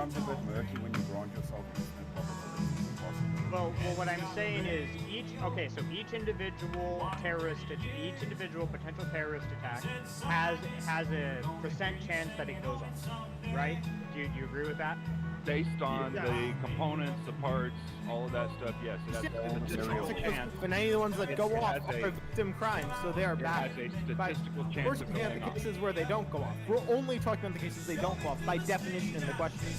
becomes a bit murky when you grant yourself infinite probabilities. It's impossible. Well, what I'm saying is each individual potential terrorist attack has a percent chance that it goes off, right? Do you agree with that? Based on the components, the parts, all of that stuff, yes, it has a statistical chance. But any of the ones that go It off has a- are victim crimes, so they are It bad. has a statistical We're chance of looking at going the off. cases where they don't go off. We're only talking about the cases they don't go off by definition in the question.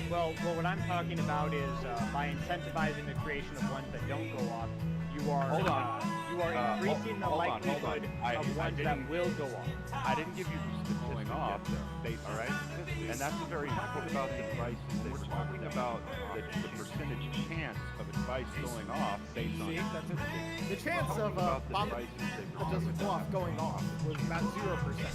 Well, what I'm talking about is by incentivizing the creation of ones that don't go off, you are Hold on. increasing the hold on, hold likelihood on. I of ones that didn't- will go off. I didn't give you the statistic off, all right? And that's a very important about the devices. We're talking about the percentage chance of a device going off based on statistics. The chance of a About the bomb devices they that doesn't go off going off was about 0%.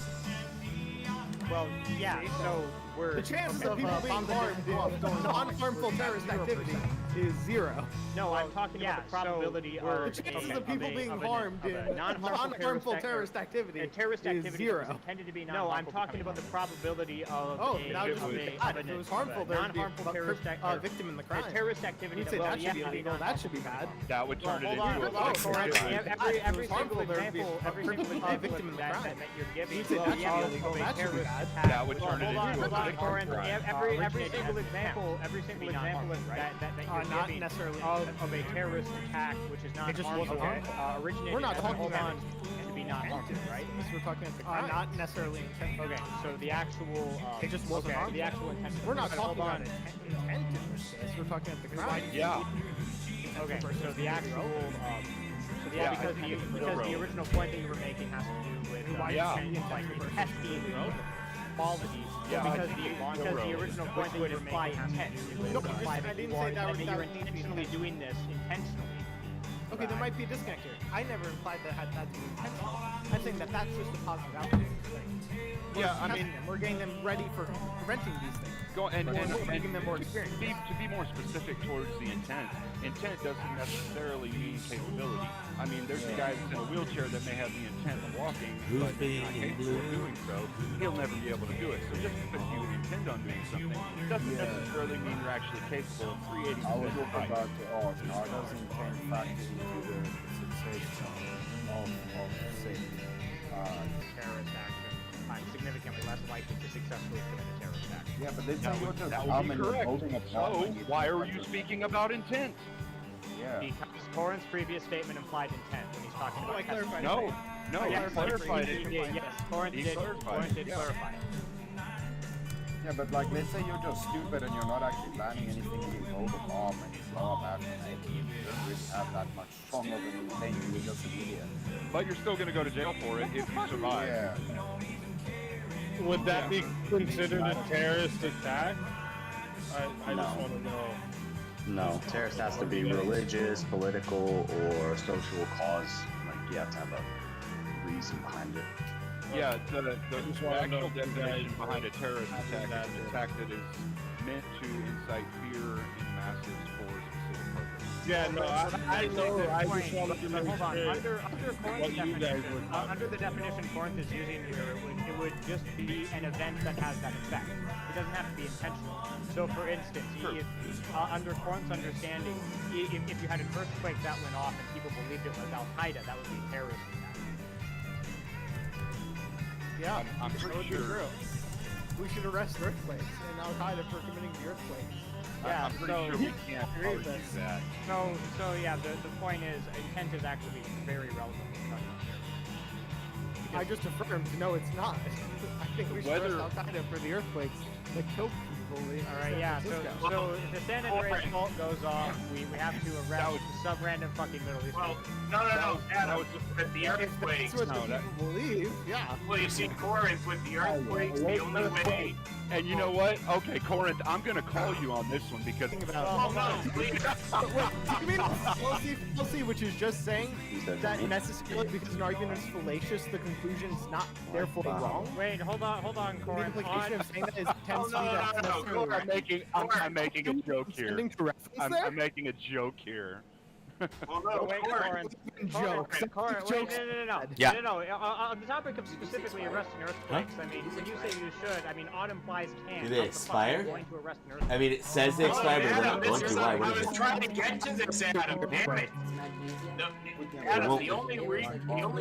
Well, yeah. So we're The chances okay. of a bomb that doesn't go off going non-harmful terrorist activity is 0. No, I'm talking about the probability of The chances of people being harmed in non-harmful terrorist activity terrorist is activity 0. is intended to be non-harmful. No, I'm talking about the probability of Oh, a, that would of be a, bad. of If it a- was harmful, of a there would be non-harmful terrorist a victim in the crime. terrorist activity. You'd say well, that should be illegal. That should be bad. That would turn it Hold into on, a hold on. crime. Every harmful, single there would be example, every a single example victim in the that crime. you're giving. You'd say that should be of illegal. a That should be terrorist bad. attack. That would turn it Hold on, into hold on, a Corinth. crime. Every single example that you're Not giving necessarily of a terrorist attack, which is not just harmful, wasn't harmful. originated. We're not as- talking hold about on, to be not harmful, right? We're talking about the crime. Not necessarily intent. Okay, so the actual. It just wasn't harmful. The actual intent. We're not Hold talking about on. intent in this case. We're talking about the crime. Yeah. Okay, so the actual. Yeah, because the original point that you were making has to do with Yeah. like testing quality. Yeah. Because the original point that you were making has to do with No, imply I that didn't you say are that that you're would be intentionally doing this intentionally. Okay, there might be a disconnect here. I never implied that had that to be intentional. I'm saying that that's just a positive outcome. Yeah, I mean, We're getting them ready for preventing these things. Go and making them more experienced. To be more specific towards the intent. Intent doesn't necessarily mean capability. I mean, there's a guy that's in a wheelchair that may have the intent of walking, but he's not capable of doing so. He'll never be able to do it. So just because you intend on doing something doesn't necessarily mean you're actually capable of creating I was a also about to ask, how does intent factor into the sensation of say, Terrorist action. I'm significantly less likely to successfully commit a terrorist action. yeah, but let's say you're just That would dumb be and you're correct. holding a So bomb and you why think are that's you a- speaking about intent? Yeah. Because Corin's previous statement implied intent when he's talking about I clarified No, it. no, Yeah, he clarified he it. did, yes, Corin He did, clarified Corin it, did yeah. clarify it. Yeah, but like, let's say you're just stupid and you're not actually planning anything and you hold a bomb and you blow up after an you don't really have that much stronger than you think, you're just an idiot. But you're still going to go to jail for it if you survive. Yeah. Would that be considered a terrorist attack? I No. just want to know. No, terrorist has to be religious, political, or social cause. Like you have to have a reason behind it. Yeah, the just wanna know actual if you definition guys behind a terrorist attack that is an attack that is meant to incite fear in masses for a specific purpose. Yeah, no, I know. I just wanted to But make hold on, sure under what Corinth's you guys definition, were talking under the definition Corinth is using here, it would just be an event that has that effect. It doesn't have to be intentional. So, for instance, under Corinth's understanding, if you had an earthquake that went off and people believed it was Al Qaeda, that would be a terrorist attack. Yeah, I'm that pretty would be sure. true. We should arrest earthquakes and Al Qaeda for committing the earthquake. Yeah, I'm pretty so- sure we can't Agree with argue this. that. So yeah, the point is, intent is actually very relevant when we're talking about terrorism. I just affirmed, no, it's not. I think we should Whether- arrest Al Qaeda for the earthquakes that killed people in All right, San yeah. Francisco. So if the San Andreas fault goes off, we have to arrest some random fucking Middle Eastern. Well, no, Adam, with the If earthquakes. that's what No, the that- people believe, yeah. Well, you see, Corinth, with the earthquakes, the only way. And you know what? Okay, Corinth, I'm going to call you on this one because Think about Oh, no, please. Wait, you mean policy, which is just saying that necessarily because an argument is fallacious, the conclusion is not therefore wrong? Wait, hold on, The Corinth. implication of saying that is tends to be no, that no, necessarily no, right. I'm making a joke here. Sending to reference I'm there? making a joke here. Well, no, Wait, Corin. Jokes. Corin, wait, no. Yeah. No. On the topic of specifically arresting earthquakes, I mean, when you say you should, I mean, odd implies can. Do they How the fuck are you expire? going to arrest an earthquake? I mean, it says they expire, but they're Adam, not this going is to. Why? I What is was it? trying to get to this, Adam. Damn it. Adam, the only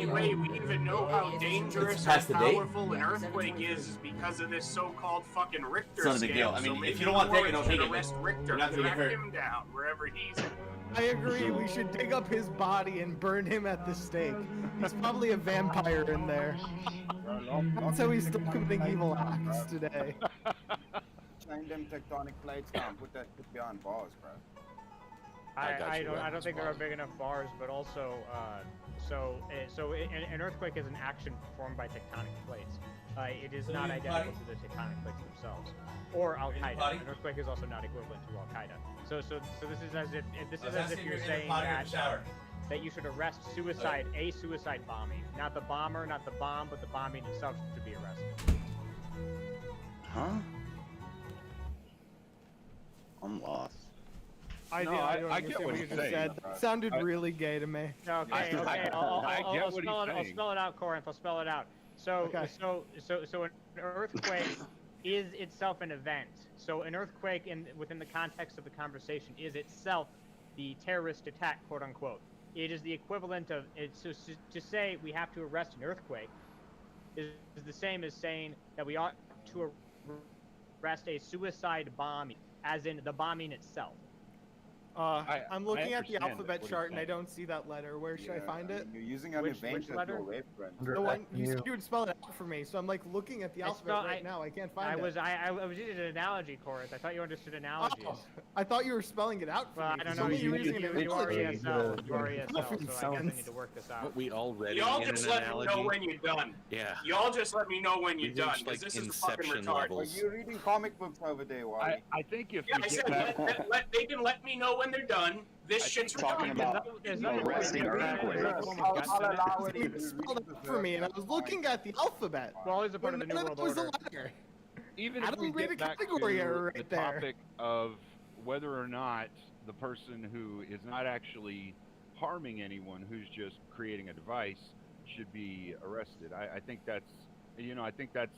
way we even know how dangerous It's and past the date? powerful an earthquake is because of this so-called fucking Richter It's not a big deal. scale. I mean, So if you maybe don't want to take it, Warren don't take should it. arrest Richter, You're not gonna get track hurt. him down wherever he's at. I agree. We should dig up his body and burn him at the stake. He's probably a vampire in there. That's how he's still committing evil acts today. Chain them tectonic plates down. Put that shit behind bars, bro. I don't think there are big enough bars, but also, an earthquake is an action performed by tectonic plates. It is not identical to the tectonic plates themselves, or Al Qaeda. An earthquake is also not equivalent to Al Qaeda. So this is as if you're saying that you should arrest a suicide bombing, not the bomber, not the bomb, but the bombing itself should be arrested. Huh? I'm lost. I No, do. I I get understand what you he's just saying. said. It sounded really gay to me. Okay. I get I'll what he's I'll saying. spell it out, Corinth. I'll spell it out. So an earthquake is itself an event. So an earthquake, within the context of the conversation, is itself the terrorist attack, quote unquote. It is the equivalent of so to say we have to arrest an earthquake is the same as saying that we ought to arrest a suicide bombing, as in the bombing itself. I'm looking at the understand alphabet what he's chart and I saying. don't see that letter. Where should I find it? You're using an Which event as letter? your reference. The one you said you would spell it out for me, so I'm like looking at the alphabet right now. I can't find I it. was using an analogy, Corinth. I thought you understood analogies. Oh, I thought you were spelling it out for Well, me. I don't So know. you were using an You are analogy. ESL. You are ESL. So I guess I need to work this out. We already Y'all in just an let analogy. me know when you're done. Yeah. Y'all just let me know when you're We done, reached, because like, this is the fucking Inception retarded. Are levels. you reading comic books over there, Wally? I think if Yeah, we I get said back, they can let me know when they're done. This shit's talking retarded. about There's nothing arresting earthquakes. I'll allow it You if you spelled read it out for me, and I was looking at the alphabet. Well, it's a part of the New None World of it was Order. a letter. even I if don't we read get a back category to error the right there. topic of whether or not the person who is not actually harming anyone, who's just creating a device, should be arrested. I think that's, I think that's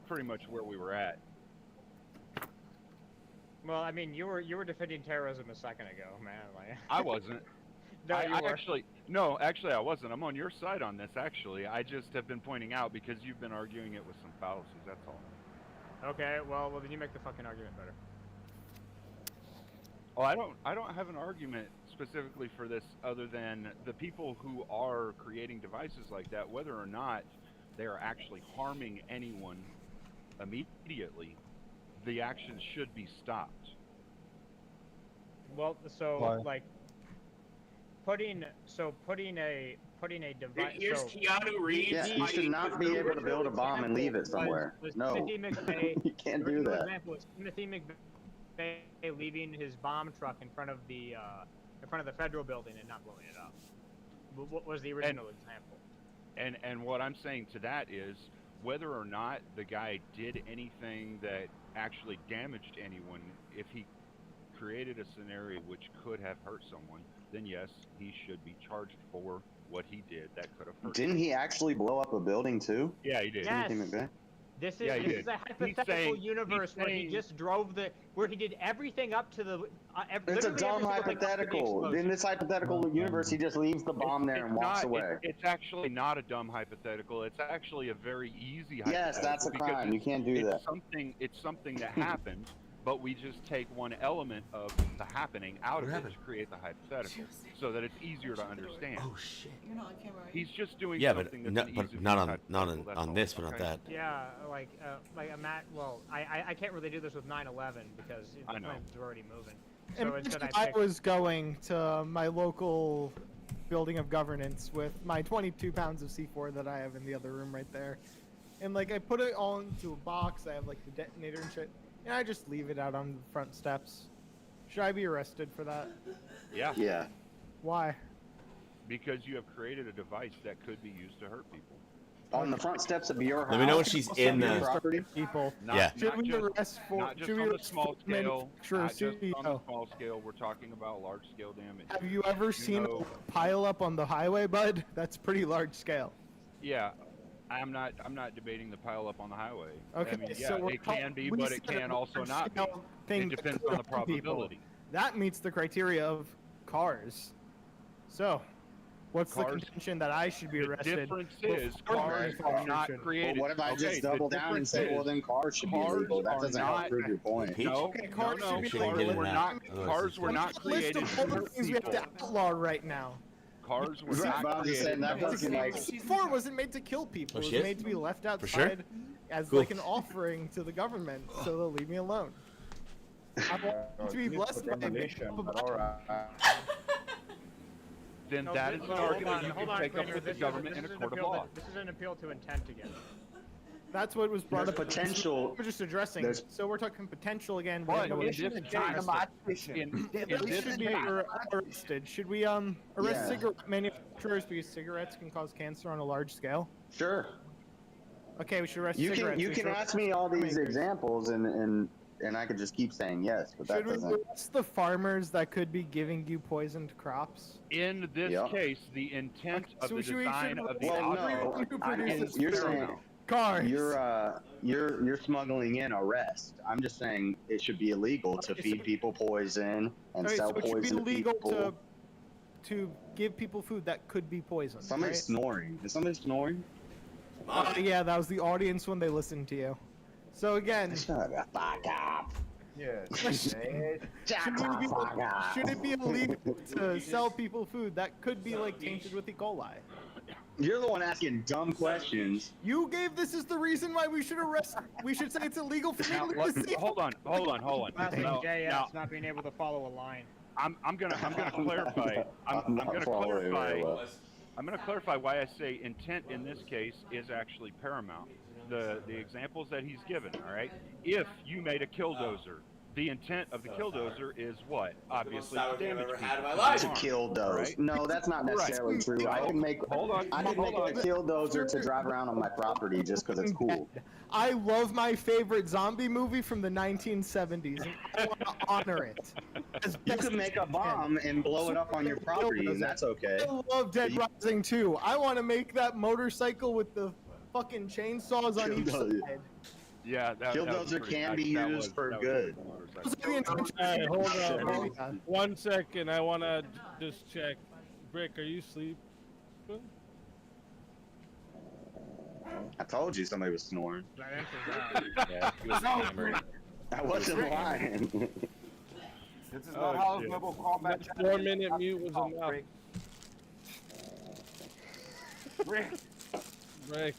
pretty much where we were at. Well, I mean, you were defending terrorism a second ago, man. Like, I wasn't. no, I you were. actually, I wasn't. I'm on your side on this, actually. I just have been pointing out because you've been arguing it with some fallacies, that's all. Okay, well, then you make the fucking argument better. Oh, I don't have an argument specifically for this other than the people who are creating devices like that, whether or not they are actually harming anyone immediately, the action should be stopped. Well, so like putting a device. Here's Keanu Reeves. Yeah, you should not be able to build a bomb and leave it somewhere. No, Timothy McVeigh, you can't the do original that. example was Timothy McVeigh leaving his bomb truck in front of the federal building and not blowing it up. What was the original example? And what I'm saying to that is, whether or not the guy did anything that actually damaged anyone, if he created a scenario which could have hurt someone, then yes, he should be charged for what he did that could have hurt. Didn't he actually blow up a building too? Yeah, he did. Yes. Timothy McVeigh? This is Yeah, he this did. is a hypothetical saying- universe he's where he saying- just where he did everything up to the. It's a literally dumb everything up to the hypothetical. explosion. In this hypothetical universe, he just leaves the bomb there and walks away. It's actually not a dumb hypothetical. It's actually a very easy hypothetical. Yes, that's a because crime. You can't do it's that. It's something that happened, but we just take one element of the happening out of it to create the hypothetical, so that it's easier to understand. Oh shit. You're not on camera, right? He's just doing Yeah, but something that's no, an but easier not on hypothetical, that's all, this, but on okay? that. Yeah, like a Matt. Well, I can't really do this with 9/11 because the I know. planes are already moving. And So instead, I picked- was going to my local building of governance with my 22 pounds of C4 that I have in the other room right there. And like I put it all into a box. I have like the detonator and shit. And I just leave it out on the front steps. Should I be arrested for that? Yeah, Yeah. Why? because you have created a device that could be used to hurt people. On the front steps of your house. Let me know when she's in your the. property. People. Yeah. Should we just, arrest for? not just Should we on the arrest small for scale. manufacturer Not just on the CEO? small scale. We're talking about large scale damage. Have you ever seen know- a pile up on the highway, bud? That's pretty large scale. Yeah, I'm not debating the pile up on the highway. Okay, I mean, yeah, so we're it can be, we but it said a can also large not be. scale thing It that depends could on the harm people. probability. That meets the criteria of cars. So, what's the Cars- contention that I should be The arrested? difference is before cars are manufacturer not should? Well, created. what if I Okay, just the double down and difference say, is well, then cars should be cars illegal? That are doesn't help not- prove your point. Peach? No, Okay, cars no, should be cars legal. were not. Otherwise Cars it's were gonna- not What's the created list to of all the hurt things we have to people. outlaw right now? Cars were Right, not but I'm just created saying that to hurt doesn't, people. like- C4 wasn't made to kill people. Oh, It was shit? made to be left outside sure? as Cool. like an offering to the government, so they'll leave me alone. I want to be blessed by demolition, but alright. Then No, that this- is an hold argument on, you hold can on, take up Kramer, with the this is- government this in a is court of appeal to- law. This is an appeal to intent again. That's what was brought There's up. potential- We're just addressing. there's- So we're talking potential again. But no, in we this shouldn't case, arrest it. in They this should be case, arrested. Should we arrest Yeah. cigarette manufacturers because cigarettes can cause cancer on a large scale? Sure. Okay, we should arrest You cigarettes. can you We can should ask me all these makers. examples and I could just keep saying yes, but that Should we doesn't. arrest the farmers that could be giving you poisoned crops? in this Yeah. case, the intent Okay, of so the should we- design should- of the Well, object no, Who I produces mean, you're food? saying Cars. you're smuggling in arrest. I'm just saying it should be illegal to Okay, feed so- people poison and Okay, sell so it should be poison to illegal people. to give people food that could be poisoned. Somebody's right? snoring. Is somebody snoring? Yeah, that was the audience when they listened to you. So again, Shut the fuck up. Yes. should it be illegal to sell people food that could be like tainted with E. coli? You're the one asking dumb questions. You gave this as the reason why we should arrest. We should say it's illegal for Now, people to see. hold on. Classic Now, JS now, not being able to follow a line. I'm gonna clarify. I'm not gonna following clarify. very well. I'm gonna clarify why I say intent in this case is actually paramount. The examples that he's given. All right. If you made a killdozer, the intent of the killdozer is what? Obviously, to damage people. To kill those. Right? No, that's not necessarily true. I can make Hold on. I can make a killdozer to drive around on my property just because it's cool. I love my favorite zombie movie from the 1970s. And I want to honor it. As You best could make as a bomb and blow it up on your property, and that's okay. I love Dead Rising 2. I want to make that motorcycle with the fucking chainsaws on each Killdozer. side. Yeah, that was Killdozer pretty- can be that used was- for that was good. a motorcycle. Those are the intentions. Hey, hold on. Hold Hold on. 1 second. I want to just check. Brick, are you sleeping? I told you somebody was snoring. That answers that. Yeah, he was hammered. I wasn't lying. This is Oh, not how shit. Global Combat That 4-minute mute was enough. Rick, Brick.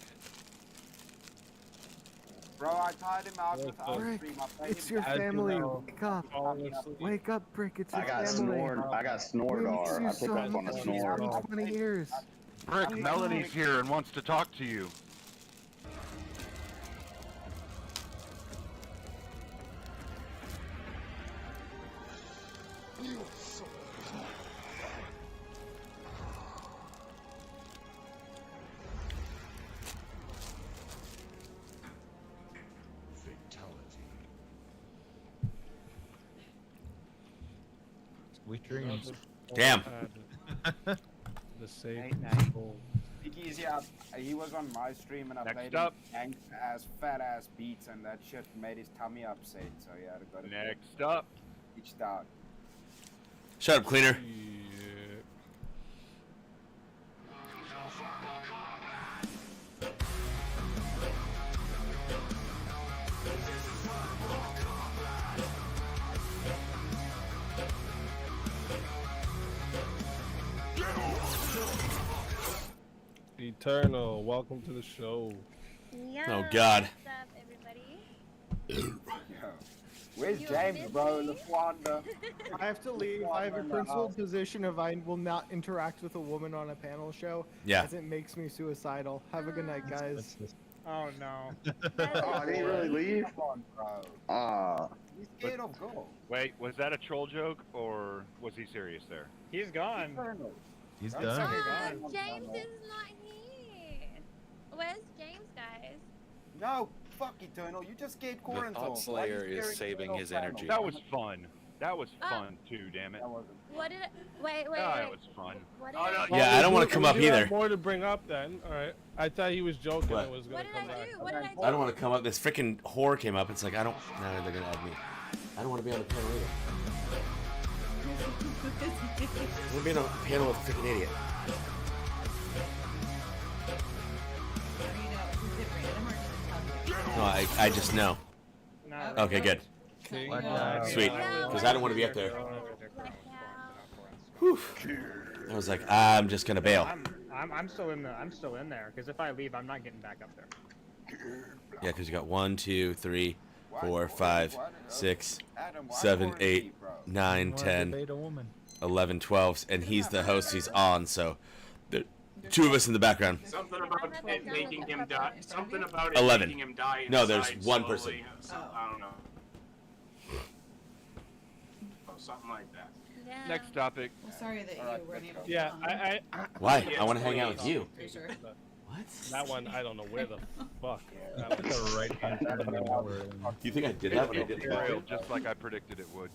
bro, I tied him out with Rick, our Rick, stream. I played It's him your back. As you family. know, Wake up. falling asleep. Wake up, Brick. It's your I got family. snored. I got snored We miss or you I picked so up on a much. It's snore. been 20 years. Brick, Melanie's here and wants to talk to you. Sweet dreams. Damn. The safe Night, night. people. Big Easy, he was on my stream and I Next played up. him ass fat ass beats and that shit made his tummy upset. So yeah, I got it Next up. reached out. Shut up, cleaner. Yeah. Eternal, welcome to the show. Yeah. Oh, God. What's up, everybody? Yo. Where's You James, miss bro? me? LaFwanda. I have to leave. I have a principled position of I will not interact with a woman on a panel show. Yeah. As it makes me suicidal. Have a good night, guys. Oh no. Oh, did he really leave? Come on, bro. Ah, He's scared of go. Wait, was that a troll joke or was he serious there? He's gone. He's That's done. okay. Ah, gone. James is not here. Where's James, guys? No, fuck Eternal. You just gave Corinth. Thought Slayer is saving his energy. That was fun. That was Ah. fun too. Damn it. That wasn't. What did I... Wait, Yeah, it was fun. What did Oh, I... no, Yeah, I don't want to come up We do have either. more to bring up then. All right. I thought he was joking. What? And was What gonna did come I back. do? What did I do? I don't want to come up. This freaking whore came up. It's like, I don't. No, they're going to add me. I don't want to be on the panel either. I want to be on a panel with a freaking idiot. No, I just know. No, Okay, good. Sweet. Because I don't want to be up there. Whew. I was like, I'm just going to bail. I'm still in there because if I leave, I'm not getting back up there. Yeah, because you got 1, 2, 3, Why- 4, 5, 6, Adam, why 7, Corinth 8, leave, bro? 9, 10, 11, 12, and he's the host. He's on, so the two of us in the background. Something about it making him die. Something about it 11. making him die. No, there's inside one slowly. person. So, I don't know. Oh, something like that. Yeah. Next topic. Well, sorry that Alright, you weren't able to. Yeah, come. Why? Yeah, I want to it's hang out with you. Are you sure? What? that one I don't know where the fuck. Put the right hand in the middle. Do you think I did that when I It did derailed just like I predicted it would.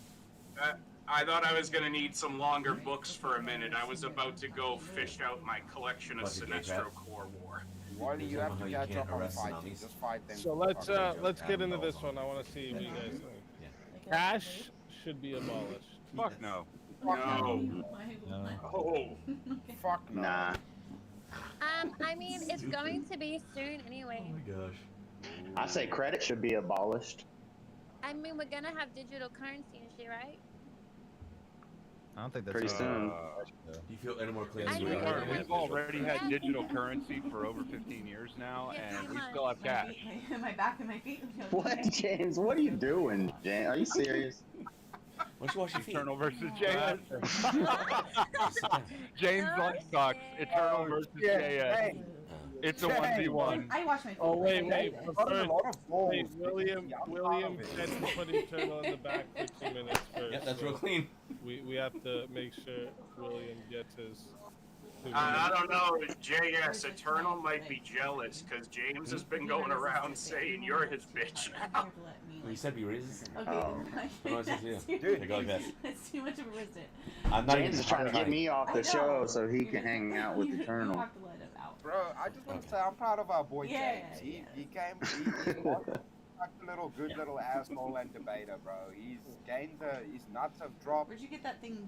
I thought I was gonna need some longer books for a minute. I was about to go fish out my collection of Fucking gay Sinestro Core War. Why do you have to How you catch can't up on arrest fighting? tsunamis? Just fight them. So let's get into this one. I want to see what you guys think. Cash should be abolished. Fuck no. No. Oh. Fuck no. Nah. I mean, it's going to be soon anyway. gosh. I say credit should be abolished. I mean, we're gonna have digital currency and shit, right? I don't think that's Pretty soon. Do you feel any more clear? I than know you that are? one. We've already had digital currency for over 15 years now, and we still have cash. My back and my feet. What, James? What are you doing, James? Are you serious? Why don't you wash your feet? Eternal versus JS. James Lunchbox. Eternal versus JS. It's a 1v1. I wash my feet. Oh wait, like I wait. did. But There's a first, lot of balls. wait, William said to put Eternal in the back for 2 minutes first. Yep, that's so real clean. we have to make sure William gets his. 2 I minutes. don't know. JS Eternal might be jealous because James has been going around saying you're his bitch. You have to let me, You said be racist. Okay. Oh. What do I say to you? That's Dude, I go like this. That's too much of a risk. I'm not James even is trying to get me off I the know. show so he You're can hang out with You Eternal. have to let him out. Bro, I just want to say I'm proud of our boy Yeah, James. yeah. He came, he's not like a little good little asshole and debater, bro. He's gained his nuts have dropped. Where'd you get that thing?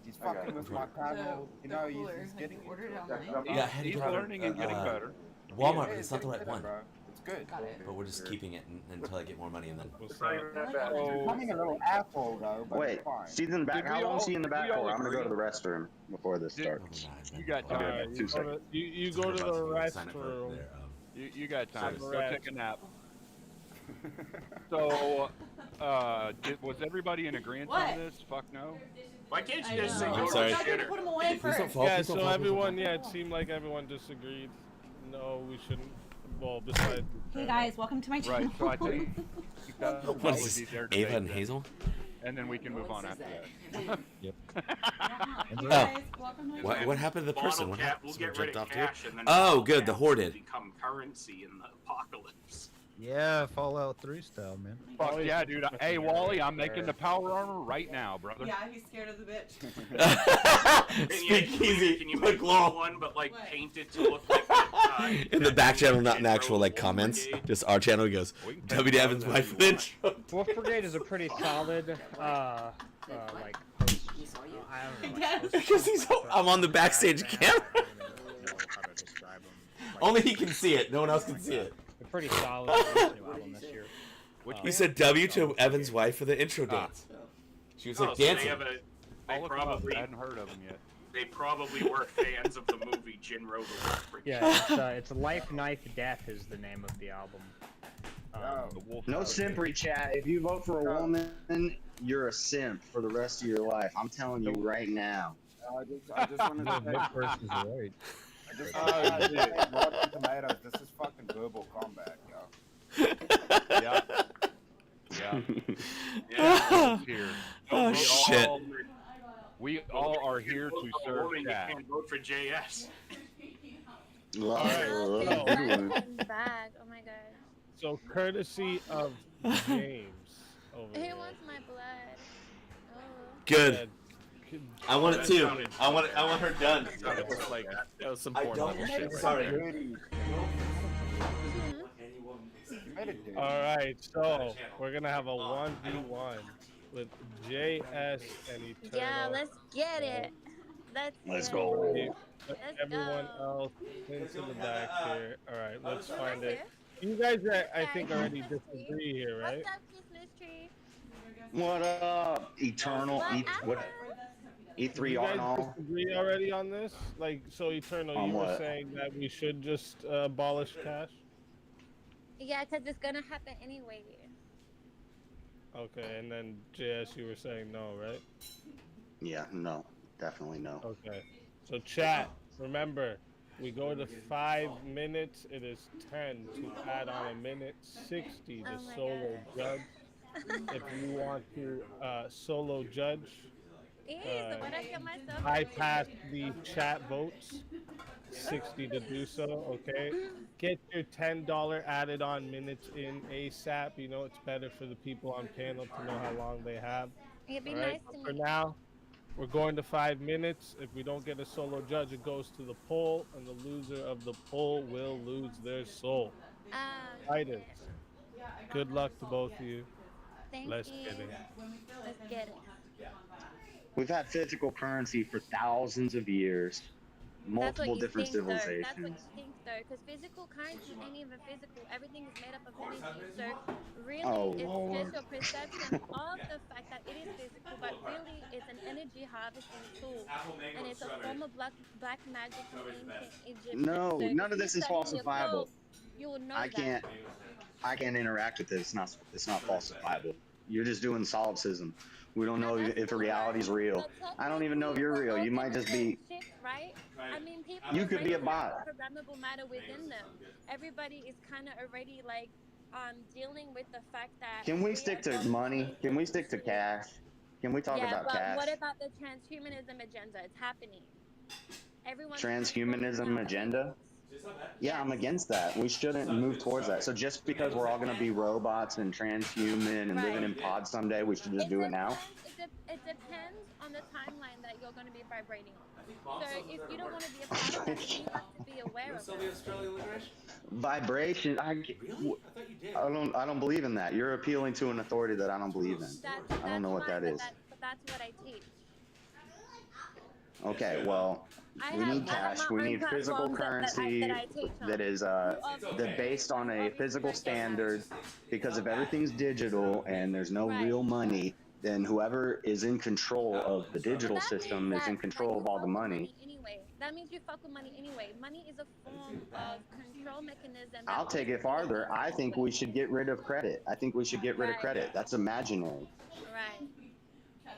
He's fucking with my channel. You know, the cooler, he's like getting you ordered it into online? Yeah, I had to He's get it. learning and getting better. Walmart, Yeah, but it's not the right getting one. better, bro. It's good. Got it. But we're just keeping it until I get more money and then. What's It's not up? even that I bad. like He's becoming a little asshole though, but Wait, it's fine. she's in the back. Did we How long is all- she in the did we back all for? I'm gonna go to the agree? restroom before this Did- starts. You got time. Okay. You 2 go seconds. to- You go to the restroom. You got time. Have a Go rest. take a nap. So, was everybody in agreement What? on this? Fuck no. Why can't I you just say know. I'm go sorry. to I the tried to shitter? put him away Please don't first. fall. Yeah, please don't so fall, please don't everyone, fall. yeah, it seemed like everyone disagreed. No, we shouldn't. Well, besides. Hey guys, welcome to my channel. Right. So I think that will What probably is be this, their Ava debate and then. Hazel? And then we can move on after that. Yep. Hey Oh. guys, welcome to my What, channel. what happened to the person? Bottle What cap happened? will Someone get rid jumped of off to it? cash, and then Oh, bottle good, the cap whore will did. become currency in the apocalypse. Yeah, Fallout 3 style, man. Fuck yeah, dude. Hey, Wally, I'm making the power armor right now, brother. Yeah, he's scared of the bitch. Speak easy. Can you Quick make law. one, but like What? paint it to look like In the back channel, not in Jim actual like Wolf comments, Brigade? just our channel. He goes, We can W. take Evans, that my if you want. bitch. Wolf Brigade is a pretty solid, like host. I don't know. Yes. Because he's, I'm on the backstage camera. Only he can see it. No one else can see it. They're pretty solid on this new album this year. He said W to Evan's wife for the intro dance. She was like Oh, so they dancing. have a. They I'll look him up. probably. I hadn't heard of him yet. They probably were fans of the movie Jinro the Wolf Brigade. Yeah, it's Life, Knife, Death is the name of the album. The Wolf No House. simpery chat. If you vote for a woman, you're a simp for the rest of your life. I'm telling you right now. I just wanted to say, That person's right. I just wanted to say, Rotten Tomatoes, this is fucking verbal combat, yo. Yeah. Yeah. Yeah. It's here. Oh, We shit. We all are here to Vote for a serve woman, you chat. can't vote for JS. Well, Oh, good one. Bag. Oh my god. So courtesy of James over He here. wants my blood. Oh. Good. Yeah, I want it too. sounded- I want her done. That was like that was some I porn don't level want shit. it. right Sorry. there. Dirty. You made it dirty. All right, so we're gonna have a 1v1 with JS and Eternal. Yeah, let's get it. Let's get go. It. Put Let's everyone go. else into the back here. All right, let's Who's find here? it. You guys, I think, Sorry, already Christmas tree. disagree here, right? What's up, Christmas tree? What up, Eternal? What? E3 You on guys all? disagree already on this? Like, so Eternal, On you were what? saying that we should just abolish cash? Yeah, because it's gonna happen anyway. Okay, and then JS, you were saying no, right? Yeah, no, definitely no. Okay. So chat, remember, we go to 5 minutes. It is 10 to add on a minute. 60 the Oh my solo judge. If you want to solo judge, Ew, what I get myself bypass the chat votes. 60 to do so. Okay. Get your $10 added on minutes in ASAP. You know it's better for the people on panel to know how long they have. It'd be All right. nice But to for meet now, we're going to 5 minutes. If we don't get a solo judge, it goes to the poll, and the loser of the poll will lose their soul. Fighters, good luck to both of you. Thank Let's you. get it. Let's get it. We've had physical currency for thousands of years, multiple different That's what civilizations. you think, though, because physical currency ain't even physical. Everything is made up of energy. So really, Oh, it's Lord. just your perception of the fact that it is physical, but really, it's an energy harvesting tool, and it's a form of black magic from ancient Egypt. No, So none if of this you is study the falsifiable. occult, you will know I that. can't interact with this. It's not falsifiable. You're just doing solipsism. We don't know if reality's real. I don't even know if you're real. You might just be. Shit, right? I mean, people You could be a already bot. have programmable matter within them. Everybody is kind of already like dealing with the fact that. Can we stick to money? Can we stick to cash? Can we talk yeah, about but cash? what about the transhumanism agenda? It's happening. Everyone's Transhumanism agenda? Yeah, I'm against that. We shouldn't move towards that. So just because we're all going to be robots and transhuman and living in pods someday, we should just do it now? It depends on the timeline that you're going to be vibrating on. So if you don't want to be a part of that, you have to be aware of it. Vibration. I don't believe in that. You're appealing to an authority that I don't believe in. I don't know what that is. But that's what I teach. Okay, well, we need cash. We need physical currency that is that based on a physical standard. Because if everything's digital and there's no real money, then whoever is in control of the digital system is in control of all the money. Anyway, that means you fuck with money anyway. Money is a form of control mechanism. I'll take it farther. I think we should get rid of credit. I think we should get rid of credit. That's imaginary. Right.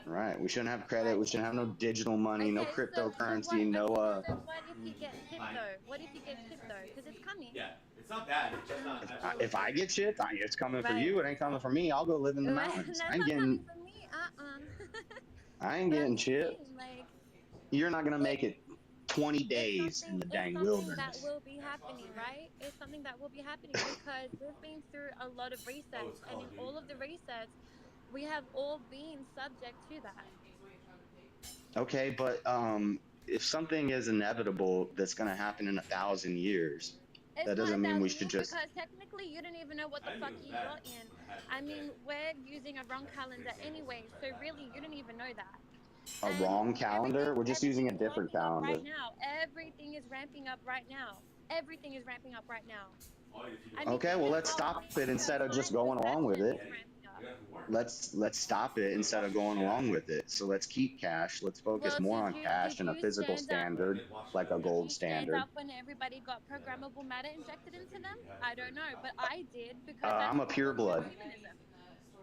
Right. We shouldn't have credit. We shouldn't have no digital money, no cryptocurrency, no So what if you get chipped though? What if you get chipped though? Because it's coming. Yeah, it's not bad. It's just not. If I get shit, it's coming for you. It ain't coming for me. I'll go live in the mountains. I ain't getting. For me, I ain't getting shit. Like, You're not gonna make it 20 days in the dang That wilderness. will be happening, right? It's something that will be happening because we've been through a lot of resets, and in all of the resets, we have all been subject to that. Okay, but if something is inevitable that's gonna happen in 1,000 years, that doesn't mean we should just. Because technically, you don't even know what the fuck you got in. I mean, we're using a wrong calendar anyway, so really, you don't even know that. A wrong calendar? We're just using a different calendar. Right now, everything is ramping up right now. Everything is ramping up right now. Okay, well let's stop it instead of just going along with it. Let's stop it instead of going along with it. So let's keep cash. Let's focus more on cash and a physical standard, like a gold standard. When everybody got programmable matter injected into them, I don't know, but I did because I'm a pure blood.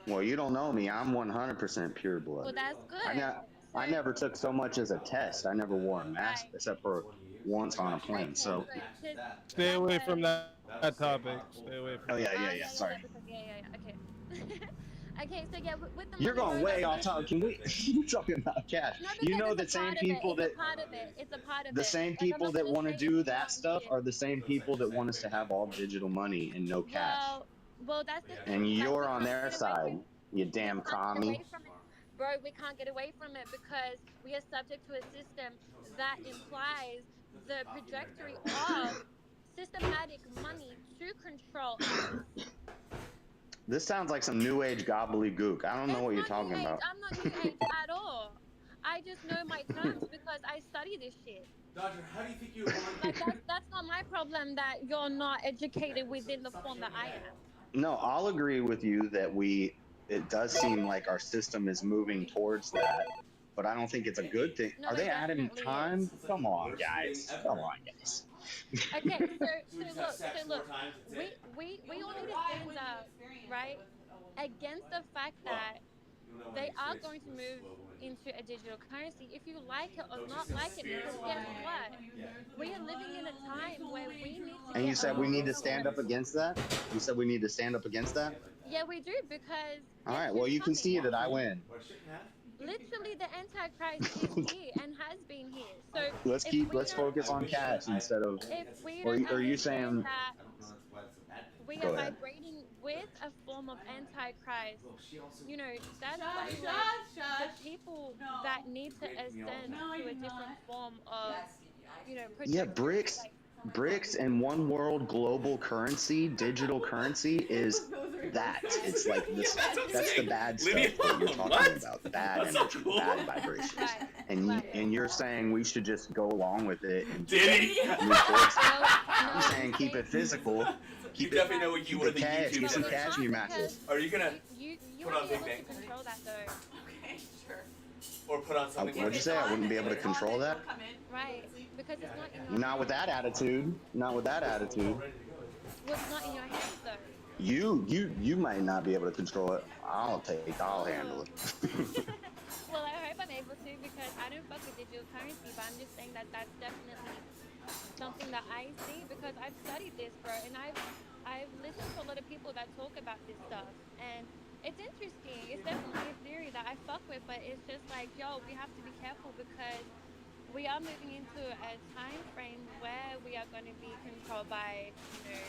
Well, you don't know me. I'm 100% pure blood. Well, that's good. I never took so much as a test. I never wore a mask except for once on a plane. So stay away from that topic. Stay away from yeah. Sorry. Okay. Okay, so yeah, with the You're money going way off topic. Can we? You're talking about cash. No, You because know it's the a same part of it. people that It's a part of it. It's a part of the it. same Like, I'm people not that gonna want to say do it's that not stuff shit. are the same people that want us to have all digital money and no cash. Well, that's the And thing. Like, you're we on can't their get away side, from, you damn we can't get commie. away from it, bro. We can't get away from it because we are subject to a system that implies the trajectory of systematic money to control us. This sounds like some new age gobbledygook. I don't know what you're talking about. I'm not new age at all. I just know my terms because I study this shit. Dodger, how do you think you Like, that's not my problem that you're not educated within the form that I am. No, I'll agree with you that it does seem like our system is moving towards that, but I don't think it's a good thing. No, Are they it adding definitely time? Come on, guys. Come on, guys. Okay, so look, we all need to stand up, right, against the fact that they are going to move into a digital currency, if you like it or not like it, because guess what? We are living in a time where we need to And you said we need to stand up against that? You said we need to stand up against that? Yeah, we do, because All right, well, you can see that I win. literally the Antichrist is here and has been here. So Let's focus on cash instead of, or are you saying, we Go are ahead. vibrating with a form of Antichrist. You know, that's why the people that need to ascend to a different form of, you know, yeah, trajectory, BRICS and one world global currency, digital currency is that. It's like this, that's the bad stuff that you're talking about, bad energy, bad vibrations. And you're saying we should just go along with it and move towards it. You're saying keep it physical. You definitely know what you were the cash, YouTube get some channel. cashmere matches. Are you gonna you put won't on be Big able to Bang? control that though. Okay, sure. Or put on something What'd you say? I wouldn't be able to control that? Right, because it's not in your Not with that attitude. Not with that attitude. What's not in your hands though. You might not be able to control it. I'll handle it. Well, I hope I'm able to, because I don't fuck with digital currency, but I'm just saying that that's definitely something that I see, because I've studied this, bro, and I've listened to a lot of people that talk about this stuff, and it's interesting. It's definitely a theory that I fuck with, but it's just like, yo, we have to be careful, because we are moving into a time frame where we are going to be controlled by, you know,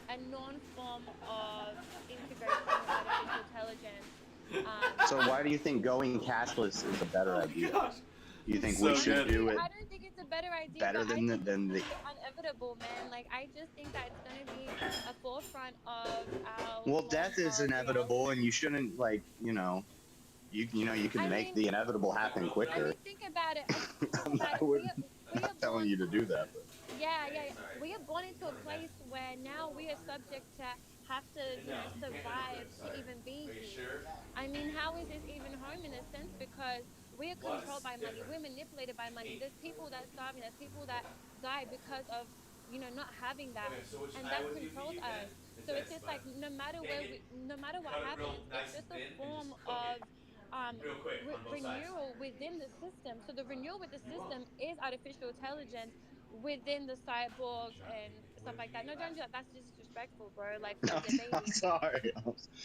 a non-form of integration with artificial intelligence. So why do you think going cashless is a better idea? You think we should do it I don't think it's a better idea. better but than I the think it's inevitable, man. Like, I just think that it's going to be a forefront of our. Well, death is inevitable, and you shouldn't, like, you know, you can make the inevitable happen I quicker. mean, think about it. I'm not telling you to do that. But. Yeah. We are born into a place where now we are subject to have to, you know, survive to even be here. I mean, how is this even home in a sense? Because we are controlled by money. We're manipulated by money. There's people that starve, there's people that die because of, you know, not having that, and that controls us. So it's just like no matter what happens, it's just a form of renewal within the system. So the renewal with the system is artificial intelligence within the cyborgs and stuff like that. No, don't do that. That's disrespectful, bro. Like, I'm sorry.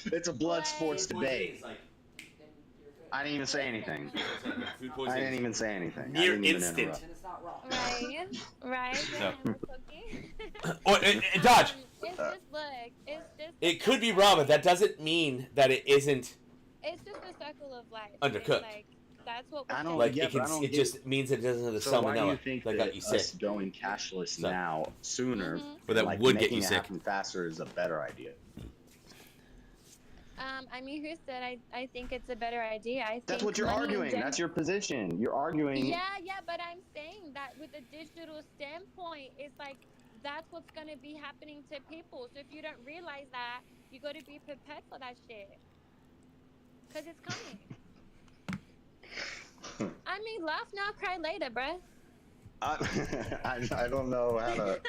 It's a blood sports debate. I didn't even say anything. I didn't even say anything. Near instant. Right. No. Okay. Dodge. It's just like, It could be wrong, but that doesn't mean that it isn't. It's just a circle of life. Undercooked. Like, that's what I don't like. yeah, It just means it doesn't have the so why do you salmonella think that got you us sick. going cashless now sooner, But that like would get making you it sick. happen faster is a better idea? I mean, who said I think it's a better idea? I think That's what you're money in arguing. general- That's your position. You're arguing. Yeah, but I'm saying that with a digital standpoint, it's like that's what's gonna be happening to people. So if you don't realize that, you got to be prepared for that shit, cause it's coming. I mean, laugh now, cry later, bruh. I don't know how to.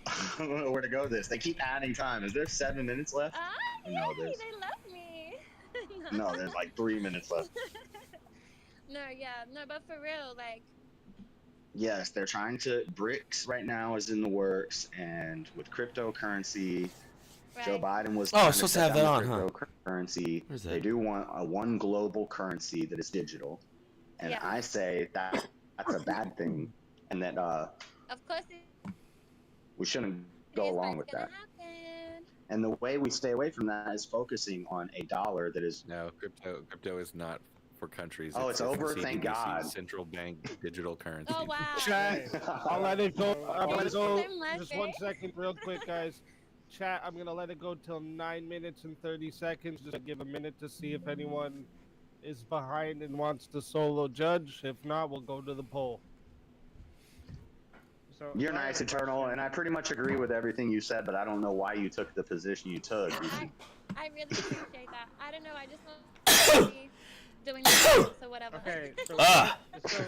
I don't know where to go with this. They keep adding time. Is there 7 minutes left? No, Yay, they love me. No, there's like 3 minutes left. No, but for real, like. Yes, they're trying to. BRICS right now is in the works, and with cryptocurrency, Joe Biden was Oh, trying supposed to shut have that down on, huh? cryptocurrency. Where's They that? do want a one global currency that is digital, and Yeah. I say that's a bad thing, and that Of course, we shouldn't it go is along what's with gonna that. happen. And the way we stay away from that is focusing on a dollar that is. No, crypto is not for countries. Oh, it's over, thank CBDC, God. Central bank digital currency. Oh wow. Chat, I'll let it go. I'll let it go. Them left, Just 1 eh? second, real quick, guys. Chat, I'm gonna let it go till 9 minutes and 30 seconds. Just to give a minute to see if anyone is behind and wants to solo judge. If not, we'll go to the poll. So You're I have nice, a Eternal, question. and I pretty much agree with everything you said, but I don't know why you took the position you took. I really appreciate that. I don't know. I just want to be doing this, so whatever. Okay, so, Ah. so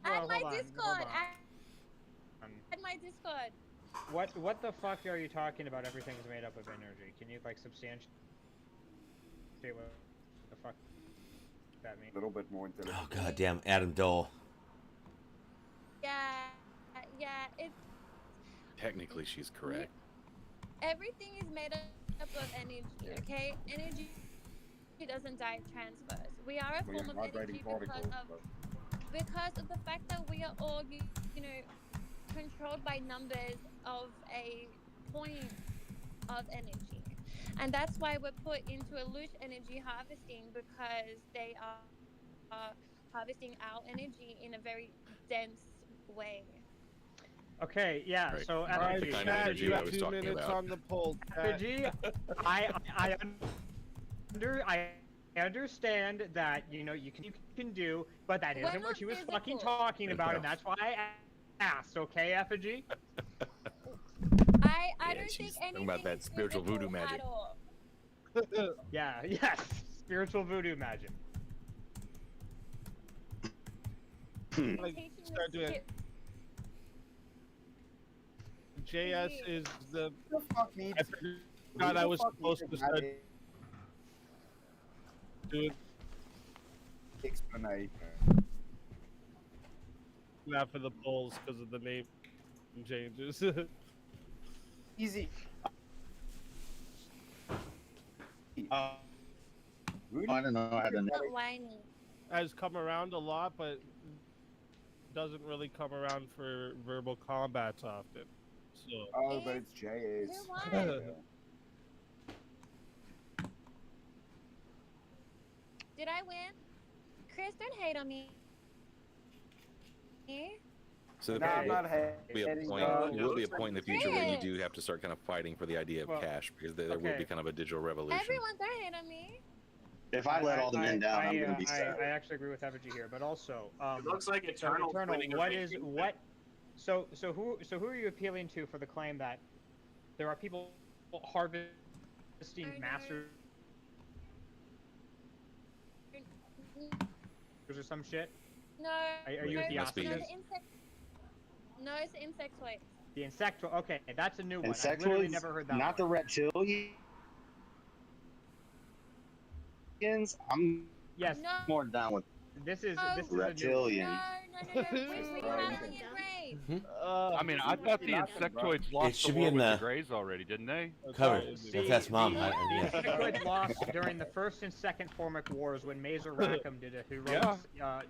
Add well, my hold on, Discord. hold on. Add my Discord. What the fuck are you talking about? Everything's made up of energy. Can you like substantiate what the fuck that means? A little bit more intelligent. Oh god damn, Adam Dole. Yeah, yeah. It's Technically, she's correct. everything is made up of energy. Okay, energy doesn't die, it transfers. We are a We are form of vibrating energy particles. because of the fact that we are all, you know, controlled by numbers of a point of energy. And that's why we're put into a loose energy harvesting, because they are harvesting our energy in a very dense way. Okay, yeah. Right. So All right, energy. kind of Chat, energy you I have was 2 talking minutes about. on the poll. Chat. Energy. I understand that you know you can do, but that We're isn't what not she was physical. fucking talking about, and that's why I asked. Okay, Effigy. I Yeah, don't she's think talking anything about that is spiritual physical voodoo magic. at all. Yeah. Yes. Spiritual voodoo magic. Like, Teaching start this doing. shit. JS is the. Who the fuck needs? I forgot I was supposed to start doing explanation. that for the polls because of the name changes. Easy. Really? I don't know how to. Not whiny. Has come around a lot, but doesn't really come around for verbal combats often. So Oh, but it's JA's. Who won? Did I win? Chris, don't hate on me. So No, I'm not there will be a hating, point. no. There will be a point in the future where you Chris. do have to start kind of fighting for the idea of Well, cash, because there will okay. be kind of a digital revolution. Everyone, don't hate on me. If I let all the men down, I'm gonna be I sad. actually agree with Effigy here, but also, It looks like so Eternal's Eternal, winning a what is 50. what? So who are you appealing to for the claim that there are people harvesting masters or some shit? No. Are you no, with the Must be- no, Oscars? the insect. No, it's the insectoid. The insectoid. Okay, that's a new one. I've Insectoids, literally never heard that. not the one. reptilians. I'm Yes, No. more down with this is No. a new one. reptilian. No. We're Italian race. I mean, I thought the insectoids lost should the be war in with the- the Greys already, didn't they? Covered. See, That's mom. The Yeah. insectoids lost during the First and Second Formic Wars when Mazer Rackham did a heroic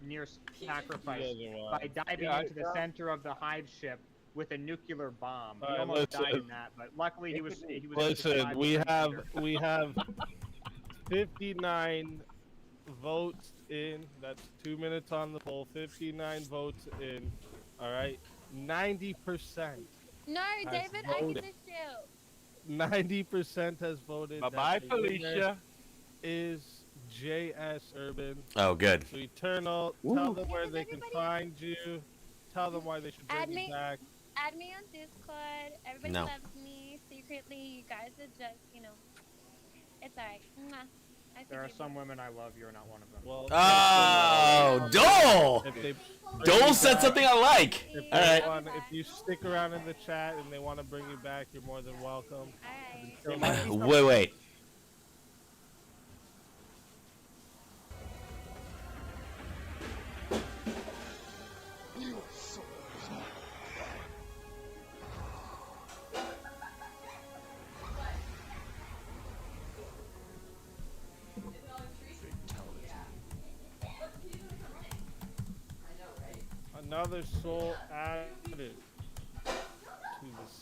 near sacrifice by diving into the center of the hive ship with a nuclear bomb. He Alright, almost died listen. in that, but luckily he was able to listen, survive we the have center. 59 votes in. That's 2 minutes on the poll. 59 votes in. All right, 90%. No, Has David, I voted. can just chill. 90% has voted. that Bye-bye, the winner Felicia. Is JS Urban. Oh, good. So Eternal, tell them where they can find you. Tell them why they should Add bring me. you back. Add me on Discord. Everybody No. loves me secretly. You guys are just, you know, it's alright. Mwah. I There are forgive some women I love. You're not one of them. Well, Oh, Dole! if they Dole said something I like. you. All right. if you stick around in the chat and they want to bring you back, you're more than welcome. Alright. Wait. Another soul added to the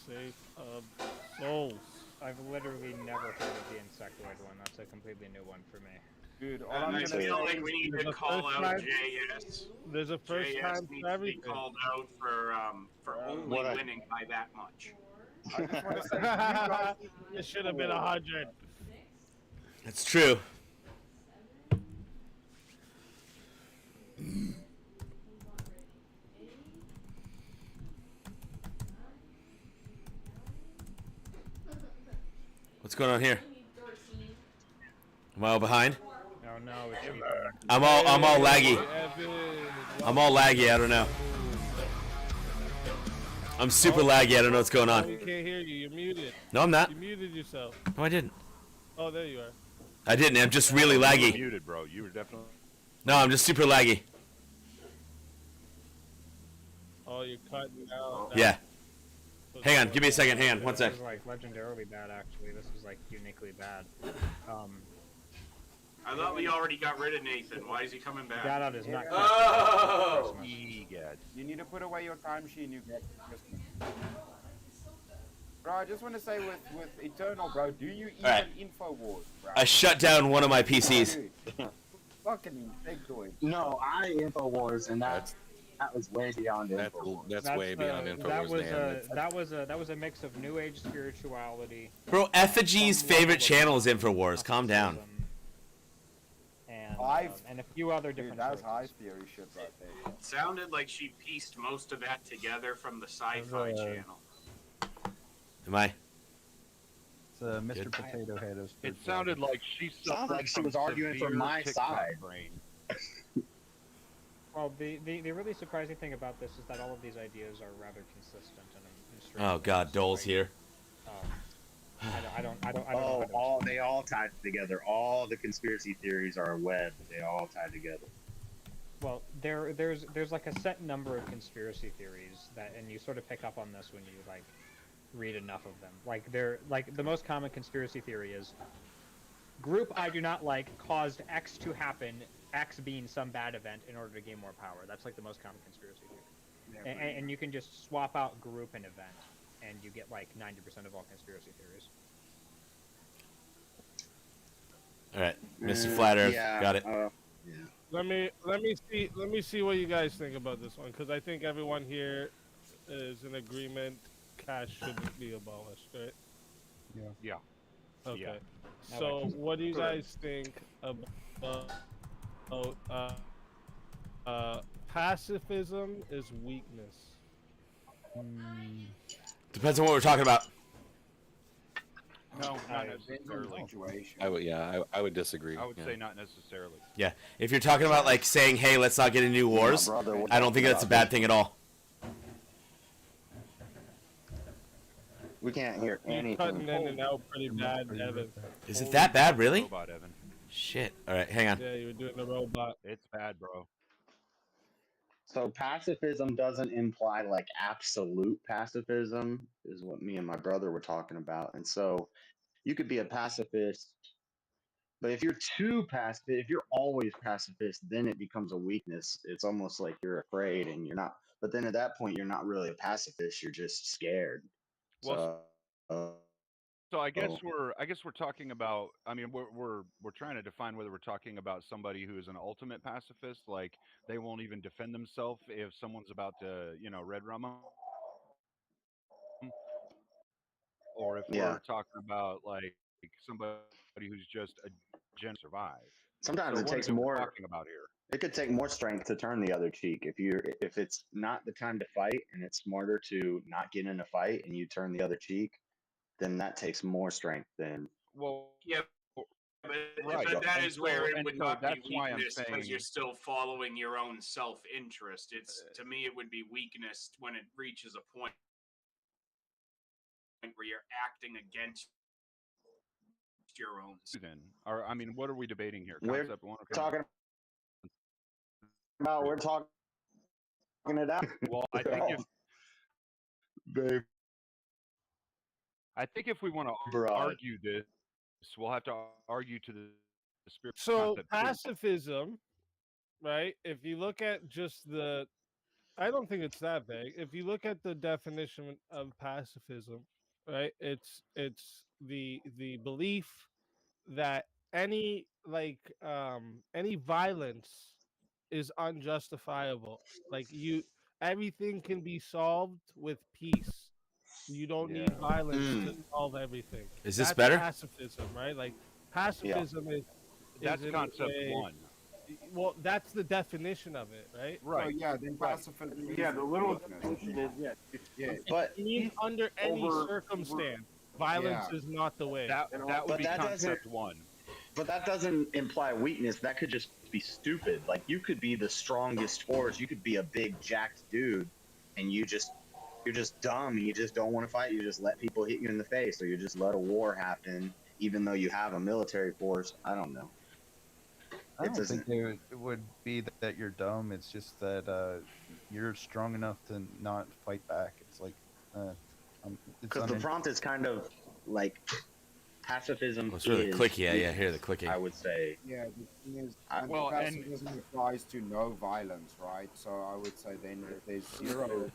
safe of souls. I've literally never heard of the insectoid one. That's a completely new one for me. Dude, all I'm I gonna feel say like we need to call out JS. There's a first JS time needs for to everything. be called out for only winning by that much. I just want to say, you guys, It should have been 100. That's true. What's going on here? Am I all behind? No, no, it's cheaper. I'm all laggy. I'm all laggy. I don't know. I'm super laggy. I don't know what's going on. We can't hear you. You're muted. No, I'm not. You muted yourself. No, I didn't. Oh, there you are. I didn't. I'm just really You were laggy. muted, bro. You were definitely. No, I'm just super laggy. Oh, you're cutting out. Yeah. Hang on. Give me a second. Hang on. One sec. This is like legendarily bad, actually. This is like uniquely bad. I thought we already got rid of Nathan. Why is he coming back? Got out his nut. Oh! you need to put away your time machine, you get. Bro, I just want to say with Eternal, bro, do you even Alright. InfoWars, bro? I shut down one of my PCs. Dude, fucking insectoid. No, I InfoWars, and that was way beyond InfoWars. That's way beyond InfoWars, man. That was a mix of New Age spirituality. Bro, Effigy's favorite channel is InfoWars. Calm down. And a few other different. Dude, that's sources. high theory shit right there. It sounded like she pieced most of that together from the Sci-Fi channel. Am I? It's Mr. Potato Head. It sounded like she Sounds like she was arguing for my side. Brain. Well, the really surprising thing about this is that all of these ideas are rather consistent and strange. Oh God, Dole's here. I don't know how to They all tied together. All the conspiracy theories are a web. They all tied together. Well, there's like a set number of conspiracy theories that, and you sort of pick up on this when you like read enough of them. Like the most common conspiracy theory is group I do not like caused X to happen, X being some bad event in order to gain more power. That's like the most common conspiracy theory. And you can just swap out group and event, and you get like 90% of all conspiracy theories. All right, Mr. Flat Earth, yeah, got it. Yeah. Let me see what you guys think about this one, because I think everyone here is in agreement. Cash shouldn't be abolished, right? Yeah. Okay. Yeah. So, what do you guys think about pacifism is weakness? Depends on what we're talking about. No, not necessarily. I would disagree. I would say not necessarily. Yeah, if you're talking about like saying, "Hey, let's not get into new wars," I don't think that's a bad thing at all. We can't hear You're anything. cutting in and out pretty bad, Evan. Is it that bad, really? Robot, Evan. Shit. All right, hang on. Yeah, you were doing the robot. It's bad, bro. So pacifism doesn't imply like absolute pacifism, is what me and my brother were talking about. And so you could be a pacifist, but if you're too pacifist, if you're always pacifist, then it becomes a weakness. It's almost like you're afraid and you're not. But then at that point, you're not really a pacifist. You're just scared. Well, so I guess oh. we're talking about. I mean, we're trying to define whether we're talking about somebody who is an ultimate pacifist, like they won't even defend themselves if someone's about to, red rum them, or if we're talking about like somebody who's just a gen survive. Sometimes So it what takes is it we're more. talking about here? It could take more strength to turn the other cheek. If it's not the time to fight and it's smarter to not get in a fight and you turn the other cheek, then that takes more strength than. Well, yeah, right. But that And is so- where it and would so not be that's why I'm weakness because saying- you're still following your own self-interest. It's to me, it would be weakness when it reaches a point where you're acting against your own. Then, or I mean, what are we debating here? We're Concept one. Okay. talking about. We're talking it out. Well, I think if Babe. I think if we want to Broad. argue this, we'll have to argue to the spirit. So concept too. pacifism, right? If you look at just the I don't think it's that vague. If you look at the definition of pacifism, right? It's the belief that any violence is unjustifiable. Like everything can be solved with peace. You don't need violence to solve everything. Is this That's better? Pacifism, right? Like pacifism is That's in a concept way- one. Well, that's the definition of it, right? Right. So yeah, then pacifism. Yeah, the little weakness. definition is Yeah. But I mean, under any circumstance, violence is not the way. That would But be that concept doesn't- one. But that doesn't imply weakness. That could just be stupid. Like you could be the strongest force. You could be a big jacked dude, and you're just dumb. And you just don't want to fight. You just let people hit you in the face, or you just let a war happen, even though you have a military force. I don't know. I don't think it would be that you're dumb. It's just that you're strong enough to not fight back. It's like Because the prompt is kind of like pacifism. It's really is clicky. Yeah, hear the clicking. I would say. Yeah, the thing is, well, and- pacifism applies to no violence, right? So I would say then that there's zero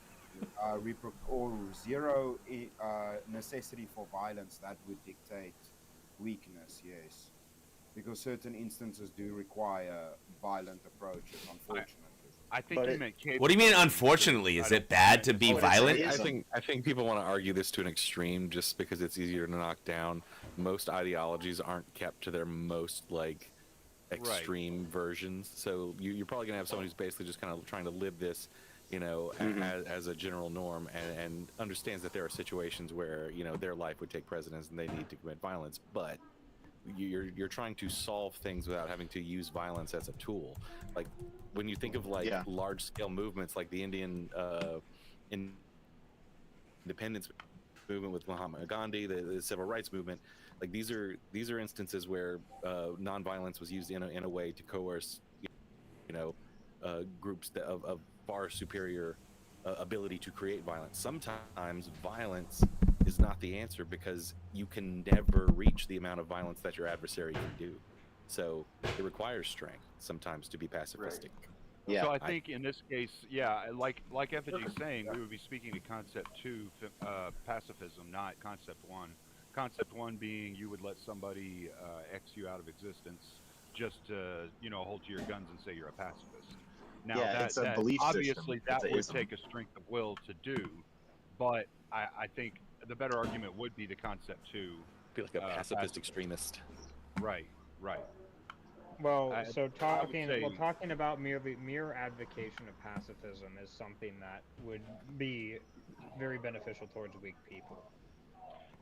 necessity for violence that would dictate weakness. Yes, because certain instances do require violent approaches. Unfortunately. I think you meant What do you mean? Unfortunately, is it bad to be violent? I think people want to argue this to an extreme just because it's easier to knock down. Most ideologies aren't kept to their most extreme versions. So you're probably gonna have someone who's basically just kind of trying to live this, as a general norm, and understands that there are situations where their life would take precedence and they need to commit violence, but you're trying to solve things without having to use violence as a tool. Like when you think of large scale movements like the Indian independence movement with Mahatma Gandhi, the civil rights movement, like these are instances where nonviolence was used in a way to coerce groups of far superior ability to create violence. Sometimes violence is not the answer because you can never reach the amount of violence that your adversary can do. So it requires strength sometimes to be pacifistic. So I think in this case, like Effigy's saying, we would be speaking to concept 2, pacifism, not concept 1. Concept 1 being you would let somebody X you out of existence just to, hold to your guns and say you're a pacifist. Now it's a belief obviously system. that It's would ism. take a strength of will to do, but I think the better argument would be the concept 2. Be like a pacifist extremist. Right. Well, I talking about mere advocation of pacifism is something that would be very beneficial towards weak people.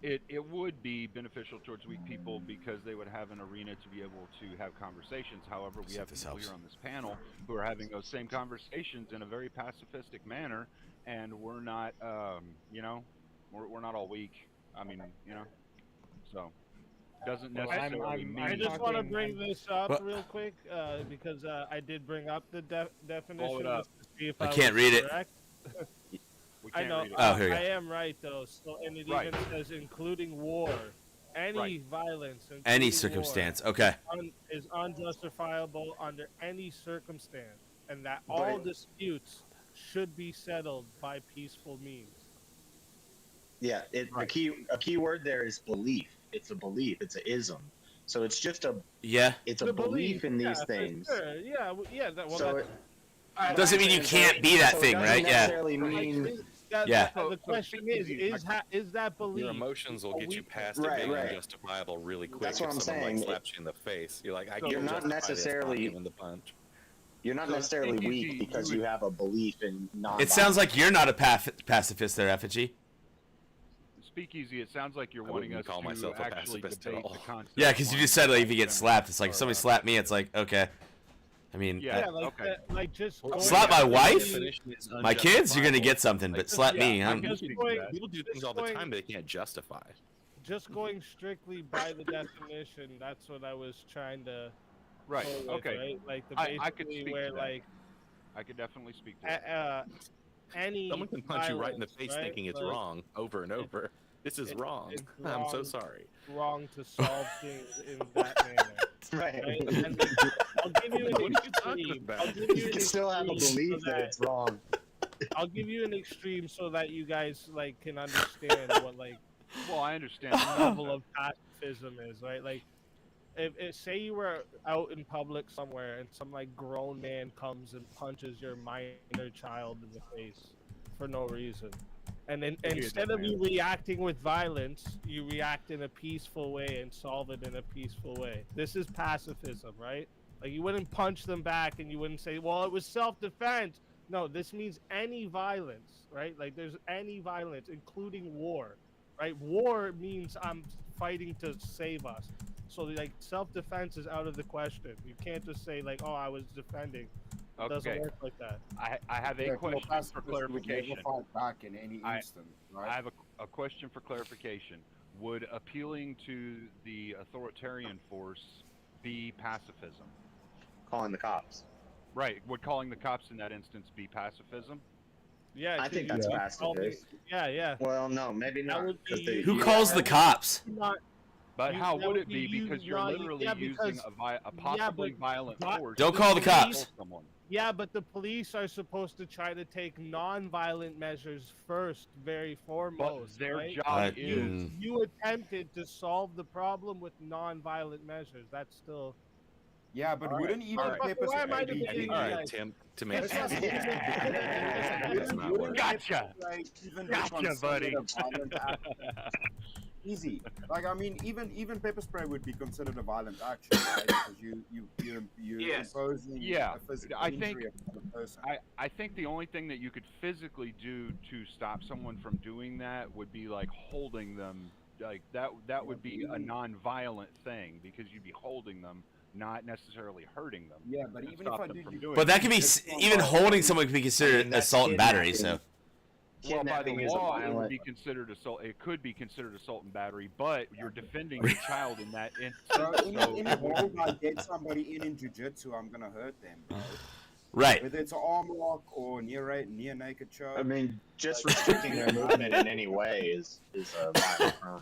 It would be beneficial towards weak people because they would have an arena to be able to have conversations. However, we have people here on this panel who are having those same conversations in a very pacifistic manner, and we're not, we're not all weak. I mean, so doesn't necessarily mean. I just want to bring this up real quick because I did bring up the definition. up. To see if I was can't read it. correct. We I can't know. read it. Oh, here you I go. am right though. So, and it even says including war, any violence, Any including circumstance. war, Okay. is unjustifiable under any circumstance, and that all disputes should be settled by peaceful means. Yeah, a key word there is belief. It's a belief. It's an ism. So it's just it's a belief in these things. Sure. Yeah. So Doesn't mean you can't be that thing, right? Yeah. The question is that belief? Your emotions will get you past it being unjustifiable really quick. That's what if I'm someone saying. Slaps you in the face. You're like, You're not necessarily the punch. You're not necessarily weak because you have a belief in non. It sounds like you're not a pacifist there, Effigy. Speakeasy, it sounds like you're I wanting wouldn't us call to myself a actually pacifist at debate all. the concept. Yeah, because you just said like if you get slapped, it's like somebody slapped me. It's like okay. I mean, just slap my wife, Definition is my kids, you're gonna get unjustifiable. something. But slap me, I'm. People do things all the time they can't justify. Just going strictly by the definition, that's what I was trying to. Right. go with, Okay. Right? Like the I could basically speak where to that. like I could definitely speak to that. Any. Someone can punch you right in the violence, face right? thinking it's Like, wrong over and over. This is wrong. it's I'm so wrong. sorry. Wrong to solve things in that manner. Right. And I'll give you an What are you talking extreme. about? I'll give you You an can still have a extreme belief so that it's wrong. I'll give you an extreme so that you guys like can understand what like. Well, I understand the level of pacifism is, right? Like, if say you were out in public somewhere and some like grown man comes and punches your minor child in the face for no reason, and then instead of you reacting with violence, you react in a peaceful way and solve it in a peaceful way. This is pacifism, right? Like you wouldn't punch them back and you wouldn't say, well, it was self-defense. No, this means any violence, right? Like there's any violence, including war, right? War means I'm fighting to save us. So like self-defense is out of the question. You can't just say like, oh, I was defending. It doesn't work like that. I have a question for clarification. Fight back in any instant, right? I have a question for clarification. Would appealing to the authoritarian force be pacifism? Calling the cops. Right. Would calling the cops in that instance be pacifism? Yeah, I think that's pacifist. Yeah. Well, no, maybe not. Who calls the cops? But how would it be? Because you're literally using a possibly violent force. Don't call the cops. Yeah, but the police are supposed to try to take non-violent measures first, very foremost. But their right? job is... You attempted to solve the problem with non-violent measures. That's still... Yeah, but wouldn't even pepper spray be... All right, Tim, to make sense. Gotcha! Gotcha, buddy! Easy. Like, I mean, even pepper spray would be considered a violent action, right? Because you're imposing a physical injury upon the person. I think the only thing that you could physically do to stop someone from doing that would be like holding them. Like that would be a non-violent thing because you'd be holding them, not necessarily hurting them. Yeah, but even if I do, but that could be even holding someone could be considered assault and battery. So. Well, by the law, it would be considered assault. It could be considered assault and battery, but you're defending your child in that instance. In the world, I get somebody in jiu-jitsu, I'm gonna hurt them, bro. Right. Whether it's an arm lock or near naked choke. I mean, just restricting their movement in any way is a violent crime.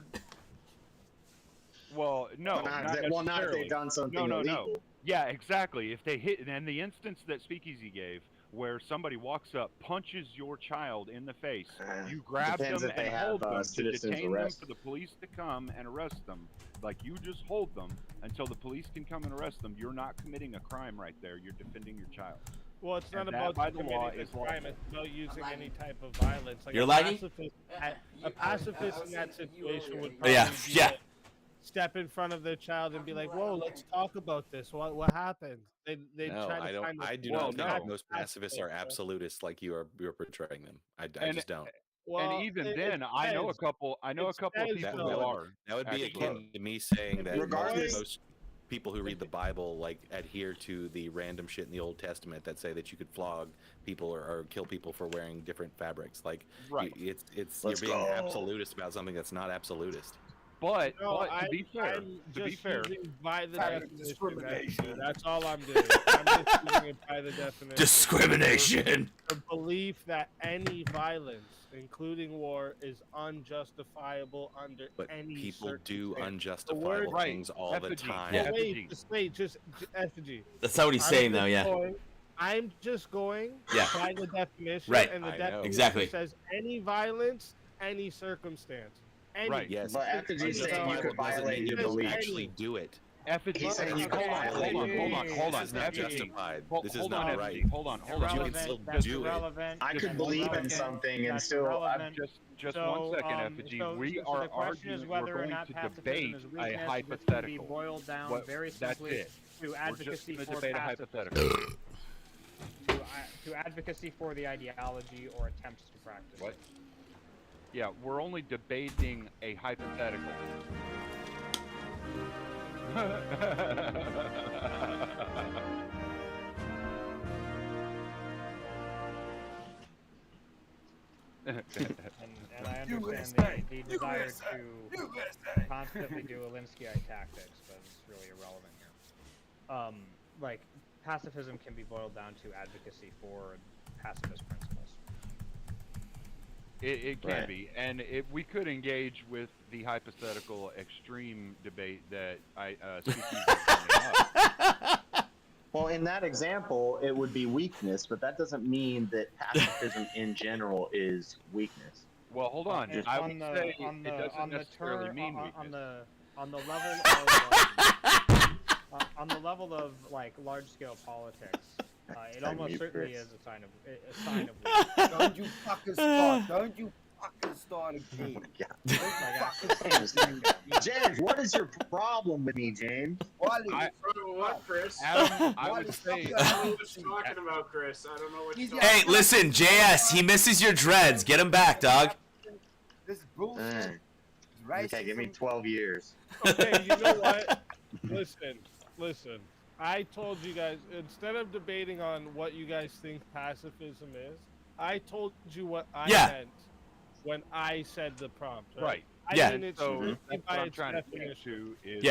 Well, no. Not if they've done something illegal. Yeah, exactly. If they hit, and the instance that Speakeasy gave, where somebody walks up, punches your child in the face, you grab them and hold them to detain them for the police to come and arrest them. Like, you just hold them until the police can come and arrest them. You're not committing a crime right there. You're defending your child. Well, it's not about committing a crime. It's about using any type of violence. Like You're lagging? A pacifist in that situation would probably step in front of their child and be like, "Whoa, let's talk about this. What happened?" I do not think most pacifists are absolutists like you're portraying them. I just don't. Well, and even then, I know a couple of people who are. That would be akin to me saying that most people who read the Bible like adhere to the random shit in the Old Testament that say that you could flog people or kill people for wearing different fabrics. Like, you're being absolutist about something that's not absolutist. But to be fair, by the definition, that's all I'm doing. I'm just using it by the definition. Discrimination. The belief that any violence, including war, is unjustifiable under any circumstance. People do unjustifiable things all the time. Yeah. Wait, just effigy. That's not what he's saying, though. Yeah. I'm just going by the definition, and the definition says any violence, any circumstance. Right. Yes. But effigy saying you could violate your belief. Actually do it. He's saying you could violate. Hold on. This is not justified. This is not right. Hold on. You can still do it. I could believe in something and still. Just 1 second, effigy. We are arguing. We're going to debate a hypothetical. Boiled down very simply to advocacy for debate a hypothetical. To advocacy for the ideology or attempts to practice. What? Yeah, we're only debating a hypothetical. and I understand the desire to constantly do Alinsky tactics, but it's really irrelevant here. Like, pacifism can be boiled down to advocacy for pacifist principles. It can be, and we could engage with the hypothetical extreme debate that Well, in that example, it would be weakness, but that doesn't mean that pacifism in general is weakness. Well, hold on. And I on would the say on it the doesn't on the necessarily turn mean on the weakness. on the level of like large scale politics, it almost certainly is a sign of weakness. Don't you fuckers start. Don't you fucking start again. James, what is your problem with me, James? What, Chris? Adam, I would say. I don't know what you're talking about, Chris. I don't know what you're talking Hey, about. listen, JS, he misses your dreads. Get him back, dog. This bullshit. Okay, give me 12 years. Okay, you know what? Listen. I told you guys, instead of debating on what you guys think pacifism is, I told you what I meant when I said the prompt. Right. I mean, it's so that's by what I'm its trying to definition. speak to is.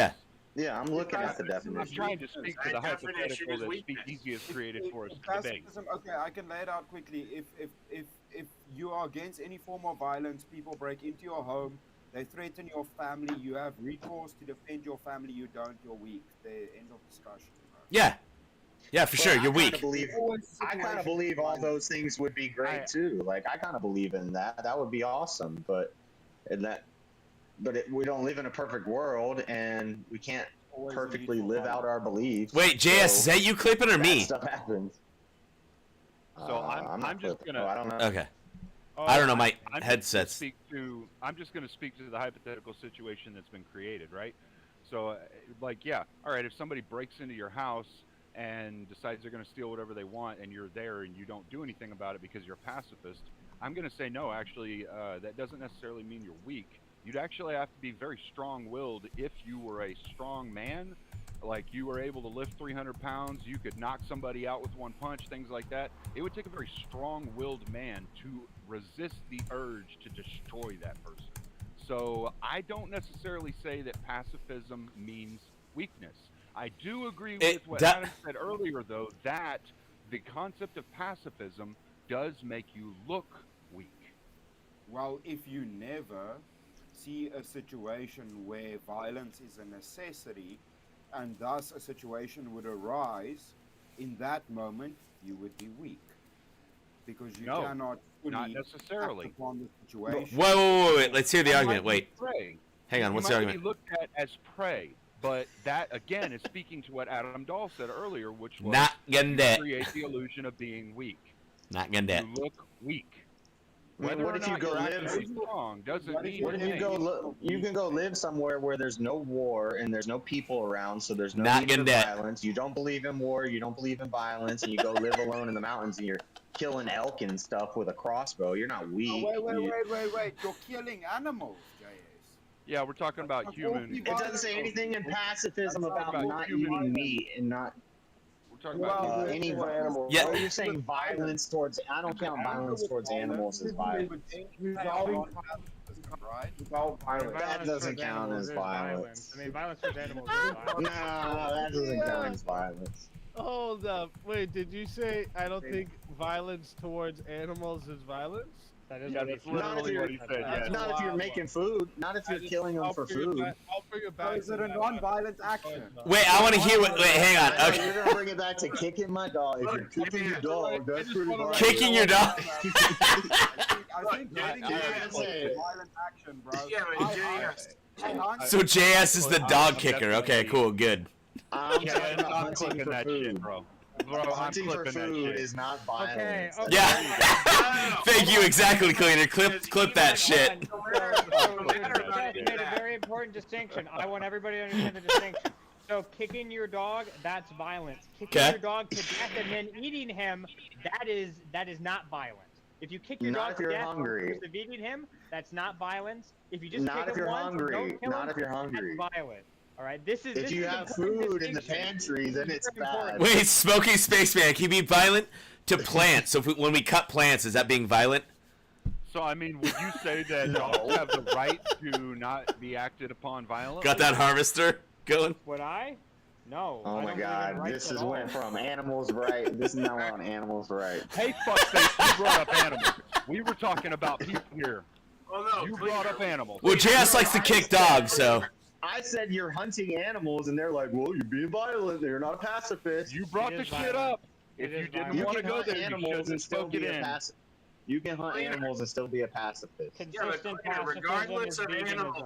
Yeah, I'm looking at the definition. I'm trying to speak to the That definition hypothetical is that weakness. Speakeasy has created for us to debate. Pacifism, okay, I can lay it out quickly. If you are against any form of violence, people break into your home, they threaten your family, you have recourse to defend your family, you don't, you're weak. The end of discussion. Yeah. Yeah, for sure. You're weak. I kind of believe all those things would be great too. Like, I kind of believe in that. That would be awesome. But we don't live in a perfect world, and we can't perfectly live out our beliefs. Wait, JS, is that you clipping or me? Stuff happens. So I'm just gonna. I don't know. Okay. I don't know, my I'm headsets. I'm just going to speak to the hypothetical situation that's been created, right? So, like, yeah, all right, if somebody breaks into your house and decides they're going to steal whatever they want and you're there and you don't do anything about it because you're a pacifist, I'm going to say no, actually, that doesn't necessarily mean you're weak. You'd actually have to be very strong-willed if you were a strong man, like you were able to lift 300 pounds, you could knock somebody out with one punch, things like that. It would take a very strong-willed man to resist the urge to destroy that person. So I don't necessarily say that pacifism means weakness. I do agree with what Adam said earlier, though, that the concept of pacifism does make you look weak. Well, if you never see a situation where violence is a necessity, and thus a situation would arise, in that moment you would be weak. Because you cannot fully not necessarily. act upon the situation. Wait. Let's hear the argument. Wait. Prey. Hang on, what's the argument? You might be looked at as prey, but that, again, is speaking to what Adam Dahl said earlier, which was Not getting that. create the illusion of being weak. Not getting that. You look weak. What if you go live? Strong doesn't mean What if you go? You can go live somewhere where there's no war and there's no people around, so there's no Not need for getting that. violence. You don't believe in war. You don't believe in violence, and you go live alone in the mountains and you're killing elk and stuff with a crossbow. You're not weak. Oh, wait. You're killing animals, JS. Yeah, we're talking about human. It doesn't say anything in pacifism about not eating meat and not. We're talking about any animals. Yeah. Oh, you're saying violence towards. I don't count violence towards animals as violence. That doesn't count as violence. I mean, violence towards animals is violence. No, that doesn't count as violence. Hold up. Wait, did you say I don't think violence towards animals is violence? That is that's literally what he said. Yeah. Not if you're making food. Not if you're killing them for food. I'll bring it back. Is it a non-violent action? Wait, I want to hear what. Wait, hang on. Okay. You're gonna bring it back to kicking my dog. If you're kicking your dog, that's pretty violent. Kicking your dog. I think getting a violent action, bro. Yeah, but So JS is the dog kicker. Okay, cool, good. I'm Yeah, talking about I'm hunting clipping for that food. shit, bro. Bro, I'm Hunting for clipping that food shit. is not violence. Okay. Yeah. Thank you, exactly, Cleaner. Clip that shit. You made a very important distinction. I want everybody to understand the distinction. So kicking your dog, that's violence. Kicking your dog to death and then eating him, that is not violence. If you kick your Not dog if to you're death hungry. of eating him, that's not violence. If you just Not kick if him you're once, hungry. don't kill Not him, if you're hungry. that's violent. All right, this is. If this you is have important food in the distinction. pantry, then it's Very important. bad. Wait, Smoky Spaceman, can you be violent to plants? So when we cut plants, is that being violent? So, I mean, would you say that dogs have the right to not be acted upon violently? Got that harvester going? Would I? No. Oh I my don't believe in god, rights this at is all. went from animals right. This is now on animals right. Hey, fuckface, you brought up animals. We were talking about people here. Well, no, You brought up animals. Well, JS likes to kick dogs, so. I said you're hunting animals, and they're like, well, you're being violent. You're not a pacifist. You brought the shit up. If you didn't want to go there, you should spoke it in. You can hunt animals and still be a pacifist. Consistent regardless of animals,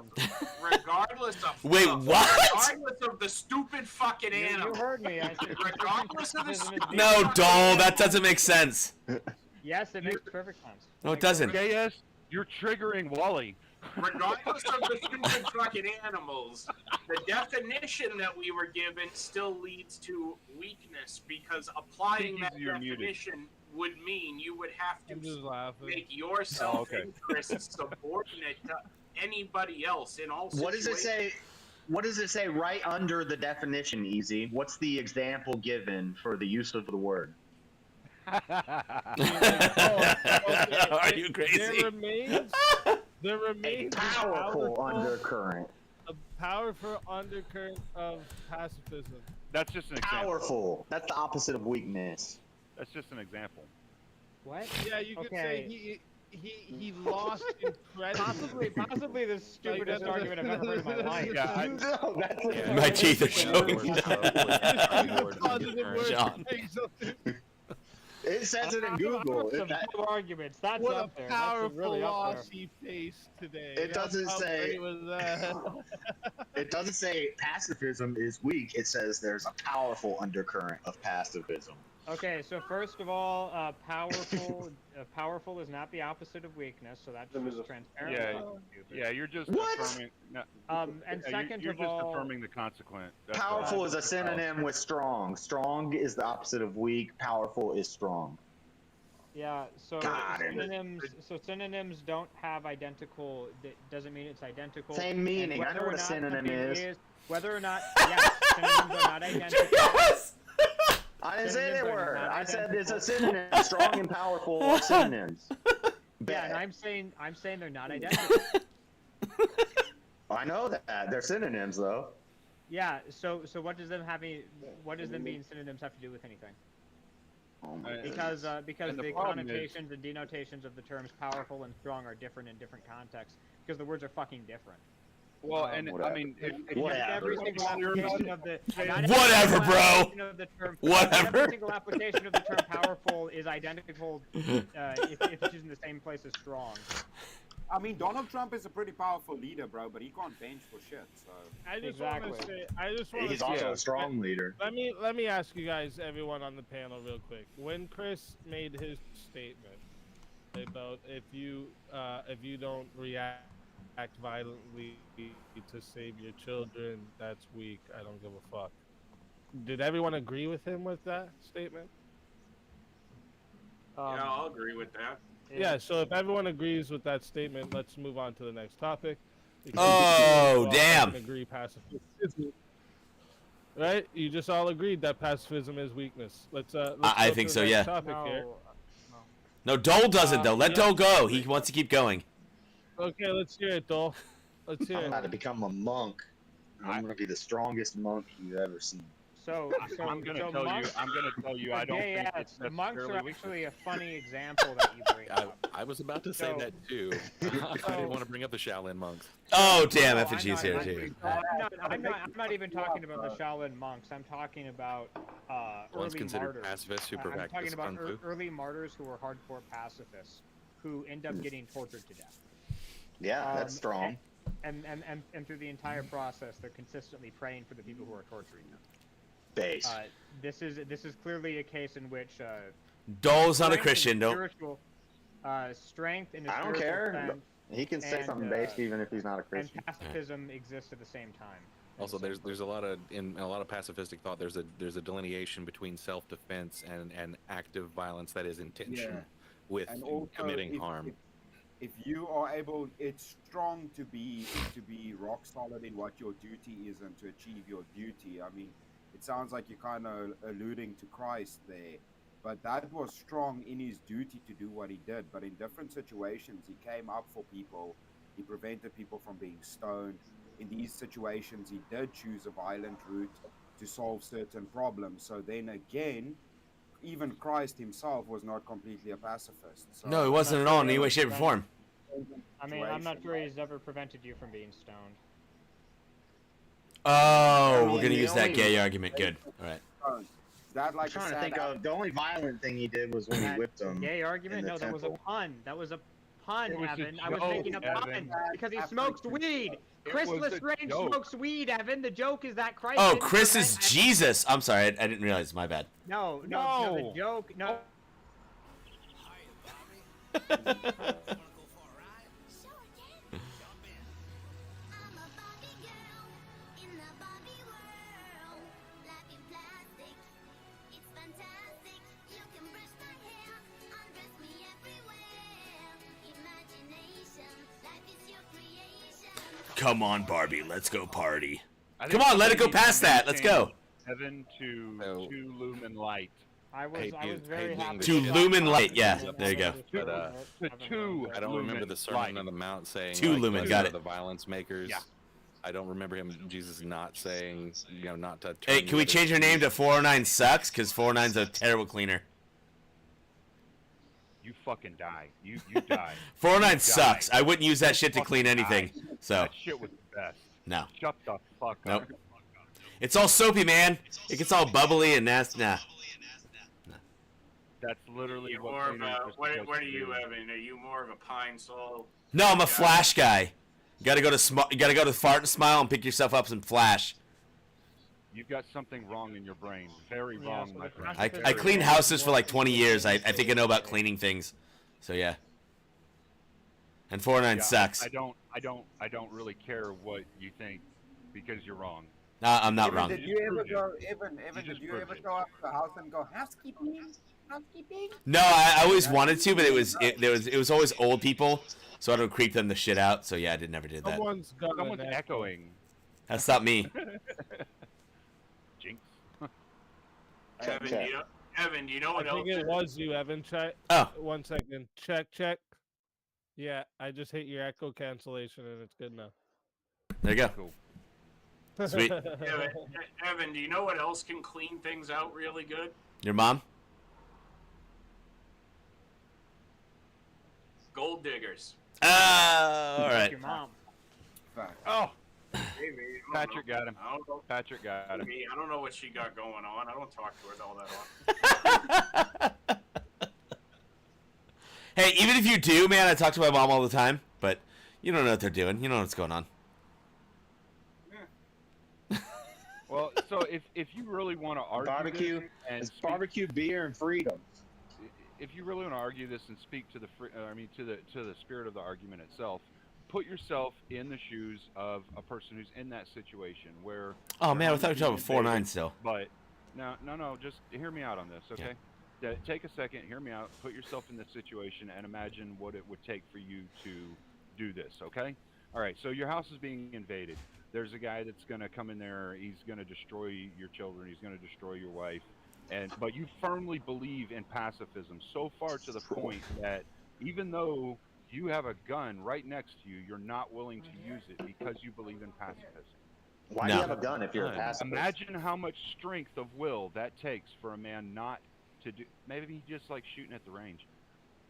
regardless of Wait, what? regardless of the stupid fucking animal. You heard me. I said regardless of the stupid No, Dole, that doesn't make sense. Yes, it makes perfect sense. No, it doesn't. KS, you're triggering Wally. Regardless of the stupid fucking animals, the definition that we were given still leads to weakness because applying that definition would mean you would have to make your self-interest subordinate to anybody else in all situations. What does it say? What does it say right under the definition, Easy? What's the example given for the use of the word? Are you crazy? There remains a powerful undercurrent. A powerful undercurrent of pacifism. That's just an example. Powerful. That's the opposite of weakness. That's just an example. What? Yeah, you could say he lost incredibly. Possibly the stupidest argument I've ever heard in my life. Yeah, no, that's My teeth are showing. John. It says it in Google. Some good arguments. That's What up a there. powerful That's really up loss there. he faced today. It doesn't How say. great was that? It doesn't say pacifism is weak. It says there's a powerful undercurrent of pacifism. Okay, so first of all, powerful is not the opposite of weakness, so that's just transparent. Yeah, you're just What? affirming. No, And second you're of just all, affirming the consequent. That's Powerful all. is a synonym with strong. Strong is the opposite of weak. Powerful is strong. yeah. So God, synonyms don't have identical. That doesn't mean it's identical. Same And meaning. I know whether what or a not synonym something is. Whether or not, yes, synonyms are not identical. Yes! I didn't say they Synonyms are were. not I said it's a identical. synonym. Strong and powerful are synonyms. Yeah, and I'm saying they're not identical. I know that. They're synonyms, though. Yeah. So what does them being synonyms have to do with anything? Oh my Because And the the problem is- connotations and denotations of the terms powerful and strong are different in different contexts because the words are fucking different. Well, and I mean, if Not every single application of the Whatever, bro. Whatever. Every single application of the term powerful is identical if it's used in the same place as strong. I mean, Donald Trump is a pretty powerful leader, bro, but he can't bench for shit. So I just want to say, He's also a strong leader. Let me ask you guys, everyone on the panel, real quick. When Chris made his statement about if you don't react violently to save your children, that's weak. I don't give a fuck. Did everyone agree with him with that statement? Yeah, I'll agree with that. Yeah, so if everyone agrees with that statement, let's move on to the next topic. Oh, damn. Agree pacifism. Right? You just all agreed that pacifism is weakness. Let's I go think to so, the yeah. next topic here. No, Dole doesn't, though. Let Dole go. He wants to keep going. Okay, let's hear it, Dole. Let's hear I'm it. about to become a monk. I'm gonna be the strongest monk you've ever seen. So I'm gonna tell you. I don't think it's the monks are necessarily actually a funny example that you bring up. I was about to say So- that too. I didn't want to bring up the Shaolin monks. Oh, damn. No, Effigy's here, too. I'm not even talking about the Shaolin monks. I'm talking about One's early considered martyrs. pacifists who I'm practice talking about kung fu. early martyrs who were hardcore pacifists who end up getting tortured to death. Yeah, that's strong. And through the entire process, they're consistently praying for the people who are torturing them. Base. This is clearly a case in which Dole's not a strength in Christian, his no. spiritual, strength in his I don't spiritual care. sense He can say and, something based even if he's not a Christian. and pacifism exists at the same time. Also, there's a lot of in a lot of pacifistic thought. There's a delineation between self-defense and active violence that is intention with and also committing harm. If you are able, it's strong to be rock solid in what your duty is and to achieve your duty. I mean, it sounds like you're kind of alluding to Christ there, but that was strong in his duty to do what he did. But in different situations, he came up for people. He prevented people from being stoned. In these situations, he did choose a violent route to solve certain problems. So then again, even Christ himself was not completely a pacifist. So No, he wasn't at all in any way, shape, or form. I mean, I'm not sure he's ever prevented you from being stoned. Oh, we're gonna the use that only- gay argument. Good. All right. Is that like I'm trying to think of the only violent thing he did was when he whipped him. Gay argument? in the No, that was a temple. pun. That was a pun, It was a Evan. I was joke, making a pun Evan. because he smokes weed. Chris was a Lestrange joke. smokes weed, Evan. The joke is that Christ. Oh, didn't Chris is prevent- Jesus. I'm sorry, I didn't realize. My bad. No, the No. joke. No. Come on, Barbie. Let's go party. I Come think on, let it go somebody past that. Let's go. changed Heaven to So- 2 lumen light. I was Hate being- very hate being happy. the To shit. lumen light. Yeah, there you go. But, To 2 I don't remember lumen the Sermon light. on the Mount saying 2 like, lumen, blessed got are it. the violence makers. Yeah. I don't remember Jesus not saying, not to. Hey, turn can we the change other our name to cheek. 409 Sucks? Because 409's a terrible cleaner. You fucking die. You die. 409 You sucks. die. I wouldn't use that shit to Fucking clean anything. die. So, That shit was the best. no. Shut the fuck Nope. up. It's all soapy, man. It gets all bubbly and nasty. Nah. That's literally You're what more of cleaners a, are what supposed are to you, do. Evan? Are you more of a Pine Sol? No, I'm a guy? flash guy. You gotta go to you gotta go to Fart and Smile and pick yourself up some flash. You've got something wrong in your brain. Very Yeah, wrong, so my the friend. I Very cleaned wrong. houses for like 20 years. I think I know about cleaning things. So yeah. And 409 Yeah, sucks. I don't really care what you think because you're wrong. Nah, I'm not Evan, wrong. Did you ever go, Evan, just did you proved ever it. go up to the house and go, housekeeping? Housekeeping? No, I always wanted to, but it was always old people, so I don't creep them the shit out. So yeah, I never did that. Someone's got Someone's an echoing. That's not me. Jinx. Evan, check. Do you know I what else? think it was you, Evan. Check. Oh. 1 second. Check. Yeah, I just hit your echo cancellation and it's good now. There you go. Cool. Sweet. Evan, do you know what else can clean things out really good? Your mom? Gold diggers. All right. Your mom. Fact. Oh, Maybe, I don't Patrick know. got him. I don't know. Patrick got him. Maybe. I don't know what she got going on. I don't talk to her all that often. Hey, even if you do, man, I talk to my mom all the time, but you don't know what they're doing. You don't know what's going on. Well, so if you really want to argue Barbecue. this and It's speak, barbecue, beer, and freedom. if you really want to argue this and speak to the to the spirit of the argument itself, put yourself in the shoes of a person who's in that situation where. Oh man, I they're thought we were talking about being 4-9 still. But no, just hear me out on this, okay? Take a second, hear me out, put yourself in this situation, and imagine what it would take for you to do this, okay? All right, so your house is being invaded. There's a guy that's going to come in there. He's going to destroy your children. He's going to destroy your wife. But you firmly believe in pacifism so far to the point that even though you have a gun right next to you, you're not willing to use it because you believe in pacifism. Why do you have a gun if you're a pacifist? Imagine how much strength of will that takes for a man not to do. Maybe he just likes shooting at the range.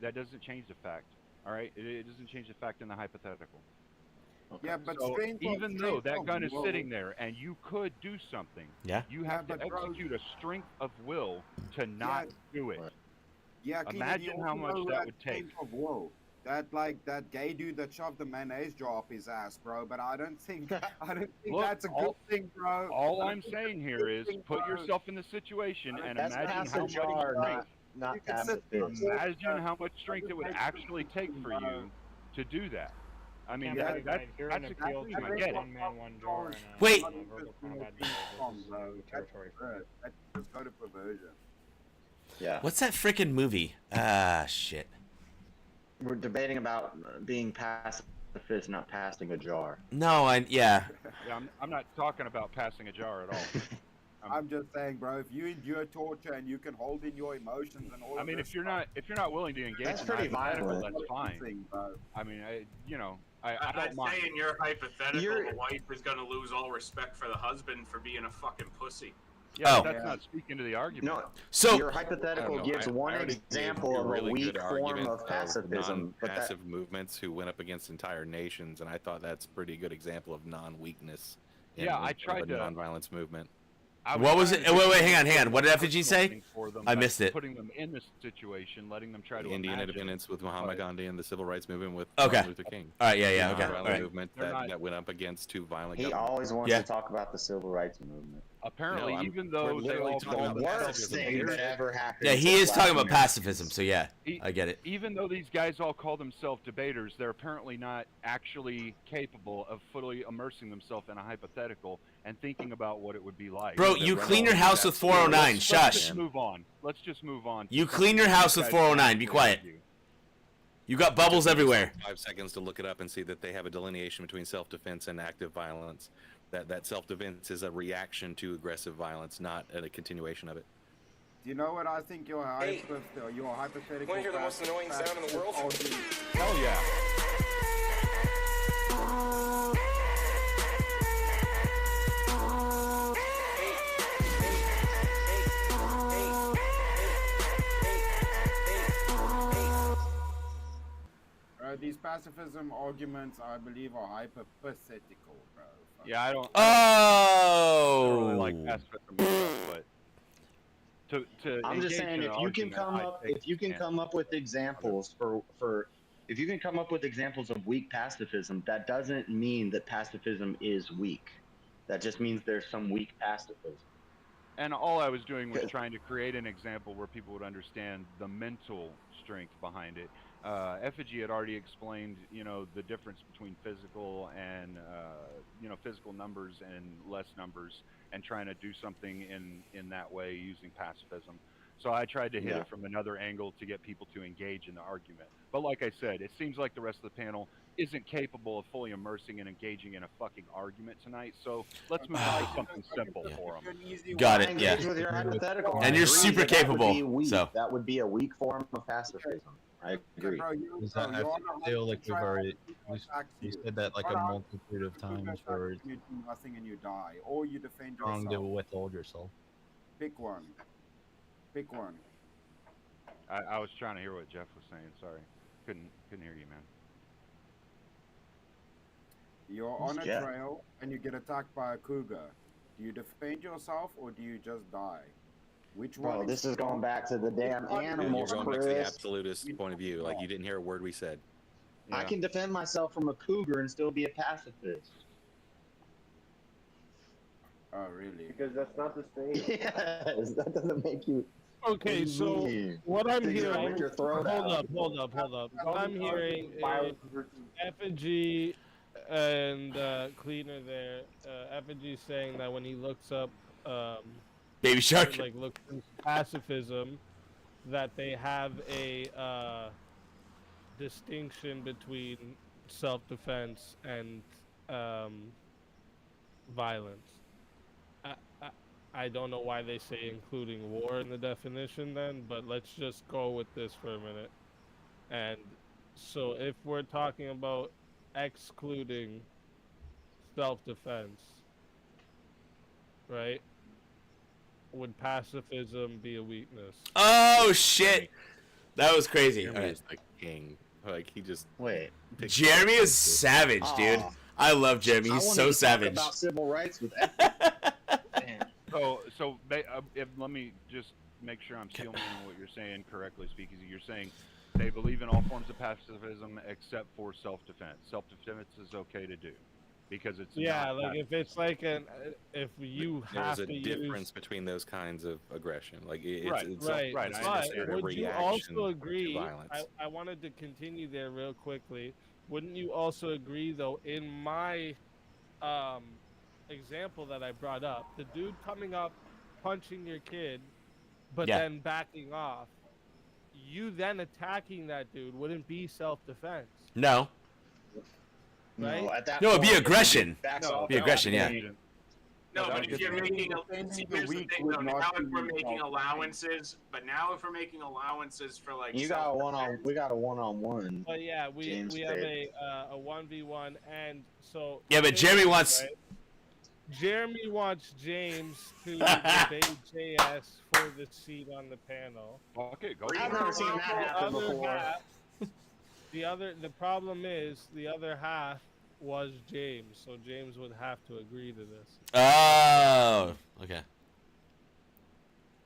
That doesn't change the fact. All right, it doesn't change the fact in the hypothetical. Yeah, but So strength of- even though strength that of gun is will- sitting there and you could do something, Yeah. you have to but bro- execute a strength of will to not do it. Yeah, Cleveland, Imagine you how also much know that would take. strength of will. That gay dude that shoved the mayonnaise jar up his ass, bro. But I don't think Look, that's a good thing, bro. All I'm saying here is put yourself in the situation and That's imagine pass how a much jar, strength. not You can sit pacifist. there. Imagine how much strength it would actually take for you to do that. I mean, Yeah, that's but you're an that's appeal extreme. to I get it. one man, one jar, and Wait. verbal combat versus territory. That's just go to perversion. Yeah. What's that freaking movie? Ah, shit. We're debating about being pacifist, not passing a jar. No, yeah. Yeah, I'm not talking about passing a jar at all. I'm just saying, bro. If you endure torture and you can hold in your emotions and all, I mean, if you're not willing to engage, That's in pretty hypothetical, violent. that's fine. Thing, bro. I mean, I I'd don't mind. say in your hypothetical, You're- the wife is going to lose all respect for the husband for being a fucking pussy. Yeah, Oh. but that's not speaking to the argument. No, So your hypothetical I don't know. gives I one already gave example you of a really weak good form argument of pacifism, but that, non-passive movements who went up against entire nations, and I thought that's a pretty good example of non-weakness Yeah, I tried the to nonviolence movement. What was it? Wait, hang on. What did Effigy say? I missed it. Putting them in this situation, letting them try to Indian imagine, independence with Muhammad Gandhi and the civil rights movement with Okay. Martin Luther King. All right, yeah, The okay. nonviolent All right. movement that went up against two violent He governments. always wants to talk about the civil rights movement. Apparently, No, even though they all the call worst thing that ever happened. Yeah, he is talking about pacifism, so yeah, I get it. Even though these guys all call themselves debaters, they're apparently not actually capable of fully immersing themselves in a hypothetical and thinking about what it would be like. Bro, you clean your house with 409. Let's Shush. just move on. Let's just move on. You clean your house with 409. Be quiet. You got bubbles everywhere. 5 seconds to look it up and see that they have a delineation between self-defense and active violence. That self-defense is a reaction to aggressive violence, not a continuation of it. Do you know what I think your hypothetical? Want to hear the most annoying sound in the world? Hell yeah. These pacifism arguments, I believe, are hypothetical, bro. Yeah, I don't. Oh. I don't really like pacifism stuff, but I'm just saying, engage in if you can argument, come I up, think if you can can. come up with examples if you can come up with examples of weak pacifism, that doesn't mean that pacifism is weak. That just means there's some weak pacifism. And all I was doing was trying to create an example where people would understand the mental strength behind it. Effigy had already explained, the difference between physical and, physical numbers and less numbers, and trying to do something in that way using pacifism. So I tried to hit it from another angle to get people to engage in the argument. But like I said, it seems like the rest of the panel isn't capable of fully immersing and engaging in a fucking argument tonight. So let's move on to something simple for them. Got it, yeah. With your hypothetical, And you're I agree super that that would be capable, weak. so. That would be a weak form of pacifism. I agree. I feel like you said that like a multitude of times where you do nothing and you die, or you defend wrong to yourself. withhold yourself. Pick one. Pick one. I was trying to hear what Jeff was saying. Sorry, couldn't hear you, man. You're on a trail and you get attacked by a cougar. Do you defend yourself or do you just die? Which one? Bro, this is going back to the damn animals, You're going back to the Chris. absolutist point of view. Like, you didn't hear a word we said. I can defend myself from a cougar and still be a pacifist. Oh, really? Because that's not the same. Yes, that doesn't make you. Okay, so what I'm hearing. Your throat Hold up. What I'm hearing is Effigy and Cleaner there. Effigy saying that when he looks up, Baby Shark, like looks into pacifism, that they have a distinction between self-defense and violence. I don't know why they say including war in the definition then, but let's just go with this for a minute. And so if we're talking about excluding self-defense, right, would pacifism be a weakness? Oh shit, that was crazy. Jeremy is the king. Like, he just Jeremy is savage, dude. I love Jeremy. He's so savage. About civil rights with So let me just make sure I'm sealing what you're saying correctly. Speaking, you're saying they believe in all forms of pacifism except for self-defense. Self-defense is okay to do because it's like if it's like if you have there's to a difference between those kinds of aggression. Like it's right. But would you also agree? I wanted to continue there real quickly. Wouldn't you also agree though? In my example that I brought up, the dude coming up, punching your kid, but then backing off, you then attacking that dude wouldn't be self-defense. No. Right? No, it'd be aggression. No, be aggression, yeah. No, but if you're making, see, here's the thing though. Now if we're making allowances, for like, we got a one-on-one. But yeah, we have a 1v1, and so but Jeremy wants. Right? Jeremy wants James to debate JS for the seat on the panel. Okay, go. I've never seen that happen before. The problem is the other half was James, so James would have to agree to this. Oh, okay.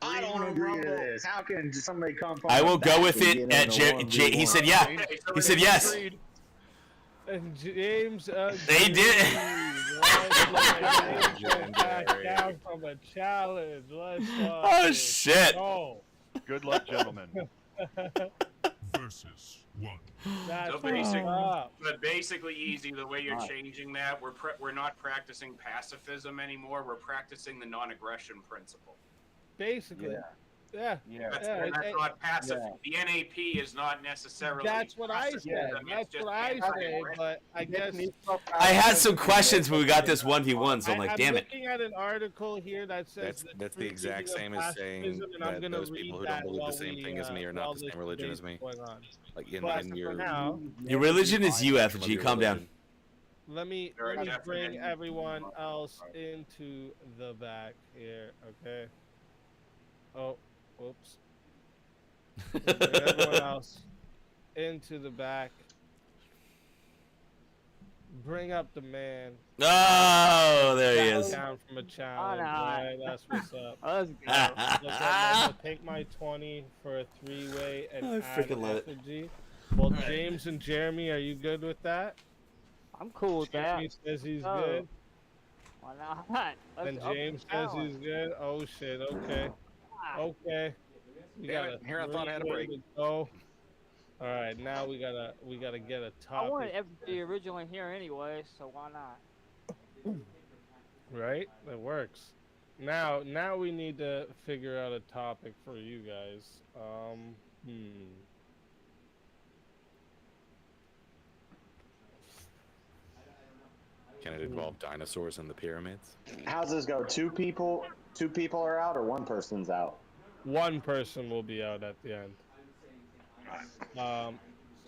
I don't agree to this. How can somebody come from I the will go back with and it get at in a He 1v1? said yeah. Okay, so He said it yes. agreed. And James, They did. Back down from a challenge. Let's Oh shit. go. Good luck, gentlemen. Versus 1. That's So what's up. but basically, easy. The way you're changing that, we're not practicing pacifism anymore. We're practicing the non-aggression principle. Basically. Yeah. That's not passive. The NAP is not necessarily. That's what I said. That's what I said, but I guess I had some questions when we got this 1v1, so I'm like, damn it. looking at an article here that says That's the exact same as saying that those people who don't believe the same thing as me are not the same religion as me. Like in your Your religion is you, Effigy. Calm down. Let me bring everyone else into the back here, okay? Oh, whoops. Bring everyone else into the back. Bring up the man. Oh, there he is. Down from a challenge. Right, that's what's up. Let's go. I'll take my 20 for a 3-way and I add freaking love it. Effigy. Well, James and Jeremy, are you good with that? I'm cool with that. Jeremy says he's Oh. good. Why not? And James says he's good. Oh shit. Okay. Okay. We Damn got it, here I thought I had a break. Go. All right. Now we gotta get a I wanted topic. everybody originally here anyway, so why not? Right? That works. Now we need to figure out a topic for you guys. Can it involve dinosaurs in the pyramids? How's this go? Two people are out, or one person's out? One person will be out at the end. So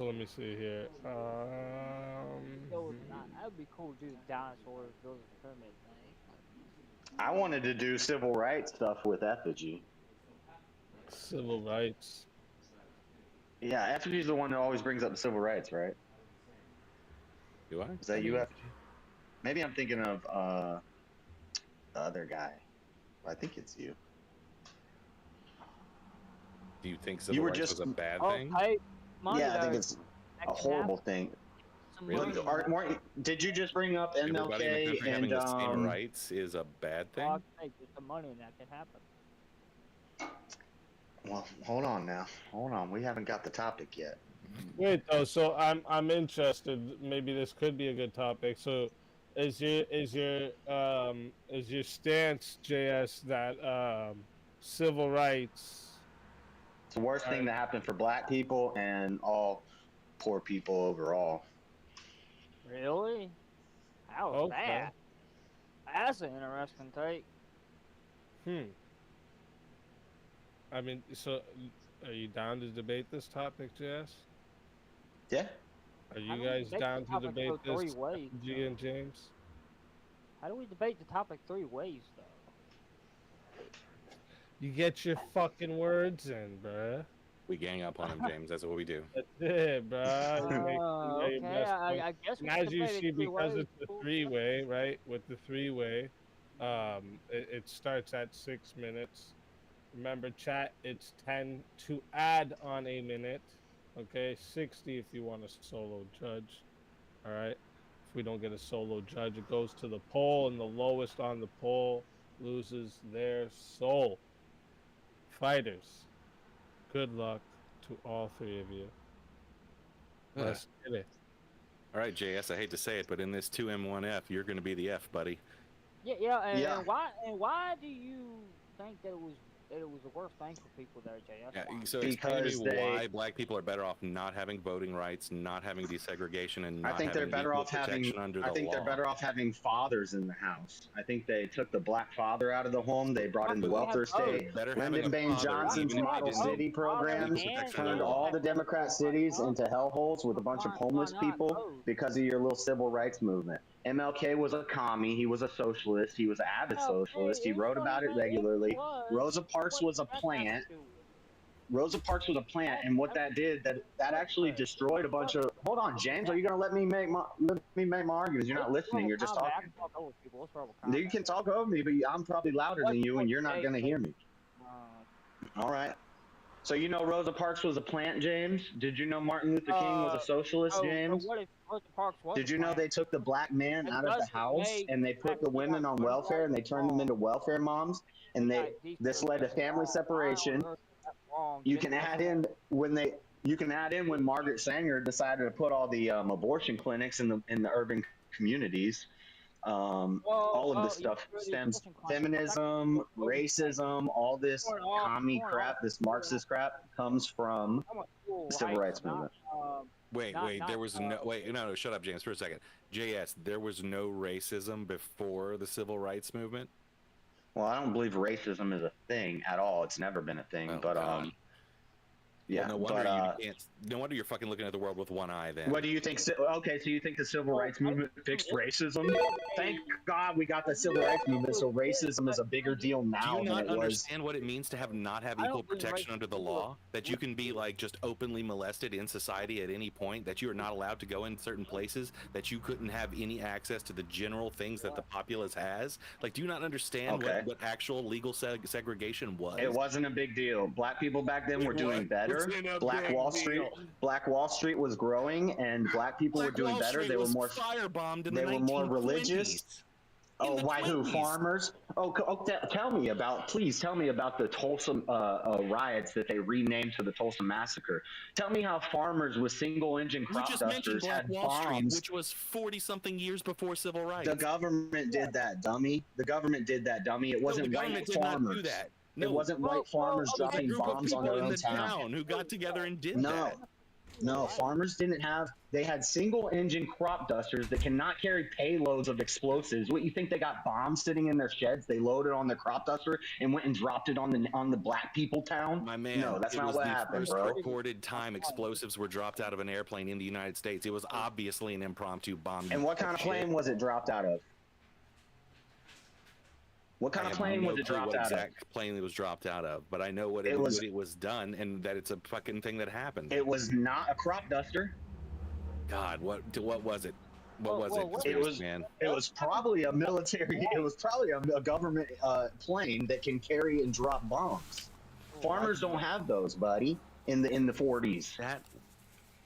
let me see here. That would be cool to do the dinosaurs building the pyramid thing. I wanted to do civil rights stuff with Effigy. Civil rights. Yeah, Effigy's the one that always brings up civil rights, right? Do I? Is that you, Effigy? Maybe I'm thinking of the other guy. I think it's you. Do you think civil rights was a bad thing? Yeah, I think it's a horrible thing. Really? Did you just bring up Everybody in the MLK country having and the same rights is a bad thing? Well, I think there's some money in that can happen. Well, hold on now. Hold on. We haven't got the topic yet. Wait though, so I'm interested. Maybe this could be a good topic. So, is your stance, JS, that civil rights? It's the worst thing that happened for black people and all poor people overall. Really? How's that? That's an interesting take. I mean, so are you down to debate this topic, JS? Yeah. Are you guys down to debate this, G and James? How do we debate the topic 3 ways, though? You get your fucking words in, bruh. We gang up on him, James. That's what we do. That's it, bruh. Okay, I guess we and as can you debate it see, 3 because ways. it's a 3-way, right? With the 3-way, it starts at 6 minutes. Remember, chat, it's 10 to add on a minute. Okay, 60 if you want a solo judge. All right. If we don't get a solo judge, it goes to the poll, and the lowest on the poll loses their soul. Fighters, good luck to all 3 of you. Let's get it. All right, JS, I hate to say it, but in this 2M1F, you're going to be the F, buddy. Yeah, and why do you think that it was the worst thing for people there, JS? Yeah, so explain to me why black people are better off not having voting rights, not having desegregation, and not having equal protection under the law. I think they're better off having fathers in the house. I think they took the black father out of the home. They brought in the welfare state. Lyndon Baines Johnson's Model City programs turned all the Democrat cities into hellholes with a bunch of homeless people because of your little civil rights movement. MLK was a commie. He was a socialist. He was an avid socialist. He wrote about it regularly. Rosa Parks was a plant. Rosa Parks was a plant, and what that did, that actually destroyed a bunch of. Hold on, James, are you gonna let me make my arguments? You're not listening. You're just talking. You can talk over me, but I'm probably louder than you, and you're not gonna hear me. All right. So you know Rosa Parks was a plant, James? Did you know Martin Luther King was a socialist, James? Did you know they took the black man out of the house and they put the women on welfare and they turned them into welfare moms? And this led to family separation. You can add in when Margaret Sanger decided to put all the abortion clinics in the urban communities. All of this stuff stems feminism, racism, all this commie crap, this Marxist crap comes from the civil rights movement. Wait, no, shut up, James, for a second. JS, there was no racism before the civil rights movement? Well, I don't believe racism is a thing at all. It's never been a thing, yeah, well, no wonder you're fucking looking at the world with one eye then. What do you think? Okay, so you think the civil rights movement fixed racism? Thank God we got the civil rights movement, so racism is a bigger deal now than it was. Do you not understand what it means to not have equal protection under the law? That you can be like just openly molested in society at any point, that you are not allowed to go in certain places, that you couldn't have any access to the general things that the populace has? Like, do you not understand what actual legal segregation was? It wasn't a big deal. Black people back then were doing better. Black Wall Street was growing, and black people were doing better. They were more firebombed. They were more religious. Oh, why? Who? Farmers? Please tell me about the Tulsa riots that they renamed to the Tulsa Massacre. Tell me how farmers with single-engine crop dusters had bombs, which was 40-something years before civil rights. The government did that, dummy. The government did that, dummy. It wasn't white farmers. No, it wasn't white farmers dropping bombs on their own town. Who got together and did that. No, farmers didn't have. They had single-engine crop dusters that cannot carry payloads of explosives. What, you think they got bombs sitting in their sheds? They loaded on the crop duster and went and dropped it on the black people town? My man, no, that's not what happened, bro. First recorded time explosives were dropped out of an airplane in the United States. It was obviously an impromptu bomb. And what kind of plane was it dropped out of? What kind of plane was it dropped out of? Exact plane it was dropped out of, but I know what it was done, and that it's a fucking thing that happened. It was not a crop duster. God, what was it? What was it? It was probably a military. It was probably a government plane that can carry and drop bombs. Farmers don't have those, buddy. In the 40s.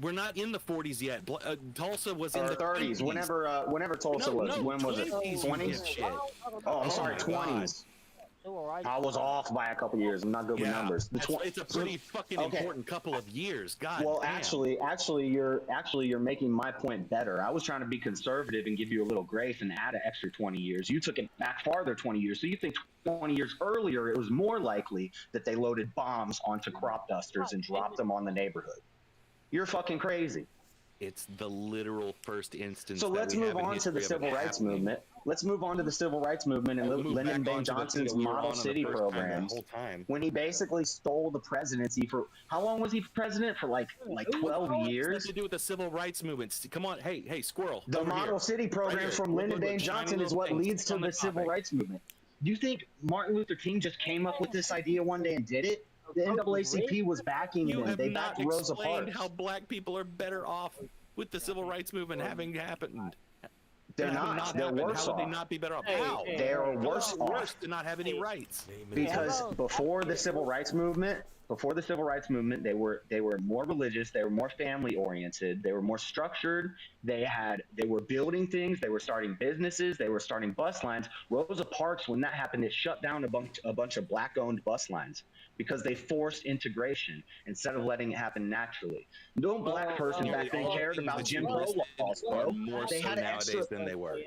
We're not in the 40s yet. Tulsa was in the 30s. Whenever Tulsa was. When was it? 20s? Oh, I'm sorry, 20s. I was off by a couple years. I'm not good with numbers. It's a pretty fucking important couple of years. God. Well, actually, you're making my point better. I was trying to be conservative and give you a little grace and add an extra 20 years. You took it back farther 20 years. So you think 20 years earlier it was more likely that they loaded bombs onto crop dusters and dropped them on the neighborhood? You're fucking crazy. It's the literal first instance. So let's move on to the civil rights movement. Let's move on to the civil rights movement and Lyndon B. Johnson's model city programs. When he basically stole the presidency for how long was he president? For like 12 years. What's to do with the civil rights movement? Come on, hey, squirrel. The model city programs from Lyndon B. Johnson is what leads to the civil rights movement. Do you think Martin Luther King just came up with this idea one day and did it? The NAACP was backing them. They backed Rosa Parks. How black people are better off with the civil rights movement having happened. They're not. They're worse off. How would they not be better off? How? They are worse off. Worse to not have any rights. Because before the civil rights movement, they were more religious. They were more family oriented. They were more structured. They were building things. They were starting businesses. They were starting bus lines. Rosa Parks, when that happened, it shut down a bunch of black-owned bus lines because they forced integration instead of letting it happen naturally. No black person back then cared about Jim Crow laws, bro. They had an extra than they were.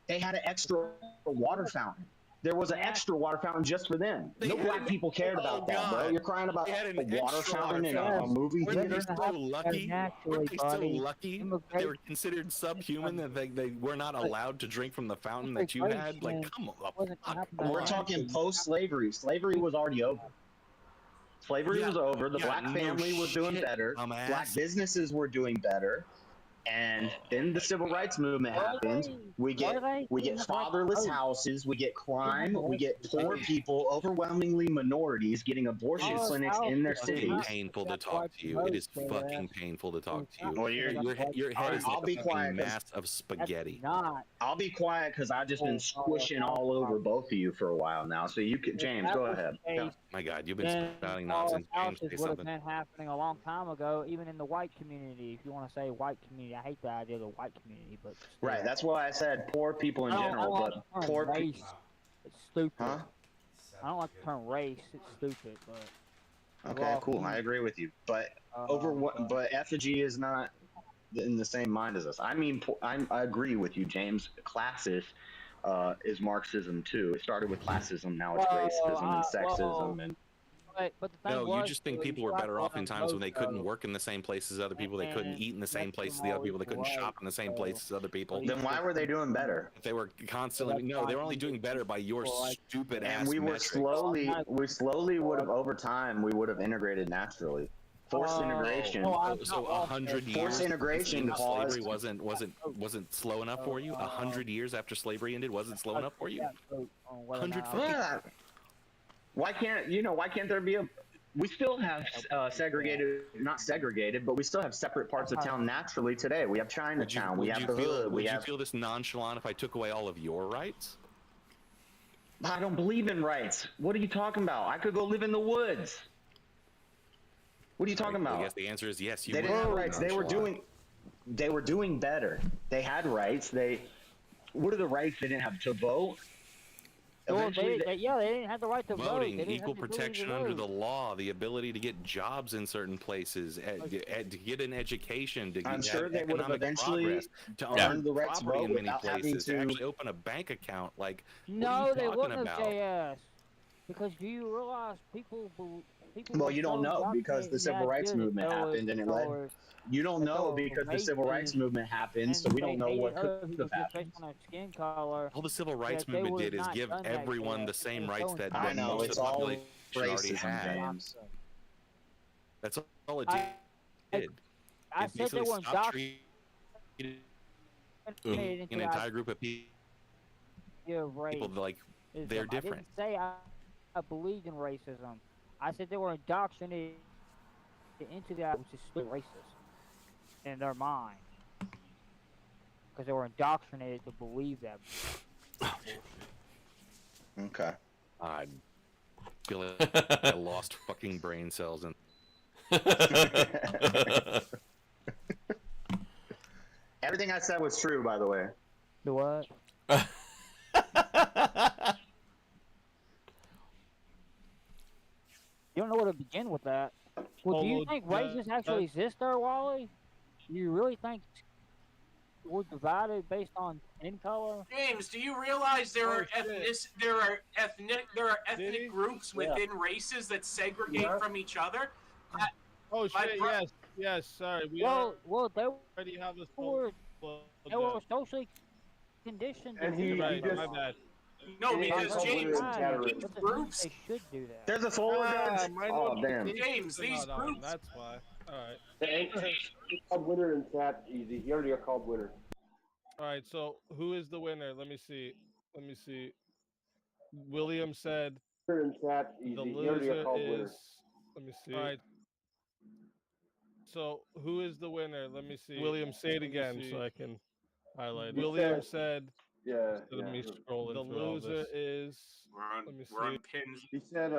They had an extra water fountain. There was an extra water fountain just for them. No black people cared about that, bro. You're crying about a water fountain in a movie theater? Weren't they so lucky? They were considered subhuman that they were not allowed to drink from the fountain that you had? Like, come on. We're talking post-slavery. Slavery was already over. Slavery was over. The black family was doing better. Black businesses were doing better. And then the civil rights movement happens. We get fatherless houses, we get crime, we get poor people, overwhelmingly minorities getting abortion clinics in their cities. It's painful to talk to you. It is fucking painful to talk to you. Well, your head is I'll like be a quiet, mass of spaghetti. I'll be quiet because I've just been squishing all over both of you for a while now. So you can, James, go ahead. Yeah. My God, you've been spouting nonsense. James, say would have something. been happening a long time ago, even in the white community. If you want to say white community, I hate the idea of the white community, but still. Right, that's why I said poor people in general, but poor people. It's stupid. Huh? I don't like the term race. It's stupid, but. Okay, cool. I agree with you, but but effigy is not in the same mind as us. I mean, I agree with you, James. Classist is Marxism too. It started with classism, now it's racism and sexism and. But the thing No, you just think people were better off in times when they couldn't work in the same place as other people, they couldn't eat in the same place as the other people, they couldn't shop in the same place as other people. Then why were they doing better? They were constantly they were only doing better by your stupid ass. And we were metrics. slowly would have over time we would have integrated naturally. Forced integration. So 100 years. Forced integration. Slavery wasn't slow enough for you. 100 years after slavery ended wasn't slow enough for you. 150. Why can't there be a? We still have not segregated, but we still have separate parts of town naturally today. We have Chinatown, we have the hood, Would you feel this nonchalant if I took away all of your rights? I don't believe in rights. What are you talking about? I could go live in the woods. What are you talking about? I guess the answer is yes. They didn't have rights. They were doing better. They had rights. What are the rights they didn't have to vote? Well, they didn't have the right to voting, vote. Equal protection under the law, the ability to get jobs in certain places, to get an education, to I'm get sure they would have eventually progress, to earned the right to property vote in many without having places, to to actually open a bank account. Like, No, what are you they talking wouldn't about? have JS. Because do you realize people Well, you don't know because the civil rights movement happened and it led. You don't know because the civil rights movement happened, so we don't know what could have happened. All the civil rights movement did is give everyone the same rights that I know, most it's of the all population already racism, had. James. That's all it did. I It said they basically weren't stopped doctors. treating an entire group of people like they're different. I didn't say I believed in racism. I said they were indoctrinated into that, which is still racist in their mind, because they were indoctrinated to believe that. Okay. I feel like I lost fucking brain cells and. Everything I said was true, by the way. The what? You don't know where to begin with that. Well, do you think races actually exist there, Wally? Do you really think we're divided based on skin color? James, do you realize there are ethnic groups within races that segregate from each other? Oh shit! Yes. Sorry. They were socially conditioned. Right, my bad. No, because James, these groups. They should do that. There's a solar guard. Oh damn. James, these groups. That's why. All right. Hey, he called winner in chat. Easy. He already got called winner. All right. So who is the winner? Let me see. William said. Winner in chat. Easy. The He already got called winner. loser is. Let me see. All right. So who is the winner? Let me see. William, say it again so I can highlight it. William said. Yeah. Instead of me scrolling the loser is. We're on pins. He said.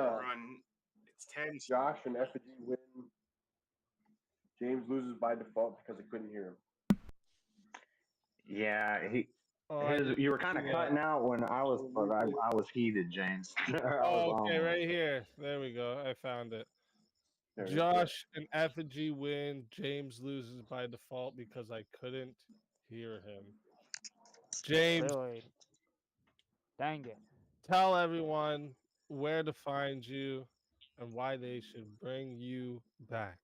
It's 10. Josh and Effigy win. James loses by default because I couldn't hear him. Yeah, you were kind of cutting out when I was, but I was heated, James. Okay, right here. There we go. I found it. Josh and Effigy win. James loses by default because I couldn't hear him. James, Really? Dang it. tell everyone where to find you and why they should bring you back.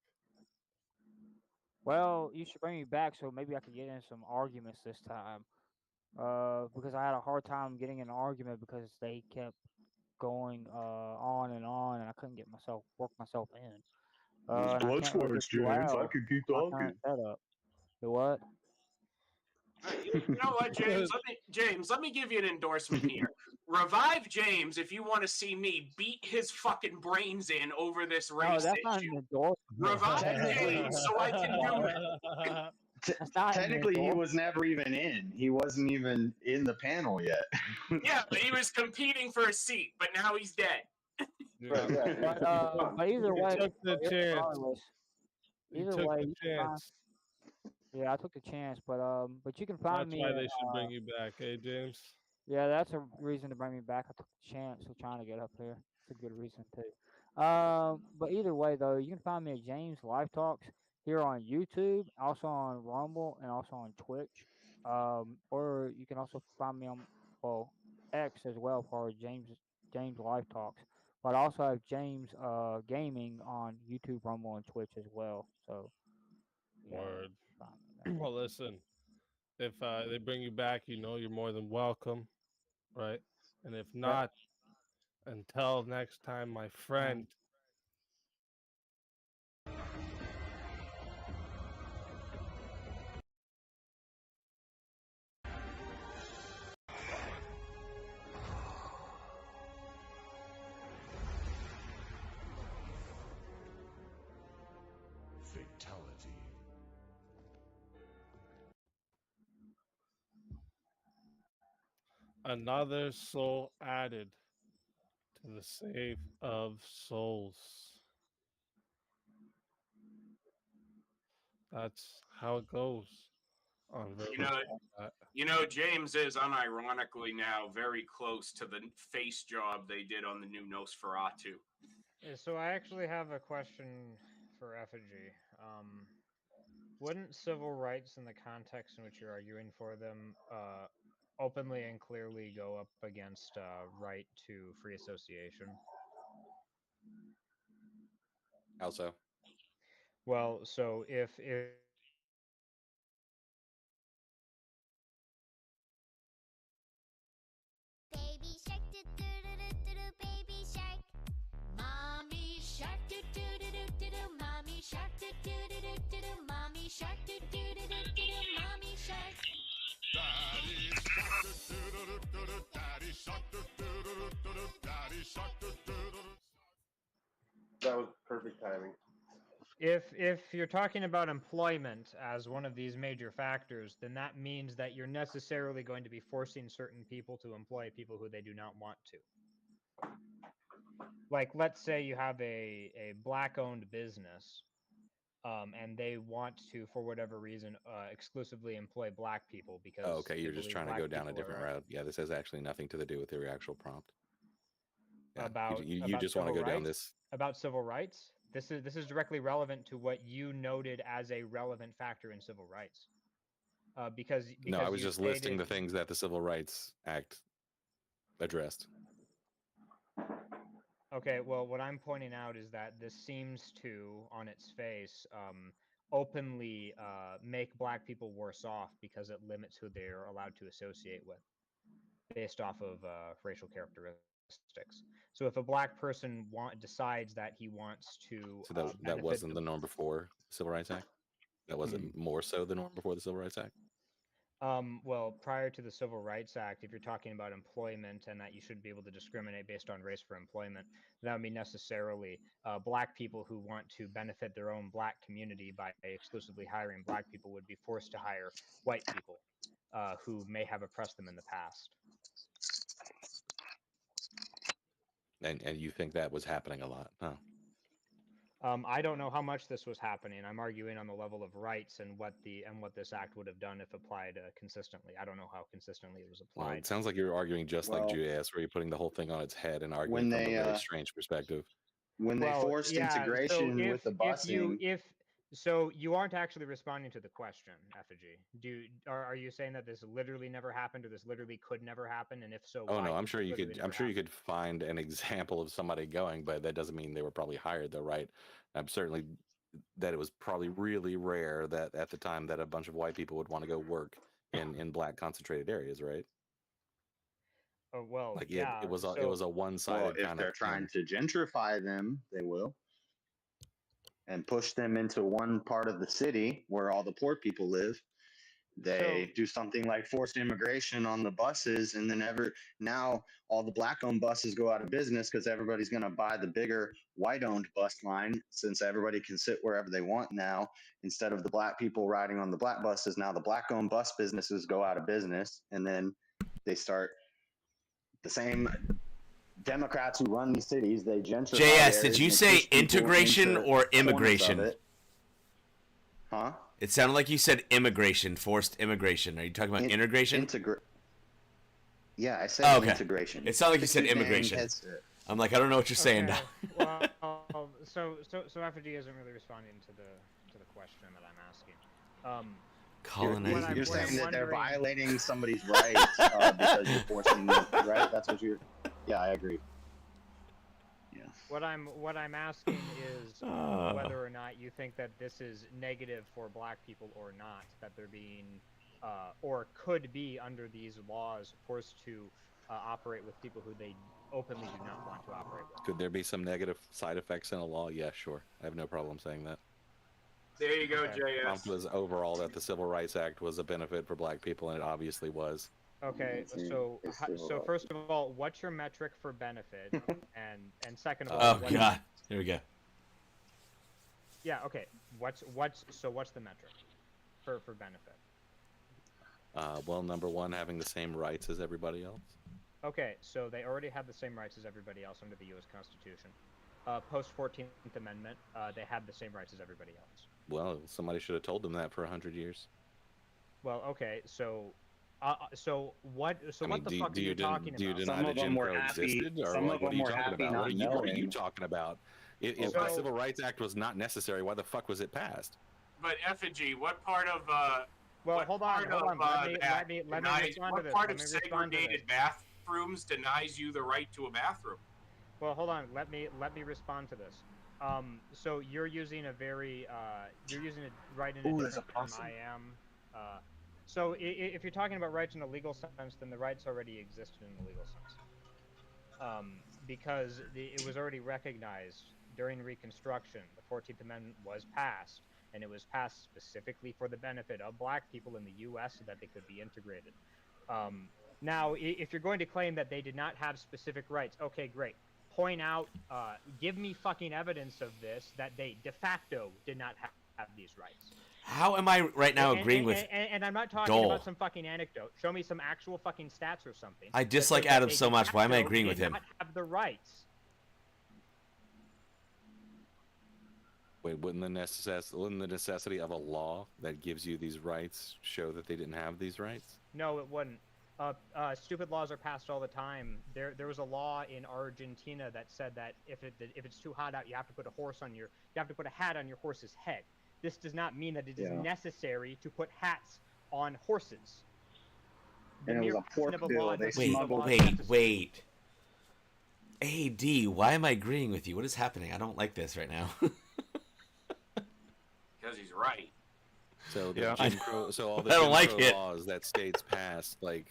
Well, you should bring me back so maybe I could get in some arguments this time. Because I had a hard time getting in an argument because they kept going on, and I couldn't work myself in. Bloodsports, James. I could keep talking. The what? You know what, James? Let me give you an endorsement here. Revive James if you want to see me beat his fucking brains in over this race No, that's not an issue. endorsement. Revive James so I can do it. Technically, he was never even in. He wasn't even in the panel yet. Yeah, but he was competing for a seat, but now he's dead. But either way, took the chance. regardless, You either took way, the you can find- chance. yeah, I took the chance, but you can find That's me. why they should bring you back, eh, James? Yeah, that's a reason to bring me back. I took the chance of trying to get up here. It's a good reason too. But either way though, you can find me at James Live Talks here on YouTube, also on Rumble, and also on Twitch. Or you can also find me on X as well for James Live Talks. But I also have James Gaming on YouTube, Rumble, and Twitch as well. So Word. Well, listen, if they bring you back, you know you're more than welcome, right? And if not, until next time, my friend. Fatality. Another soul added to the save of souls. That's how it goes on You know, James is unironically now very close to the face job they did on the new Nosferatu. Yeah, so I actually have a question for Effigy. Wouldn't civil rights in the context in which you're arguing for them openly and clearly go up against right to free association? How so? Well, so if Baby shark do do do do do baby shark. Mommy shark do do do do do mommy shark do do do do do mommy shark do do do do mommy shark. Daddy shark do do do daddy shark do do do. That was perfect timing. If you're talking about employment as one of these major factors, then that means that you're necessarily going to be forcing certain people to employ people who they do not want to. Like, let's say you have a black-owned business, and they want to, for whatever reason, exclusively employ black people because. Oh, okay, you're just trying to go down a different route. Yeah, this has actually nothing to do with your actual prompt. Yeah, about you about just want to civil go down rights? this. About civil rights. This is directly relevant to what you noted as a relevant factor in civil rights. Because No, I was you just listing stated- the things that the Civil Rights Act addressed. Okay, well, what I'm pointing out is that this seems to, on its face, openly make black people worse off because it limits who they're allowed to associate with based off of racial characteristics. So if a black person decides that he wants to So that benefit wasn't the norm before the Civil Rights Act? That wasn't more so the norm before the Civil Rights Act? Well, prior to the Civil Rights Act, if you're talking about employment and that you should be able to discriminate based on race for employment, that would mean necessarily black people who want to benefit their own black community by exclusively hiring black people would be forced to hire white people who may have oppressed them in the past. And you think that was happening a lot, huh? I don't know how much this was happening. I'm arguing on the level of rights and what this act would have done if applied consistently. I don't know how consistently it was applied. Well, it sounds like you're arguing just like JS, where you're putting the whole thing on its head and arguing from a very strange perspective. When they forced integration with the busing. So you aren't actually responding to the question, Effigy. Are you saying that this literally never happened, or this literally could never happen? And if so, Oh why no, I'm could sure it you literally could. never I'm sure you happen? could find an example of somebody going, but that doesn't mean they were probably hired, though, right? I'm certainly that it was probably really rare that at the time that a bunch of white people would want to go work in black concentrated areas, right? Oh well, Like yeah. it was a one-sided Well, if kind they're of trying to gentrify them, they will. And push them into one part of the city where all the poor people live. They do something like forced immigration on the buses, and then now all the black-owned buses go out of business because everybody's going to buy the bigger white-owned bus line, since everybody can sit wherever they want now. Instead of the black people riding on the black buses, now the black-owned bus businesses go out of business, and then they start the same Democrats who run these cities. They gentrify. JS, did you say integration or immigration? Huh? It sounded like you said immigration, forced immigration. Are you talking about integration? Yeah, I said integration. It sounded like you said immigration. I'm like, I don't know what you're saying. Well, so Effigy isn't really responding to the question that I'm asking. You're saying that they're violating somebody's rights because you're forcing them, right? That's what you're. Yeah, I agree. What I'm asking is whether or not you think that this is negative for black people or not, that they're being or could be under these laws forced to operate with people who they openly do not want to operate with. Could there be some negative side effects in a law? Yeah, sure. I have no problem saying that. There you go, Okay. JS. Trump was overall that the Civil Rights Act was a benefit for black people, and it obviously was. Okay, so first of all, what's your metric for benefit, and second of all, Oh God, here we go. Yeah, okay. What's the metric for benefit? Well, number one, having the same rights as everybody else. Okay, so they already have the same rights as everybody else under the U.S. Constitution. Post 14th Amendment, they have the same rights as everybody else. Well, somebody should have told them that for 100 years. Well, okay, so what? So I what mean, the fuck are you talking do you about? deny that Jim Crow existed, or some like, of what are them you were talking happy about? not What are you knowing. talking about? If So- the Civil Rights Act was not necessary, why the fuck was it passed? But Effigy, what part of Well, what hold on, part hold of, on. Let me denies- respond to what this. part Let of me respond to this. segregated bathrooms denies you the right to a bathroom? Well, hold on. Let me respond to this. So you're using a very you're using it right in a different term I am. So if you're talking about rights in a legal sense, then the rights already existed in the legal sense. Because it was already recognized during Reconstruction. The 14th Amendment was passed, and it was passed specifically for the benefit of black people in the U.S. so that they could be integrated. Now, if you're going to claim that they did not have specific rights, okay, great. Point out, give me fucking evidence of this, that they de facto did not have these rights. How am I right now agreeing with And I'm not talking Dole? about some fucking anecdote. Show me some actual fucking stats or something. I that dislike says that Adam they so de much. Why am I facto agreeing did with him? not have the rights. Wait, wouldn't the necessity of a law that gives you these rights show that they didn't have these rights? No, it wouldn't. Stupid laws are passed all the time. There was a law in Argentina that said that if it's too hot out, you have to put a hat on your horse's head. This does not mean that it is necessary to put hats on horses. And it was a pork bill. They smuggled. Wait. AD, why am I agreeing with you? What is happening? I don't like this right now. Because he's right. So the Yeah. Jim Crow, so all the I don't Jim like Crow it. laws that states passed, like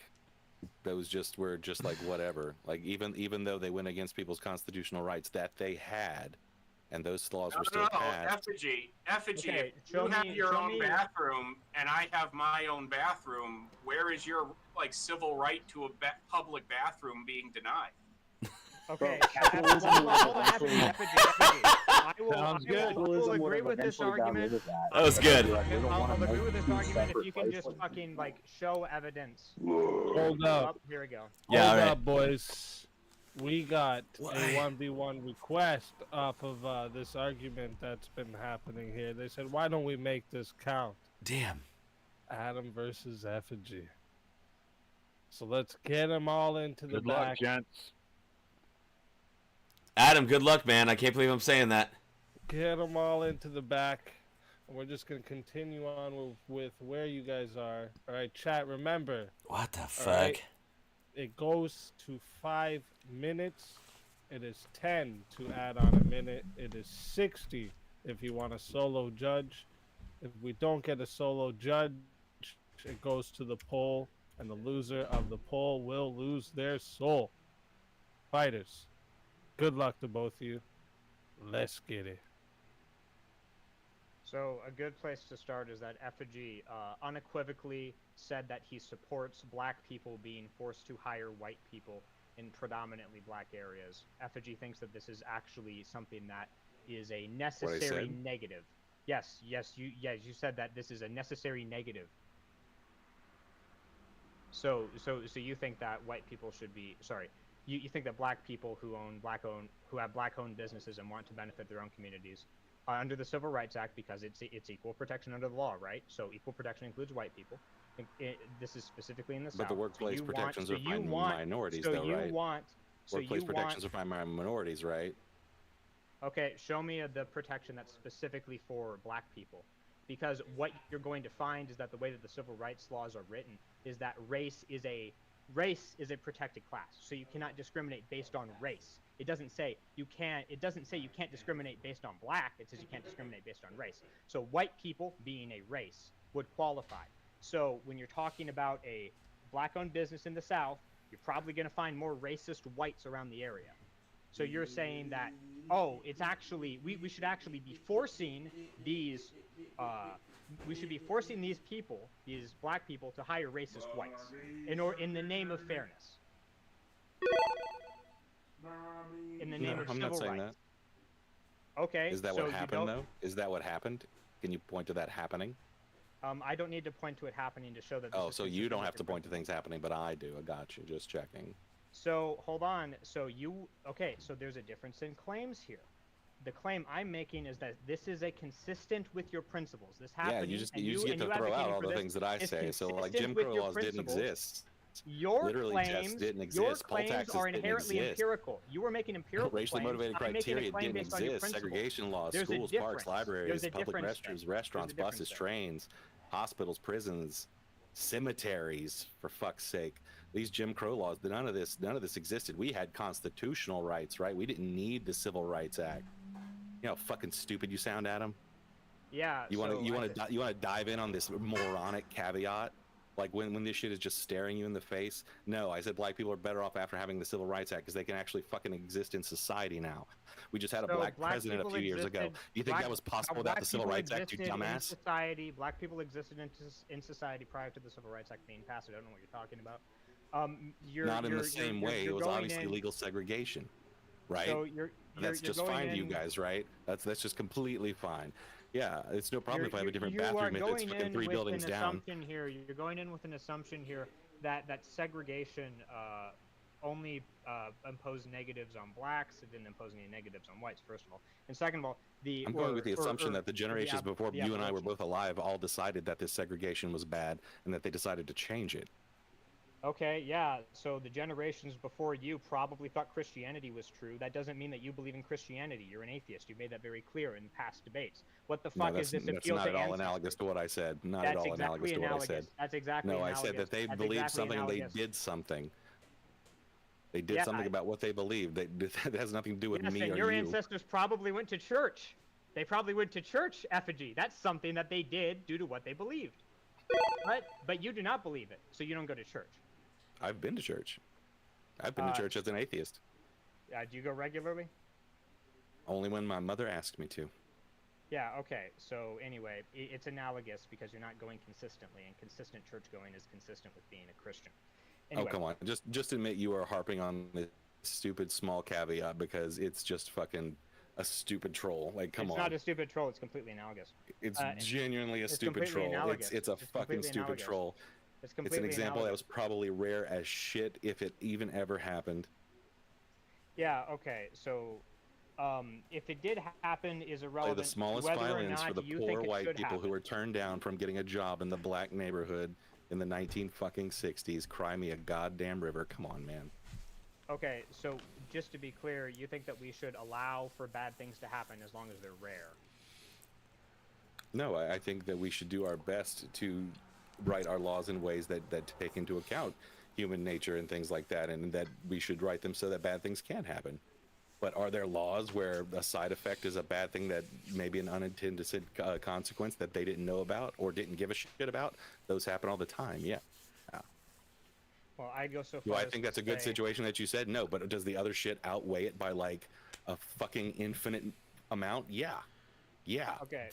those were just like whatever. Like even though they went against people's constitutional rights that they had, and those laws were still passed. Effigy, Okay, if you have your show own me- bathroom and I have my own bathroom, where is your civil right to a public bathroom being denied? Okay, capitalism hold will on, eventually- I will Sounds good. agree Capitalism would with this eventually argument. down with that. That was good. I'll agree with this two argument if separate you can just places. fucking show evidence. Hold up. Oh, here we go. Yeah, Hold all right. up, boys. We got a 1v1 request off of this argument that's been happening here. They said, why don't we make this count? Damn. Adam versus Effigy. So let's get them all into the Good luck, back. gents. Adam, good luck, man. I can't believe I'm saying that. Get them all into the back. And we're just going to continue on with where you guys are. All right, chat, remember. What the all fuck? right, it goes to 5 minutes. It is 10 to add on a minute. It is 60 if you want a solo judge. If we don't get a solo judge, it goes to the poll, and the loser of the poll will lose their soul. Fighters, good luck to both of you. Let's get it. So a good place to start is that Effigy unequivocally said that he supports black people being forced to hire white people in predominantly black areas. Effigy thinks that this is actually something that is a necessary negative. Yes, you said that this is a necessary negative. So you think that white people should be you think that black people who have black-owned businesses and want to benefit their own communities under the Civil Rights Act, because it's equal protection under the law, right? So equal protection includes white people. This is specifically in the South. But the workplace protections are for minorities, though, right? Workplace protections are for minorities, right? Okay, show me the protection that's specifically for black people. Because what you're going to find is that the way that the civil rights laws are written is that race is a protected class. So you cannot discriminate based on race. It doesn't say you can't discriminate based on black. It says you can't discriminate based on race. So white people, being a race, would qualify. So when you're talking about a black-owned business in the South, you're probably going to find more racist whites around the area. So you're saying that, oh, it's actually, we should actually be forcing these, people, these black people, to hire racist whites in the name of fairness. In the name of civil rights. I'm not saying that. Okay. Is that what happened, though? Is that what happened? Can you point to that happening? I don't need to point to it happening to show that. Oh, so you don't have to point to things happening, but I do. I got you. Just checking. So hold on. So there's a difference in claims here. The claim I'm making is that this is a consistent with your principles. This happened. Yeah, you just get to throw out all the things that I say. So like Jim Crow laws didn't exist. Your claims didn't exist. Your claims are inherently empirical. You were making empirical racially motivated criteria didn't exist. Segregation laws, schools, parks, libraries, public restrooms, restaurants, buses, trains, hospitals, prisons, cemeteries, for fuck's sake. These Jim Crow laws, none of this existed. We had constitutional rights, right? We didn't need the Civil Rights Act. You know how fucking stupid you sound, Adam? Yeah. You want to dive in on this moronic caveat? Like when this shit is just staring you in the face? No, I said black people are better off after having the Civil Rights Act because they can actually fucking exist in society now. We just had a black president a few years ago. You think that was possible without the Civil Rights Act, you dumbass? Black people existed in society prior to the Civil Rights Act being passed. I don't know what you're talking about. Not in the same way. It was obviously legal segregation, right? So that's just fine to you guys, right? That's just completely fine. Yeah, it's no problem if I have a different bathroom if it's fucking 3 buildings down. You're going in with an assumption here that segregation only imposed negatives on blacks. It didn't impose any negatives on whites, first of all. And second of all, I'm going with the assumption that the generations before you and I were both alive all decided that this segregation was bad and that they decided to change it. Okay, yeah, so the generations before you probably thought Christianity was true. That doesn't mean that you believe in Christianity. You're an atheist. You made that very clear in past debates. What the fuck is this appeal to ancestors? That's not at all analogous to what I said. Not at all analogous to what I said. That's exactly analogous. No, I said that they believed something and they did something. They did something about what they believed. That has nothing to do with me or you. Your ancestors probably went to church. They probably went to church, Effigy. That's something that they did due to what they believed. But you do not believe it, so you don't go to church. I've been to church. I've been to church as an atheist. Do you go regularly? Only when my mother asked me to. Yeah, okay. So anyway, it's analogous because you're not going consistently, and consistent church going is consistent with being a Christian. Anyway. Oh, come on. Just admit you are harping on this stupid small caveat because it's just fucking a stupid troll. Like, come on. It's not a stupid troll. It's completely analogous. It's genuinely a stupid troll. It's a fucking stupid troll. It's an example that was probably rare as shit if it even ever happened. Yeah, okay. So, if it did happen is irrelevant. The smallest violins for the poor white people who were turned down from getting a job in the black neighborhood in the 1960s. Cry me a goddamn river. Come on, man. Okay, so just to be clear, you think that we should allow for bad things to happen as long as they're rare? No, I think that we should do our best to write our laws in ways that take into account human nature and things like that, and that we should write them so that bad things can happen. But are there laws where a side effect is a bad thing that maybe an unintended consequence that they didn't know about or didn't give a shit about? Those happen all the time, yeah. Well, I go so far. Do I think that's a good situation that you said? No, but does the other shit outweigh it by like a fucking infinite amount? Yeah. Yeah. Okay,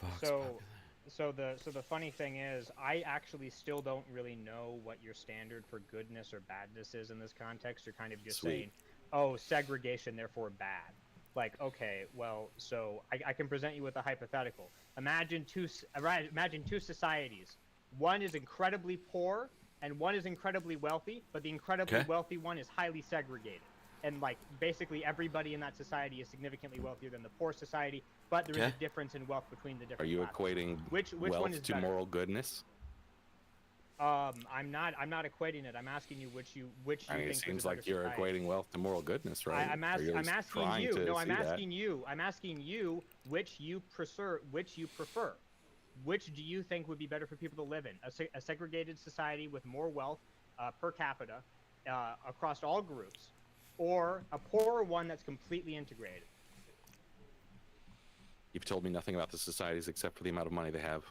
the funny thing is, I actually still don't really know what your standard for goodness or badness is in this context. You're kind of just saying, oh, segregation, therefore bad. Like, okay, well, so I can present you with a hypothetical. Imagine two societies. One is incredibly poor, and one is incredibly wealthy, but the incredibly wealthy one is highly segregated. And, like, basically everybody in that society is significantly wealthier than the poor society, but there is a difference in wealth between the different Are you classes. equating which wealth one is to better? moral goodness? I'm not equating it. I'm asking you which you I mean, think it seems is a like better you're society. equating wealth to moral goodness, right? I'm asking you. No, I'm asking you. I'm asking you which you prefer. Which do you think would be better for people to live in? A segregated society with more wealth per capita across all groups, or a poorer one that's completely integrated? You've told me nothing about the societies except for the amount of money they have.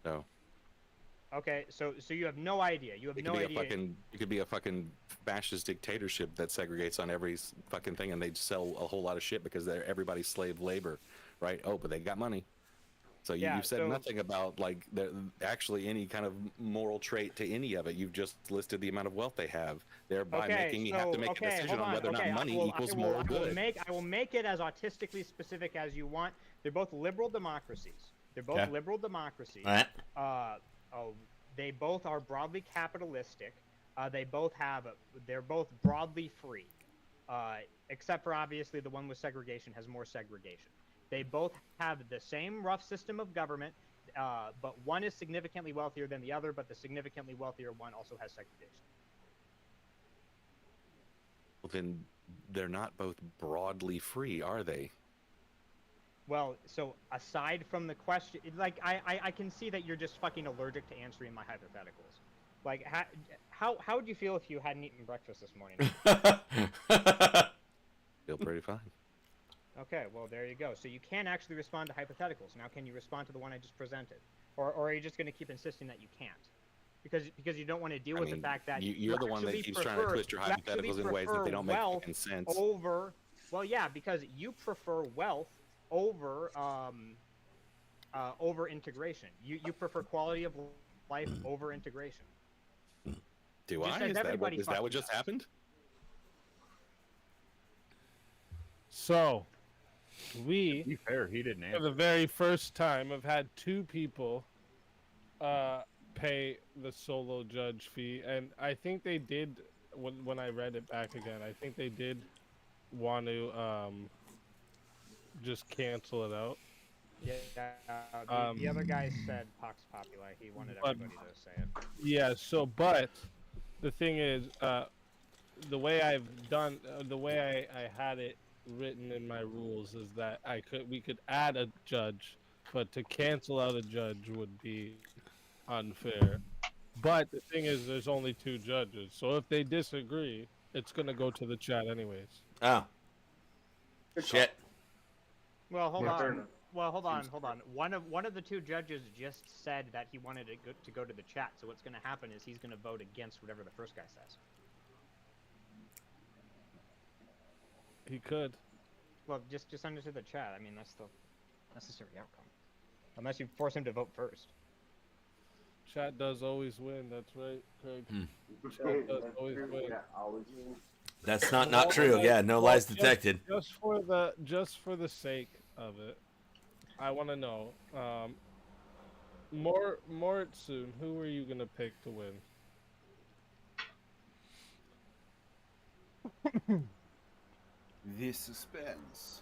So. Okay, so you have no idea. You have no idea. It could be a fucking fascist dictatorship that segregates on every fucking thing, and they sell a whole lot of shit because everybody's slave labor, right? Oh, but they got money. So you've said nothing about like actually any kind of moral trait to any of it. You've just listed the amount of wealth they have, thereby making you have to make a decision on whether or not money equals moral good. I will make it as autistically specific as you want. They're both liberal democracies. They both are broadly capitalistic. They're both broadly free, except for obviously the one with segregation has more segregation. They both have the same rough system of government, but one is significantly wealthier than the other, but the significantly wealthier one also has segregation. Well, then they're not both broadly free, are they? Well, so aside from the question, like I can see that you're just fucking allergic to answering my hypotheticals. Like how would you feel if you hadn't eaten breakfast this morning? Feel pretty fine. Okay, well there you go. So you can actually respond to hypotheticals. Now can you respond to the one I just presented, or are you just going to keep insisting that you can't? Because you don't want to deal with the fact that you're the one that keeps trying to twist your hypotheticals in ways that they don't make fucking sense. Well, yeah, because you prefer wealth over integration. You prefer quality of life over integration. Do I? Is that what just happened? So, we, to be fair, he didn't answer. For the very first time, have had two people pay the solo judge fee, and I think they did, when I read it back again, I think they did want to just cancel it out. Yeah, the other guy said Pax Populi. He wanted everybody to say it. Yeah, so, but the thing is, the way I had it written in my rules is that we could add a judge, but to cancel out a judge would be unfair. But the thing is, there's only two judges, so if they disagree, it's gonna go to the chat anyways. Oh. Shit. Well, hold on. One of the two judges just said that he wanted to go to the chat. So what's going to happen is he's going to vote against whatever the first guy says. He could. Well, just send it to the chat. I mean, that's the necessary outcome. Unless you force him to vote first. Chat does always win. That's right, Craig. Chat does always win. That's not true. Yeah, no lies detected. Just for the sake of it, I want to know, Moritsoon, who are you gonna pick to win? The suspense.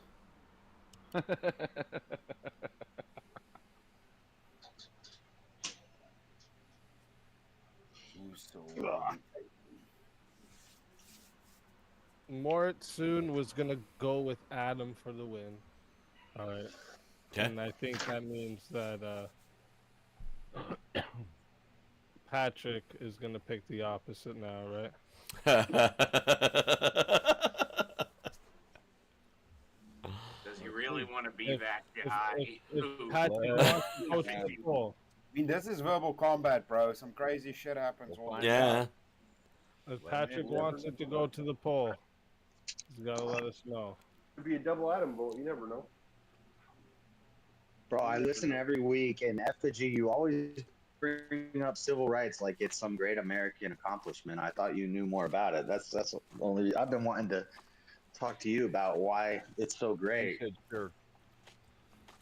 Moritsoon was gonna go with Adam for the win. All right. Okay. And I think that means that Patrick is gonna pick the opposite now, right? Does he really want to be that guy? If Patrick wants to go to the poll. I mean, this is verbal combat, bro. Some crazy shit happens all the time. Yeah. If Patrick wants it to go to the poll, he's gotta let us know. Could be a double Adam vote. You never know. Bro, I listen every week, and Effigy, you always bring up civil rights like it's some great American accomplishment. I thought you knew more about it. That's only I've been wanting to talk to you about why it's so great.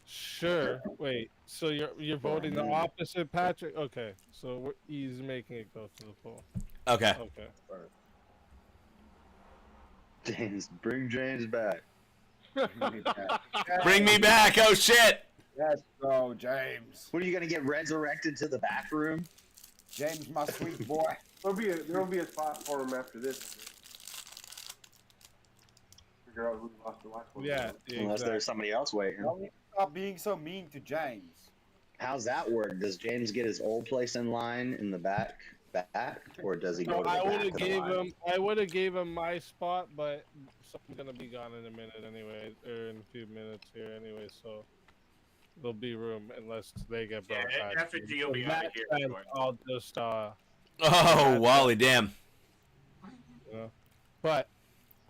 Sure. Wait. So you're voting the opposite, Patrick? Okay. So he's making it go to the poll. Okay. Okay. James, bring James back. Bring me back. Oh shit. Let's go, James. What are you gonna get resurrected to the back room? James, my sweet boy. There'll be a spot for him after this. Figure out who lost the last one. Yeah. Unless there's somebody else waiting. Stop being so mean to James. How's that work? Does James get his old place in line in the back, or does he go No, to the back of the line? I would have gave him my spot, but someone's gonna be gone in a minute anyway, or in a few minutes here anyway, so there'll be room unless they get brought back. Effigy will be out of here. I'll just Oh, Wally, damn. Yeah. But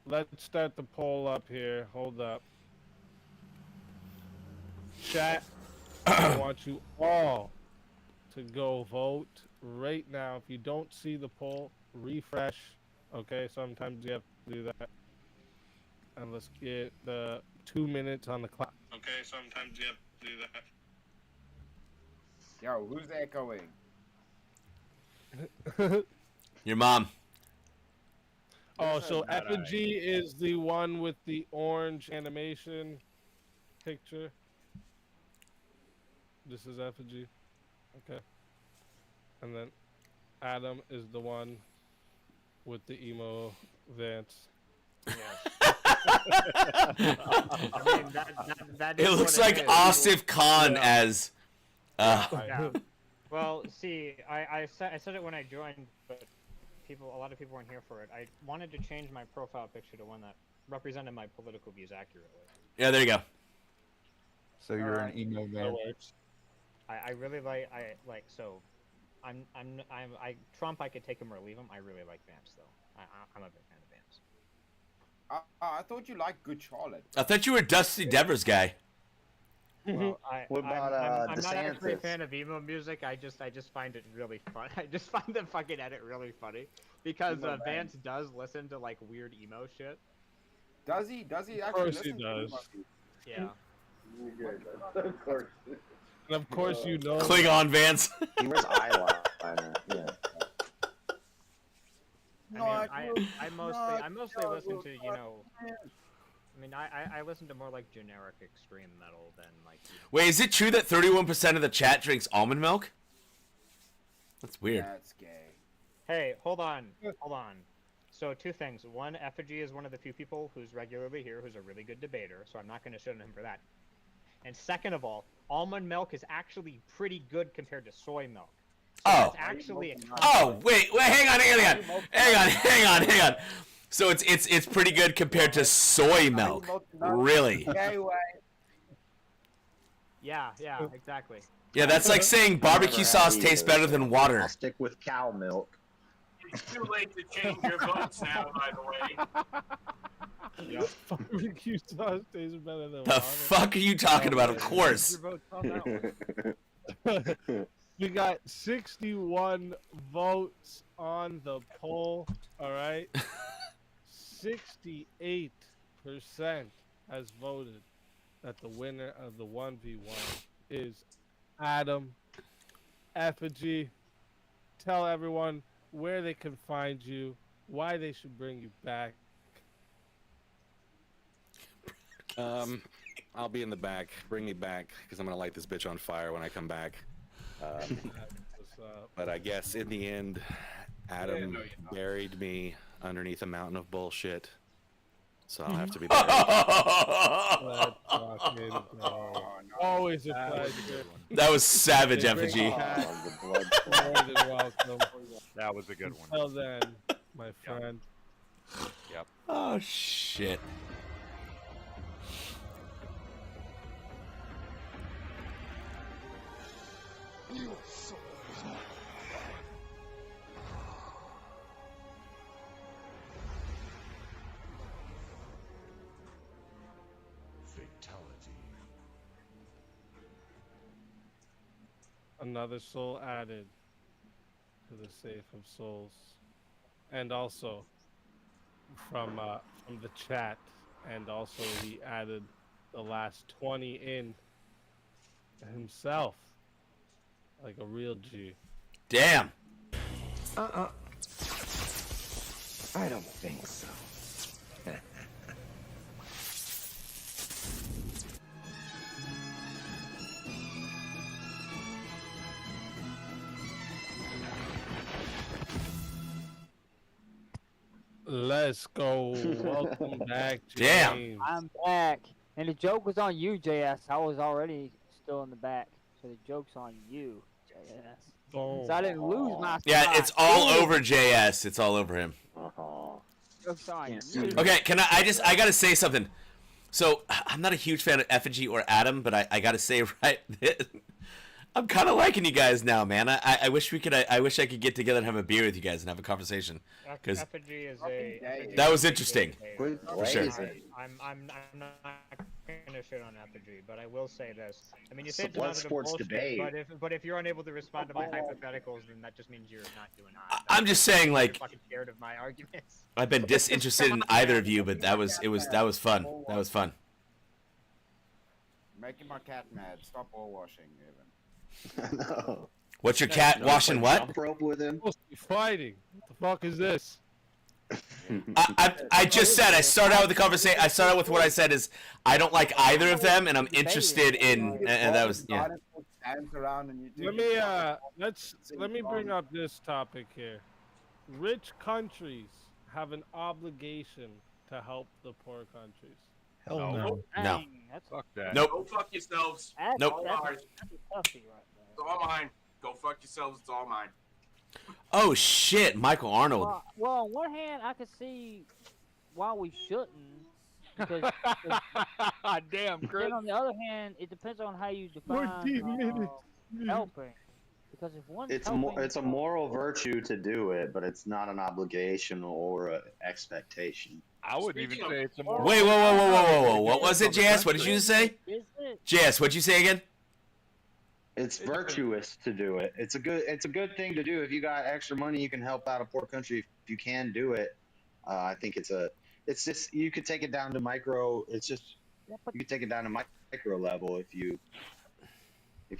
let's start the poll up here. Hold up. Chat, I want you all to go vote right now. If you don't see the poll, refresh. Okay, sometimes you have to do that. And let's get the 2 minutes on the clock. Okay, sometimes you have to do that. Yo, who's echoing? Your mom. Oh, so Effigy is the one with the orange animation picture. This is Effigy. Okay. And then Adam is the one with the emo Vance. I mean, that It is looks what like is. Asif Khan as. Yeah. Well, see, I said it when I joined, but a lot of people weren't here for it. I wanted to change my profile picture to one that represented my political views accurately. Yeah, there you go. So you're an emo man. I really like so. Trump, I could take him or leave him. I really like Vance though. I'm a big fan of Vance. I thought you liked Good Charlotte. I thought you were a Dusty Devers guy. Well, What about I'm not actually a DeSantis? fan of emo music. I just find it really fun. I just find the fucking edit really funny because Vance does listen to like weird emo shit. Does he? Does he Of actually course he listen to does. emo? Yeah. Of course. And of course you know. Klingon Vance. He wears eyeliner. Yeah. I mostly listen to I mean, I listen to more like generic extreme metal than like. Wait, is it true that 31% of the chat drinks almond milk? That's weird. That's gay. Hey, hold on. So 2 things. One, Effigy is one of the few people who's regularly here who's a really good debater, so I'm not going to shit on him for that. And second of all, almond milk is actually pretty good compared to soy milk. So it's actually wait, hang on. So it's pretty good compared to soy milk. Really? Yeah, exactly. Yeah, that's like saying barbecue sauce tastes better than water. I'll stick with cow milk. It's too late to change your votes now, by the way. Barbecue sauce tastes better than The water. fuck are you talking about? Of course. We got 61 votes on the poll. All right. 68% has voted that the winner of the 1v1 is Adam. Effigy, tell everyone where they can find you, why they should bring you back. I'll be in the back. Bring me back, because I'm gonna light this bitch on fire when I come back. But I guess in the end, Adam buried me underneath a mountain of bullshit. So I'll have to be buried. Always a pleasure. That was savage, Effigy. That was a good one. Until then, my friend. Yep. Oh shit. Another soul added to the safe of souls, and also from the chat, and also he added the last 20 in himself, like a real G. Damn. I don't think so. Let's go. Welcome back, Damn. James. I'm back. And the joke was on you, JS. I was already still in the back. So the joke's on you, JS. Oh. So I didn't lose my Yeah, spot. it's all over JS. It's all over him. Joke's on you. Okay, I gotta say something. So, I'm not a huge fan of Effigy or Adam, but I gotta say right I'm kind of liking you guys now, man. I wish we could. I wish I could get together and have a beer with you guys and have a conversation. Because Effigy is a. that was interesting. For sure. I'm not gonna shit on Effigy, but I will say this. I mean, you say So it's what not sports bullshit, debate? but if you're unable to respond to my hypotheticals, then that just means you're not doing it. I'm just saying, like, You're fucking scared of my arguments. I've been disinterested in either of you, but that was fun. That was fun. Making my cat mad. Stop ball washing, Evan. No. What's your cat washing what? Jump rope with him. Supposed to be fighting. What the fuck is this? I just said I start out with the conversation. I start out with what I said is I don't like either of them, and I'm interested in. And that was yeah. Let me bring up this topic here. Rich countries have an obligation to help the poor countries. Hell No. no. No. Dang, that's Fuck that. Nope. Go fuck yourselves. Nope. All ours. That's a toughie right there. It's all mine. Go fuck yourselves. It's all mine. Oh shit, Michael Arnold. Well, on one hand, I could see why we shouldn't, because Damn, Chris. then on the other hand, it depends on how you define 14 minutes. helping. Because if one's It's helping, it's a moral virtue to do it, but it's not an obligation or an expectation. I would even Speaking of- say it's a more. Wait, whoa. What was it, JS? What did you say? is it? JS, what'd you say again? It's virtuous to do it. It's a good thing to do. If you got extra money, you can help out a poor country. If you can do it, I think it's just you could take it down to micro. It's just you could take it down to micro level if you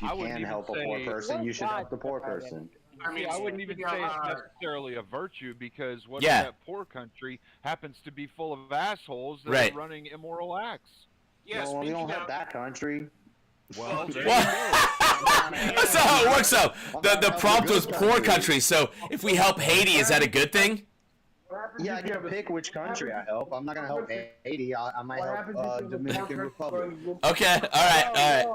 I wouldn't can even help a say- poor person, you should help the poor person. I mean, I wouldn't even speaking say of, it's necessarily a virtue because what Yeah. if that poor country happens to be full of assholes that Right. are running immoral acts? yeah, Well, we speaking don't have of, that country. Well, there you What? go. That's not how it works, though. The prompt was poor countries. So if we help Haiti, is that a good thing? Yeah, I can pick which country I help. I'm not gonna help Haiti. I might help Dominican Republic. Okay. All right.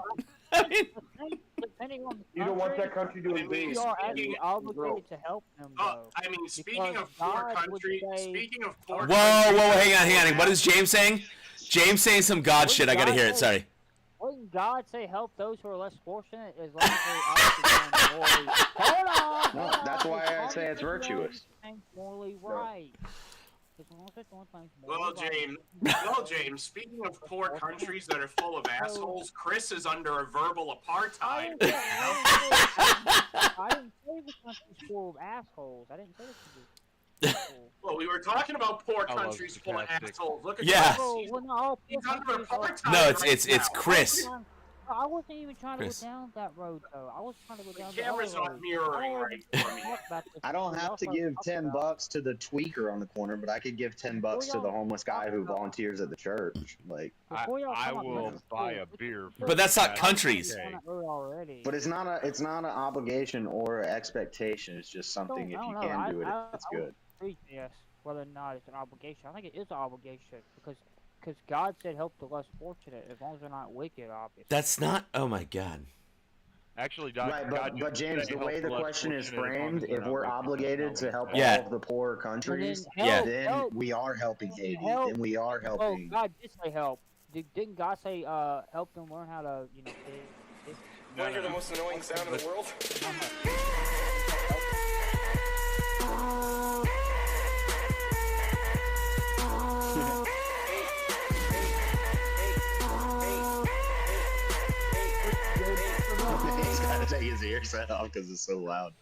Depending on the You don't want that country, country doing we base. are actually obligated to help them, though. I mean, speaking Because of poor God would country, say- speaking of poor Whoa. Hang on. What is James saying? James saying some God shit. I gotta hear it. Sorry. Wouldn't God say help those who are less fortunate as long as they obviously morally... Hold on! No, that's why I say it's virtuous. Morally right. As long as they're doing things morally Well, right. James, speaking of poor countries that are full of assholes, Chris is under a verbal apartheid. I didn't say the country's full of assholes. I didn't say the country's full. Well, we were talking about poor I love countries full of sarcastic. assholes. Look at Yeah. Chris. Well, no, all He's poor under countries are- apartheid. No, it's right now. Chris. I wasn't even trying to Chris. go down that road, though. I was trying to go down The camera's the other not road. mirroring I right already for me. talked about this. I don't We have to also give talked $10 about- to the tweaker on the corner, but I could give $10 to the homeless guy who volunteers at the church. Like, Before y'all I come up with will this, buy a beer. for But that's not that. countries. Okay. on that road already. but it's not an obligation or an expectation. It's just something if I you don't know. can do it, I it's would good. agree, yes, whether or not it's an obligation. I think it is an obligation because God said help the less fortunate as long as they're not wicked, obviously. That's not. Oh my God. Actually, God, Right, God but just James, said the help way the less question is fortunate as long framed, as they're if not we're wicked. obligated to help Yeah. all of the poor countries, help, then help. we are helping Haiti. Help. Then we are Oh, helping. God did say help. Didn't God say help them learn how to, Want to hear the most annoying sound in the world? He's got take his earset off because it's so loud.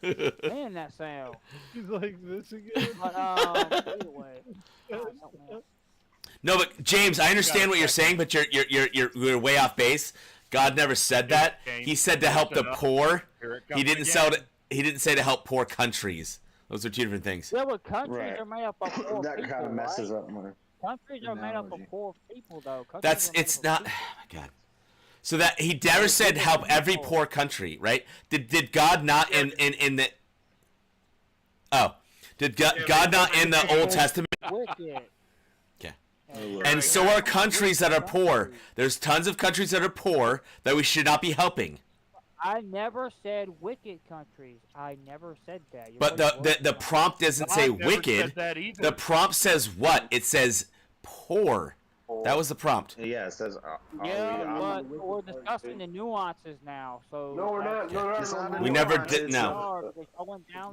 Man, that sound. He's like this again. But anyway. Something else. No, but James, I understand what you're saying, but you're way off base. God never said that. He said to help the poor. He didn't He didn't say to help poor countries. Those are two different things. Yeah, but countries are made up of poor That people, kind of messes right? up my. Countries are made up of poor people, though. It's not. Oh my God. So that he never said help every poor country, right? Did God not in the? Oh, did God not in the Old Testament? Wicked. Okay. And so are countries that are poor. There's tons of countries that are poor that we should not be helping. I never said wicked countries. I never said that. But the prompt doesn't say wicked. The prompt says what? It says poor. That was the prompt. Yeah, it says. Yeah, but we're discussing the nuances now. So No, we're not. No, We never did. No.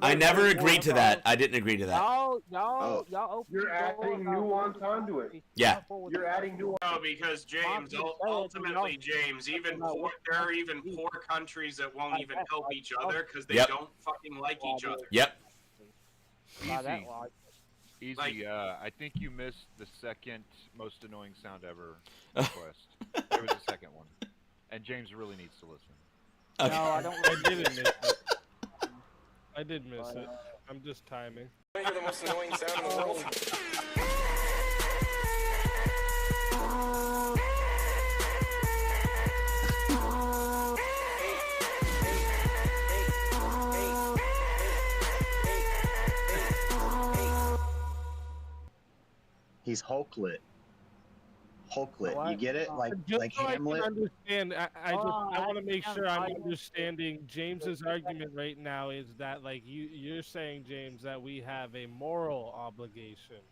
I never agreed to that. I didn't agree to that. Y'all You're adding nuance onto it. Yeah. You're adding nuance. No, because James, ultimately, James, there are even poor countries that won't even help each other because they don't fucking like each other. Yep. Easy. I think you missed the second most annoying sound ever request. There was a second one, and James really needs to listen. Okay. No, I don't. I didn't miss it. I did miss it. I'm just timing. You're the most annoying sound in the world. He's Hulklet. Hulklet. You get it? Like so Hamlet. I can understand. I want to make sure I'm understanding James's argument right now is that like you're saying, James, that we have a moral obligation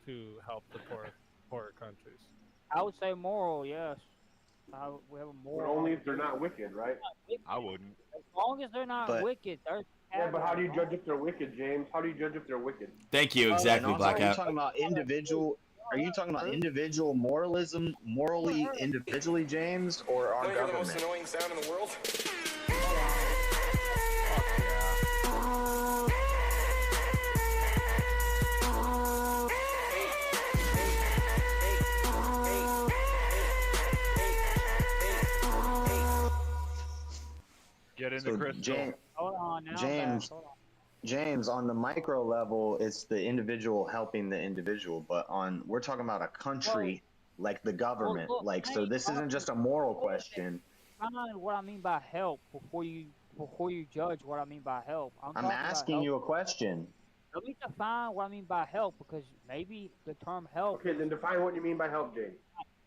to help the poorer countries. I would say moral, yes. We have a moral. But only if they're not wicked, right? I wouldn't. As long as they're not wicked, Yeah, but how do you judge if they're wicked, James? How do you judge if they're wicked? Thank you. Exactly, Are Blackout. you talking about individual? Are you talking about individual moralism, morally, individually, James, or our You're the most government? annoying sound in the world. Get in the crystal. Hold on now. James, Hold on. James, on the micro level, it's the individual helping the individual, but we're talking about a country like the government. So this isn't just a moral question. Define what I mean by help before you judge what I mean by help. I'm asking you a question. Let me define what I mean by help because maybe the term help. Okay, then define what you mean by help, James.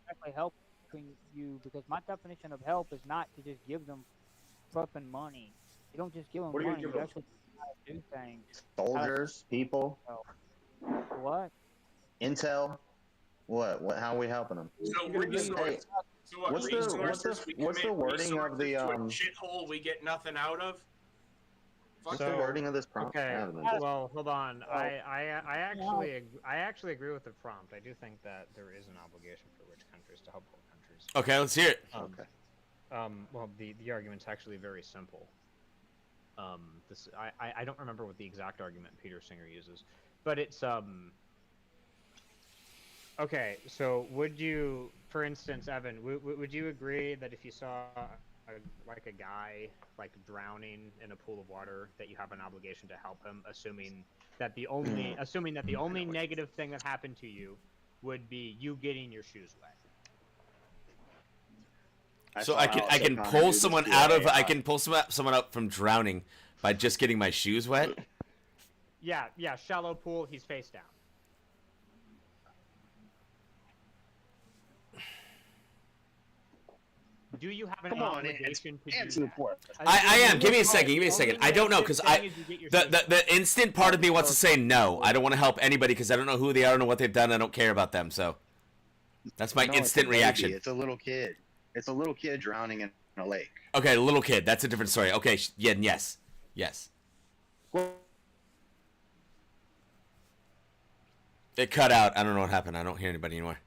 Exactly helping you because my definition of help is not to just give them flipping money. You don't just give them What are you money. gonna You give them? actually do things. Soldiers, people, What? intel. What? How are we helping them? So resources. So what What's the wording of the shithole we get nothing out of? What's the wording of this prompt? Okay. I haven't Well, hold on. I actually agree with the prompt. I do think that there is an obligation for rich countries to help poor countries. Okay, let's hear it. Okay. Well, the argument's actually very simple. I don't remember what the exact argument Peter Singer uses, but it's Okay, so would you, for instance, Evan, would you agree that if you saw a guy like drowning in a pool of water, that you have an obligation to help him, assuming that the only negative thing that happened to you would be you getting your shoes wet? So I can pull someone out of someone up from drowning by just getting my shoes wet. Yeah, shallow pool. He's face down. Do you have an obligation to do that? I am. Give me a second. I don't know because the instant part of me wants to say no. I don't want to help anybody because I don't know who they are, I don't know what they've done. I don't care about them. So that's my instant reaction. It's a little kid. It's a little kid drowning in a lake. Okay, a little kid. That's a different story. Okay, yes. It cut out. I don't know what happened. I don't hear anybody anymore.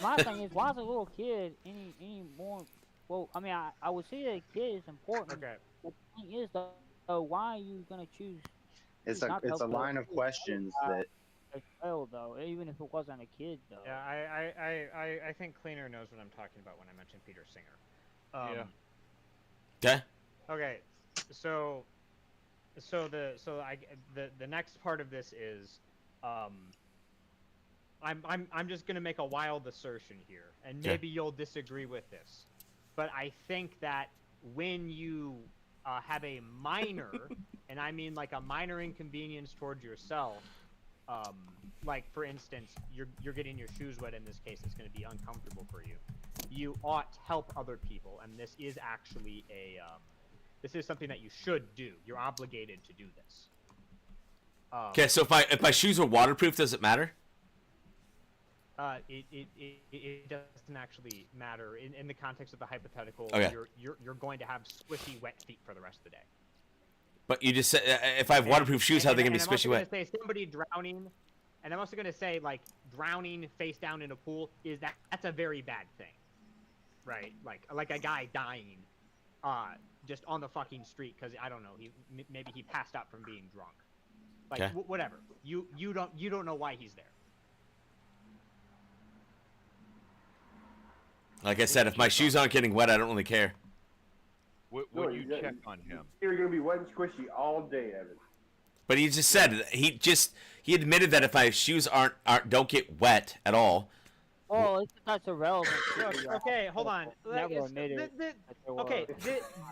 My thing is, why is a little kid any more? Well, I mean, I would say that a kid is important. Okay. But the thing is, though, why are you gonna choose? It's not to a help line the of kid? questions that. A child, though, even if it wasn't a kid, though. Yeah, I think Cleaner knows what I'm talking about when I mention Peter Singer. Okay. Okay, so the next part of this is, I'm just gonna make a wild assertion here, and maybe you'll disagree with this, but I think that when you have a minor, and I mean like a minor inconvenience towards yourself, like for instance, you're getting your shoes wet. In this case, it's going to be uncomfortable for you. You ought to help other people, and this is actually this is something that you should do. You're obligated to do this. Okay, so if my shoes are waterproof, does it matter? It doesn't actually matter in the context of the hypothetical. Okay. You're going to have squishy, wet feet for the rest of the day. But you just said if I have waterproof shoes, how are they gonna be squishy wet? I'm also gonna say somebody drowning, and I'm also gonna say like drowning face down in a pool that's a very bad thing, right? Like a guy dying, just on the fucking street because I don't know, maybe he passed out from being drunk, like Okay. Whatever. You don't know why he's there. Like I said, if my shoes aren't getting wet, I don't really care. Would you check on him? You're gonna be wet and squishy all day, Evan. But he just said he admitted that if my shoes don't get wet at all. Oh, that's irrelevant. Okay, hold on. Never admitted Okay,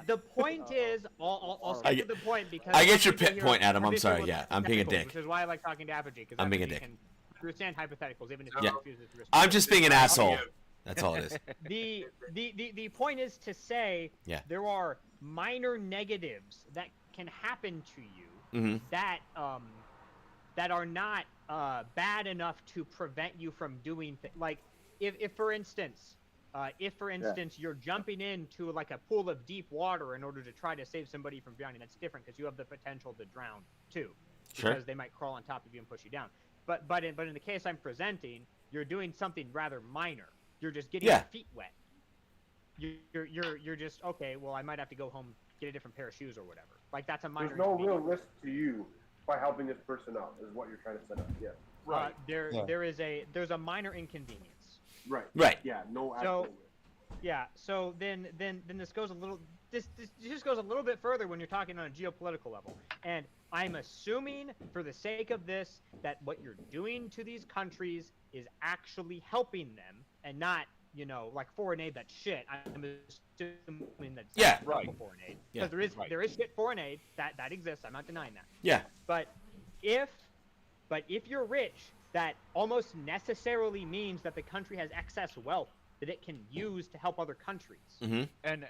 the point is, I'll skip to the point because I get your people here point, Adam. are I'm sorry. different Yeah, with I'm being a hypotheticals, dick. Which is why I like talking to Apogee, because I'm being a Apogee dick. can understand hypotheticals, even if Yeah. he refuses to respond. I'm just being an asshole. That's all it is. The point is to say there are minor negatives that can happen to you that are not bad enough to prevent you from doing things. Like if for instance you're jumping into like a pool of deep water in order to try to save somebody from drowning, that's different because you have the potential to drown too, because they might crawl on top of you and push you down. But in the case I'm presenting, you're doing something rather minor. You're just getting your feet wet. You're just okay. Well, I might have to go home, get a different pair of shoes or whatever. Like that's a minor. There's no real risk to you by helping this person out, is what you're trying to set up. Yes. Right. There's a minor inconvenience. Right. Right. Yeah. No actual risk. Yeah. So then this goes a little. This just goes a little bit further when you're talking on a geopolitical level. And I'm assuming, for the sake of this, that what you're doing to these countries is actually helping them and not, like foreign aid. That's shit. I'm assuming that's foreign aid. Because there is shit foreign aid that exists. I'm not denying that. Yeah. But if you're rich, that almost necessarily means that the country has excess wealth that it can use to help other countries. Mm-hmm. And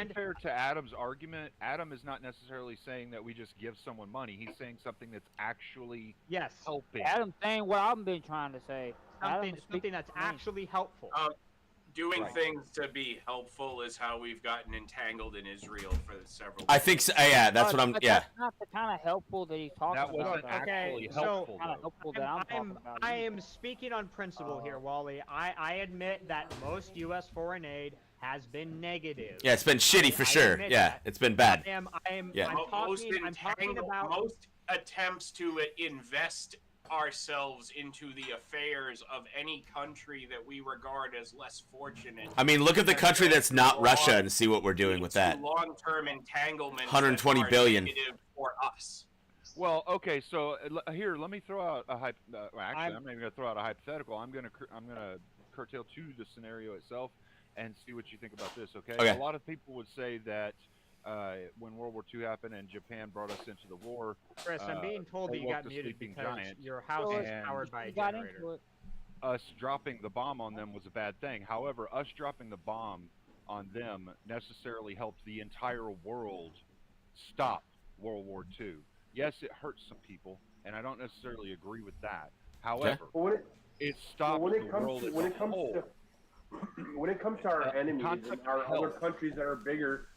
to be fair to Adam's argument, Adam is not necessarily saying that we just give someone money. He's saying something that's actually helping. Adam's saying what I've been trying to say. Something that's actually helpful. Doing things to be helpful is how we've gotten entangled in Israel for several. I think so. Yeah, that's what I'm. Yeah. That's not the kind of helpful that he's talking about. That wasn't actually helpful. I am speaking on principle here, Wally. I admit that most U.S. foreign aid has been negative. Yeah, it's been shitty for sure. Yeah, it's been bad. I'm talking about most attempts to invest ourselves into the affairs of any country that we regard as less fortunate. I mean, look at the country that's not Russia and see what we're doing with that. Long-term entanglement. 120 billion. For us. Well, okay, so here, let me throw out a I'm not even going to throw out a hypothetical. I'm going to curtail to the scenario itself and see what you think about this. Okay. A lot of people would say that when World War II happened and Japan brought us into the war. Chris, I'm being told that you got muted because your house is powered by a generator. Us dropping the bomb on them was a bad thing. However, us dropping the bomb on them necessarily helped the entire world stop World War II. Yes, it hurts some people, and I don't necessarily agree with that. However, it stopped the world as a whole. When it comes to our enemies and our other countries that are bigger,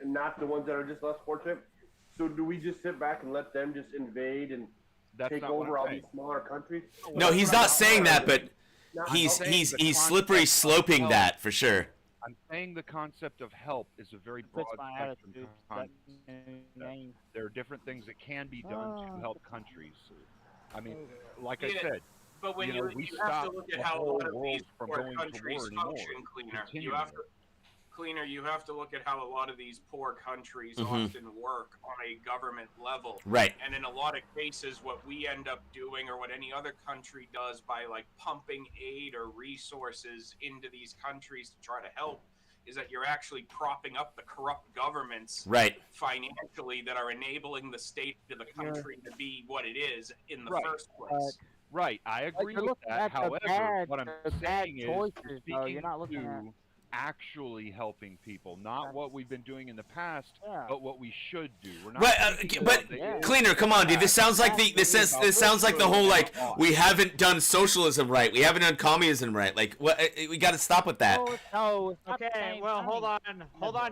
and not the ones that are just less fortunate. So do we just sit back and let them just invade and take over all these smaller countries? No, he's not saying that, but he's slippery sloping that for sure. I'm saying the concept of help is a very broad spectrum concept. There are different things that can be done to help countries. I mean, like I said, but when you have to look at how a lot of these from poor going to countries war anymore. function, you have to look at how a lot of these poor countries often work on a government level. Right. And in a lot of cases, what we end up doing, or what any other country does by like pumping aid or resources into these countries to try to help, is that you're actually propping up the corrupt governments financially that are enabling the state of the country to be what it is in the first place. Right, I agree with that. However, what I'm saying is, speaking to actually helping people, not what we've been doing in the past, but what we should do. We're not but Cleaner, come on, dude. This sounds like this sounds like the whole like we haven't done socialism right, we haven't done communism right. Like what? We got to stop with that. No. Okay. Well, hold on,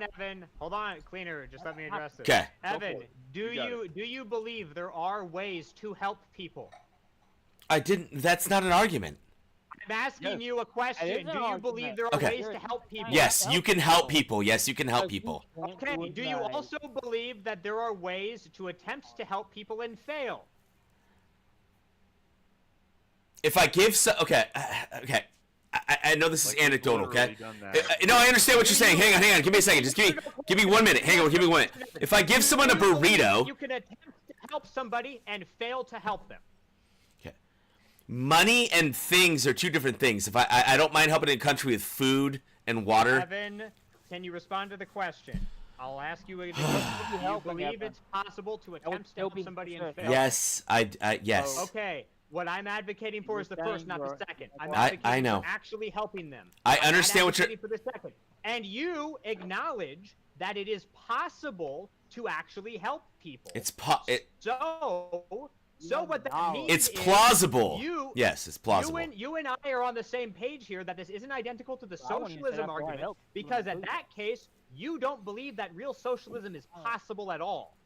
Evan. Hold on, Cleaner. Just let me address this. Okay. Evan, do you believe there are ways to help people? I didn't. That's not an argument. I'm asking you a question. Do you believe there are ways to help people? Yes, you can help people. Yes, you can help people. Okay. Do you also believe that there are ways to attempt to help people and fail? If I give okay. I know this is anecdotal, okay? No, I understand what you're saying. Hang on. Give me a second. Just give me 1 minute. Hang on, give me 1 minute. If I give someone a burrito, you can attempt to help somebody and fail to help them. Money and things are two different things. If I don't mind helping a country with food and water. Evan, can you respond to the question? I'll ask you again. Do you believe it's possible to attempt to help somebody and fail? Yes, yes. Okay. What I'm advocating for is the first, not the second. I'm I advocating know. for actually helping them. I understand what you're. For the second. And you acknowledge that it is possible to actually help people. It's So what that means it's plausible. Yes, it's plausible. You and I are on the same page here that this isn't identical to the socialism argument, because at that case, you don't believe that real socialism is possible at all.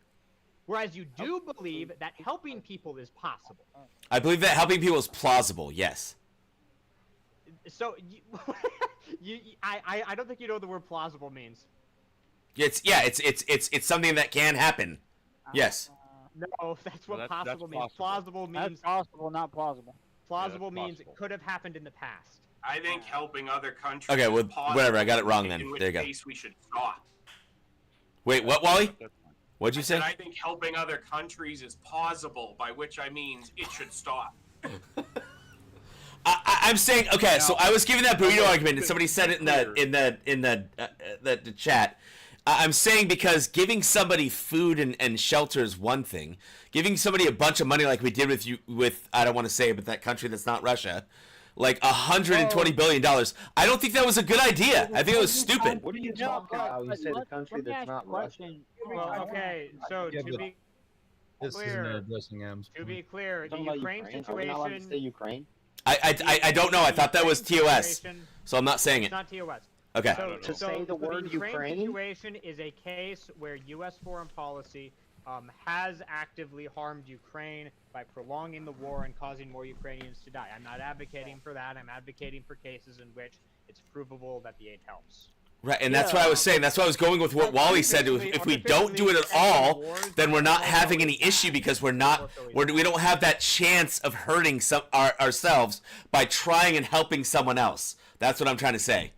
Whereas you do believe that helping people is possible. I believe that helping people is plausible, yes. So, I don't think you know what the word plausible means. It's something that can happen. Yes. No, that's what possible means. Plausible means that's possible, not plausible. Plausible means it could have happened in the past. I think helping other countries. Okay, well, whatever. I got it wrong then. There you go. We should stop. Wait, what, Wally? What'd you say? I think helping other countries is plausible, by which I mean it should stop. I'm saying okay. So I was giving that burrito argument, and somebody said it in the chat. I'm saying because giving somebody food and shelter is one thing. Giving somebody a bunch of money like we did with I don't want to say it, but that country that's not Russia, like $120 billion. I don't think that was a good idea. I think it was stupid. What are you talking about? You said a country that's not Russia. Well, okay, so to be clear, the Ukraine situation. Ukraine. I don't know. I thought that was TOS, so I'm not saying it. It's not TOS. Okay. To say the word Ukraine situation is a case where U.S. foreign policy has actively harmed Ukraine by prolonging the war and causing more Ukrainians to die. I'm not advocating for that. I'm advocating for cases in which it's provable that the aid helps. Right, and that's what I was saying. That's why I was going with what Wally said. If we don't do it at all, then we're not having any issue because we don't have that chance of hurting ourselves by trying and helping someone else. That's what I'm trying to say.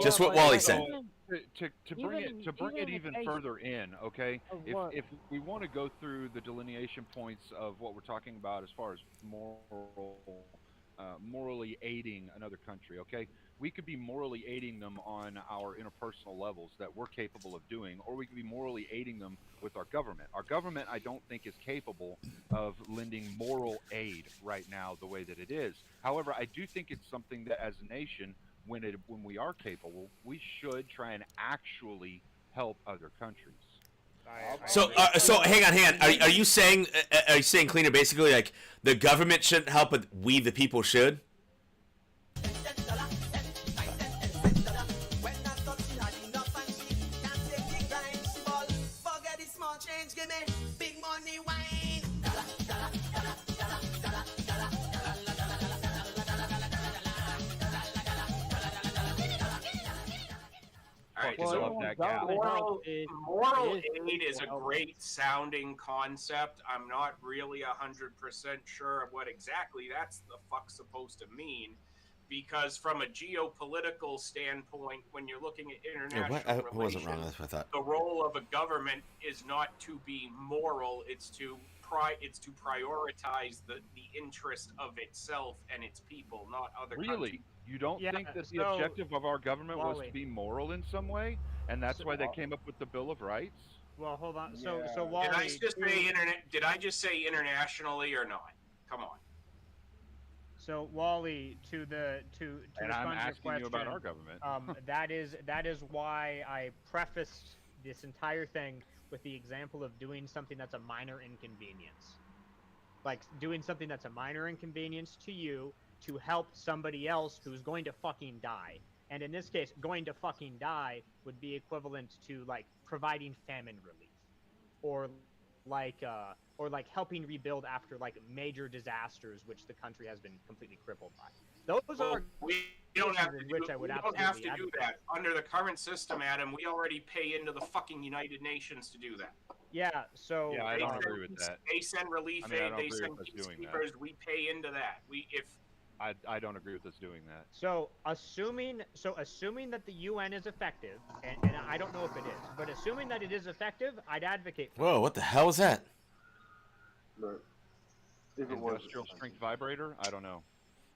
Just what Wally said. To bring it even further in, okay? If we want to go through the delineation points of what we're talking about as far as morally aiding another country, okay? We could be morally aiding them on our interpersonal levels that we're capable of doing, or we could be morally aiding them with our government. Our government, I don't think, is capable of lending moral aid right now the way that it is. However, I do think it's something that as a nation, when we are capable, we should try and actually help other countries. So hang on. Are you saying Cleaner, basically like the government shouldn't help, but we the people should? right, fucking so love that gap. moral aid is a great sounding concept. I'm not really 100% sure of what exactly that's the fuck supposed to mean, because from a geopolitical standpoint, when you're looking at international I relations, wasn't wrong. That's what I thought. the role of a government is not to be moral; it's to prioritize the interest of itself and its people, not other countries. Really? You don't think that the objective of our government was to be moral in some way, and that's why they came up with the Bill of Rights? Well, hold on. So Wally, did I just say internationally or not? Come on. So Wally, to And respond I'm to your asking question, you about our government. that is why I prefaced this entire thing with the example of doing something that's a minor inconvenience, like doing something that's a minor inconvenience to you to help somebody else who's going to fucking die. And in this case, going to fucking die would be equivalent to like providing famine relief, or like helping rebuild after like major disasters which the country has been completely crippled by. Those are we don't have to in do, which I would we don't have to absolutely do that. Under the current system, Adam, we already pay into the fucking United Nations to do that. Yeah, so Yeah, I don't agree with that. They send relief I mean, I aid, don't they agree send with us doing that. peacekeepers, we pay into that. I don't agree with us doing that. So assuming that the UN is effective, and I don't know if it is, but assuming that it is effective, I'd advocate for Whoa, what the hell was that? Industrial strength vibrator? I don't know.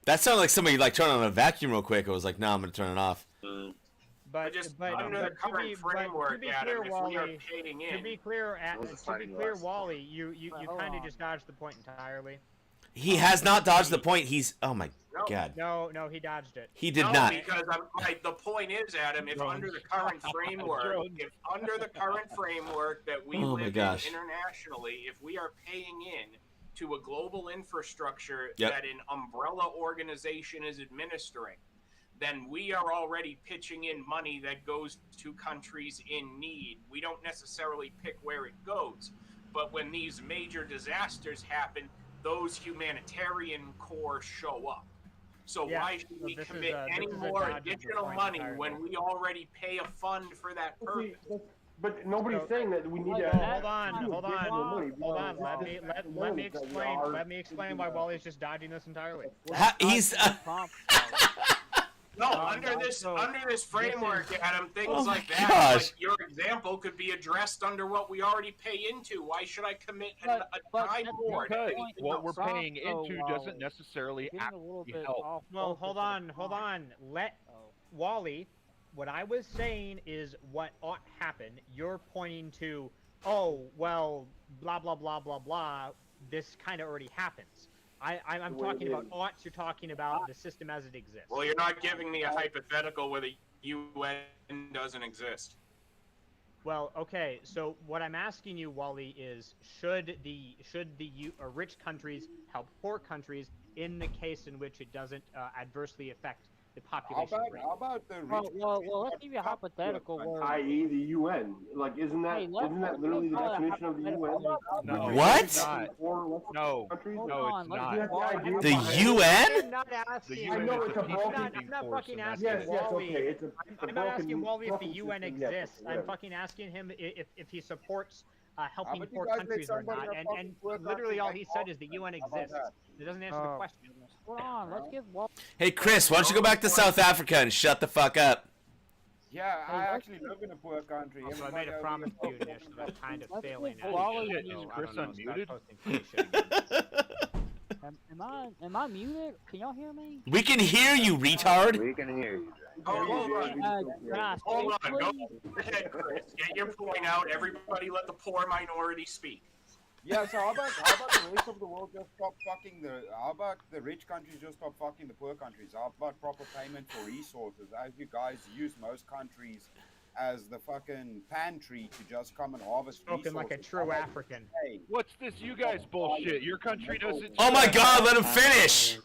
That sounded like somebody like turning on a vacuum real quick. I was like, no, I'm gonna turn it off. But under the current framework, to be Adam, clear, if Wally, we are paying in, to be clear, Wally, you kind of just dodged the point entirely. He has not dodged the point. He's oh my god. No, he dodged it. He did not. Because the point is, Adam, if under the current framework, that we Oh my live gosh. in internationally, if we are paying in to a global infrastructure Yep. that an umbrella organization is administering, then we are already pitching in money that goes to countries in need. We don't necessarily pick where it goes, but when these major disasters happen, those humanitarian corps show up. So Yeah, why should so we this is commit a- any this is a more dodge of the additional point money entirely. when we already pay a fund for that purpose? But nobody's saying that we need to. Hold on. Let me explain why Wally's just dodging this entirely. He's No, under this framework, Adam, things Oh like my that, gosh. like your example, could be addressed under what we already pay into. Why should I commit a time more to Because anything what else? we're paying into doesn't necessarily actually help. Well, hold on. Let Wally. What I was saying is what ought happen. You're pointing to, oh well, blah blah blah blah blah. This kind of already happens. I'm talking about oughts. You're talking about the system as it exists. Well, you're not giving me a hypothetical where the UN doesn't exist. Well, okay. So what I'm asking you, Wally, is should the rich countries help poor countries in the case in which it doesn't adversely affect the population? How about the rich Well, let's give you a hypothetical where. I.e. the UN. Like, isn't that literally the definition of the UN? No, What? it's not. No, it's not. The UN? I'm not asking. I know it's a broken I'm not fucking asking Yes, Wally. okay. It's a I'm not asking broken- Wally if the broken UN system, yes, exists. I'm whatever. fucking asking him if he supports helping about you poor guys let countries or somebody not. that And fucking poor literally country all make he said laws? is the UN How about exists. that? It doesn't answer the question. Hold on, let's give Wally. Hey Chris, why don't you go back to South Africa and shut the fuck up? Yeah, I actually live in a poor country. Also, I Everybody made a over promise to here- you, Nish, that I'm kind of Let's failing give at. Wally- So, Is I don't Chris know, start unmuted? posting funny shit again. Am I muted? Can y'all hear me? We can hear you, retard. We can hear you. Hold on. Can I Hold speak, on. Go please? ahead, Chris. Get your point out. Everybody let the poor minority speak. Yeah, so how about the rest of the world just stop fucking how about the rich countries just stop fucking the poor countries? How about proper payment for resources? As you guys use most countries as the fucking pantry to just come and harvest Spoken like a resources. true African. Hey, What's this you guys bullshit? Your country doesn't. Oh my god, let him finish!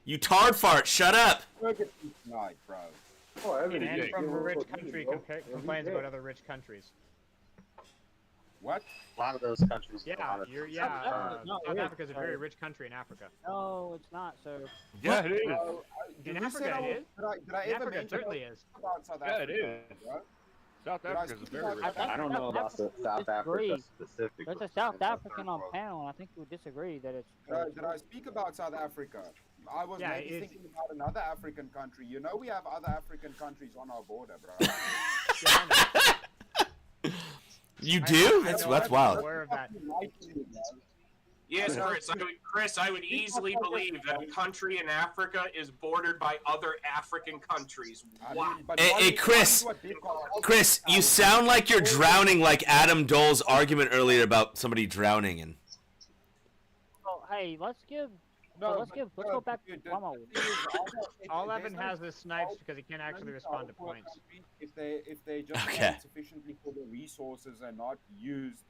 You tard fart, shut up! look at this tonight, bro. Oh, An everything. man from a rich country complains about other rich countries. What? A lot of those countries. Yeah, South Africa is a very rich country in Africa. No, it's not, sir. Yeah, it is. In Did we say Africa, I it is. was- Did I In ever Africa, it mention certainly is. about South Yeah, it Africa? is. bro? South Did I Africa's a speak very about rich. South I don't know about South Africa specifically. There's a South African on panel, and I think you would disagree that it's. Did I speak about South Africa? I was Yeah, maybe it's- thinking about another African country. You know we have other African countries on our border, bro. You do? That's I'm wild. aware of that. Yes, Chris, I would easily believe that a country in Africa is bordered by other African countries. Wow. Hey, Chris, you sound like you're drowning, like Adam Dole's argument earlier about somebody drowning. And Oh, hey, let's go back to Cuomo. All Evan has is snipes because he can't actually respond to points. If they just Okay. paid sufficiently for the resources and not used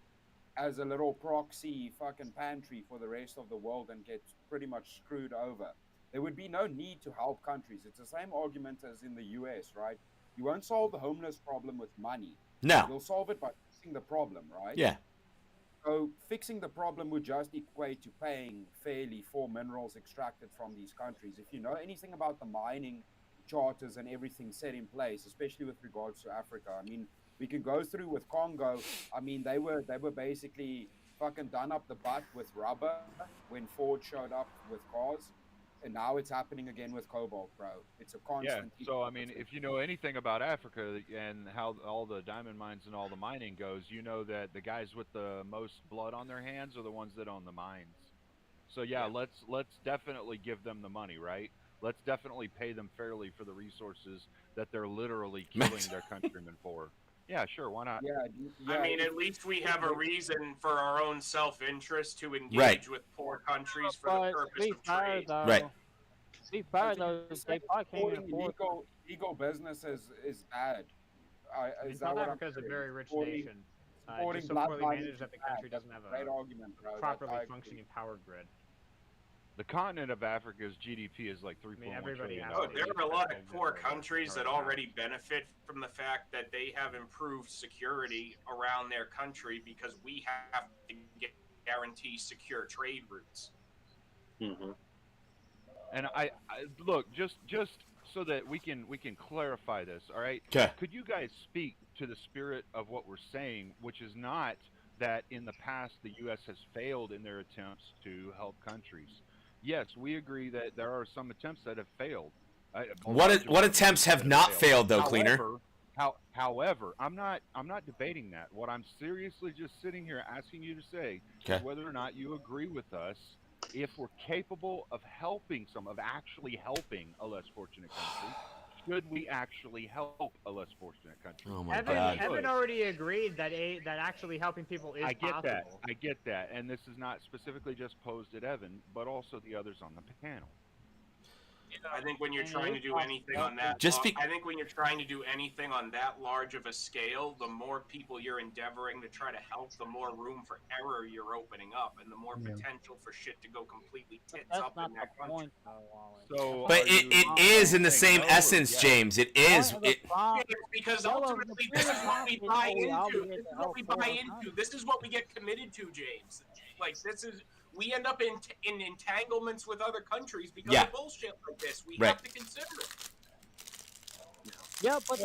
as a little proxy fucking pantry for the rest of the world and get pretty much screwed over, there would be no need to help countries. It's the same argument as in the US, right? You won't solve the homeless problem with money. No. You'll solve it by fixing the problem, right? Yeah. So fixing the problem would just equate to paying fairly for minerals extracted from these countries. If you know anything about the mining charters and everything set in place, especially with regards to Africa, I mean, we can go through with Congo. I mean, they were basically fucking done up the butt with rubber when Ford showed up with cars, and now it's happening again with cobalt, bro. It's a constant. Yeah, so I mean, if you know anything about Africa and how all the diamond mines and all the mining goes, you know that the guys with the most blood on their hands are the ones that own the mines. So yeah, let's definitely give them the money, right? Let's definitely pay them fairly for the resources that they're literally killing their countrymen for. Yeah, sure, why not? I mean, at least we have a reason for our own self-interest to engage Right. with poor countries for the purpose of trade. Right. Be fair though, they probably can't even afford. Legal business is bad. Is that South what I'm Africa is a saying? very rich Supporting- nation. supporting Just so black poorly mining managed that the is bad. country doesn't That's have a great a argument, bro. properly I agree. functioning power grid. The continent of Africa's GDP is like 3.1 everybody trillion has dollars. There are a lot of poor countries that already benefit from the fact that they have improved security around their country because we have to guarantee secure trade routes. And I look just so that we can clarify this, all right? 'Kay. Could you guys speak to the spirit of what we're saying, which is not that in the past the U.S. has failed in their attempts to help countries? Yes, we agree that there are some attempts that have failed. What attempts have not failed, though, Cleaner? However, I'm not debating that. What I'm seriously just sitting here asking you to say Okay. is whether or not you agree with us if we're capable of actually helping a less fortunate country. Should we actually help a less fortunate country? Oh my Evan already agreed that actually helping people is I get possible. that. I get that. And this is not specifically just posed at Evan, but also the others on the panel. I think when you're trying to do anything on that, I think when you're trying to do anything on that large of a scale, the more people you're endeavoring to try to help, the more room for error you're opening up, and the more potential for shit to go completely tits up in that country. So, But it is in the same essence, James. It is. Because ultimately, this is what we buy into. This is what we buy into. This is what we get committed to, James. Like this is. We end up in entanglements with other countries because of bullshit like this. We have to consider it. Yeah, but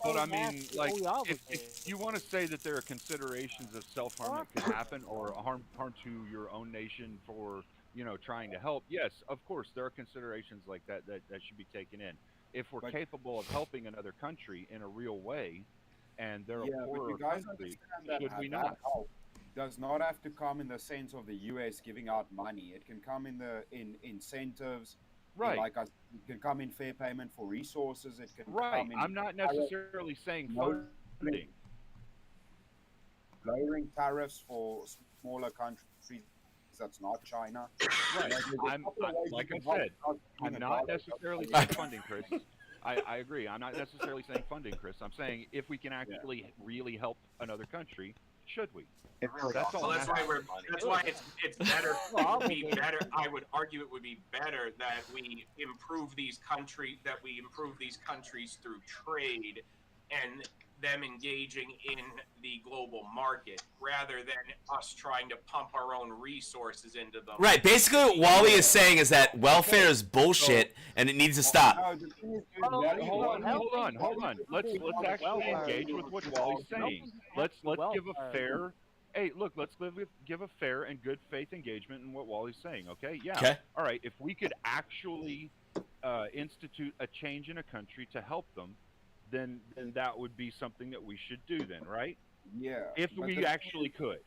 but I mean, like, if you want to say that there are considerations of self-harm that could happen or harm to your own nation for, trying to help, yes, of course, there are considerations like that should be taken in. If we're capable of helping another country in a real way, and they're a poorer country, should we not? Does not have to come in the sense of the U.S. giving out money. It can come in incentives. Right. Like it can come in fair payment for resources. It can Right. come in. I'm not necessarily saying funding. Lowering tariffs for smaller countries. That's not China. Right. Like I said, I'm not necessarily saying funding, Chris. I agree. I'm not necessarily saying funding, Chris. I'm saying if we can actually really help another country, should we? That's all. Well, that's why it's better. It would be better. I would argue it would be better that we improve these countries through trade, and them engaging in the global market rather than us trying to pump our own resources into them. Right. Basically, what Wally is saying is that welfare is bullshit and it needs to stop. Hold on. Let's actually engage with what Wally's saying. Let's give a fair. Hey, look, let's give a fair and good faith engagement in what Wally's saying, okay? Yeah. Okay. All right, if we could actually institute a change in a country to help them, then that would be something that we should do then, right? Yeah. If we actually could.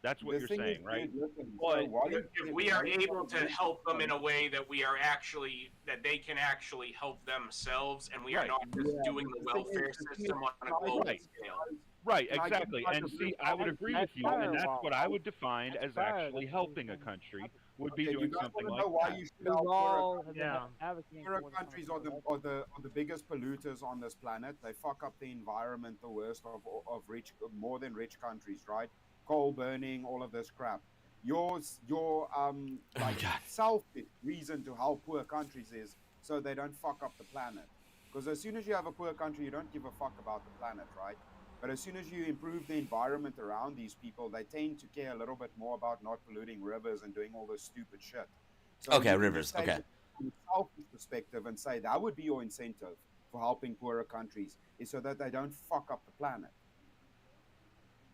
That's what you're saying, right? If we are able to help them in a way that that they can actually help themselves, and we are not just doing the welfare system on a global scale. Right, exactly. And see, I would agree with you, and that's what I would define as actually helping a country, would be doing something like that. Poorer countries are the biggest polluters on this planet. They fuck up the environment the worst of more than rich countries, right? Coal burning, all of this crap. Your selfish reason to help poor countries is so they don't fuck up the planet. Because as soon as you have a poor country, you don't give a fuck about the planet, right? But as soon as you improve the environment around these people, they tend to care a little bit more about not polluting rivers and doing all this stupid shit. So Okay, rivers. Okay. From a selfish perspective, and say that would be your incentive for helping poorer countries, is so that they don't fuck up the planet.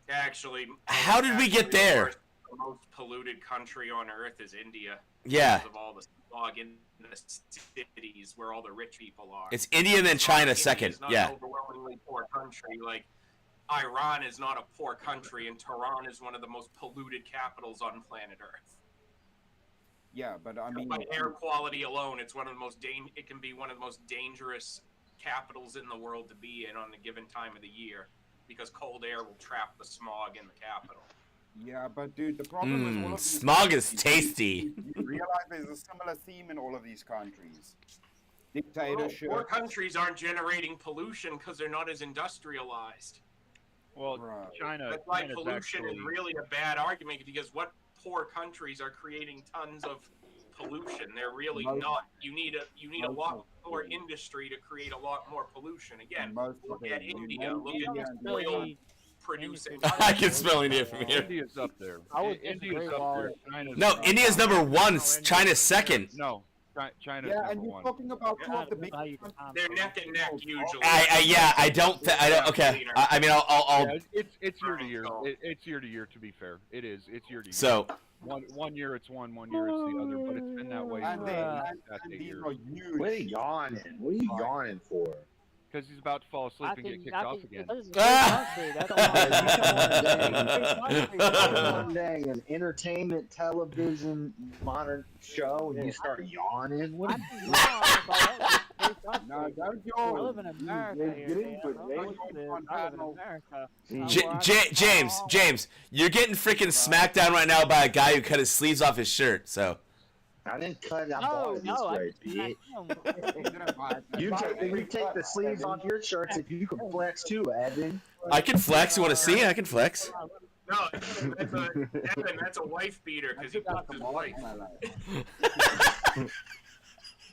Actually, how did we get there? The most polluted country on earth is India. Yeah. Because of all the smog in the cities where all the rich people are. It's India and then China second. It's not Yeah. an overwhelmingly poor country. Like Iran is not a poor country, and Tehran is one of the most polluted capitals on planet Earth. Yeah, but I mean, by air quality alone, it's one of the most it can be one of the most dangerous capitals in the world to be in on a given time of the year, because cold air will trap the smog in the capital. Yeah, but dude, the problem with all of these smog is tasty. You realize there's a similar theme in all of these countries. Dictatorship. Poor countries aren't generating pollution because they're not as industrialized. Well, China. That's why China's pollution is really a bad argument, because what poor countries are creating tons of pollution? They're really not. You need a lot more industry to create a lot more pollution. Again, look at India. Look at oil producing. I can smell India from here. India's up there. India's up there. China's No, India's number one. China's second. No, China's Yeah, and number you're one. talking about two of the big. They're neck and neck usually. I don't. Okay. I mean, I'll. Yeah, it's year to year. It's year to year. To be fair, it is. It's year to year. So. One year it's one year it's the other, but it's been that way for the past 8 years. What are you yawning? What are you yawning for? Because he's about to fall asleep and get kicked off again. One day, an entertainment television modern show, and you start yawning. What are you No, don't I live in America here. James, you're getting freaking smacked down right now by a guy who cut his sleeves off his shirt. So. I didn't cut it. I bought it this way, bitch. You take the sleeves off your shirts if you can flex too, Evan. I can flex. You want to see? I can flex. No, that's a wife beater because he puts his wife.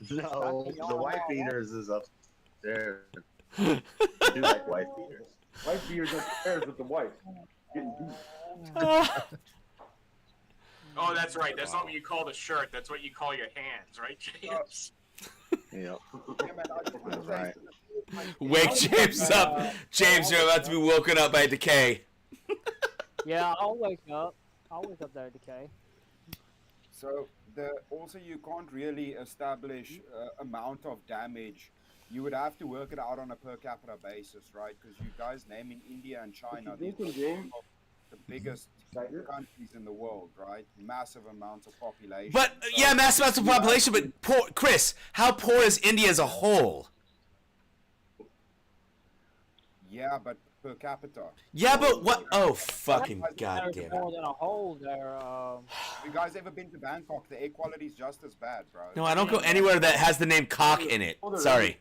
No, the wife beaters is upstairs. I do like wife beaters. Wife beaters upstairs with the wife. Getting beat. Oh, that's right. That's not what you call the shirt. That's what you call your hands, right, James? Yeah. Right. Wake James up. James, you're about to be woken up by decay. Yeah, I'll wake up. I'll wake up there, decay. So also you can't really establish amount of damage. You would have to work it out on a per capita basis, right? Because you guys naming India and China, these are the biggest countries in the world, right? Massive amounts of population. But yeah, massive amounts of population. But poor, Chris, how poor is India as a whole? Yeah, but per capita. Yeah, but what? Oh, fucking goddamn More it! than a hole there. You guys ever been to Bangkok? The air quality is just as bad, bro. No, I don't go anywhere that has the name cock in it. Sorry.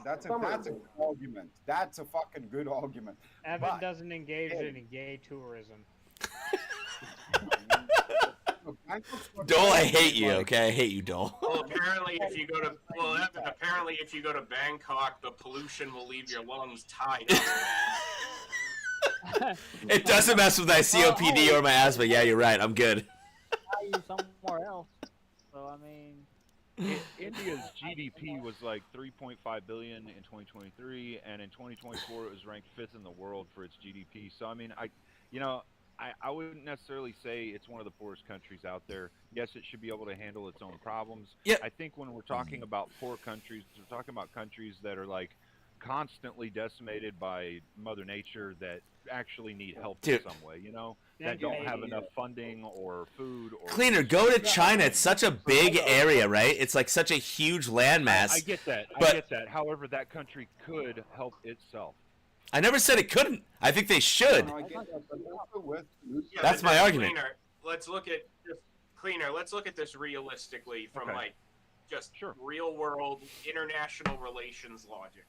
That's a good argument. That's a fucking good argument. Evan doesn't engage in gay tourism. Dole, I hate you. Okay, I hate you, Dole. Well, apparently, if you go to Evan, apparently if you go to Bangkok, the pollution will leave your lungs tied up. It doesn't mess with my COPD or my asthma. Yeah, you're right. I'm good. You somewhere else. So I mean, India's GDP was like 3.5 billion in 2023, and in 2024 it was ranked 5th in the world for its GDP. So I mean, I wouldn't necessarily say it's one of the poorest countries out there. Yes, it should be able to handle its own problems. Yeah. I think when we're talking about poor countries, we're talking about countries that are like constantly decimated by Mother Nature that actually need help Dude. in some way, you know, that don't have enough funding or food or Cleaner, go to China. It's such a big area, right? It's like such a huge landmass. I get that. But I get that. However, that country could help itself. I never said it couldn't. I think they should. Yeah, That's but my argument. Cleaner, let's look at Let's look at this realistically from like just real world international relations logic.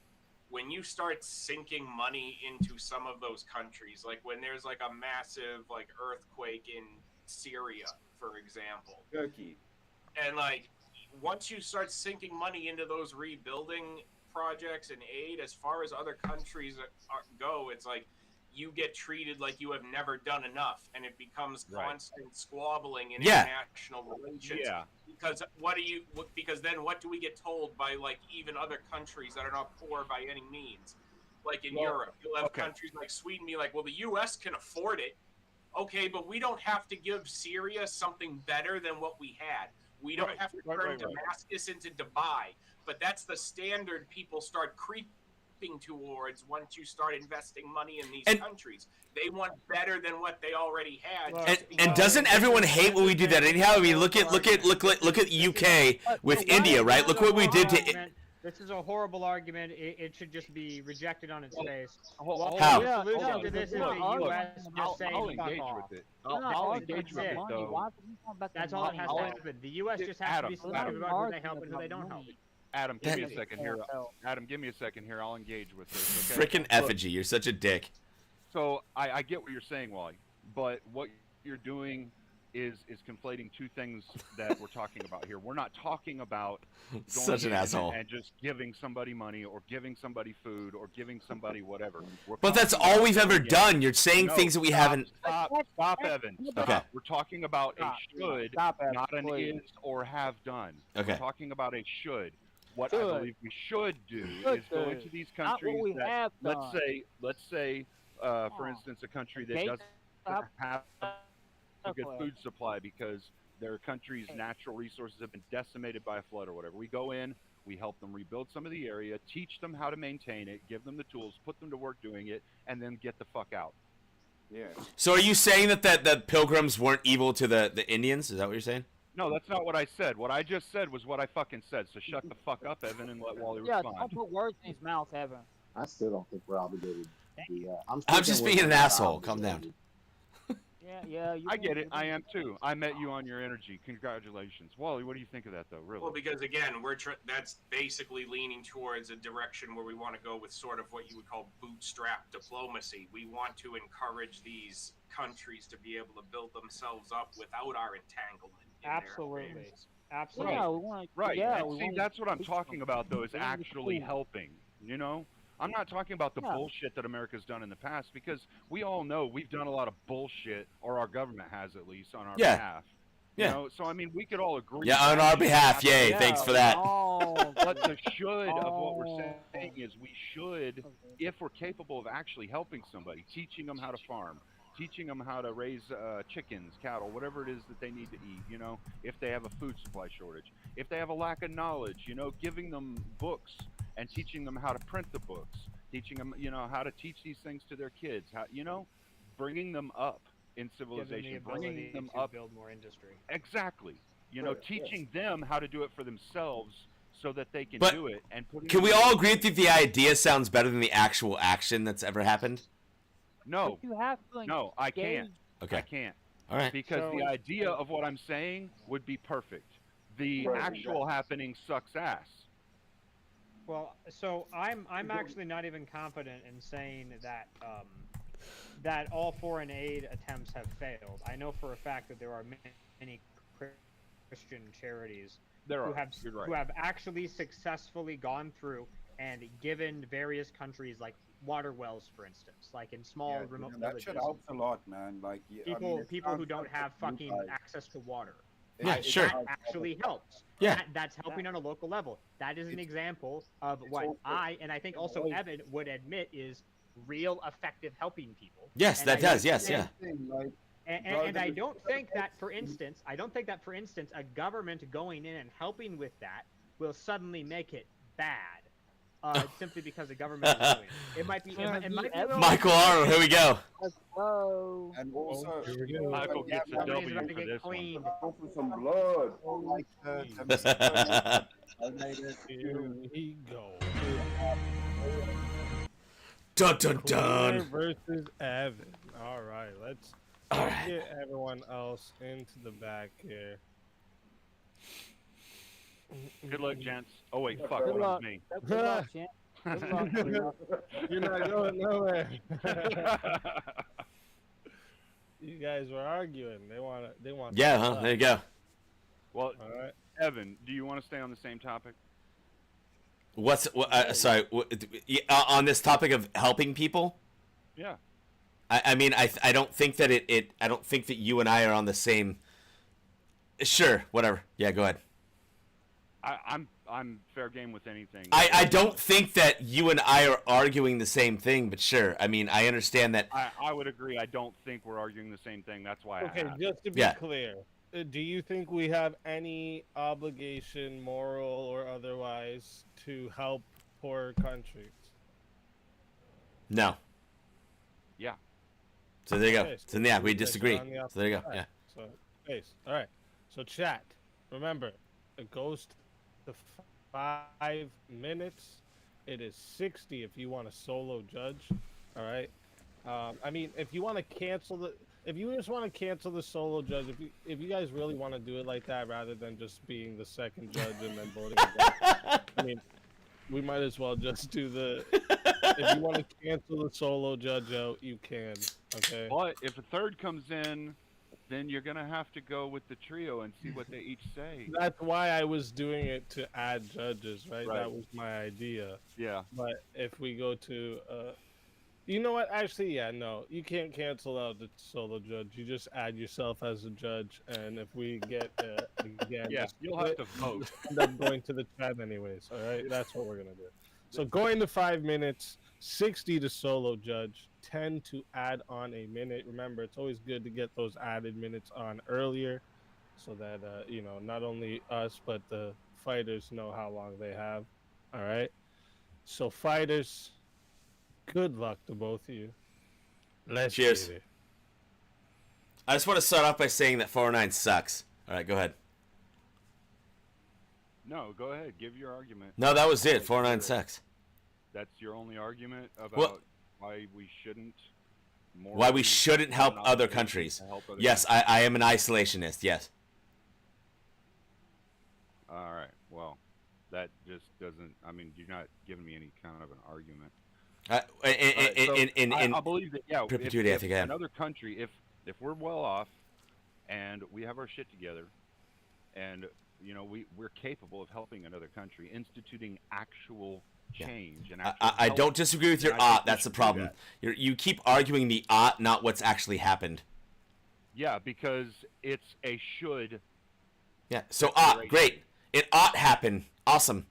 When you start sinking money into some of those countries, like when there's like a massive like earthquake in Syria, for example, Turkey, and like once you start sinking money into those rebuilding projects and aid, as far as other countries go, it's like you get treated like you have never done enough, and it becomes constant squabbling in international relations. Yeah. Because then what do we get told by like even other countries that are not poor by any means? Like in Europe, you'll have countries like Sweden be like, well, the U.S. can afford it. Okay, but we don't have to give Syria something better than what we had. We don't have to turn Damascus into Dubai. But that's the standard people start creeping towards once you start investing money in these countries. They want better than what they already had. And doesn't everyone hate when we do that anyhow? I mean, look at UK with India, right? Look what we did to. This is a horrible argument. It should just be rejected on its face. How? The solution to this is the U.S. just saying fuck off. I'll engage with it, though. That's all that has to happen. The U.S. just has to be selective about who they help and who they don't help. Adam, give me a second here. Adam, give me a second here. I'll engage with this. Okay? Frickin' effigy, you're such a dick. So I get what you're saying, Wally, but what you're doing is conflating two things that we're talking about here. We're not talking about going such an asshole and just giving somebody money or giving somebody food or giving somebody whatever. But that's all we've ever done. You're saying things that we haven't. Stop, Evan. Stop. Okay. We're talking about a should, not an is or have done. Okay. We're talking about a should. What I believe we should do is go into these countries that, let's say, for instance, a country that doesn't have a good food supply because their country's natural resources have been decimated by a flood or whatever. We go in, we help them rebuild some of the area, teach them how to maintain it, give them the tools, put them to work doing it, and then get the fuck out. Yeah. So are you saying that the pilgrims weren't evil to the Indians? Is that what you're saying? No, that's not what I said. What I just said was what I fucking said. So shut the fuck up, Evan, and let Wally respond. Don't put words in his mouth, Evan. I still don't think we're obligated to be. I'm just being an asshole. Calm down. Yeah. I get it. I am too. I met you on your energy. Congratulations, Wally. What do you think of that, though? Really? Well, because again, that's basically leaning towards a direction where we want to go with sort of what you would call bootstrap diplomacy. We want to encourage these countries to be able to build themselves up without our entanglement. Absolutely. Absolutely. Yeah, we want. Right. Yeah, See, that's what I'm talking about, though, is actually helping. You know? I'm not talking about the bullshit that America's done in the past, because we all know we've done a lot of bullshit, or our government has at least, on our behalf. You know? So, I mean, we could all agree. Yeah, on our behalf. Yay. Thanks for that. But the should of what we're saying is we should, if we're capable of actually helping somebody, teaching them how to farm, teaching them how to raise chickens, cattle, whatever it is that they need to eat, you know, if they have a food supply shortage, if they have a lack of knowledge, you know, giving them books and teaching them how to print the books, teaching them, you know, how to teach these things to their kids, how, you know, bringing them up in civilization, bringing them up, build more industry. Exactly. You know, teaching them how to do it for themselves so that they can do it. And can we all agree that the idea sounds better than the actual action that's ever happened? No. You have to no, I can't. Okay. I can't. All right. Because the idea of what I'm saying would be perfect. The actual happening sucks ass. Well, so I'm actually not even confident in saying that that all foreign aid attempts have failed. I know for a fact that there are many Christian charities There who are. have You're right. who have actually successfully gone through and given various countries like water wells, for instance, like in small Yeah, remote that villages. shit helps a lot, man. Like I People mean, it people who sounds don't like have you fucking guys- access to water. Yeah, it sure. That sounds actually like- helps. Yeah. That's helping on a local level. That is an example of what also- I, and I think also Evan, would admit is real effective helping people. Yes, And that I does. don't Yes, think- yeah. Like, And I don't think that, for instance, a government going in and helping with that will suddenly make it bad, simply because the government is doing it. It might be. It might be Michael Arnold, here we go. Let's go. And also, Here we go. Michael gets a Somebody's W about to for get this one. cleaned. Go for some blood. like Here we go. Dun dun Cooler dun. versus Evan. All right, let's get everyone else into the back here. Good luck, gents. Oh wait, fuck, Good that was luck. me. Good luck, champ. Good luck. Good luck. You're not going nowhere. You guys were arguing. They want. Yeah, huh? There you go. Well, All right. Evan, do you want to stay on the same topic? What's sorry? On this topic of helping people, Yeah. I mean, I don't think that I don't think that you and I are on the same. Sure, whatever. Yeah, go ahead. I'm fair game with anything. I don't think that you and I are arguing the same thing, but sure. I mean, I understand that. I would agree. I don't think we're arguing the same thing. That's why Okay, I asked. just to be Yeah. clear, do you think we have any obligation, moral or otherwise, to help poor countries? No. Yeah. So there you go. Okay, So yeah, we you guys are disagree. on the So there you go. opposite Yeah. side. So, base. All right. So chat. Remember, it goes to 5 minutes. It is 60 if you want a solo judge. All right. I mean, if you want to cancel if you just want to cancel the solo judge, if you guys really want to do it like that, rather than just being the second judge and then voting against, I mean, we might as well just do the. If you want to cancel the solo judge out, you can. Okay. But if a third comes in, then you're gonna have to go with the trio and see what they each say. That's why I was doing it to add judges, right? Right. That was my idea. Yeah. But if we go to, you know what? Actually, yeah, no, you can't cancel out the solo judge. You just add yourself as a judge, and if we get again, Yeah, just you'll have to vote. End up going to the chat anyways. All right, that's what we're gonna do. So going to 5 minutes, 60 to solo judge, 10 to add on a minute. Remember, it's always good to get those added minutes on earlier, so that you know, not only us but the fighters know how long they have. All right. So fighters, good luck to both of you. Let's Cheers. get it. I just want to start off by saying that 409 sucks. All right, go ahead. No, go ahead. Give your argument. No, that was it. 409 sucks. That's your only argument about Well- why we shouldn't. Why we morally shouldn't help not other be countries. to help other Yes, countries? I am an isolationist. Yes. All right. Well, that just doesn't. I mean, you're not giving me any kind of an argument. In I believe that. Yeah. perpetuity, I think I am. another country, if we're well off, and we have our shit together, and you know we're capable of helping another country, instituting actual change and actual I help, don't disagree with your then I think ought. we That's the should do problem. that. You keep arguing the ought, not what's actually happened. Yeah, because it's a should. Yeah. So ought, great. It ought happen. Awesome.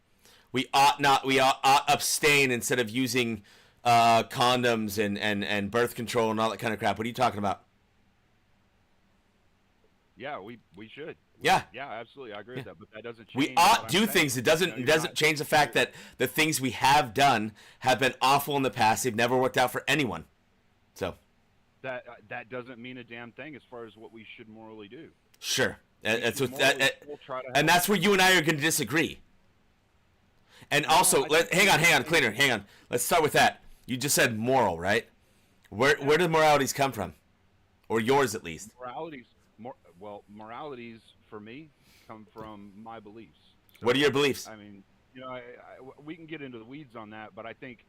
We ought not. We ought abstain instead of using condoms and birth control and all that kind of crap. What are you talking about? Yeah, we should. Yeah. Yeah, absolutely. I agree with that, but that doesn't change. We what ought I'm do saying. things. It You know, doesn't you're not- change the fact that the things we have done have been awful in the past. They've never worked out for anyone. So that doesn't mean a damn thing as far as what we should morally do. sure, that's should what, morally still try to and help. that's where you and I are going to disagree. And also, hang on, cleaner, hang on. Let's start with that. You just said moral, right? Where do moralities come from, or yours at least? Moralities for me come from my beliefs. What are your beliefs? I mean, you know, we can get into the weeds on that, but I think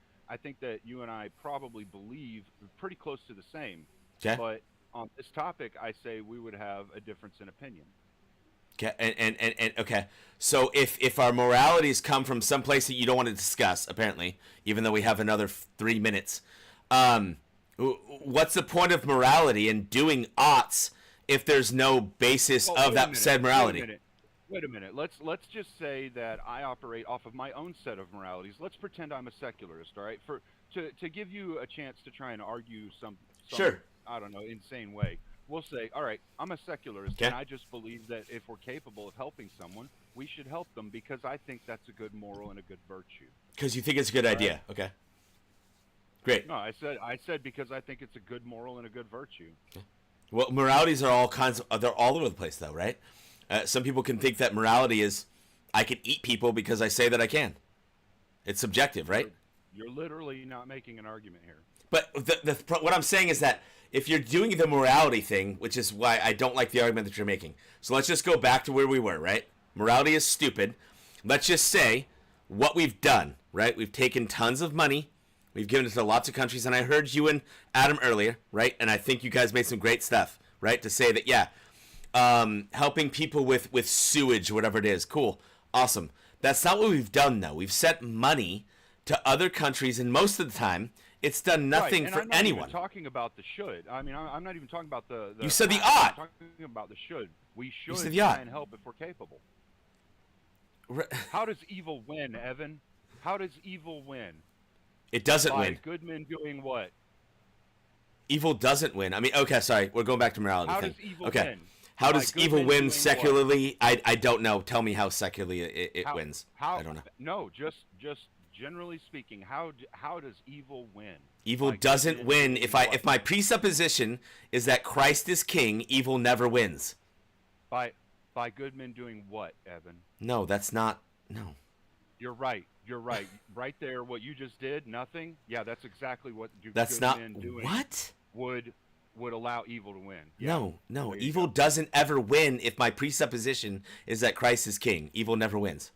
that you and I probably believe pretty close to the same. Okay. But on this topic, I say we would have a difference in opinion. Okay, and okay. So if our moralities come from some place that you don't want to discuss, apparently, even though we have another 3 minutes, what's the point of morality and doing oughts if there's no basis of that said morality? Wait a minute. Let's just say that I operate off of my own set of moralities. Let's pretend I'm a secularist, all right? To give you a chance to try and argue some Sure. I don't know, insane way. We'll say, all right, I'm a secularist, and I just believe that if we're capable of helping someone, we should help them because I think that's a good moral and a good virtue. Because you think it's a good idea. Okay. Great. No, I said because I think it's a good moral and a good virtue. Well, moralities are all kinds of, they're all over the place though, right? Some people can think that morality is, I can eat people because I say that I can. It's subjective, right? You're literally not making an argument here. But what I'm saying is that if you're doing the morality thing, which is why I don't like the argument that you're making. So let's just go back to where we were, right? Morality is stupid. Let's just say what we've done, right? We've taken tons of money. We've given it to lots of countries. And I heard you and Adam earlier, right? And I think you guys made some great stuff, right? To say that, yeah, helping people with sewage or whatever it is. Cool. Awesome. That's not what we've done, though. We've sent money to other countries, and most of the time, it's done nothing for anyone. I'm not even talking about the should. I mean, I'm not even talking about the you said the ought. I'm talking about the should. We should said the try ought. and help if we're capable. How does evil win, Evan? How does evil win? It doesn't By win. good men doing what? Evil doesn't win. I mean, okay, sorry. We're going back to morality. How thing. does evil okay. win? How By does good evil men win doing secularly? I don't know. Tell me how secularly it wins. I don't know. No, just generally speaking, how does evil win? Evil doesn't win. If my presupposition is that Christ is king, evil never wins. By good men doing what, Evan? No, that's not. No. You're right. You're right. Right there, what you just did, nothing. Yeah, that's exactly what that's good not men doing what would allow evil to win. Yeah. No. Evil doesn't ever win if my presupposition is that Christ is king. Evil never wins.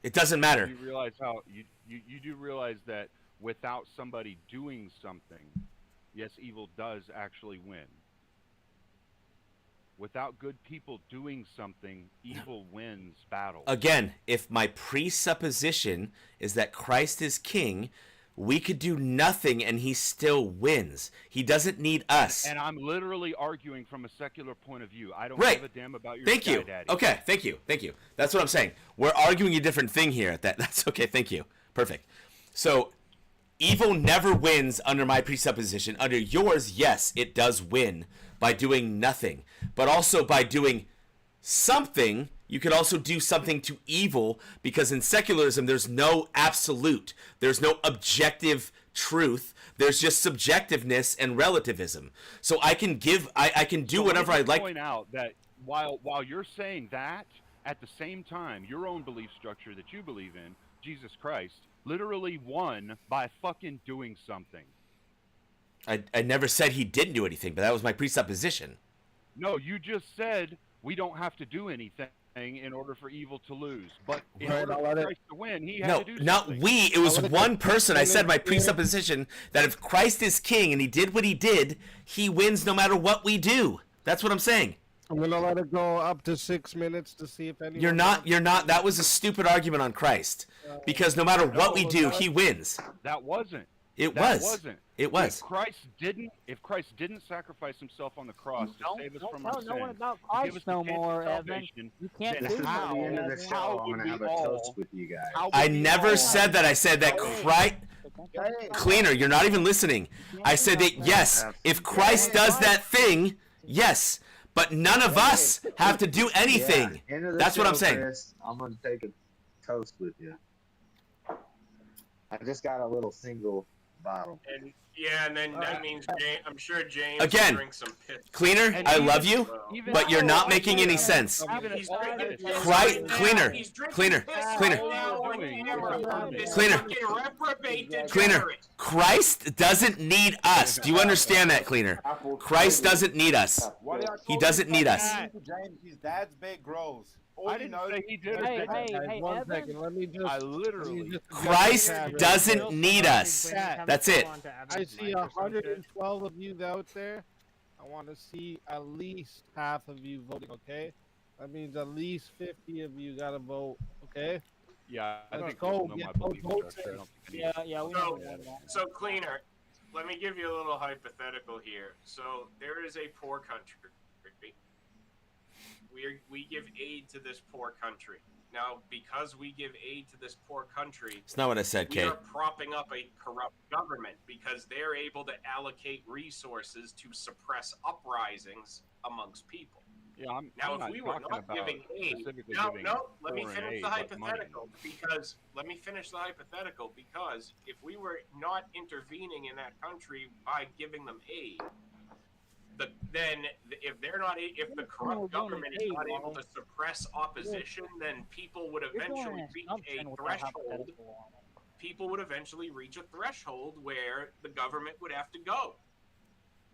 It doesn't matter. You realize how you do realize that without somebody doing something, yes, evil does actually win. Without good people doing something, evil wins battles. Again, if my presupposition is that Christ is king, we could do nothing and he still wins. He doesn't need us. And I'm literally arguing from a secular point of view. I don't Right. give a damn about your Thank sky you. daddy. Okay, thank you. That's what I'm saying. We're arguing a different thing here. That's okay. Thank you. Perfect. So, evil never wins under my presupposition. Under yours, yes, it does win by doing nothing. But also by doing something, you could also do something to evil, because in secularism, there's no absolute. There's no objective truth. There's just subjectiveness and relativism. So I can do whatever I like. Point out that while you're saying that, at the same time, your own belief structure that you believe in, Jesus Christ, literally won by fucking doing something. I never said he didn't do anything, but that was my presupposition. No, you just said we don't have to do anything in order for evil to lose. But in order for Christ to win, he had to do something. Not we. It was one person. I said my presupposition that if Christ is king and he did what he did, he wins no matter what we do. That's what I'm saying. I'm gonna let it go up to 6 minutes to see if anyone. You're not. That was a stupid argument on Christ, because no matter what we do, he wins. That wasn't. It That was. wasn't. It was. If Christ didn't sacrifice himself on the cross to save us from our Don't tell no one sins, about to give Christ us the no chance of more, Evan. salvation, You can't then do that. how- At the end of the show, how I'm would gonna have we a all- toast with you guys. how would I we never all- said that. I said that Christ. Cleaner, you're not even listening. I said that yes, if Christ does that thing, yes, but none of us have to do anything. Yeah, end of the That's what I'm show, saying. Chris. I'm gonna take a toast with you. I just got a little single bottle. And yeah, and then that means I'm sure James Again, will drink some piss. Cleaner, I love you, but you're not making any sense. He's drinking piss. Christ, cleaner, He's drinking cleaner, piss cleaner, now on camera. This Cleaner. fucking reprobate cleaner. degenerate. Christ doesn't need us. Do you understand that, Cleaner? Christ doesn't need us. He doesn't need us. James, his dad's big grows. All I you didn't know. say he did Hey, it. hey, One Evan. second, let me just. I literally. Christ doesn't need us. That's it. I see 112 of you out there. I I want to see at least half of you voting, okay? That means at least 50 of you got to vote, okay? Yeah, I Let's think go. people know Get my those belief votes structure. I in. don't think any- Yeah, we So, know that. so Cleaner, let me give you a little hypothetical here. So there is a poor country. We give aid to this poor country. Now, because we give aid to this poor country, It's not what I said, we Kate. are propping up a corrupt government because they're able to allocate resources to suppress uprisings amongst people. Yeah, I'm Now, I'm if we were talking not about giving aid, specifically no, giving let me foreign finish aid, the like money. hypothetical because let me finish the hypothetical because if we were not intervening in that country by giving them aid, then if they're not, if the corrupt government is not able to suppress opposition, then people would eventually reach a threshold. People would eventually reach a threshold where the government would have to go.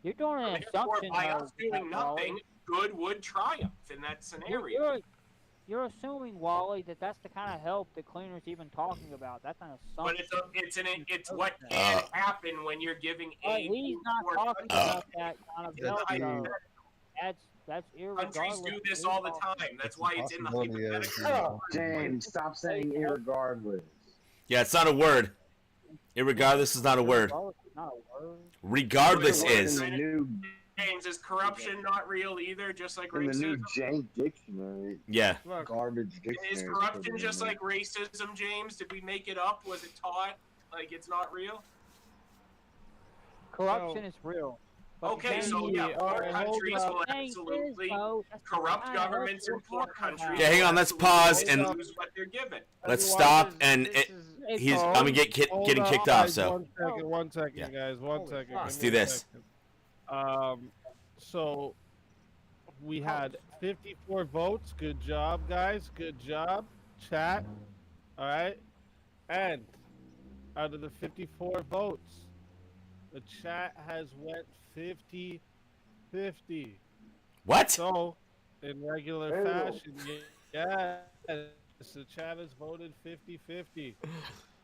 You're doing an Therefore, assumption. by though, us doing nothing, good would triumph in that scenario. You're assuming, Wally, that that's the kind of help that Cleaner's even talking about. That's an assumption. But it's what can happen when you're giving aid. He's not to talking about that kind of help. though. That's irregardless. Countries do this all the time. That's why it's in the hypothetical. Oh, James, stop saying irregardless. Yeah, it's not a word. Irregardless is not a word. Not a word. Regardless is. James, is corruption not real either? Just like In the new racism. jank dictionary. Yeah. Garbage dictionary. Is corruption just like racism, James? Did we make it up? Was it taught? Like it's not real? Corruption is real. But Okay, then so you- yeah, poor hold countries up. will Thing is, absolutely though, that's corrupt not governments what in poor we're talking countries. Yeah, hang on, let's pause and lose what they're given. let's stop and he's I'm gonna get getting kicked off. So One second, guys. One second. Let's Give do me a this. second. So we had 54 votes. Good job, guys. Good job. Chat. All right. And out of the 54 votes, the chat has went 50-50. What? So, in regular fashion, yeah, the chat has voted 50-50.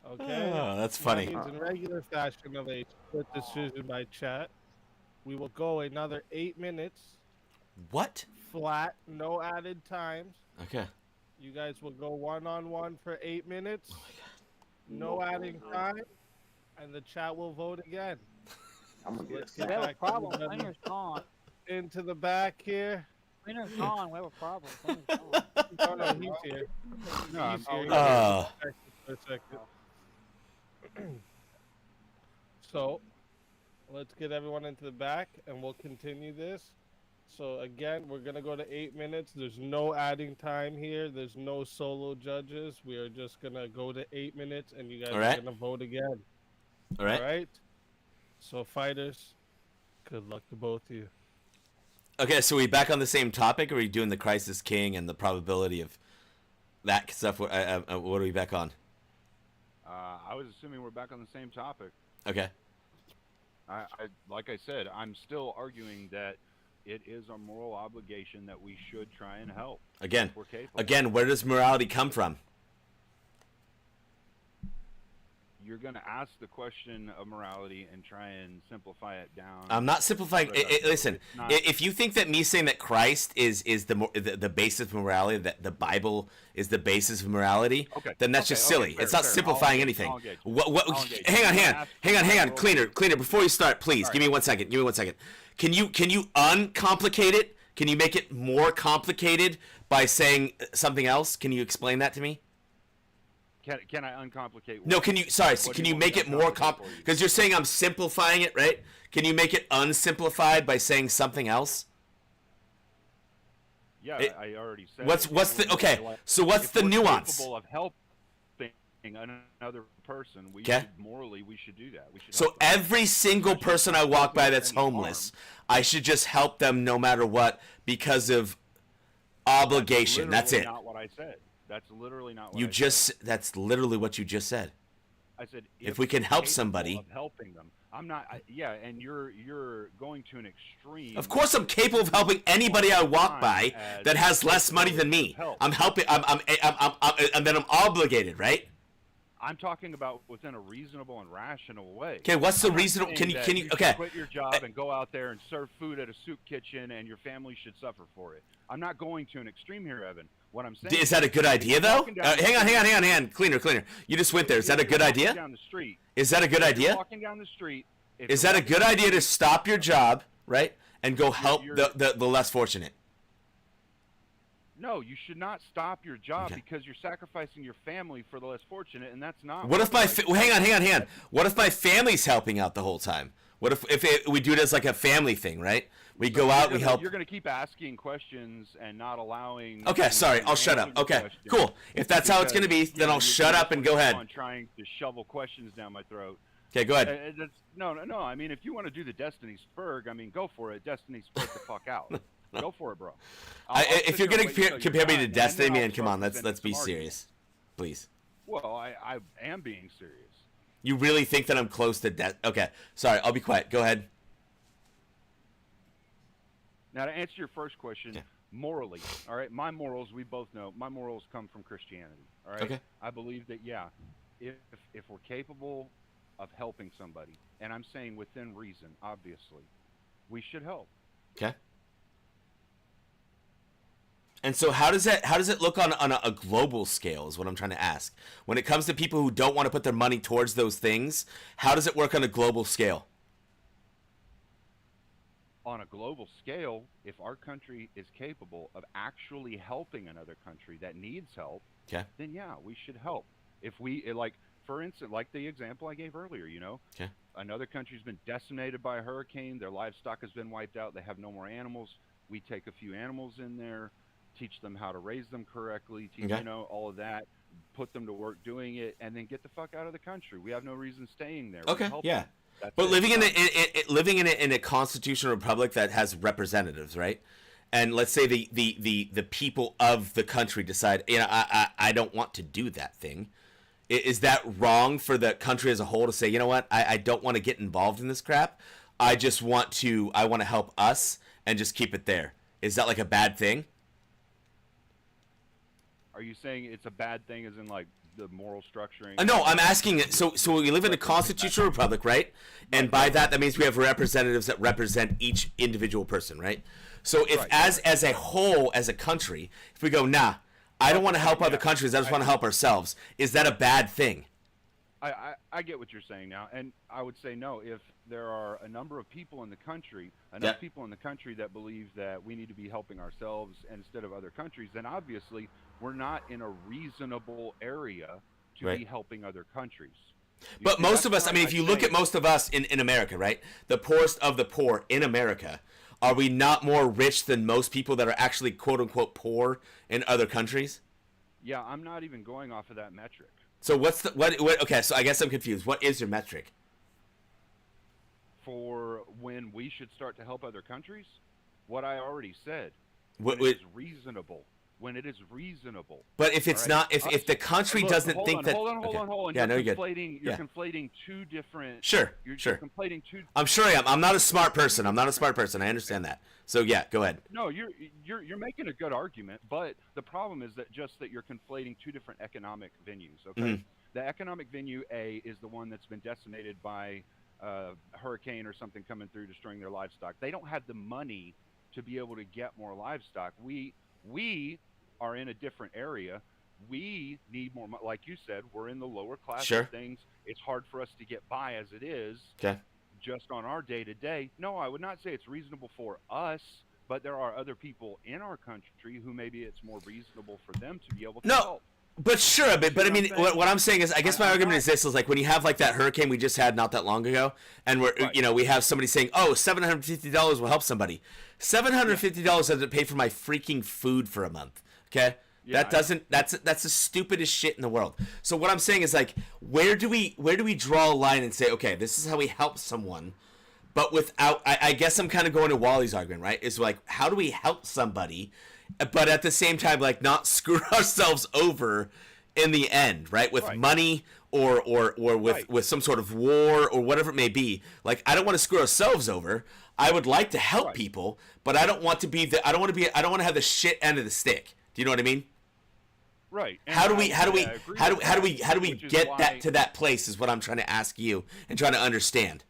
Okay. Oh, that's funny. That means in regular fashion of a split decision by chat, we will go another 8 minutes. What? Flat, no added times. Okay. You guys will go one-on-one for 8 minutes. Oh No adding time, and the chat will vote again. Let's We get have a back to problem. the- Cleaner's gone. into the back here. Cleaner's gone. We have a problem. Cleaner's gone. Oh no, he's here. No, He's here. For a second. So, let's get everyone into the back, and we'll continue this. So again, we're gonna go to 8 minutes. There's no adding time here. There's no solo judges. We are just gonna go to 8 minutes, and you guys All right. are gonna vote again. All right. All right. So fighters, good luck to both of you. Okay, so we back on the same topic, or are we doing the Crisis King and the probability of that stuff? What are we back on? I was assuming we're back on the same topic. Okay. I like I said, I'm still arguing that it is our moral obligation that we should try and help. Again, if we're capable. again, where does morality come from? You're going to ask the question of morality and try and simplify it down. I'm not simplifying. Listen, It's not- if you think that me saying that Christ is the basis of morality, that the Bible is the basis of morality, Okay, then that's okay, just okay, silly. fair, it's not fair. simplifying I'll anything. engage. What? I'll engage. Hang on, I'm hang on. asking- Cleaner. Before you start, please give me 1 second. Give me 1 second. Can you uncomplicate it? Can you make it more complicated by saying something else? Can you explain that to me? Can I uncomplicate? No, can you? Sorry, what can do you want make me it to more uncomplicate for you? Because you're saying I'm simplifying it, right? Can you make it unsimplified by saying something else? Yeah, It- I already said. what's it. the okay? So what's If the we're nuance? Capable of helping another person, Okay. Morally, we should do that. We should. So help them. every single person I walk by that's homeless, I should just help them no matter what because of obligation. That's Literally it. Not what I said. That's literally not what You I said. just that's literally what you just said. I said if we can help capable somebody. of helping them. I'm not. Yeah, and you're going to an extreme. Of course, I'm capable of helping anybody I walk by that has less money than me. I'm helping. And then I'm obligated, right? I'm talking about within a reasonable and rational way. Okay, what's the I'm not reasonable? saying Can that you? should Okay. Quit your job and go out there and serve food at a soup kitchen, and your family should suffer for it. I'm not going to an extreme here, Evan. What I'm saying Is that a good idea though? Hang on. Cleaner. You just went there. Is that a good idea? Down the street. Is that a good idea? Walking down the street. Is that a good idea to stop your job, right, and go help the less fortunate? No, you should not stop your job because you're sacrificing your family for the less fortunate, and that's not. What if my hang on? What if my family's helping out the whole time? What if we do it as like a family thing, right? We go out, we help. You're going to keep asking questions and not allowing. Okay, sorry, I'll shut up. Okay, cool. If that's how it's going to be, then I'll shut up and go ahead. Trying to shovel questions down my throat. Okay, go ahead. No. I mean, if you want to do the Destiny Spurg, I mean, go for it. Destiny Spurg the fuck out. Go for it, bro. If you're going to compare me to Destiny, man, come on, let's be serious, please. Well, I am being serious. You really think that I'm close to death? Okay, sorry, I'll be quiet. Go ahead. Now, to answer your first question, morally, all right, my morals, we both know, my morals come from Christianity, all right? Okay. I believe that, if we're capable of helping somebody, and I'm saying within reason, obviously, we should help. Okay. And so how does it look on a global scale is what I'm trying to ask. When it comes to people who don't want to put their money towards those things, how does it work on a global scale? On a global scale, if our country is capable of actually helping another country that needs help, then yeah, we should help. If we, like, for instance, like the example I gave earlier, another country's been decimated by a hurricane, their livestock has been wiped out, they have no more animals, we take a few animals in there, teach them how to raise them correctly, all of that, put them to work doing it, and then get the fuck out of the country. We have no reason staying there. Okay, yeah. But living in a constitutional republic that has representatives, right? And let's say the people of the country decide, I don't want to do that thing. Is that wrong for the country as a whole to say, you know what, I don't want to get involved in this crap. I want to help us and just keep it there. Is that like a bad thing? Are you saying it's a bad thing as in like the moral structuring? No, I'm asking it. So we live in a constitutional republic, right? And by that means we have representatives that represent each individual person, right? So if as a whole, as a country, if we go, nah, I don't want to help other countries, I just want to help ourselves, is that a bad thing? I get what you're saying now, and I would say no. If there are a number of people in the country, that believe that we need to be helping ourselves instead of other countries, then obviously we're not in a reasonable area to be helping other countries. But most of us, I mean, if you look at most of us in America, right, the poorest of the poor in America, are we not more rich than most people that are actually quote unquote poor in other countries? Yeah, I'm not even going off of that metric. So what? Okay, so I guess I'm confused. What is your metric? For when we should start to help other countries? What I already said. What is reasonable. When it is reasonable. But if it's not, if the country doesn't think that. Hold on. Yeah, you're conflating two different. Sure. You're conflating two. I'm sure I am. I'm not a smart person. I understand that. So yeah, go ahead. No, you're making a good argument, but the problem is that you're conflating two different economic venues. Okay. Mm-hmm. The economic venue A is the one that's been decimated by a hurricane or something coming through, destroying their livestock. They don't have the money to be able to get more livestock. We are in a different area. We need more money. Like you said, we're in the lower class of things. It's hard for us to get by as it is. Okay. Just on our day-to-day. No, I would not say it's reasonable for us, but there are other people in our country who maybe it's more reasonable for them to be able to help. But sure, but I mean, what I'm saying is, I guess my argument is this: is like when you have like that hurricane we just had not that long ago, and we have somebody saying, "Oh, $750 will help somebody." $750 doesn't pay for my freaking food for a month. Okay, that's the stupidest shit in the world. So what I'm saying is like, where do we draw a line and say, okay, this is how we help someone, but without, I guess I'm kind of going to Wally's argument, right? Is like, how do we help somebody, but at the same time, like, not screw ourselves over in the end, right? With money or with some sort of war or whatever it may be. Like, I don't want to screw ourselves over. I would like to help people, but I don't want to have the shit end of the stick. Do you know what I mean? Right. And How do we I how do we agree how do with how do that, we how do we which is get why- that to that place is what I'm trying to ask you and trying to understand.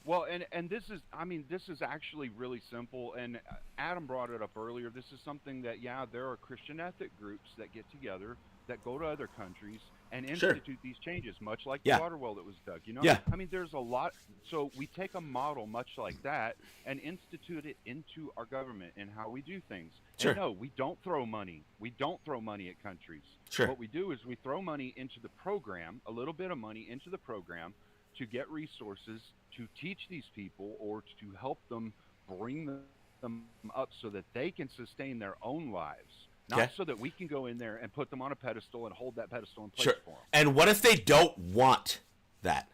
Well, and this is, I mean, this is actually really simple, and Adam brought it up earlier. This is something that, yeah, there are Christian ethnic groups that get together, that go to other countries, and Sure. institute these changes, much like Yeah. the water well that was dug, you know? Yeah. I mean, there's a lot, so we take a model much like that and institute it into our government and how we do things. Sure. And no, we don't throw money. We don't throw money at countries. Sure. What we do is we throw money into the program, a little bit of money into the program, to get resources to teach these people or to help them bring them up so that they can sustain their own lives, not Okay. so that we can go in there and put them on a pedestal and hold that pedestal in place Sure. for them. And what if they don't want that?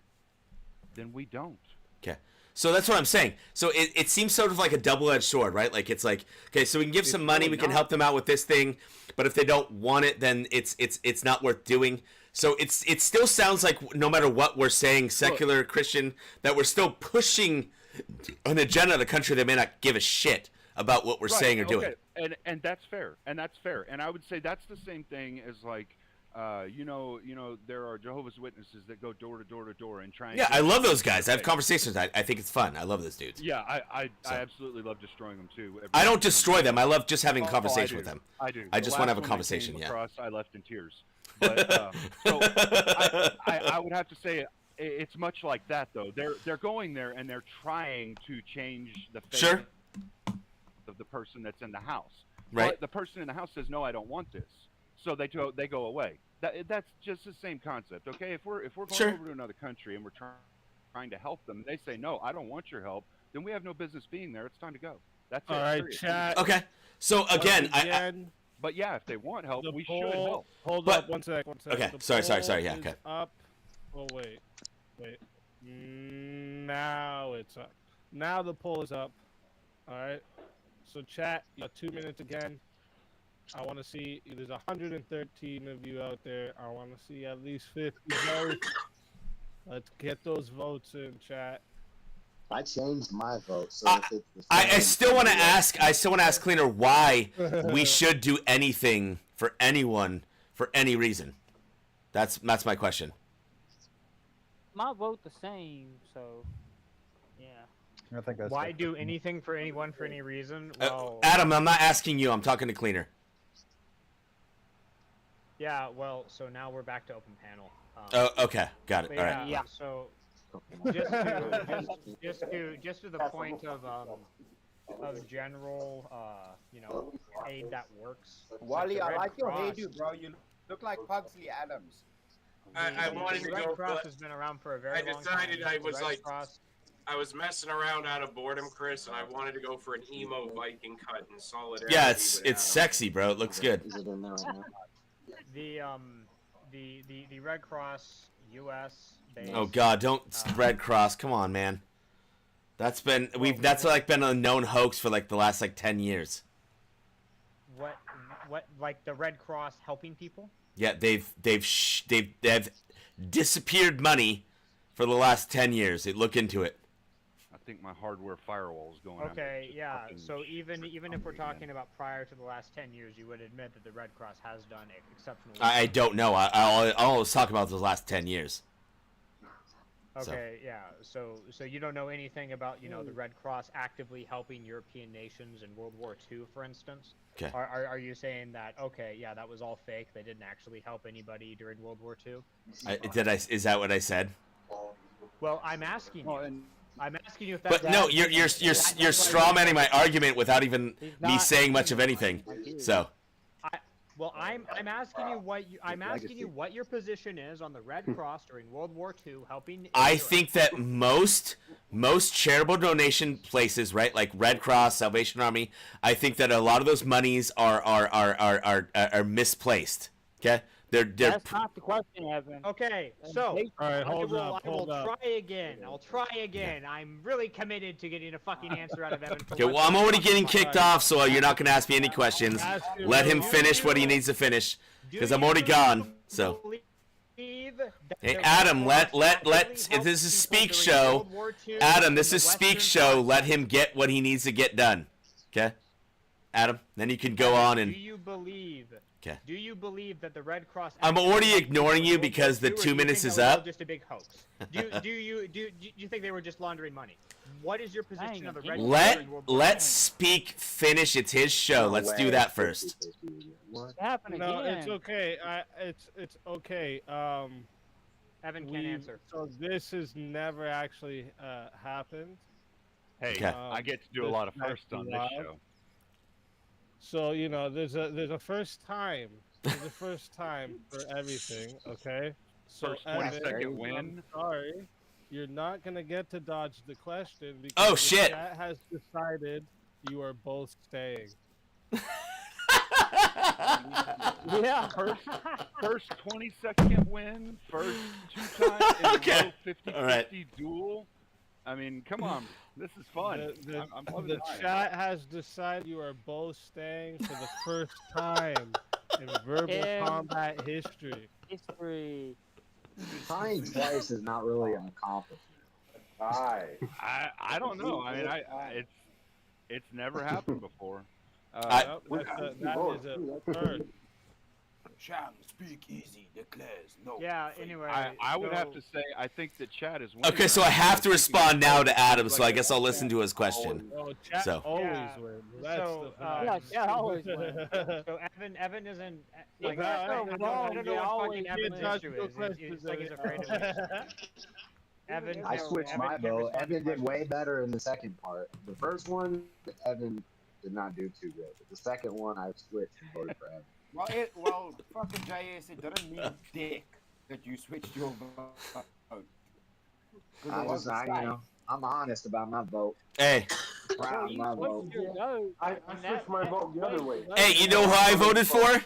Then we don't. Okay. So that's what I'm saying. So it seems sort of like a double-edged sword, right? Like it's like, okay, so we can give some money, we can help them out with this thing, but if they don't want it, then it's not worth doing. So it still sounds like no matter what we're saying, secular, Christian, that we're still pushing an agenda of the country that may not give a shit about what we're Right, saying or doing. okay. And that's fair. And that's fair. And I would say that's the same thing as like, you know, there are Jehovah's Witnesses that go door to door to door and try and Yeah, get I love people those to guys. I have obey. conversations. I think it's fun. I love those dudes. Yeah, I So. absolutely love destroying them too. I don't destroy them. I love just having a Oh, conversation I with do. them. I do. I The just want to have last a one that came conversation. Yeah. across, I left in tears. But so I would have to say it's much like that though. They're going there and they're trying to change the face Sure. of the person that's in the house. Right. But the person in the house says, "No, I don't want this," so they go away. That's just the same concept. Okay, if we're going Sure. over to another country and we're trying to help them, and they say, "No, I don't want your help," then we have no business being there. It's time to go. That's it. All right, period. chat. Okay. So again, But yeah, if they want help, The we poll- should help. Hold But- up, one sec. Okay, The sorry, poll yeah, is okay. Up. Oh wait. Now it's up. Now the poll is up. All right. So chat, you got 2 minutes again. I want to see. There's 113 of you out there. I want to see at least 50 votes. Let's get those votes in, chat. I changed my vote, so if it's the I same- still want to ask. I still want to ask Cleaner why we should do anything for anyone for any reason. That's my question. My vote the same, so yeah. I think that's Why do anything for anyone for any reason? Well, Adam, I'm not asking you. I'm talking to Cleaner. yeah. Well, so now we're back to open panel. Oh, okay, got it. But All right. yeah. So just to the point of general aid that works. Wally, the I Red like your Cross- hairdo, bro. You look like Pugsley Adams. I wanted the to Red go. Cross has been around for a very I long time. decided I The was Red like, Cross- I was messing around out of boredom, Chris, and I wanted to go for an emo Viking cut in solidarity. Yeah, it's with Adam. sexy, bro. It looks good. Is it in there right now? The Red Cross U.S. based. Oh God, don't Red Cross. Come on, man. That's been that's like been a known hoax for like the last like 10 years. What like the Red Cross helping people? Yeah, they've disappeared money for the last 10 years. Look into it. I think my hardware firewall is going. Okay, out. yeah. Fucking So even if we're talking about prior to the last 10 years, you would admit that the Red Cross has done exceptional. I don't know. I'll always talk about the last 10 years. Okay, yeah. So you don't know anything about the Red Cross actively helping European nations in World War II, for instance? Okay. Are you saying that that was all fake? They didn't actually help anybody during World War II? Is that what I said? Well, I'm asking you. I'm asking you if that's. But no, you're strawmanning my argument without even me saying much of anything. So. I'm asking you what your position is on the Red Cross during World War II helping. I think that most charitable donation places, right, like Red Cross, Salvation Army, I think that a lot of those monies are misplaced. Okay, That's not the question, Evan. Okay, so All right, hold I up. will try again. I'll try again. I'm really committed to getting a fucking answer out of Evan. for Okay, what well, I'm the already fuck getting my- kicked off, so you're not going to ask me any questions. Let him finish what he needs to finish, because I'm already gone. So, hey, Adam, if this is Speak Show, Adam, this is Speak Show. Let him get what he needs to get done. Okay, Adam. Then you can go on and. Do you believe? Okay. Do you believe that the Red Cross? I'm actually already helped ignoring during you World War because the II, or 2 do you minutes think is that was all up. just a big hoax? Do you think they were just laundering money? What is your position of the Red Cross during World War II? Let's speak finish. It's his show. Let's do that first. What's happening No, again? it's okay. It's okay. Evan can't answer. So this has never actually happened. Hey, Okay. I get to do a lot of firsts on this show. So you know, there's a first time. There's a first time for everything. Okay. So First Evan, 20-second win. I'm sorry, you're not gonna get to dodge the question because Oh, the shit. chat has decided you are both staying. Yeah. First 20-second win. First 2 times in Okay. a row 50-50 All right. duel. I mean, come on. This is fun. I'm loving The this. chat has decided you are both staying for the first time in verbal In combat history. history. Trying twice is not really an accomplishment. I don't know. I mean, it's never happened before. That is a first. Sham speak easy declares no. Yeah. Anyway. I would have so- to say I think the chat is winning. Okay, so I have to respond now to Adam. So I guess I'll listen to his question. Oh, chat So. always Yeah. wins. That's So, the fact. Yeah, chat always wins. So Evan isn't like Yeah, I don't know they what always fucking Evan's dodge issue your is. questions, It's like he's Evan. afraid to lose. Evan, I switched my Evan vote. can't Evan respond to did way better in the second part. The first one, Evan did not do too good. But the second one, I switched and voted for Evan. Well, fucking JS, it didn't mean dick that you switched your vote. I'm honest about my vote. Hey, Proud of my vote. I switched my vote the other way. hey, you know who I voted for?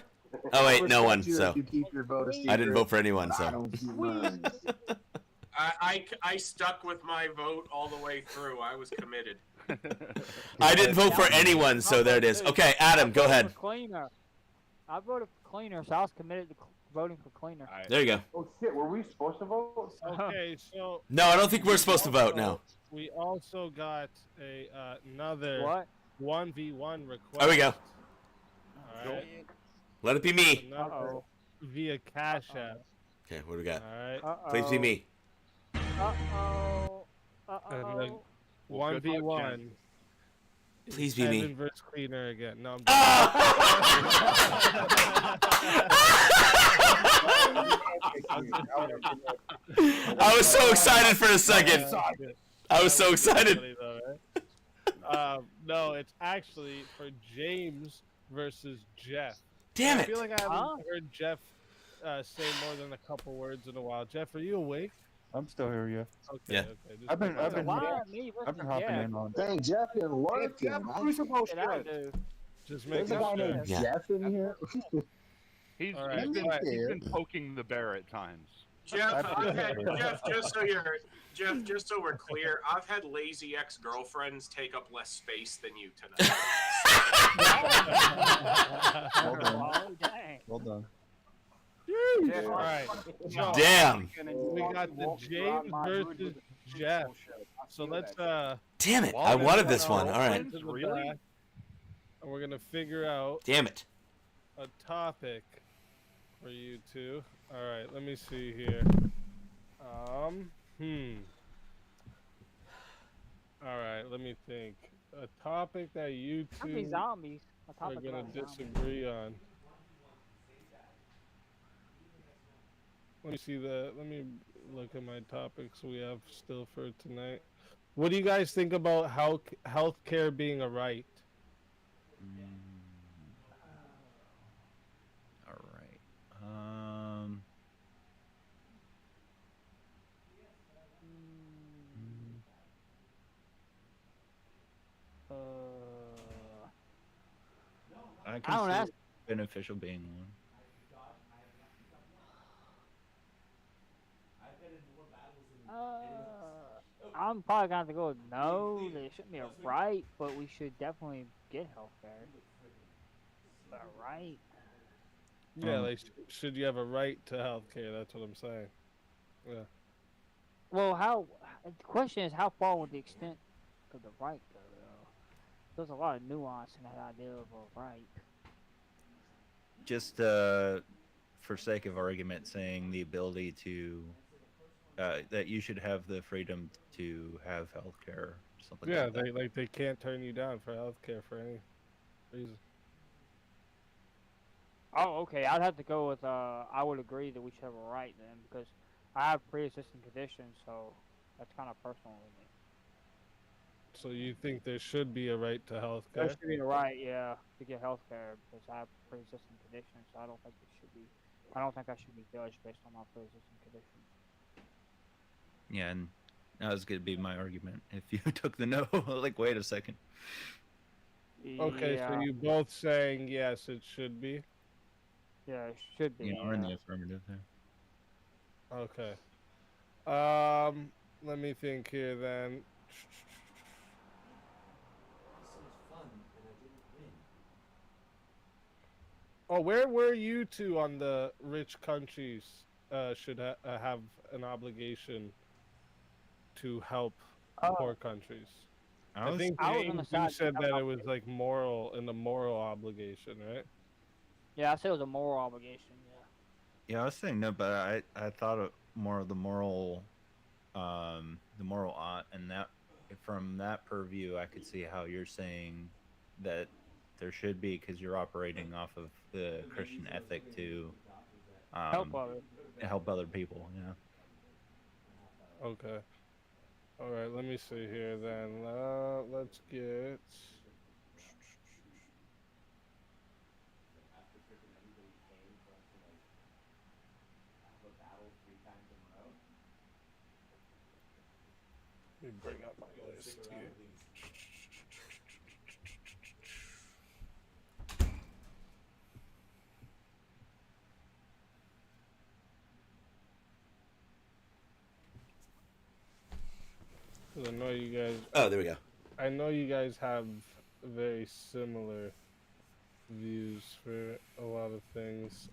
Oh wait, no one. Respect you So if you keep your vote a I didn't secret, vote for anyone. but I So don't keep mine. I stuck with my vote all the way through. I was committed. I didn't vote for anyone. So there it is. Okay, Adam, go ahead. Cleaner. I voted for cleaner, so I was committed to voting for cleaner. There you go. Oh shit, were we supposed to vote? Okay, so No, I don't think we're supposed to vote now. we also got another What? 1v1 request. There we go. All right. Let it be me. Another via Cash App. Okay, what do we got? All right. Please be me. Uh-oh. And then Well, good luck, 1v1. Jen. Please be Evan me. versus Cleaner again. No, I'm I was so excited for a second. I was so excited. No, it's actually for James versus Jeff. Damn I it. feel like I haven't heard Jeff say more than a couple words in a while. Jeff, are you awake? I'm still here, yeah. Okay, Yeah. okay. just- I've been Me I've been versus hopping Jeff. in on. Dang, Jeff been working. Jeff, man. Crucible What did I shit. do? Just There's making a guy sure. named Yeah. Jeff in here. He's, All right. he's been poking the bear at times. Jeff, Jeff, just so we're clear, I've had lazy ex-girlfriends take up less space than you tonight. Well done. Oh, dang. Well done. Jeff, All right. So, Damn. we got the James versus Jeff. So let's Damn it. I wanted this one. All right. to the back, and we're gonna figure out Damn it. a topic for you two. All right, let me see here. All right, let me think. A topic that you How many two zombies? A are topic gonna about zombies. disagree on. Let me see the. Let me look at my topics we have still for tonight. What do you guys think about healthcare being a right? All right. I I can don't see ask. beneficial being one. I'm probably gonna have to go with no. There shouldn't be a right, but we should definitely get healthcare. But a right? Yeah, like should you have a right to healthcare? That's what I'm saying. Yeah. Well, how? The question is, how far would the extent of the right go? Though? There's a lot of nuance in that idea of a right. just for sake of argument, saying the ability to that you should have the freedom to have healthcare, something Yeah, like that. they can't turn you down for healthcare for any reason. Oh, okay. I'd have to go with. I would agree that we should have a right then, because I have pre-existing conditions, so that's kind of personal with me. So you think there should be a right to There healthcare? should be a right, yeah, to get health care because I have pre-existing conditions. So I don't think it should be. I don't think I should be judged based on my pre-existing conditions. Yeah, and that was gonna be my argument. If you took the no, like, wait a second. Okay, so Yeah. you both saying yes, it should be. Yeah, it should be. You know, we're in the yeah. affirmative there. Okay. Let me think here then. Oh, where were you two on the rich countries should have an obligation to help poor countries? I think I was on the James, side you said that that it was like moral and a moral obligation, right? Yeah, I said it was a moral obligation. Yeah. Yeah, I was saying no, but I thought of more of the moral ought, and that from that purview, I could see how you're saying that there should be, because you're operating off of the Christian ethic to help other people. Yeah. Okay. All right, let me see here then. Let's get. Let me bring up my list here. I know you guys. Oh, there we go. I know you guys have very similar views for a lot of things.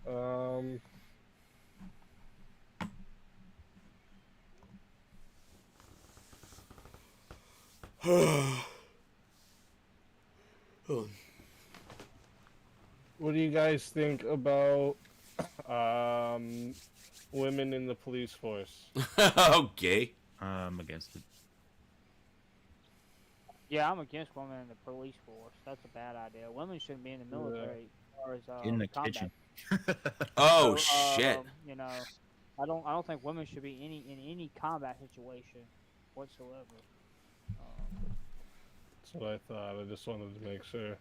What do you guys think about women in the police force? Okay. I'm against it. Yeah, I'm against women in the police force. That's a bad idea. Women shouldn't be in the military as far as In the combat. kitchen. Oh So, shit. You know, I don't think women should be in any combat situation whatsoever. That's what I thought. I just wanted to make sure.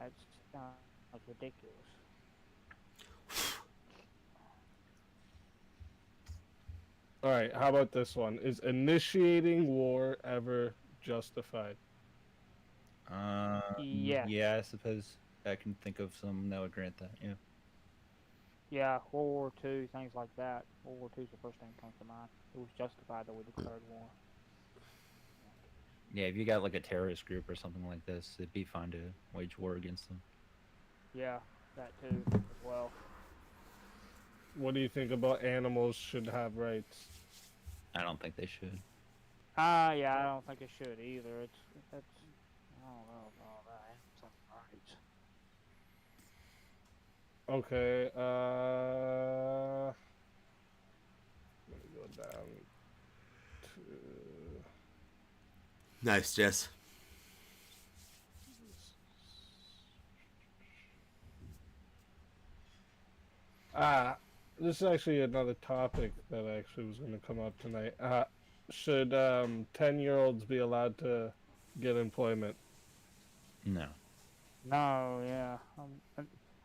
That's ridiculous. All right, how about this one? Is initiating war ever justified? Yes. Yeah, I suppose I can think of some that would grant that. Yeah. Yeah, World War II, things like that. World War II is the first thing that comes to mind. It was justified that we declared war. Yeah, if you got like a terrorist group or something like this, it'd be fine to wage war against them. Yeah, that too, as well. What do you think about animals should have rights? I don't think they should. Yeah, I don't think it should either. I don't know about that. Something right. Okay, let me go down to... Nice, Jess. This is actually another topic that actually was going to come up tonight. Should 10-year-olds be allowed to get employment? No. No, yeah.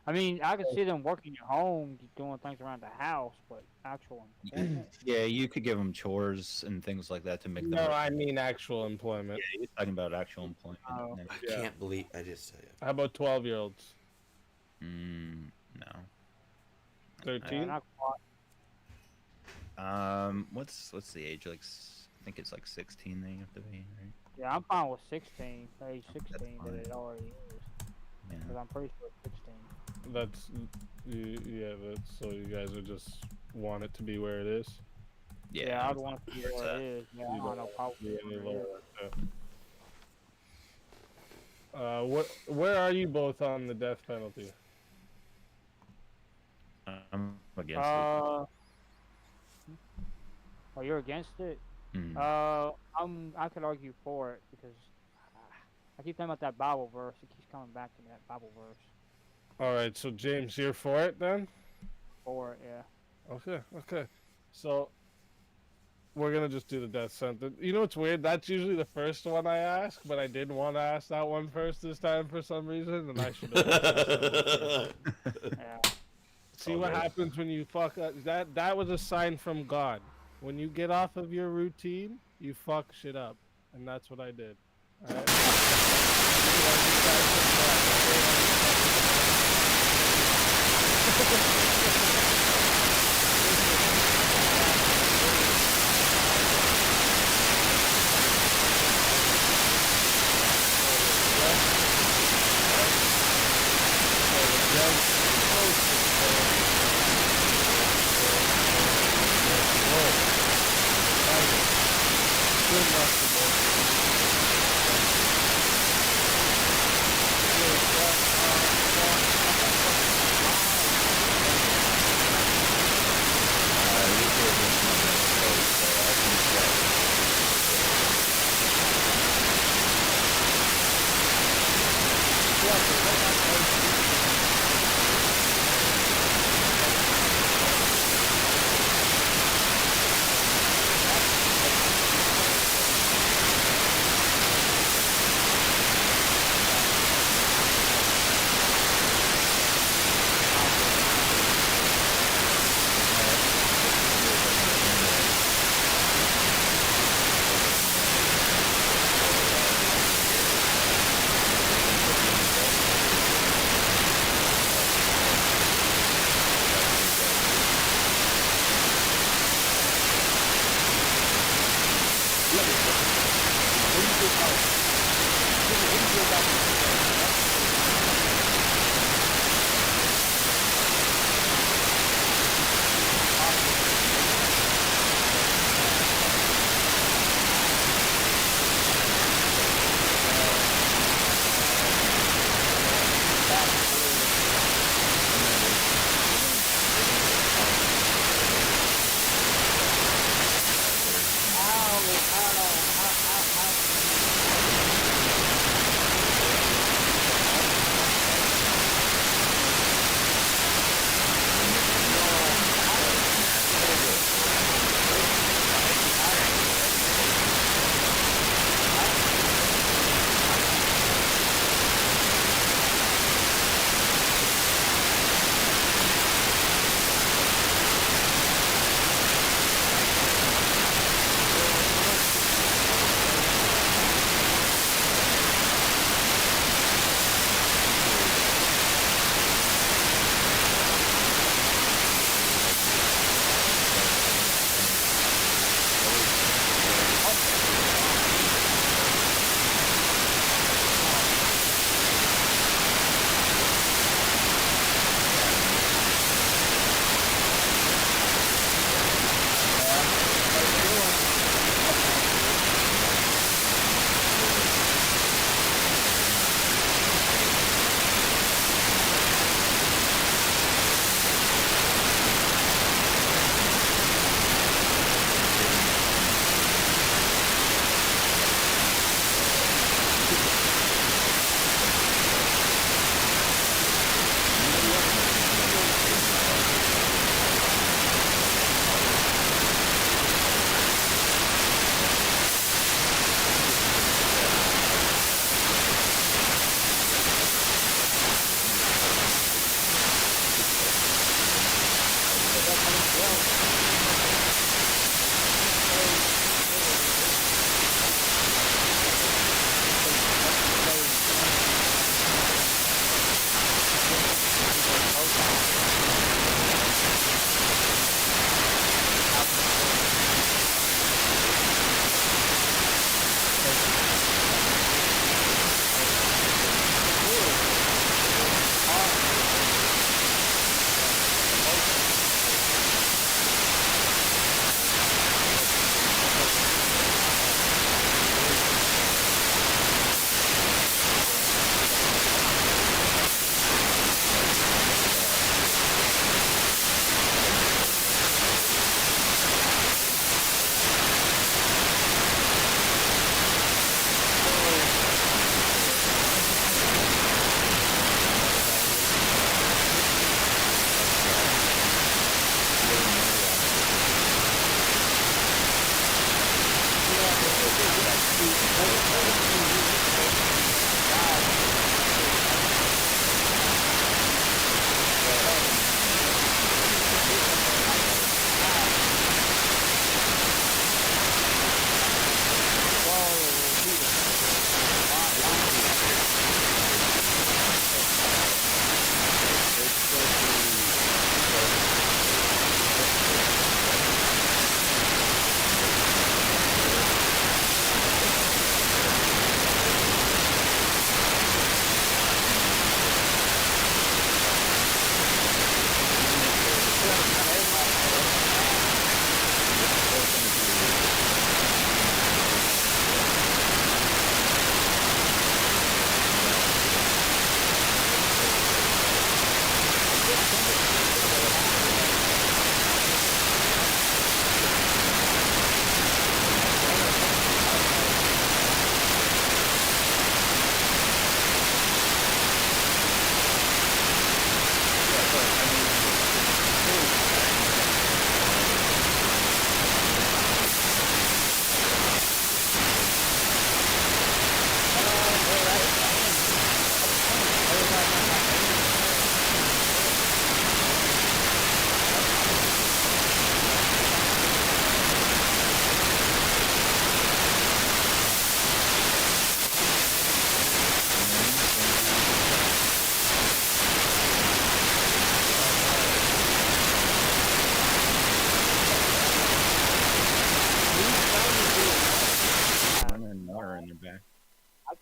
I mean, I could see them working at home, doing things around the house, but actual employment. Yeah, you could give them chores and things like that to make them. No, I mean actual employment. Yeah, he's talking about actual employment. I can't believe I just said it. How about 12-year-olds? No. 13? What's the age? Like, I think it's like 16 they have to be, right? Yeah, I'm fine with 16. Age 16 that it fine. already is. Yeah. Because I'm pretty sure it's 16. That's so you guys would just want it to be where it is? Yeah, I'd want it to be where it is. Yeah, I You don't know, probably. be any lower. Where are you both on the death penalty? I'm against it. Oh, you're against it? Mhm. I could argue for it because I keep thinking about that Bible verse. It keeps coming back to me, that Bible verse. All right, so James, you're for it then? For it, yeah. Okay. So we're gonna just do the death sentence. You know what's weird? That's usually the first one I ask, but I didn't want to ask that one first this time for some reason, and I should have. Yeah. See what happens when you fuck up. That was a sign from God. When you get off of your routine, you fuck shit up, and that's what I did. All right?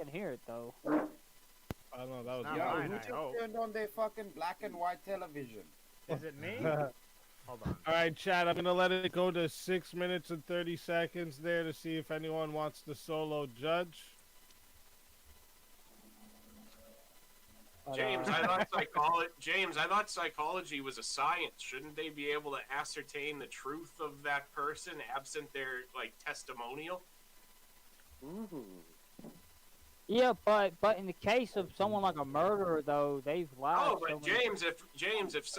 couldn't hear it though. I don't know. That was Not Yeah, mine, who I just hope. turned on their fucking black and white television? Is it me? Hold on. All right, Chad. I'm gonna let it go to 6 minutes and 30 seconds there to see if anyone wants to solo judge. James, I thought psychology was a science. Shouldn't they be able to ascertain the truth of that person absent their like testimonial? Yeah, but in the case of someone like a murderer, though, they've lied. Oh, but so many-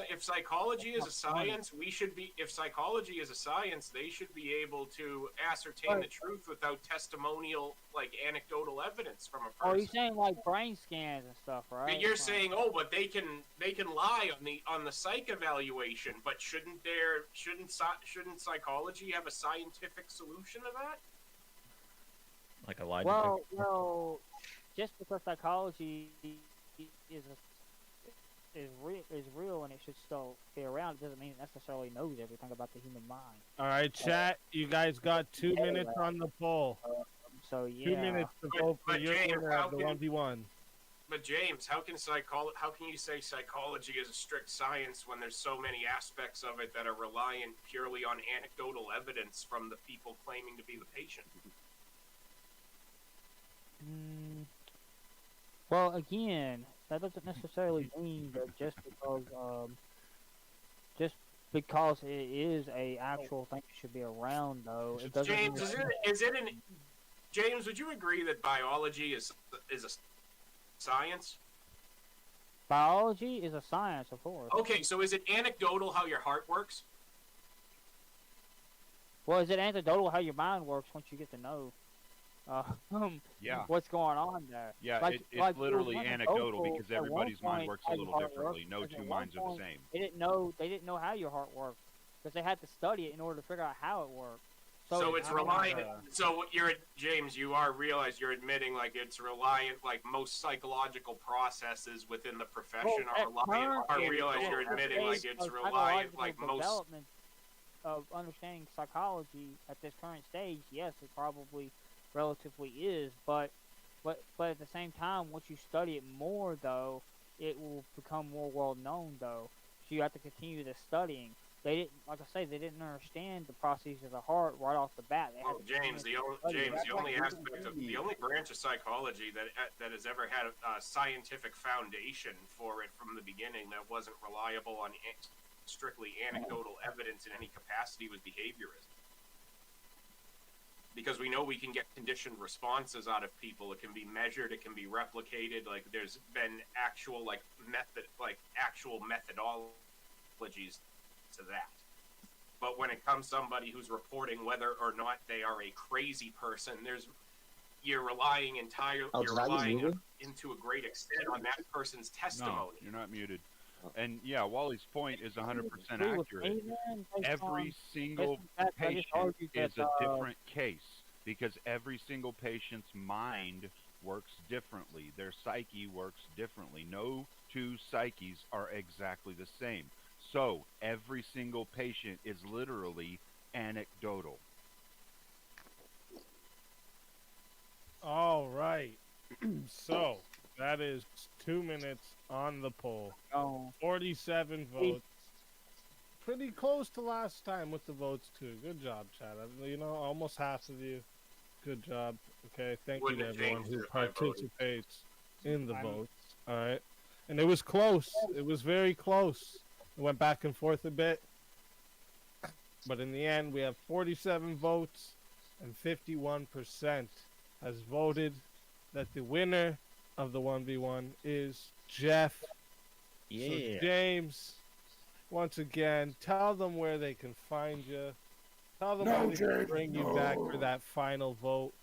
if psychology is a science, we should be. If psychology is a science, they should be able to ascertain the truth without testimonial, like anecdotal evidence from a Oh, person. you're saying like brain scans and stuff, right? But you're saying, oh, but they can lie on the psych evaluation, but shouldn't psychology have a scientific solution to that? Like a lie Well, just because psychology is real and it should still be around, it doesn't mean it necessarily knows everything about the human mind. All right, chat. You guys got 2 minutes on the poll. So yeah. 2 minutes to vote for But your James, winner how of the can- 1v1. But James, how can you say psychology is a strict science when there's so many aspects of it that are reliant purely on anecdotal evidence from the people claiming to be the patient? Well, again, that doesn't necessarily mean that just because it is a actual thing that should be around, though. It doesn't. James, James, would you agree that biology is a science? Biology is a science, of course. Okay, so is it anecdotal how your heart works? Well, is it anecdotal how your mind works once you get to know Yeah. what's going on there? Yeah, Like- it's like literally when anecdotal vocal, because at one everybody's mind point, works a how little your heart differently. works, No because two at one minds are the point, same. They didn't know how your heart worked because they had to study it in order to figure out how it worked. So it's reliant. So James, you you're admitting like it's reliant, like most psychological processes within the profession are reliant. You're admitting like it's reliant, like most. Development of understanding psychology at this current stage, yes, it probably relatively is, but at the same time, once you study it more, though, it will become more well known, though. So you have to continue the studying. They didn't, like I say, they didn't understand the process of the heart right off the bat. They had Oh, to James, the only branch of psychology that has ever had a scientific foundation for it from the beginning that wasn't reliable on strictly anecdotal evidence in any capacity was behaviorism. Because we know we can get conditioned responses out of people. It can be measured. It can be replicated. Like there's been actual actual methodologies to that. But when it comes to somebody who's reporting whether or not they are a crazy person, you're relying into a great extent on that person's testimony. No, you're not muted. And yeah, Wally's point is 100% accurate. Every single patient is a different case because every single patient's mind works differently. Their psyche works differently. No two psyches are exactly the same. So every single patient is literally anecdotal. All right. So that is 2 minutes on the poll. 47 votes. Pretty close to last time with the votes too. Good job, Chad. Almost half of you. Good job. Okay, thank you to everyone who participates in the votes. All right, and it was close. It was very close. It went back and forth a bit, but in the end, we have 47 votes, and 51% has voted that the winner of the 1v1 is Jeff. Yeah. So James, once again, tell them where they can find you. Tell them how they can bring you back for that final vote.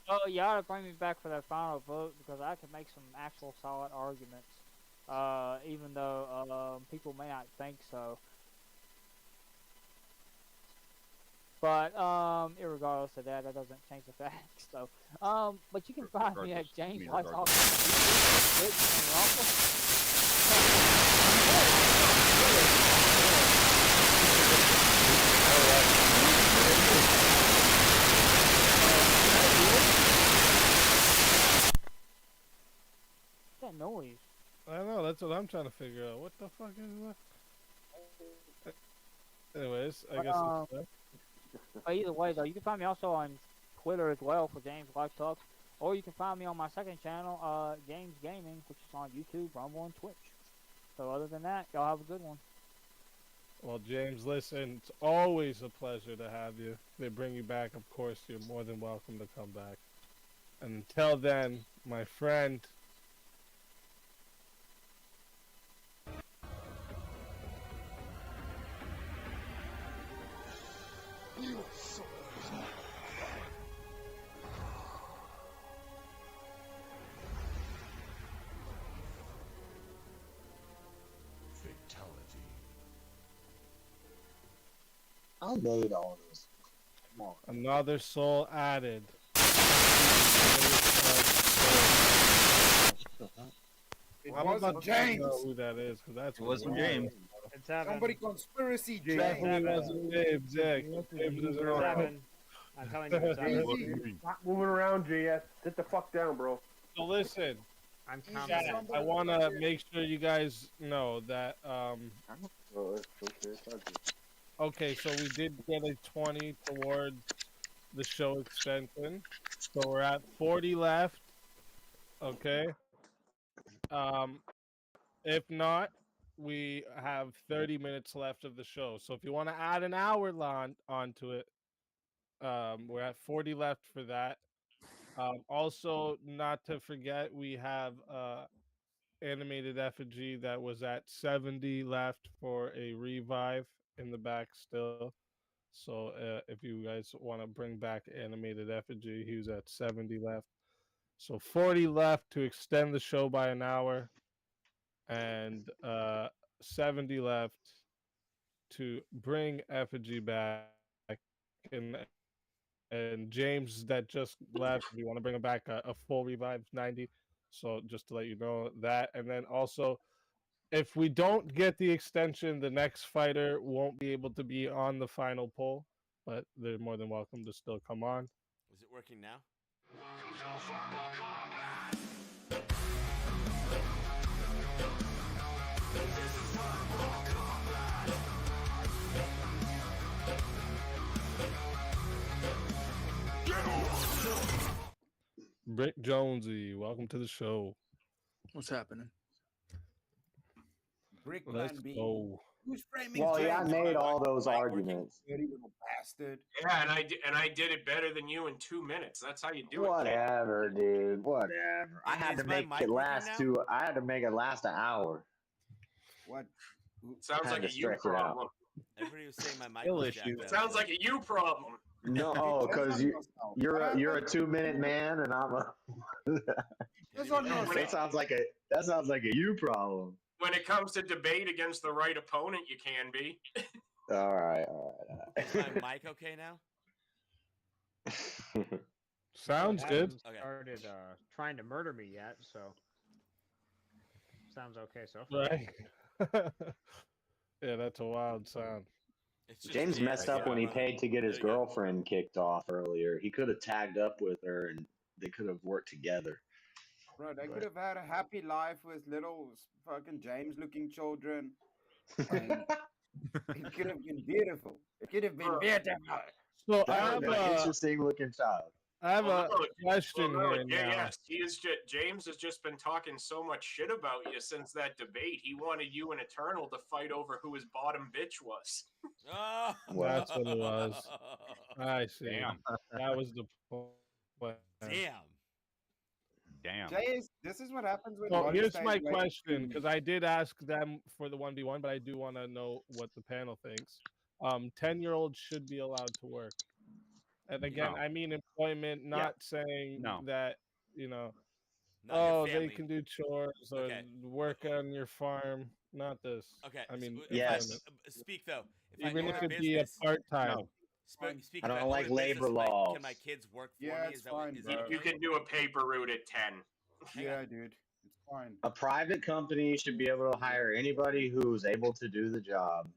Oh, you ought to bring me back for that final vote because I can make some actual solid arguments, even though people may not think so. But irregardless of that, that doesn't change the facts. So, but you can find me at James Life That's what I'm trying to figure out. What the fuck is that? Anyways, I guess it's But either way, though, you can find me also on Twitter as well for James Life Talks, or you can find me on my second channel, James Gaming, which is on YouTube, Rumble, and Twitch. So other than that, y'all have a good one. Well, James, listen, it's always a pleasure to have you. They bring you back, of course, you're more than welcome to come back. And until then, my friend, I made all this. Come on. another soul added. It I'm wasn't about to James. know who that is, because that's It wasn't wrong. James. It's Evan. Somebody conspiracy James. Definitely wasn't James, Zach. James isn't It's around. Evan. I'm telling you, it's Evan. Stop moving around, JS. Sit the fuck down, bro. So listen, I'm chat, confident. I want to make sure you guys know that, okay, so we did get a 20 towards the show extension. So we're at 40 left. Okay. If not, we have 30 minutes left of the show. So if you want to add an hour onto it, we're at 40 left for that. Also, not to forget, we have animated effigy that was at 70 left for a revive in the back still. So if you guys want to bring back animated effigy, he was at 70 left. So 40 left to extend the show by an hour, and 70 left to bring effigy back. And James that just left, if you want to bring him back, a full revive 90. So just to let you know that. And then also, if we don't get the extension, the next fighter won't be able to be on the final poll, but they're more than welcome to still come on. Is it working now? Rick Jonesy, welcome to the show. What's happening? Let's go. Who's framing Well, yeah, I James? made all those arguments. Dirty little bastard. Yeah, and I did it better than you in 2 minutes. That's how you do it. Whatever, dude. Whatever. I had to my make mic it working last now? I had to make it last an hour. What? Sounds Had like to a you stretch it out. problem. Everybody was saying my mic Skill was issue. jacked It up. sounds like a you problem. No, because you're a 2-minute man, and I'm a. That's not no that sounds like a you problem. When it comes to debate against the right opponent, you can be. All right. Is my mic okay now? Sounds They good. haven't started trying to murder me yet, so sounds okay so far. Right. Yeah, that's a wild sound. It's just James me, messed I up when he got- paid to get his There you go. girlfriend kicked off earlier. He could have tagged up with her, and they could have worked together. Bro, they could have had a happy life with little fucking James-looking children. And it could have been beautiful. It could have been beautiful. So I That have would be an a, interesting looking child. I have a Look, question well, here no, now. yes, James has just been talking so much shit about you since that debate. He wanted you and Eternal to fight over who his bottom bitch was. Oh. That's what it was. I see. Damn. That was the point. Damn. James, this is what happens when So one here's stays my away question, from- because I did ask them for the 1v1, but I do want to know what the panel thinks. 10-year-olds should be allowed to work. And again, No. I mean employment, not saying No. that, Not your oh, they family. can do chores or Okay. work on your farm. Not this. Okay. I mean, if Yes. Speak though. If even I if own a it be a business, part-time. No. speak I if don't own a like business, labor can laws. my kids work for Yeah, me? it's Is that what, fine, is bro. that You can do a paper route at 10. Yeah, dude. It's fine. A private company should be able to hire anybody who's able to do the job.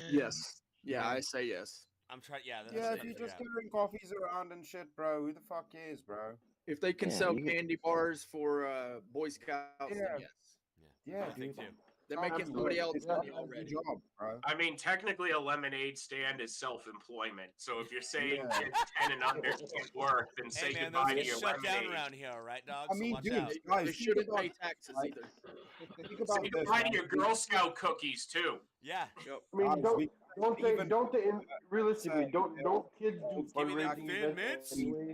Yes. Yeah, I say yes. I'm trying. Yeah. That's Yeah, what if I'm you're trying just to figure carrying coffees around and shit, bro, who the fuck cares, bro? If they can Yeah, sell you can- candy bars for Boy Scouts, Yeah. then yes. Yeah, I think dude. too. They're making somebody else money already. Job, bro. I mean, technically, a lemonade stand is self-employment. So if you're saying Yeah. kids 10 and under can't work, then say Hey man, those goodbye to get your shut down lemonade. around here, all right, dog? I mean, so watch dude, out. They guys, think shouldn't about pay taxes right? either. Think about Say this. goodbye to right? your Girl Scout cookies too. Yeah. Yep. I mean, Guys, don't they realistically don't kids do Give me that fundraising Thin events Mints. anyway?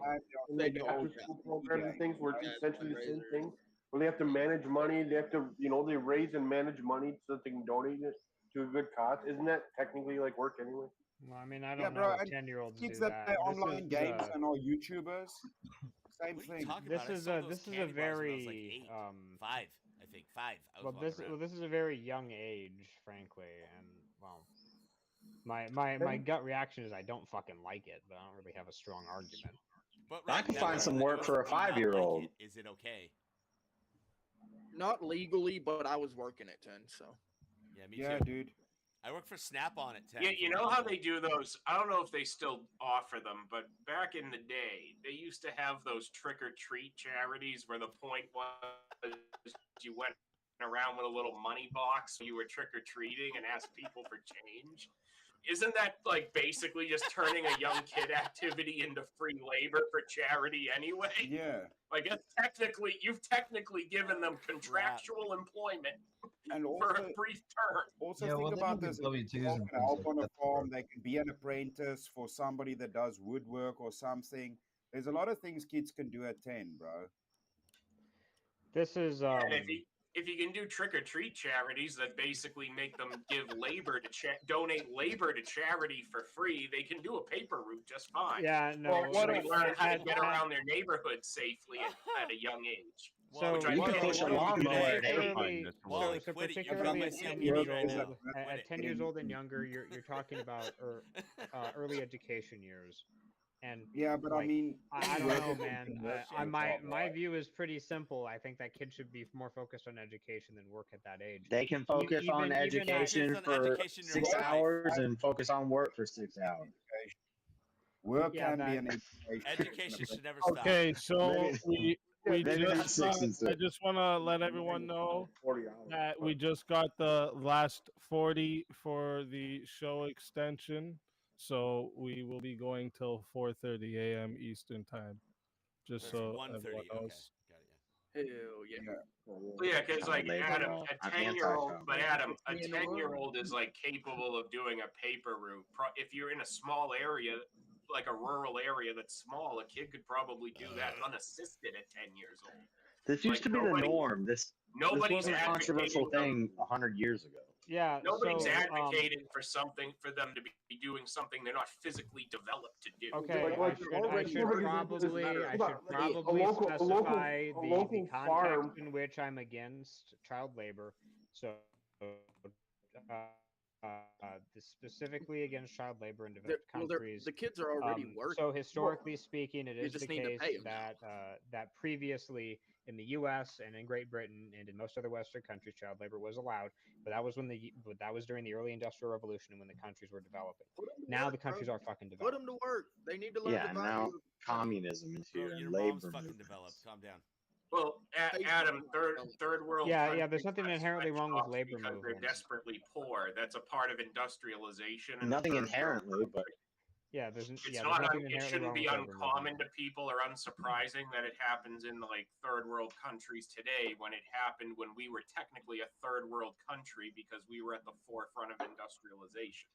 And They like don't. after school programs and things where it's Yeah, essentially the same fundraisers. thing. Where they have to manage money, they have to they raise and manage money so that they can donate it to a good cause. Isn't that technically like work anyway? Well, I mean, I Yeah, don't bro, know if and 10-year-olds kids do that that. play This online is, games and are YouTubers, same What are you thing. talking This about? I is saw a those this is a candy bars when I was like very 8. 5, I think 5. I was well walking around. this is a very young age, frankly, and well, my gut reaction is I don't fucking like it, but I don't really have a strong argument. But I can now find we're some like, work what for a if we not like 5-year-old. it? Is it okay? Not legally, but I was working at 10, so. Yeah, me Yeah, too. dude. I work for Snap-on at 10. Yeah, you know how they do those? I don't know if they still offer them, but back in the day, they used to have those trick-or-treat charities where the point was you went around with a little money box, you were trick-or-treating and asked people for change. Isn't that like basically just turning a young kid activity into free labor for charity anyway? Yeah. Like you've technically given them contractual employment And for also, a brief term. also Yeah, think well, they about don't this. get If W-2s people and can things help like on a that. farm, they can be an apprentice for somebody that does woodwork or something. There's a lot of things kids can do at 10, bro. This is And if you can do trick or treat charities that basically make them give labor to donate labor to charity for free, they can do a paper route just fine. Yeah, no. Well, what they if- learn how to at- get at- around their neighborhood safely at a young age. So Which I you think can push a is- lawnmower at 8. particularly, Wally, so quit it. You're particularly on at my 10 CMD years right old, now. at 10 years old and younger, you're talking about early education years, and Yeah, but like, I mean, I don't know, man. Conversion, My view is pretty simple. I think that kids should be more focused on education than work at that age. They can focus on education for education your 6 whole life. hours and focus on work for 6 hours. Work Yeah, can be that- an education. Education should never stop. Okay, so we Maybe not just 6 and 6. I just want to let everyone know that we just got the last 40 for the show extension, so we will be going till 4:30 a.m. Eastern time. Just so 1:30. everyone Okay, knows. got it. Hell yeah. Well, yeah, because like Adam, a I'm 10-year-old, anti-child. but Adam, a 10-year-old is like capable of doing a paper route. If you're in a small area, like a rural area that's small, a kid could probably do that unassisted at 10 years old. This used to be the norm. This nobody's wasn't a controversial advocating thing 100 years ago. Yeah, Nobody's so, advocating for them to be doing something they're not physically developed to do. Okay, Like, I should probably specify the context in which I'm against child labor. So, specifically against child labor in developed countries. The kids are already working. So historically speaking, it You is the just need to case pay 'em. that previously in the U.S. and in Great Britain and in most other Western countries, child labor was allowed. But that was during the early Industrial Revolution and when the countries were developing. Now the countries are fucking Put developed. them to work. They need to learn Yeah, the now value. communism is here Bro, and your mom's labor fucking movements. developed. Calm down. Well, Adam, third world. Yeah, countries there's nothing have inherently wrong with sweatshops labor because movements. they're desperately poor. That's a part of industrialization. And Nothing third world inherently, but Yeah, there's It's there's not. nothing It inherently shouldn't wrong be with labor uncommon movement. to people or unsurprising that it happens in like third world countries today. When it happened when we were technically a third world country because we were at the forefront of industrialization.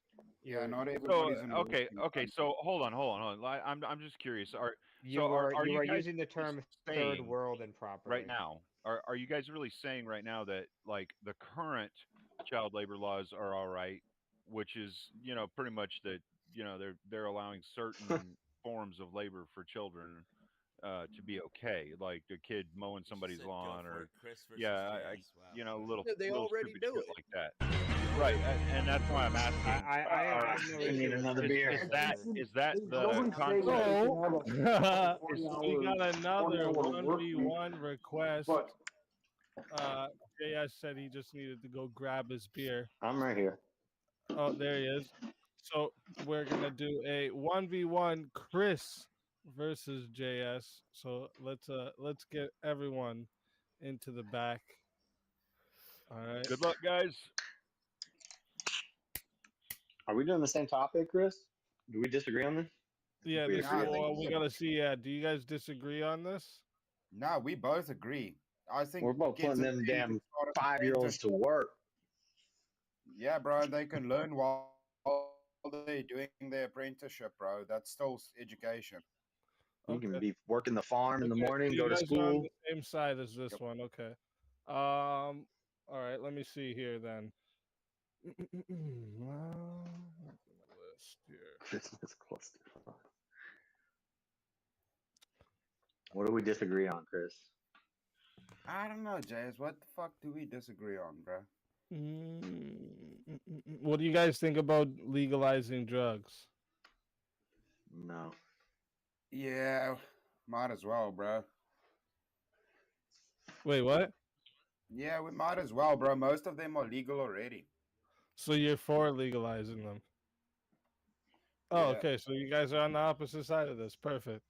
Yeah, not So everybody's in okay. So hold on. I'm just curious. Are You are are you guys using the term third saying world improperly right now? Are you guys really saying right now that like the current child labor laws are all right, which is pretty much that they're allowing certain forms of labor for children to be okay, like a kid mowing somebody's said go lawn for or it, Chris versus Jazz. Wow. little Yeah, they little already stupid do shit it. like that. Right, and that's why I'm asking. I have no I need issue with another beer. Is that the Nobody's saying concept? that So you have a we got 40 another hour work week, 1v1 request. but JS said he just needed to go grab his beer. I'm right here. Oh, there he is. So we're gonna do a 1v1 Chris versus JS. So let's get everyone into the back. All right. Good luck, guys. Are we doing the same topic, Chris? Do we disagree on this? Yeah, We this agree. well, we gotta see. Do you guys disagree on this? No, we both agree. I think We're both kids putting and them teens damn start at 5-year-olds to work. Yeah, bro, they can learn while they're doing their apprenticeship, bro. That's still education. You can be working the farm in the Okay, morning, so go you to guys are on school. the same side as this one. Okay. All right. Let me see here then. List here. Christmas cluster. What do we disagree on, Chris? I don't know, Jays. What the fuck do we disagree on, bro? What do you guys think about legalizing drugs? No. Yeah, might as well, bro. Wait, what? Yeah, we might as well, bro. Most of them are legal already. So you're for legalizing them? Oh, Yeah. okay. So you guys are on the opposite side of this. Perfect.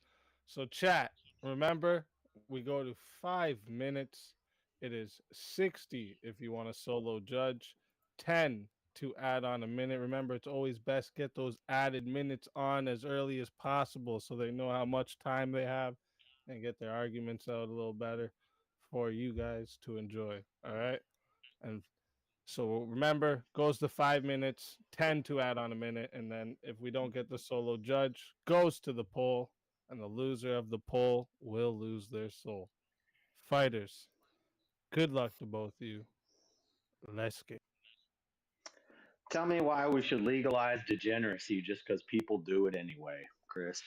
So chat, remember, we go to 5 minutes. It is 60 if you want a solo judge, 10 to add on a minute. Remember, it's always best get those added minutes on as early as possible so they know how much time they have and get their arguments out a little better for you guys to enjoy. All right. And so remember, goes to 5 minutes, 10 to add on a minute. And then if we don't get the solo judge, goes to the poll, and the loser of the poll will lose their soul. Fighters, good luck to both of you. Let's get. Tell me why we should legalize degeneracy just because people do it anyway, Chris.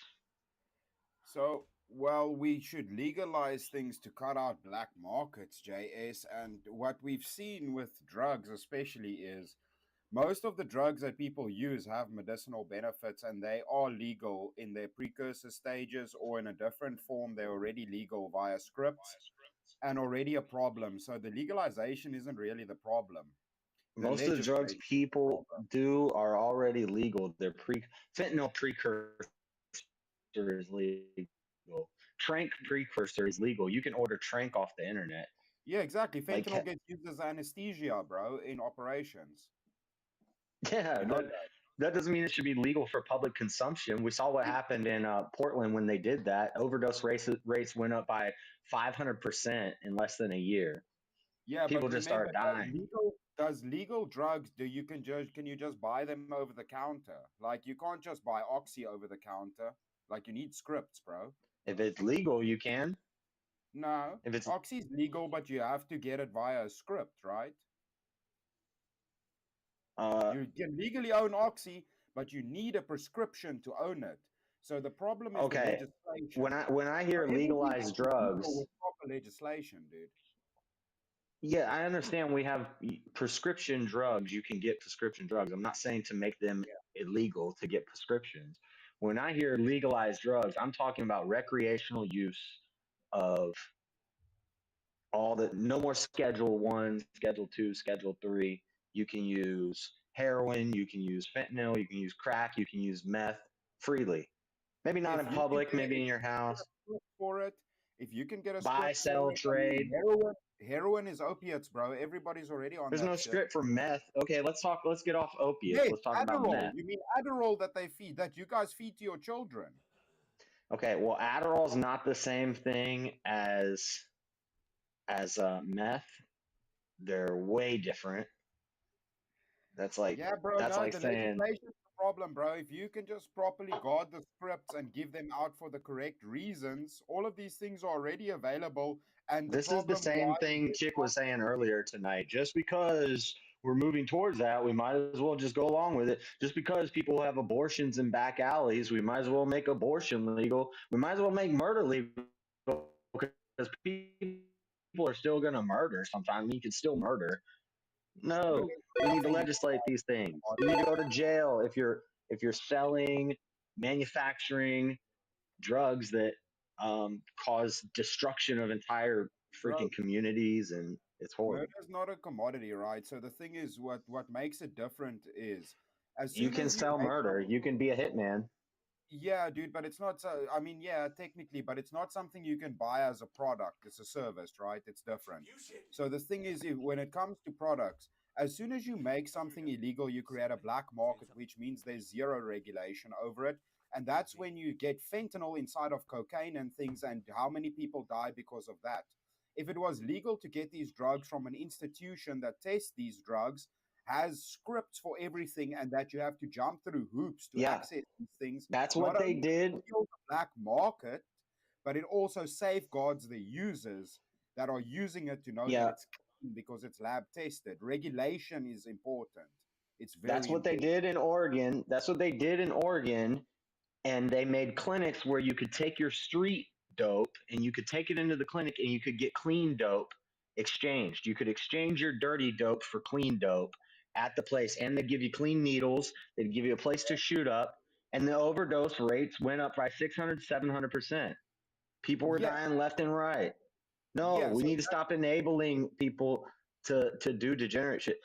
So, well, we should legalize things to cut out black markets, JS. And what we've seen with drugs, especially, is most of the drugs that people use have medicinal benefits and they are legal in their precursor stages or in a different form. They're already legal via scripts and already a problem. So, the legalization isn't really the problem. Most of the drugs people do are already legal. They're fentanyl precursor is legal. Trank precursor is legal. You can order Trank off the internet. Yeah, exactly. Like, Fentanyl gets used as anesthesia, bro, in operations. yeah, that doesn't mean it should be legal for public consumption. We saw what happened in Portland when they did that. Overdose rates went up by 500% in less than a year. Yeah, people but just remember, start dying. Does legal drugs can you just buy them over the counter? Like you can't just buy Oxy over the counter. Like you need scripts, bro. If it's legal, you can. No, if it's Oxy's legal, but you have to get it via a script, right? You can legally own Oxy, but you need a prescription to own it. So the problem is the okay. legislation. When I hear legalized drugs, with proper legislation, dude. Yeah, I understand we have prescription drugs. You can get prescription drugs. I'm not saying to make them illegal to get prescriptions. When I hear legalized drugs, I'm talking about recreational use of all the no more Schedule 1, Schedule 2, Schedule 3. You can use heroin, you can use fentanyl, you can use crack, you can use meth freely. Maybe not in public, maybe in your house. For it, if you can get a buy, sell, trade. Heroin is opiates, bro. Everybody's already on. There's that no shit. script for meth. Okay, let's get off opiates. Yes, let's talk Adderall. about meth. You mean Adderall that you guys feed to your children? Okay, well, Adderall's not the same thing as meth. They're way different. That's like bro. That's like the saying. legislation's the problem, bro. If you can just properly guard the scripts and give them out for the correct reasons, all of these things are already available. And This is the same thing Chick was saying earlier tonight. Just because we're moving towards that, we might as well just go along with it. Just because people have abortions in back alleys, we might as well make abortion legal. We might as well make murder legal because people are still going to murder sometimes. You can still murder. No, we need to legislate these things. You need to go to jail if you're selling, manufacturing drugs that cause destruction of entire freaking communities, and it's horrible. Murder's not a commodity, right? So the thing is, what makes it different is, you can sell murder. You can be a hitman. Yeah, dude, but it's not so. I mean, yeah, technically, but it's not something you can buy as a product. It's a service, right? It's different. So the thing is, when it comes to products, as soon as you make something illegal, you create a black market, which means there's zero regulation over it. And that's when you get fentanyl inside of cocaine and things, and how many people die because of that. If it was legal to get these drugs from an institution that tests these drugs, has scripts for everything, and that you have to jump through hoops to Yeah. access these things. That's Not what they only did. kill the black market, but it also safeguards the users that are using it to know Yeah. that it's clean because it's lab tested. Regulation is important. It's very That's what they important. did in Oregon. That's what they did in Oregon. And they made clinics where you could take your street dope and you could take it into the clinic and you could get clean dope exchanged. You could exchange your dirty dope for clean dope at the place. And they'd give you clean needles. They'd give you a place to shoot up. And the overdose rates went up by 600, 700%. People were Yeah. dying left and right. No, Yeah, we so need to stop enabling people to do degenerate shit.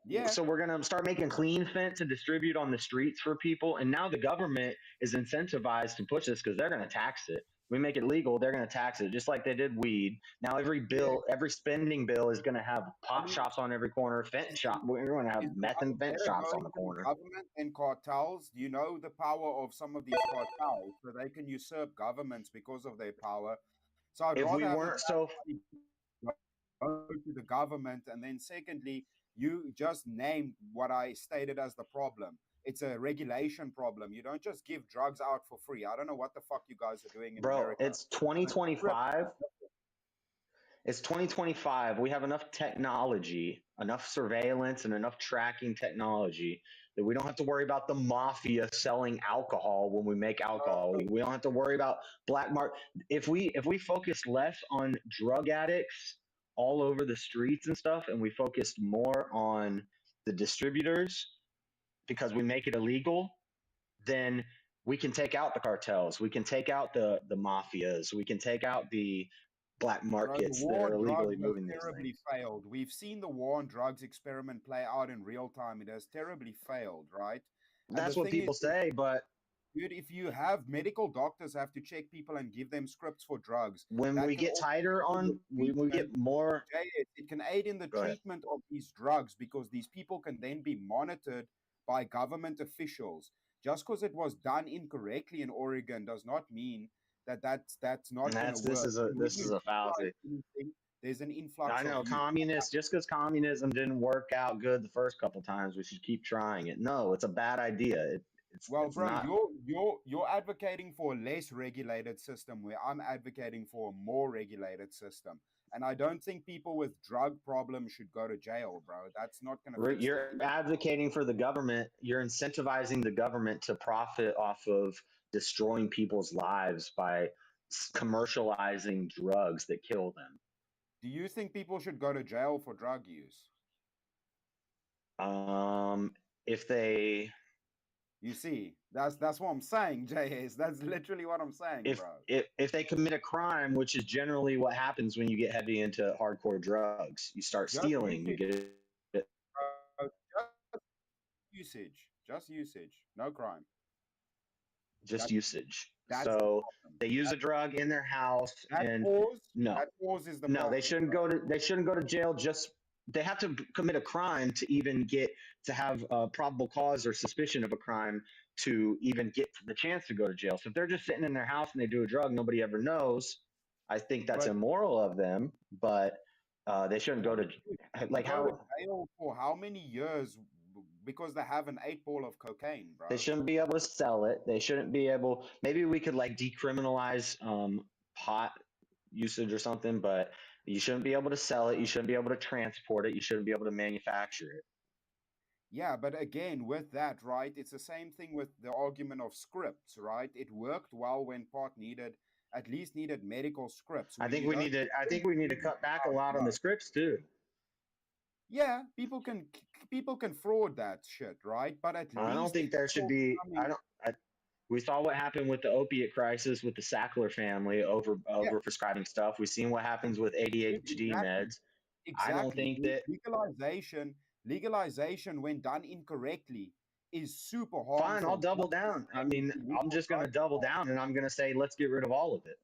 Yeah. So we're going to start making clean fent to distribute on the streets for people. And now the government is incentivized to push this because they're going to tax it. We make it legal, they're going to tax it, just like they did weed. Now every bill, every spending bill is going to have pot shops on every corner, fent shop. We're going to have Is meth and fent better shops going on the to the corner. government and cartels. Do you know the power of some of these cartels? So they can usurp governments because of their power. So I'd If rather we have weren't so go to the government, and then secondly, you just named what I stated as the problem. It's a regulation problem. You don't just give drugs out for free. I don't know what the fuck you guys are doing in Bro, America. it's 2025. It's 2025. We have enough technology, enough surveillance, and enough tracking technology that we don't have to worry about the mafia selling alcohol when we make alcohol. We don't have to worry about black market. If we focus less on drug addicts all over the streets and stuff, and we focused more on the distributors because we make it illegal, then we can take out the cartels. We can take out the mafias. We can take out the black markets The that war are on illegally drugs has moving these terribly things. failed. We've seen the war on drugs experiment play out in real time. It has terribly failed, right? And That's the what thing people is, say, but dude, if you have medical doctors have to check people and give them scripts for drugs, when that we can get also tighter aid in on, the we treatment. get more. It can aid in the Go ahead. treatment of these drugs because these people can then be monitored by government officials. Just because it was done incorrectly in Oregon does not mean that that's not going to This work. is a And when this you is a fallacy. legalize anything, there's an influx I know of youth. communists. Just because communism didn't work out good the first couple times, we should keep trying it. No, it's a bad idea. It's Well, bro, not. you're advocating for a less regulated system where I'm advocating for a more regulated system. And I don't think people with drug problems should go to jail, bro. That's not going to fix You're advocating for the government. You're incentivizing the government to profit off of destroying people's lives by commercializing drugs that kill them. Do you think people should go to jail for drug use? If they, You see, that's what I'm saying, JS. That's literally what I'm saying, if bro. if they commit a crime, which is generally what happens when you get heavy into hardcore drugs, you start Just stealing. You usage. get Just usage, no crime. just That's- usage. that's the So problem. they use a drug in their house, That and cause, no, that cause is the no, problem. they shouldn't go to jail. Just they have to commit a crime to even get to have a probable cause or suspicion of a crime to even get the chance to go to jail. So if they're just sitting in their house and they do a drug, nobody ever knows. I think that's But- immoral of them, but they shouldn't go to like Go how to jail for how many years because they have an 8-ball of cocaine, bro. they shouldn't be able to sell it. They shouldn't be able. Maybe we could like decriminalize pot usage or something, but you shouldn't be able to sell it. You shouldn't be able to transport it. You shouldn't be able to manufacture it. Yeah, but again, with that, right, it's the same thing with the argument of scripts, right? It worked well when pot at least needed medical scripts. I where think you we don't need to. I think we need to cut back a lot on the scripts too. Yeah, people can fraud that shit, right? But at least I don't think there should be. We saw what happened with the opiate crisis with the Sackler family over prescribing stuff. We've seen what happens with ADHD meds. Exactly. I don't think that legalization, when done incorrectly, is super harmful. Fine, I'll double down. I mean, I'm just gonna double down and I'm gonna say let's get rid of all of it.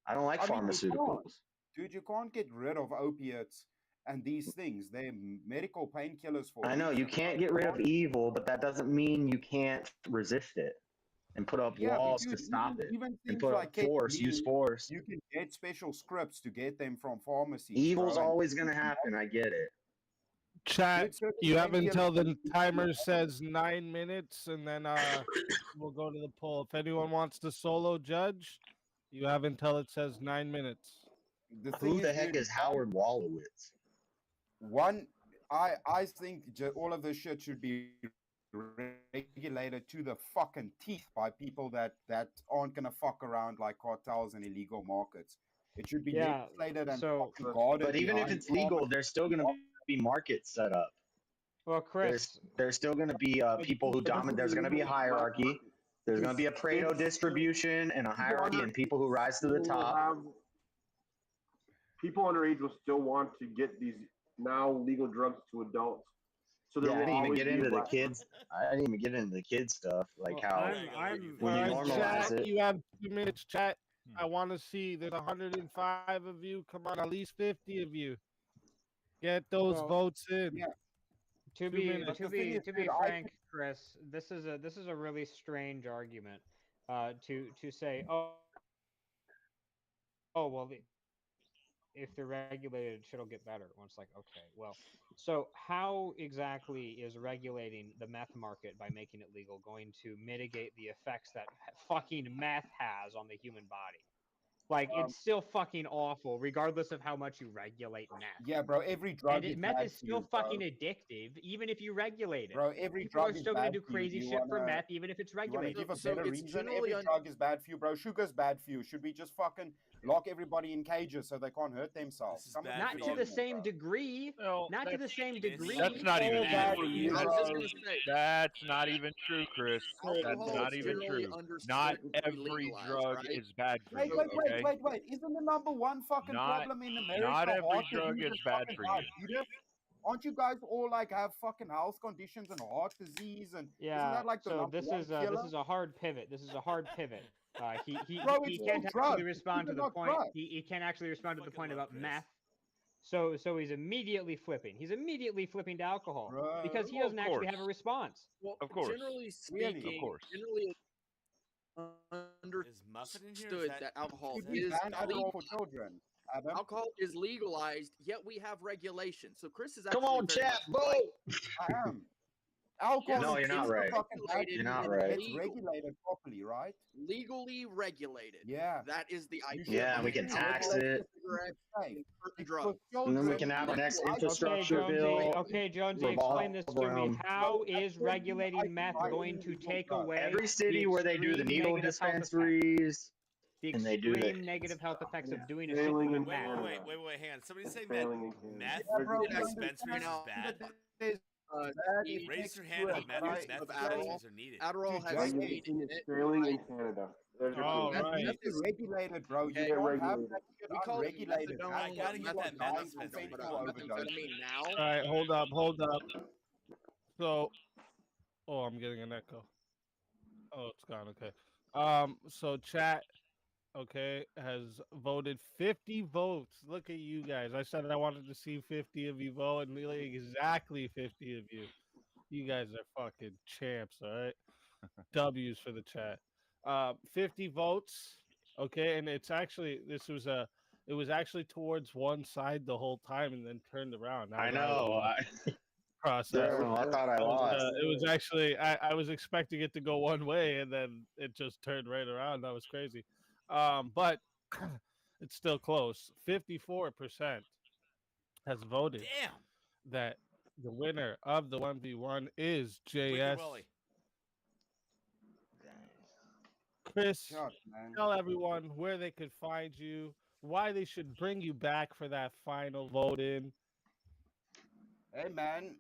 I don't like I mean, you pharmaceuticals. can't. Dude, you can't get rid of opiates and these things. They're medical painkillers for. I know you can't get rid of evil, but that doesn't mean you can't resist it and put up Yeah, but walls dude, to stop it even and things put like up force, ketamine, use force. you can get special scripts to get them from pharmacies. Evil's bro, and always gonna happen. I get it. Chat, certain you have painkillers until the can- timer says 9 minutes, and then we'll go to the poll. If anyone wants to solo judge, you have until it says 9 minutes. Who the heck is Howard Wolowitz? I think all of this shit should be regulated to the fucking teeth by people that aren't gonna fuck around like cartels and illegal markets. It should be Yeah, legislated and so- fucking guarded. But even if behind it's legal, pharma- there's still gonna be markets set up. Well, Chris, There's still gonna be people who dominate. There's gonna be a hierarchy. There's gonna be a Pareto distribution and a hierarchy, and people who rise to the top. People underage will still want to get these now legal drugs to adults. So there Yeah, I will didn't even always get be into the less- kids. I didn't even get into the kid stuff, like Well, how I'm when you normalize Chat, it. you have 2 minutes, chat. I want to see there's 105 of you. Come on, at least 50 of you. Get those Well, votes in. Yeah. To 2 be minutes. to be to be frank, Chris, this is a really strange argument. To say, oh well, if they're regulated, shit'll get better. Well, it's like, okay, well, so how exactly is regulating the meth market by making it legal going to mitigate the effects that fucking meth has on the human body? Like, it's still fucking awful, regardless of how much you regulate meth. Yeah, bro. Every drug And meth bad is for still you, bro. fucking addictive, even if you regulate it. Bro, every People are drug is still gonna bad do for you. crazy You shit for wanna- meth, even if it's You want to regulated. give a So better it's reason? generally Every drug is bad for you, bro. Sugar's bad for you. Should we just fucking lock everybody in cages so they can't hurt themselves? Come up Not with to a the good same argument, degree. Not to the same degree. That's not even bad true. for you. I was just gonna say, That's not even true, Chris. That's alcohol not is even generally true. understood Not to be every legalized, drug right? is bad for Wait, you. wait, Okay. wait. Isn't the number one fucking Not- problem in America not every heart drug disease is and bad fucking for you. diabetes? Aren't you guys all like have fucking health conditions and heart disease and isn't Yeah. that like the So number this one is killer? a hard pivot. This is a hard pivot. He Bro, he it's can't all actually drugs. respond to These the are not point. drugs. He can't actually respond to the point about meth. So he's immediately flipping. He's immediately flipping to alcohol because he Well, doesn't of actually have a course. response. Well, Of course. generally Of speaking, course. generally Muffin in here? Is understood that- that alcohol Should we is ban Adderall legal. for children? Adam? Alcohol is legalized, yet we have regulation. So Chris is Come actually on, very chat, much right. vote. I am. Alcohol No, is you're not super right. fucking bad. You're not It's right. It's legal. regulated properly, right? Legally regulated. Yeah. That is the You idea. should- Yeah, we you can should tax regulate it. Cigarettes, Hey, certain for drugs. And then we children, can have our next I- infrastructure Jonesy. bill. Okay, Jonesy, revolve explain this to me. around- How is regulating meth I- going to take away Every city the where they do the extreme needle negative health effects? dispensaries, The and they do extreme the negative health effects of doing a Failing shit in with meth. Canada. Wait, hang on. Somebody say Failing meth. in Canada. Meth Yeah, bro, dispensaries is bad. Raise your hand if meth use meth of dispensaries are needed. Adderall Dude, has Regulation speed is in it. failing in Canada. There's your Oh, clue. right. Meth is regulated, bro. You Okay, don't have regulated. that shit We call it unregulated. methadone, I gotta get that meth methadone, dispensary. but, Fentanyl overdose. methamphetamine now. All right, hold up. So, oh, I'm getting an echo. Oh, it's gone. Okay. So chat, okay, has voted 50 votes. Look at you guys. I said I wanted to see 50 of you vote, and nearly exactly 50 of you. You guys are fucking champs, all right? W's for the chat. 50 votes, okay, and it's actually it was actually towards one side the whole time, and then turned around. Now I that know. process. I thought I lost. It was actually I was expecting it to go one way, and then it just turned right around. That was crazy. But it's still close. 54% has voted Damn. that the winner of the 1v1 is Wicked JS. Willie. Chris, God, man. tell everyone where they could find you, why they should bring you back for that final vote in. Hey man,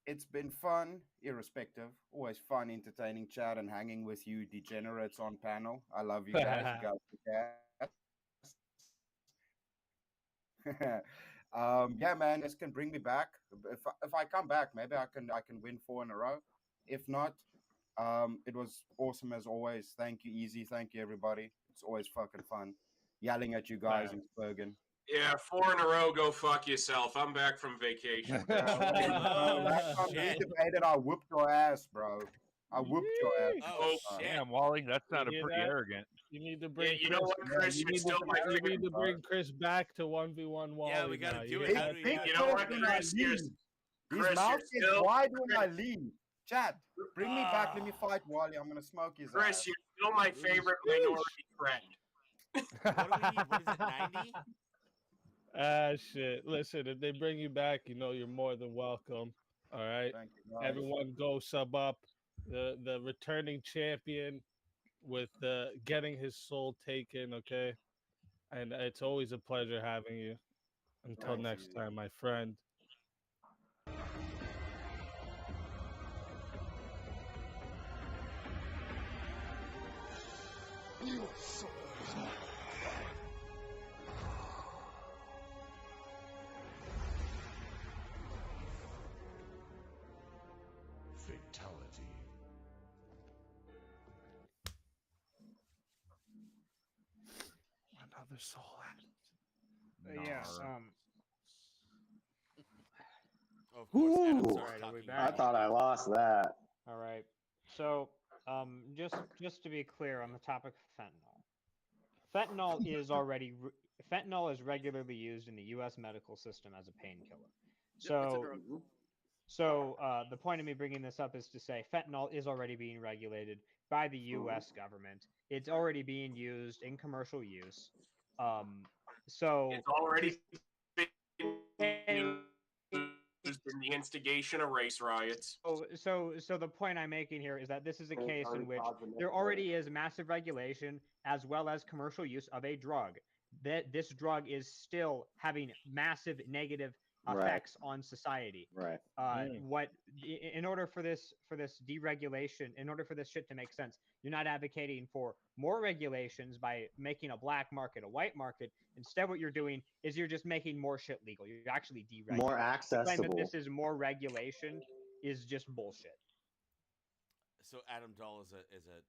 it's been fun, irrespective. Always fun, entertaining chat and hanging with you degenerates on panel. I love you guys. You guys are cats. Yeah, man, this can bring me back. If I come back, maybe I can win 4 in a row. If not, it was awesome as always. Thank you, Easy. Thank you, everybody. It's always fucking fun yelling at you guys in Bergen. Yeah, 4 in a row. Go fuck yourself. I'm back from vacation. Last time we debated, I whooped your ass, bro. I whooped your ass. Damn, Wally, that sounded hear pretty that? arrogant. You need to bring. you know what, Chris? You You're need still my you favorite need to bring Chris back to 1v1 Wally. Yeah, we gotta now. do You it. hear How that? do we do You know what, Chris? His Chris, mouth you're is still- wide when I leave. Chat, bring me back. Let me fight Wally. I'm gonna smoke his Chris, ass. you're still my favorite minority friend. What do we need? What is it, 90? Ah, shit. Listen, if they bring you back, you know you're more than welcome. All right. Thank you, guys. Everyone, go sub up the returning champion with getting his soul taken. Okay, and it's always a pleasure having you. Until Thanks, next Easy. time, my friend. Fatality. Another soul Yeah. Oh, of course, Adam's Ooh. starts Are we talking back? I thought I lost that. All right. So, just to be clear on the topic of fentanyl is already fentanyl is regularly used in the U.S. medical system as a painkiller. So, the point of me bringing this up is to say fentanyl is already being regulated by the U.S. government. It's already being used in commercial use. So It's already been used in the instigation of race riots. So the point I'm making here is that this is a case in which there already is massive regulation as well as commercial use of a drug. That this drug is still having massive negative effects on society. Right. In order for this deregulation, in order for this shit to make sense, you're not advocating for more regulations by making a black market a white market. Instead, what you're doing is you're just making more shit legal. You're actually deregulating. More The claim accessible. that this is more regulation is just bullshit. So Adam Dahl is a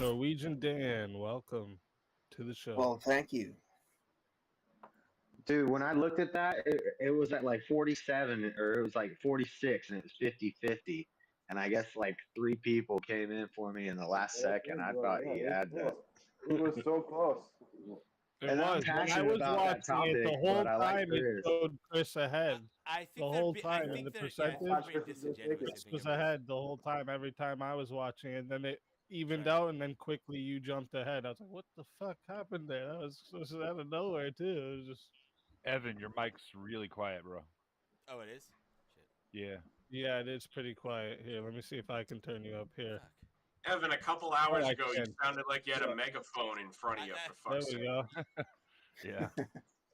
Norwegian Dan, welcome to the show. Well, thank you. Dude, when I looked at that, it was at like 47 or it was like 46 and it was 50-50. And I guess like 3 people came in for me in the last second. I thought he had that. It was so close. And I'm passionate about that topic, the whole but I like time it Chris. showed Chris ahead. I think the they're whole be- I time think in the they're- percentage. yeah, they're very disingenuous, I Chris think, was about it. ahead the whole time every time I was watching, and then it evened out, and then quickly you jumped ahead. I was like, "What the fuck happened there?" That was out of nowhere too. It was just Evan, your mic's really quiet, bro. Oh, it is? Shit. Yeah. yeah, it is pretty quiet here. Let me see if I can turn you up here. Evan, a couple hours I ago, you can. sounded like you had a megaphone in front of you. For There fuck's we sake. go. Yeah.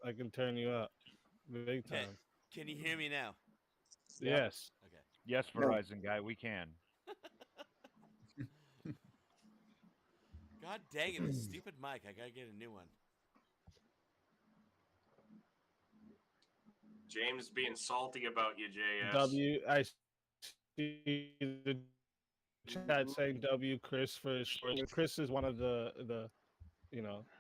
I can turn you up, big Okay. time. Can you hear me now? Yes. Okay. Yes, Verizon guy, we can. God dang it, this stupid mic. I gotta get a new one. James being salty about you, JS. I see the chat saying W Chris for short. Chris is one of the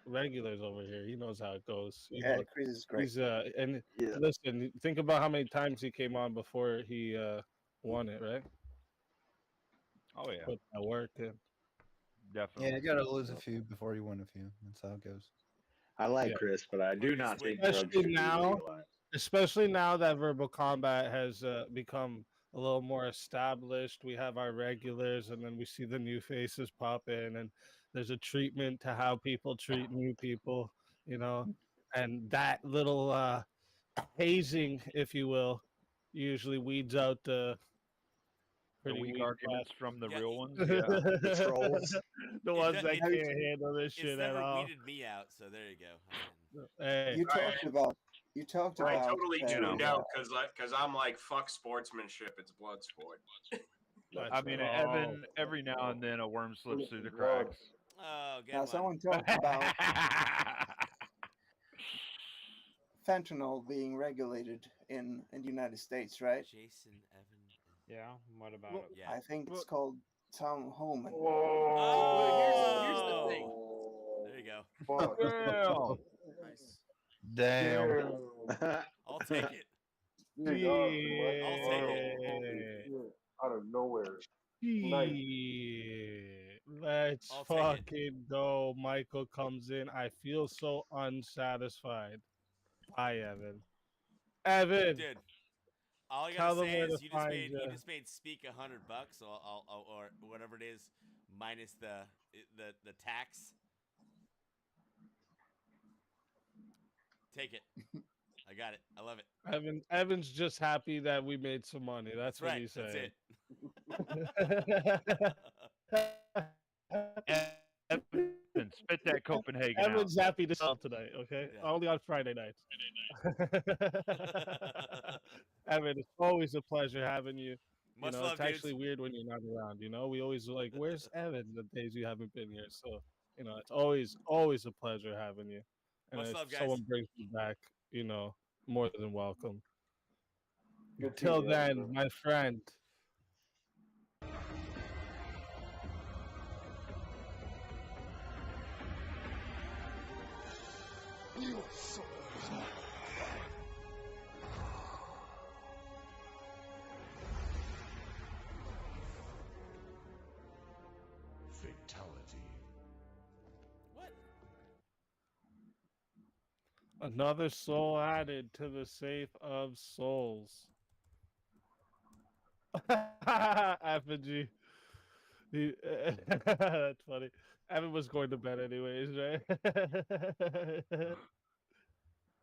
regulars over here. He knows how it goes. Yeah, Chris is great. He's listen, think about how many times he came on before he won it, right? Oh yeah. Put that work in. Definitely. Yeah, you gotta lose a few before you win a few. That's how it goes. I like Chris, but I do not think drugs should Especially be now, legalized. especially now that Verbal Combat has become a little more established. We have our regulars, and then we see the new faces pop in, and there's a treatment to how people treat new people, and that little hazing, if you will, usually weeds out the The pretty weak weak arguments class. from the Yeah, real ones. The Yeah. trolls, the ones that It- can't handle this It's shit at never all. weeded me out, so there you go. Hey. You talked about. I totally tuned uh, out because I'm like, fuck sportsmanship. It's blood sport. I mean, Evan, every now and then a worm slips through the cracks. Oh, get Now, one. someone talked about fentanyl being regulated in the United States, right? Jason, Evan. Yeah. What about Well, it? Yeah. I think it's called Tom Homan. Here's the thing. There you go. Fuck. Nice. Damn. I'll take it. Yeah. I'll take it. Holy shit. Out of nowhere. Nice. Yeah. Let's I'll take it. fucking go. Michael comes in. I feel so unsatisfied. Hi, Evan. Evan. Dude, all I Tell gotta them say where is to you just find made ya. you just made Speak $100, so I'll or whatever it is, minus the tax. Take it. I got it. I love it. Evan's just happy that we made some money. That's what right. he's That's saying. Evan, spit that Copenhagen Evan's out. happy to sell tonight, okay? Yeah. Only on Friday nights. Evan, it's always a pleasure having you. Much you know, love, it's actually dudes. weird when you're not around, you know? We always like, where's Evan the days you haven't been here? So, you know, it's always a pleasure having you. And Much if love, guys. someone brings you back, you know, more than welcome. Good to Till see you, then, Evan. my friend. Fatality. What? Another soul added to the safe of souls. Apogee. That's funny. Evan was going to bed anyways, right?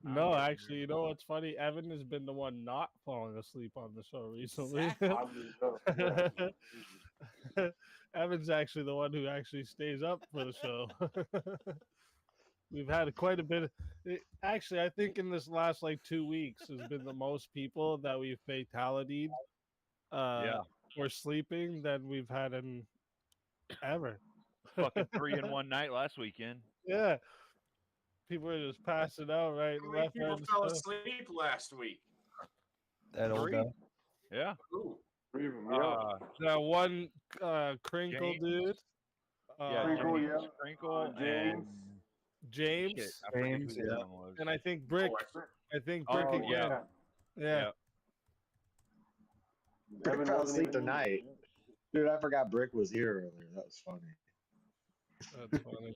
No, actually, you know what's funny? Evan has been the one not falling asleep on the show recently. Evan's actually the one who actually stays up for the show. We've had quite a bit of... Actually, I think in this last, 2 weeks has been the most people that we've fatality'd or sleeping than we've had in ever. Fucking 3 in one night last weekend. Yeah. People are just passing out right How many left. people right, fell and stuff. asleep last week? That old guy. Yeah. Ooh. That one crinkle James. dude. Yeah, Crinkle, James, yeah. Crinkle, James. James. Shit, I forget who James, the yeah. other one was. And I think Brick. I think Brick Oh, again. yeah. Yeah. Brick Evan fell wasn't asleep even- tonight. Dude, I forgot Brick was here earlier. That was funny. That's funny.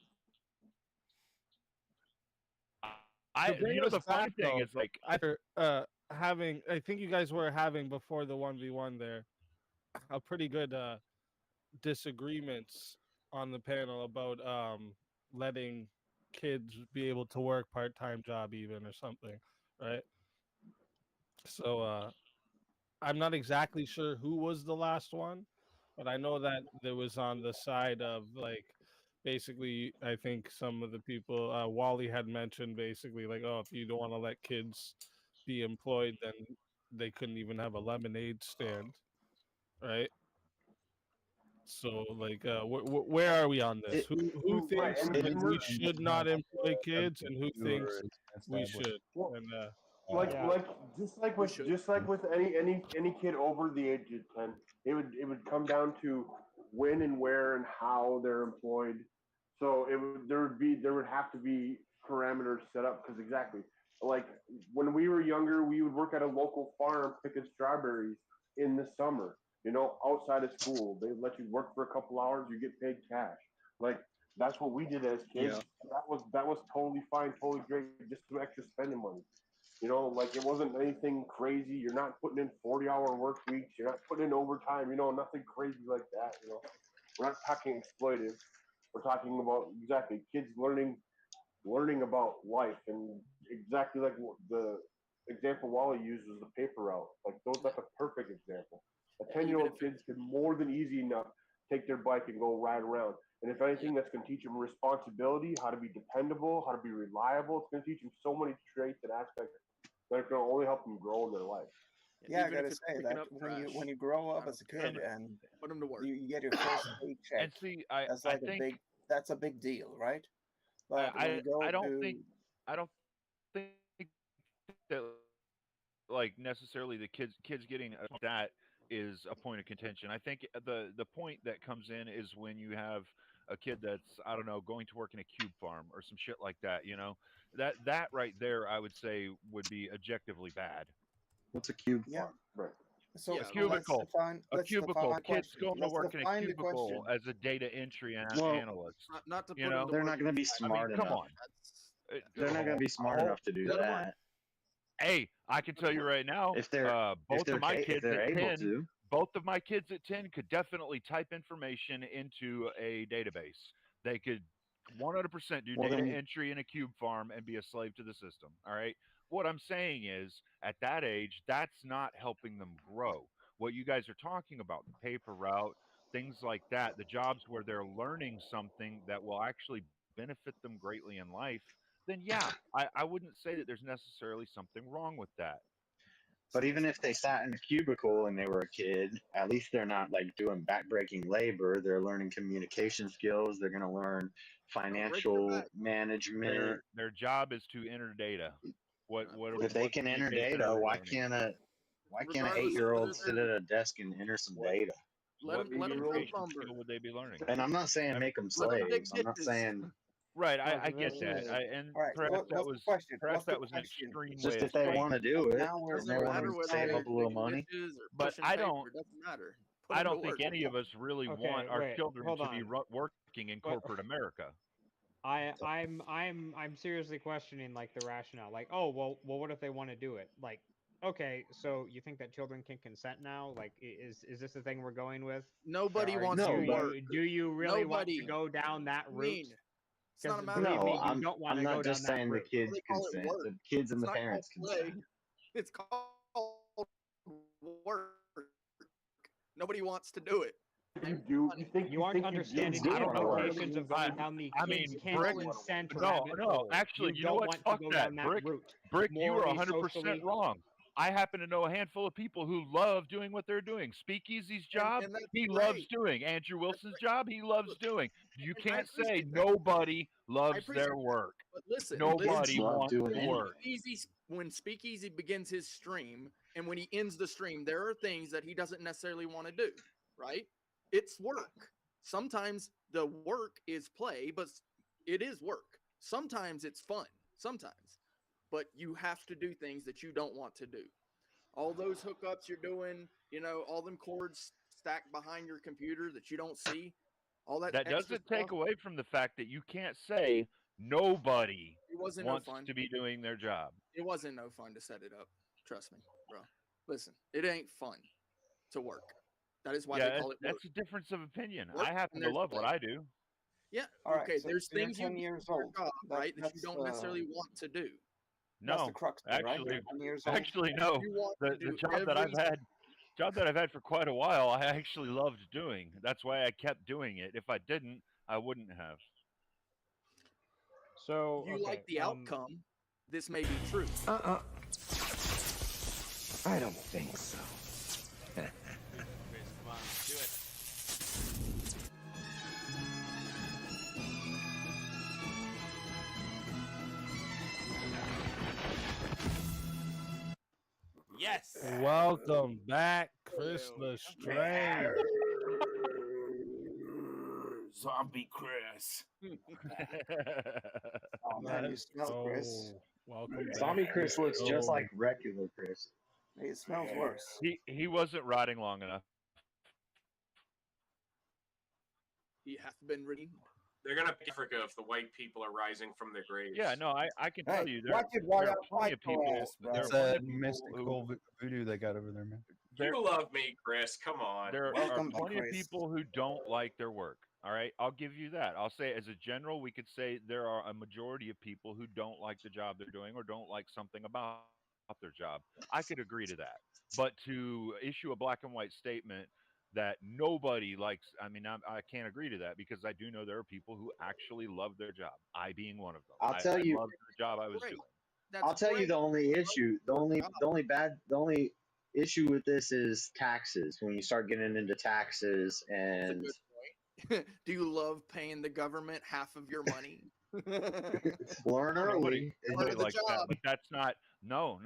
I, To bring you know, us the funny back, thing though, is like, I think you guys were having before the 1v1 there a pretty good disagreements on the panel about letting kids be able to work part-time job even or something, right? So I'm not exactly sure who was the last one, but I know that there was on the side of basically, I think some of the people Wally had mentioned basically oh, if you don't want to let kids be employed, then they couldn't even have a lemonade stand, right? So where are we on this? Who thinks that we should not employ kids, and who thinks we should? And just like with any kid over the age of 10, it would come down to when and where and how they're employed. So there would have to be parameters set up, because exactly like when we were younger, we would work at a local farm picking strawberries in the summer. Outside of school, they let you work for a couple hours, you get paid cash. That's what we did as kids. Yeah. That was totally fine, totally great, just some extra spending money. It wasn't anything crazy. You're not putting in 40-hour work weeks. You're not putting in overtime. Nothing crazy like that. We're not talking exploitive. We're talking about exactly kids learning about life, and exactly like the example Wally used was the paper route. That's a perfect example. A 10-year-old kid could more than easy enough take their bike and go ride around. And if anything, that's going to teach them responsibility, how to be dependable, how to be reliable. It's going to teach them so many traits and aspects that are going to only help them grow in their life. Yeah, I Even if gotta it's say picking that up when you trash, grow I up don't as a care. kid and Put them to work. you get your first paycheck, And see, that's I like a think that's a big deal, right? But when you go I don't to think that like necessarily the kids getting that is a point of contention. I think the point that comes in is when you have a kid that's, I don't know, going to work in a cube farm or some shit like that. You know, that right there, I would say would be objectively bad. What's a cube Yeah. farm? Right. So A Yeah, cubicle. A let's cubicle. define Kids question. going to Let's work in a define the cubicle question. as a data entry Well, analyst. not to You put know, them to they're work. not going to be I mean, smart come enough. on. They're not going to be smart Oh, enough to do Let 'em that. Hey, I can tell you right now, If they're both of my if kids they're at able 10, to. both of my kids at 10 could definitely type information into a database. They could 100% do Well, data then- entry in a cube farm and be a slave to the system. All right. What I'm saying is, at that age, that's not helping them grow. What you guys are talking about, the paper route, things like that, the jobs where they're learning something that will actually benefit them greatly in life, then yeah, I wouldn't say that there's necessarily something wrong with that. But even if they sat in a cubicle and they were a kid, at least they're not like doing backbreaking labor. They're learning communication skills. They're going to learn financial management. Their job is to enter data. If they can enter data, why can't an Regardless of 8-year-old whether sit at a desk and enter some data? Let them communication skill would they be learning? And I'm not saying make them Let 'em dig slaves. I'm not ditches. saying Right, I get that. And All right, perhaps that what's the was question? perhaps What's the that was an question? extreme just way if of they saying want to it. do it Now and we're they Doesn't want matter to whether save they're up a little digging money. ditches or But pushing I paper. don't It doesn't matter. Put I 'em to don't think work. any of us really Okay, want our wait, children hold to be on. working in What- corporate America. I'm seriously questioning like the rationale. Like, oh well, what if they want to do it? Like, okay, so you think that children can consent now? Like, is this the thing we're going with? Nobody Or wants do to you- work. Do you really want Nobody. to go down that What do route? you mean? It's not a 'Cause matter believe of me, No, you don't want I'm to go not down just that saying the route. kids They call it consent. work. The kids and It's the not parents called play. consent. It's called work. Nobody wants to do it. You do. You aren't understanding the do wanna work. implications of going down the I mean, kids can't Brick, consent no, rabbit no, hole. actually, you know don't what? want Fuck to go that, down that Brick. route. Brick, you were Morally, 100% socially. wrong. I happen to know a handful of people who love doing what they're doing. Speakeasy's job, and that's he great. loves doing. Andrew Wilson's job, he loves doing. You I can't say appreciate that. nobody I loves appreciate their that. work. But listen, Nobody love wants doing to anything. work. When Speakeasy begins his stream and when he ends the stream, there are things that he doesn't necessarily want to do, right? It's work. Sometimes the work is play, but it is work. Sometimes it's fun. Sometimes. But you have to do things that you don't want to do. All those hookups you're doing, all them cords stacked behind your computer that you don't see, all that That extra doesn't take stuff, away from the fact that you can't say nobody it wasn't no wants fun. to be doing their job. It wasn't no fun to set it up. Trust me, bro. Listen, it ain't fun to work. That is why Yeah, they call it work. that's a difference of opinion. Work, I happen and to there's love what play. I do. Yeah, All right, okay. so There's you're things you 10 do years for your old. job, right, that you That's don't necessarily want to do. That's No, the crux, of it, right? actually, You're 10 years old. actually, no. You want The to do job that I've had for quite a while, I actually loved doing. That's why I kept doing it. If I didn't, I wouldn't have. So You okay, like the outcome. This may be true. I don't think so. Come on, do it. Yes. Welcome back, Chris Lestrange. Zombie Chris. Oh man, you smell Chris. Welcome back. Zombie Chris looks just Oh. like regular Chris. It smells worse. He wasn't riding long enough. He hath been redeemed. They're gonna pick Africa if the white people are rising from their graves. Yeah, no, I can tell you there, watch it while there are I plenty of fight your people. ass, bro. There are It's plenty that of people mystical voodoo they got over there, man. You love me, Chris. Come on. There are Welcome, plenty of Chris. people who don't like their work. All right, I'll give you that. I'll say as a general, we could say there are a majority of people who don't like the job they're doing or don't like something about their job. I could agree to that. But to issue a black and white statement that nobody likes, I mean, I can't agree to that because I do know there are people who actually love their job. I being one of them. I'll tell you- I loved the job I was doing. I'll tell you the only issue, the only issue with this is taxes. When you start getting into taxes and Do you love paying the government half of your money? learn Nobody early. likes that, but that's not. No.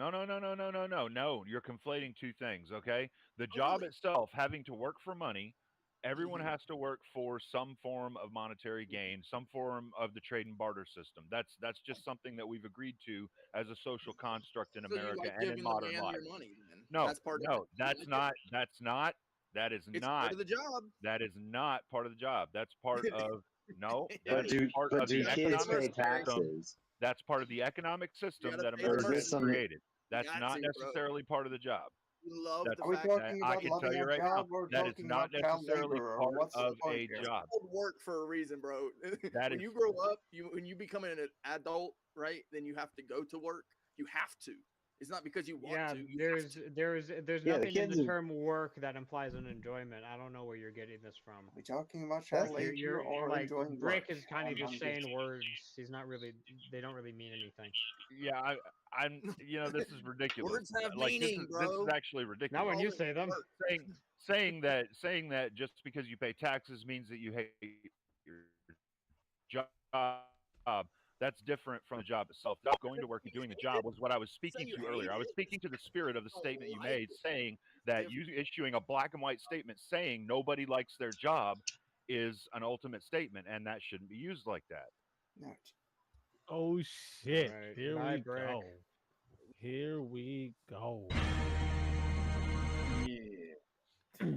You're conflating two things. Okay, the job itself, having to work for money. Everyone has to work for some form of monetary gain, some form of the trade and barter system. That's just something that we've agreed to as a social construct in So you America like and giving in the modern man life. your money, then? No, That's part of no, it. that's You like not. it? That's not. That is It's not part of the job. That is not part of the job. That's part of no. But That is part of do the kids economic pay system. taxes? That's part of the economic system gotta that pay the America Or is has this something? created. That's Got not to, bro. necessarily part of the job. You love That's, the Are we fact talking I about can tell loving you our right now, job or that is talking not about child necessarily labor? Or part what's the of point a here? job. It's work for a reason, bro. That When is you grow up, when you become an adult, right? Then you have to go to work. You have to. It's not because you want Yeah, to. You there's Yeah, the nothing in kids the are- term work that implies an enjoyment. I don't know where you're getting this from. Are we talking about child Like, labor or like enjoying Brick work? is kind of I'm just just- saying words. He's not really. They don't really mean anything. Yeah, I'm. This is ridiculous. Words have Like meaning, this is bro. actually ridiculous. Not when you say them. Saying that just because you pay taxes means that you hate your job. That's different from the job itself. Not going to work and doing the job was what I was speaking to earlier. I was speaking to the spirit of the statement you made, saying that you issuing a black and white statement saying nobody likes their job is an ultimate statement, and that shouldn't be used like that. No. Oh shit! Right. Here Bye, we Brick. go. Here we go. Yeah.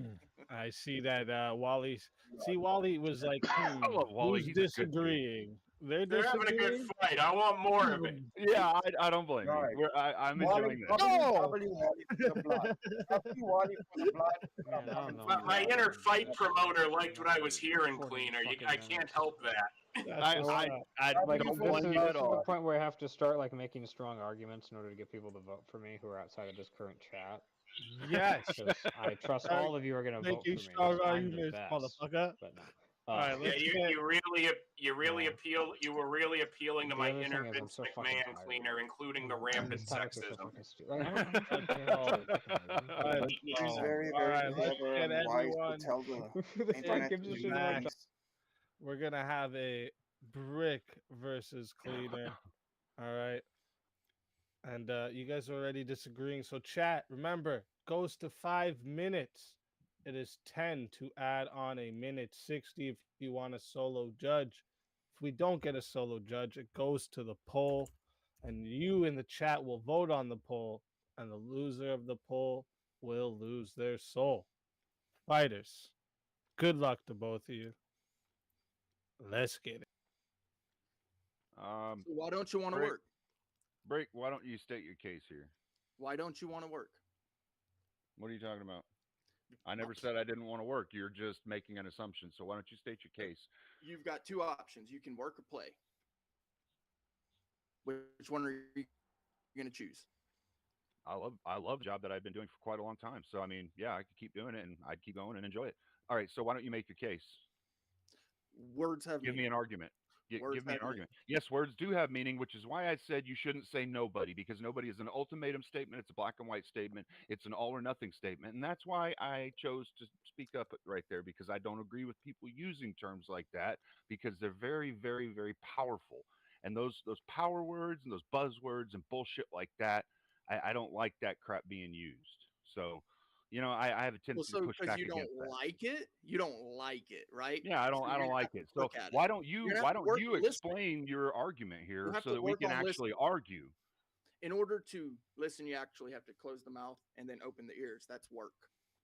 I see that Wally's. See, Wally was like, I love Wally. who's He's a good dude. disagreeing? They're They're having a disagreeing. good fight. I want more of it. Yeah, I don't blame Right. you. I'm Wally, enjoying this. probably Wally for the blood. Probably Wally for the blood. Man, I don't know. My inner fight promoter liked what I was hearing, Cleaner. I can't help that. I Like, don't this blame is you at the all. point where I have to start like making strong arguments in order to get people to vote for me who are outside of this current chat. Yes. 'Cause I trust all of you are going to vote for Making me. strong 'cause I'm the arguments, best. motherfucker. But no. All right, Yeah, let's you get- really appeal. You were really appealing to The my other inner thing is I'm Vince so fucking McMahon, tired. Cleaner, including the These rampant topics are so sexism. fucking stupid. Like, I don't understand how they fucking All right, let's He's go. very, All very right, let's clever get and wise everyone. to tell the Who the fuck internet gives a to shit do about things. We're gonna have a Brick versus Cleaner. All right. And you guys are already disagreeing. So chat, remember, goes to 5 minutes. It is 10 to add on a minute 60 if you want a solo judge. If we don't get a solo judge, it goes to the poll, and you in the chat will vote on the poll, and the loser of the poll will lose their soul. Fighters, good luck to both of you. Let's get it. So why don't you want to Brick, work? Brick, why don't you state your case here? Why don't you want to work? What are you talking about? I never said I didn't want to work. You're just making an assumption. So why don't you state your case? You've got two options. You can work or play. Which one are you going to choose? I love the job that I've been doing for quite a long time. So I mean, yeah, I could keep doing it and I'd keep going and enjoy it. All right, so why don't you make your case? Words have Give me meaning. an argument. Words Give me an have argument. Yes, words do have meaning, which is why I said you shouldn't say nobody, because nobody is an ultimatum statement. It's a black and white statement. It's an all or nothing statement. And that's why I chose to speak up right there, because I don't agree with people using terms like that, because they're very, very, very powerful. And those power words and those buzzwords and bullshit like that, I don't like that crap being used. So, you know, I have a tendency Well, so to push because back you against don't that. like it, you don't like it, right? Yeah, I don't you're gonna like have to it. So work at why it. don't you You're gonna why have to don't work you on listening. explain your argument here have so to that we work can on actually listening. argue? In order to listen, you actually have to close the mouth and then open the ears. That's work.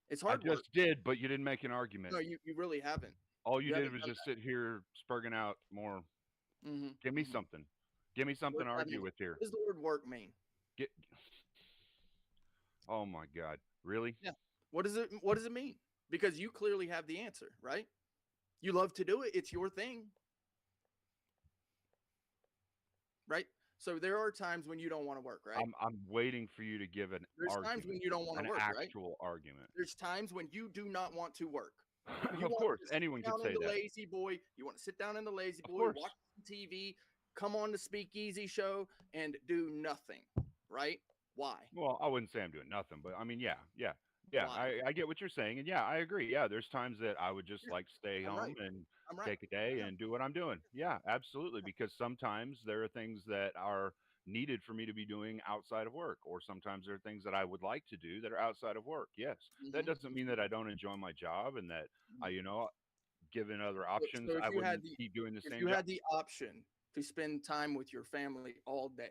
It's I hard work. just did, but you didn't make an argument. No, you really haven't. All you did haven't was done just sit here spurging out more. Mm-hmm. Give me something. Give me something to Work, I argue mean, with here. What does the word work mean? Get. Oh my God! Really? Yeah. What does it mean? Because you clearly have the answer, right? You love to do it. It's your thing. Right? So there are times when you don't want to work, right? I'm waiting for you to give an There's argument. times when you don't want to an work, right? actual argument. There's times when you do not want to work. You Of want course, to sit anyone could down say in the that. lazy boy. You want to sit down in the lazy Of boy, course. watch some TV, come on the Speakeasy show, and do nothing, right? Why? Well, I wouldn't say I'm doing nothing, but I mean, yeah. Why? I get what you're saying, and yeah, I agree. Yeah, there's times that I would just like stay I'm home right. and I'm right. take a day Yeah. and do what I'm doing. Yeah, absolutely. Because sometimes there are things that are needed for me to be doing outside of work, or sometimes there are things that I would like to do that are outside of work. Yes, that Mhm. doesn't mean that I don't enjoy my job and that I, given other So, options, so I if you had wouldn't the keep doing the if same you job. had the option to spend time with your family all day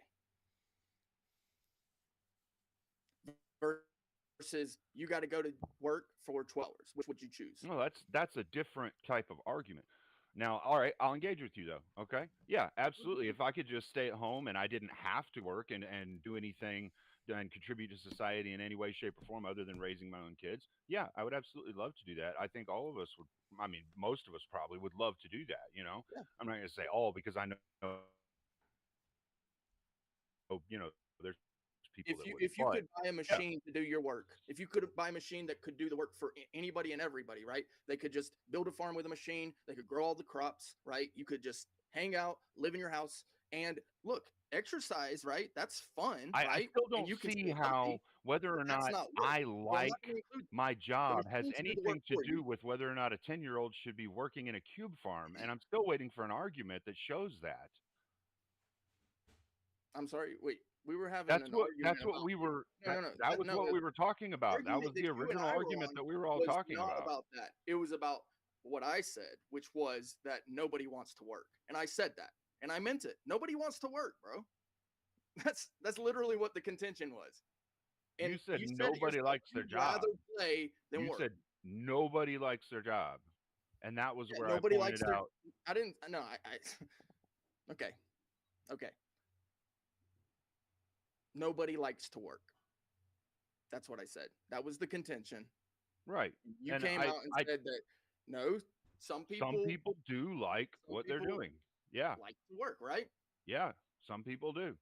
versus you got to go to work for 12 hours, which would you choose? No, that's a different type of argument. Now, all right, I'll engage with you though. Okay. Yeah, absolutely. If I could just stay at home and I didn't have to work and do anything and contribute to society in any way, shape, or form other than raising my own kids, yeah, I would absolutely love to do that. I think all of us would, I mean, most of us probably would love to do that, Yeah. I'm not going to say all because I know, there's people that would. If you But could buy a yeah, machine to do your work, if you could buy a machine that could do the work for anybody and everybody, right? They could just build a farm with a machine. They could grow all the crops, right? You could just hang out, live in your house, and look, exercise, right? That's fun, I right? still And don't you can see stay how healthy, whether or but that's not not work. I So I'm not like going to include my the job has machines do the work anything to for do you. with whether or not a 10-year-old should be working in a cube farm, and I'm still waiting for an argument that shows that. I'm sorry. Wait, we were having That's an what argument about we were no, no, no, that was no. what we were talking The about. That was argument that the you and original I were argument on that we were all was talking not about. about that. It was about what I said, which was that nobody wants to work, and I said that, and I meant it. Nobody wants to work, bro. That's literally what the contention was. And You said you said nobody yourself, likes their you'd rather job. play than You work. said nobody likes their job. And that was Yeah, where I nobody likes pointed their. out I didn't. No, I okay, okay. Nobody likes to work. That's what I said. That was the contention. right. You And came I, out and I said that no, some some people people do like some what they're people doing. Yeah. like to work, right? Yeah. Some people do.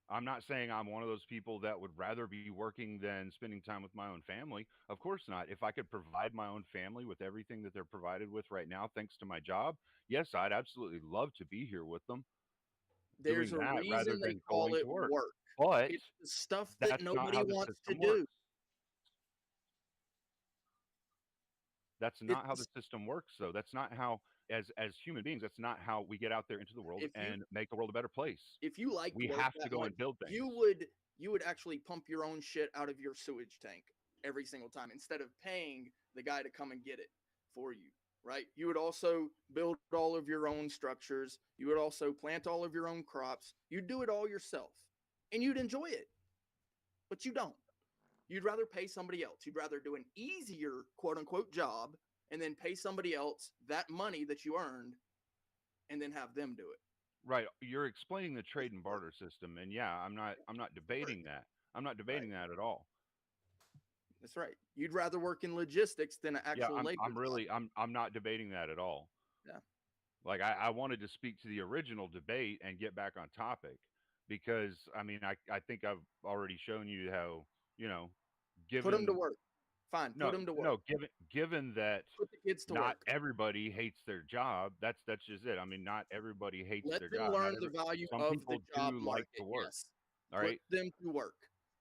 I'm not saying I'm one of those people that would rather be working than spending time with my own family. Of course not. If I could provide my own family with everything that they're provided with right now, thanks to my job, yes, I'd absolutely love to be here with them There's doing a that rather reason they than call going it to work. work. But It's the stuff that that's not nobody how the wants to system works. do. That's not how the It's system works, though. That's not how, as human beings, that's not how we get out there into the world if you and make the world a better place. if you liked We work have to that go much, and build things. you would actually pump your own shit out of your sewage tank every single time instead of paying the guy to come and get it for you, right? You would also build all of your own structures. You would also plant all of your own crops. You'd do it all yourself, and you'd enjoy it. But you don't. You'd rather pay somebody else. You'd rather do an easier quote unquote job and then pay somebody else that money that you earned and then have them do it. Right. You're explaining the trade and barter system, and yeah, I'm not debating that. I'm not debating that at all. That's right. You'd rather work in logistics than an Yeah, actual labor I'm job. really I'm not debating that at all. Yeah. Like I wanted to speak to the original debate and get back on topic because I mean I think I've already shown you how, Put them to given work. Fine. no Put them to work. no given that Put the kids to not work. everybody hates their job, that's just it. I mean, not everybody hates Let their them job. learn Not the every, value some of the people job do like market. to work. Yes. All Put right. them to work.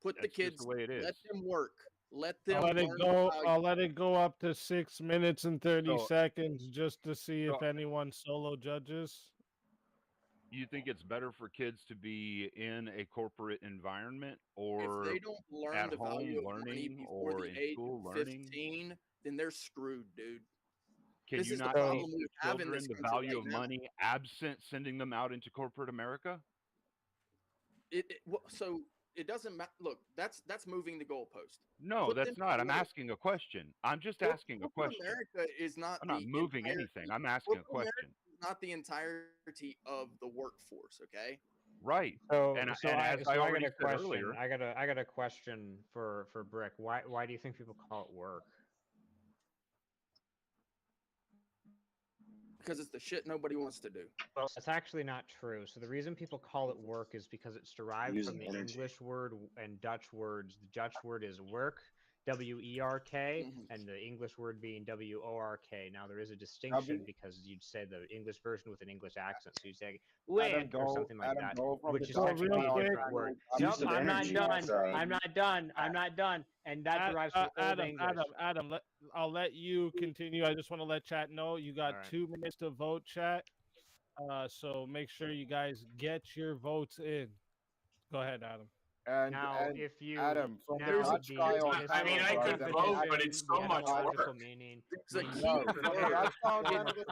Put the That's just kids. the way it is. Let them work. Let them I'll let it learn the go. value. I'll let it go up to 6 minutes and 30 So, seconds just to see so if anyone solo judges. you think it's better for kids to be in a corporate environment If or they don't learn at the home value of money learning before or the in age school of learning? 15, then they're screwed, dude. Can This you is the not problem teach we the have in children this the country value right of now. money absent sending them out into corporate America? So it doesn't matter. Look, that's moving the goalpost. No, Put them that's to not. I'm work. asking a question. I'm just asking a Corporate question. America is not I'm not the moving entirety. anything. I'm asking a Corporate question. America is not the entirety of the workforce. Okay. Right. So, And so and I, as so I I got already a said question. earlier, I got a question for Brick. Why do you think people call it work? Because it's the shit nobody wants to do. Well, that's actually not true. So the reason people call it work is because it's derived from Using the energy. English word and Dutch words. The Dutch word is work, W-E-R-K, Mm-hmm. and the English word being W-O-R-K. Now, there is a distinction because you'd say the English version with an English accent. So you'd say "went" or something like that, which is technically a different word. Nope, I'm not done. I'm not done. I'm not done. And that derives from Old English. Adam, I'll let you continue. I just want to let chat know you got 2 minutes to vote, chat. So make sure you guys get your votes in. Go ahead, Adam. And, now, and if you Adam, from now, the Dutch guy on I mean, I could vote, but it's so much work. Meaning, It's a key No, word. the Dutch guy on this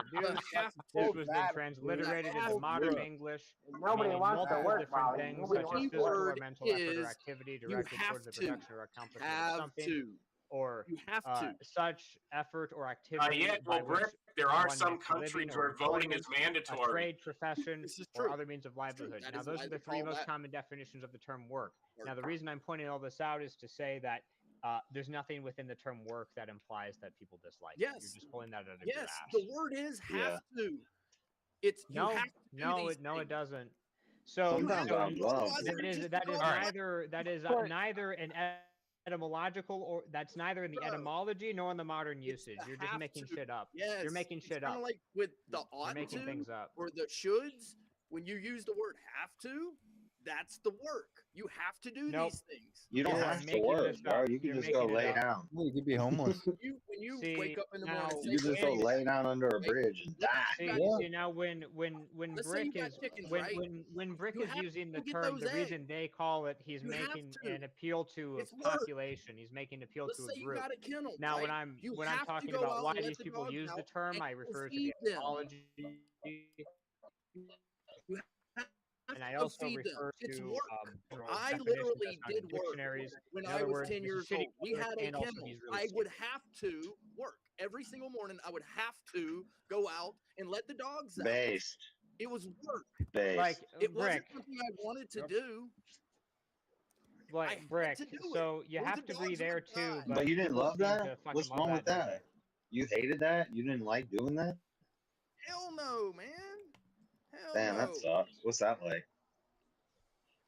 was then transliterated into modern English. Nobody meaning wants to multiple work, different Molly. things, Nobody such as wants to physical or work. mental effort or Is activity you directed have towards the to. production or accomplishment of Have something, to. or You have to. such effort or activity. Yeah, by well, Brick, which there are one some makes a living countries or where voting is employment, a mandatory. trade, profession, This is or true. other means of livelihood. That Now, is those why are they the three call most that common definitions of the term work. work. Now, the reason I'm pointing all this out is to say that there's nothing within the term work that implies that people dislike it. You're Yes. just pulling that out of your Yes, ass. the word is have Yeah. to. It's you No, have to do no, these no, it things. doesn't. So, Sometimes so I love Otherwise, it. that is just that is go- neither that is neither an etymological or that's neither in the etymology nor in the modern It's usage. the You're just have making to. shit up. Yes, You're making shit Kind up. of like with the You're ought making to things up. or the shoulds. When you use the word have to, that's the work. You have to do Nope. these things. You don't You are have to making work, this bro. up. You can You're just go making it lay up. down. You could be homeless. When you See, wake up in the now, morning, You can just go lay down under a bridge and die. See, now when Let's say Brick you got is chickens, when right? when Brick You is have using to the get term, those the reason eggs. they call it, he's You have making to. an appeal to It's a work. population. He's making an appeal Let's to say a you group. got a kennel, Now, right? when I'm You when I'm have to talking go about out why and let these the people dogs use the out term, and I refer to the feed them. etymology, You have and I to go also feed them. refer It's to work. I definitions literally that's found did in work dictionaries. when In I other was words, 10 he's a years shitty old. We mother, had a and also kennel. he's really I would stupid. have to work every single morning. I would have to go out and let the dogs out. Based. It was work. Based. Like It wasn't Brick, something I wanted to do. I like had Brick. to do it. So you Or have the to be dogs there would too. die. But you didn't people love seem that? to fucking What's love wrong with don't that? they? You hated that? You didn't like doing that? Hell no, man. Hell Damn, no. that sucks. What's that like?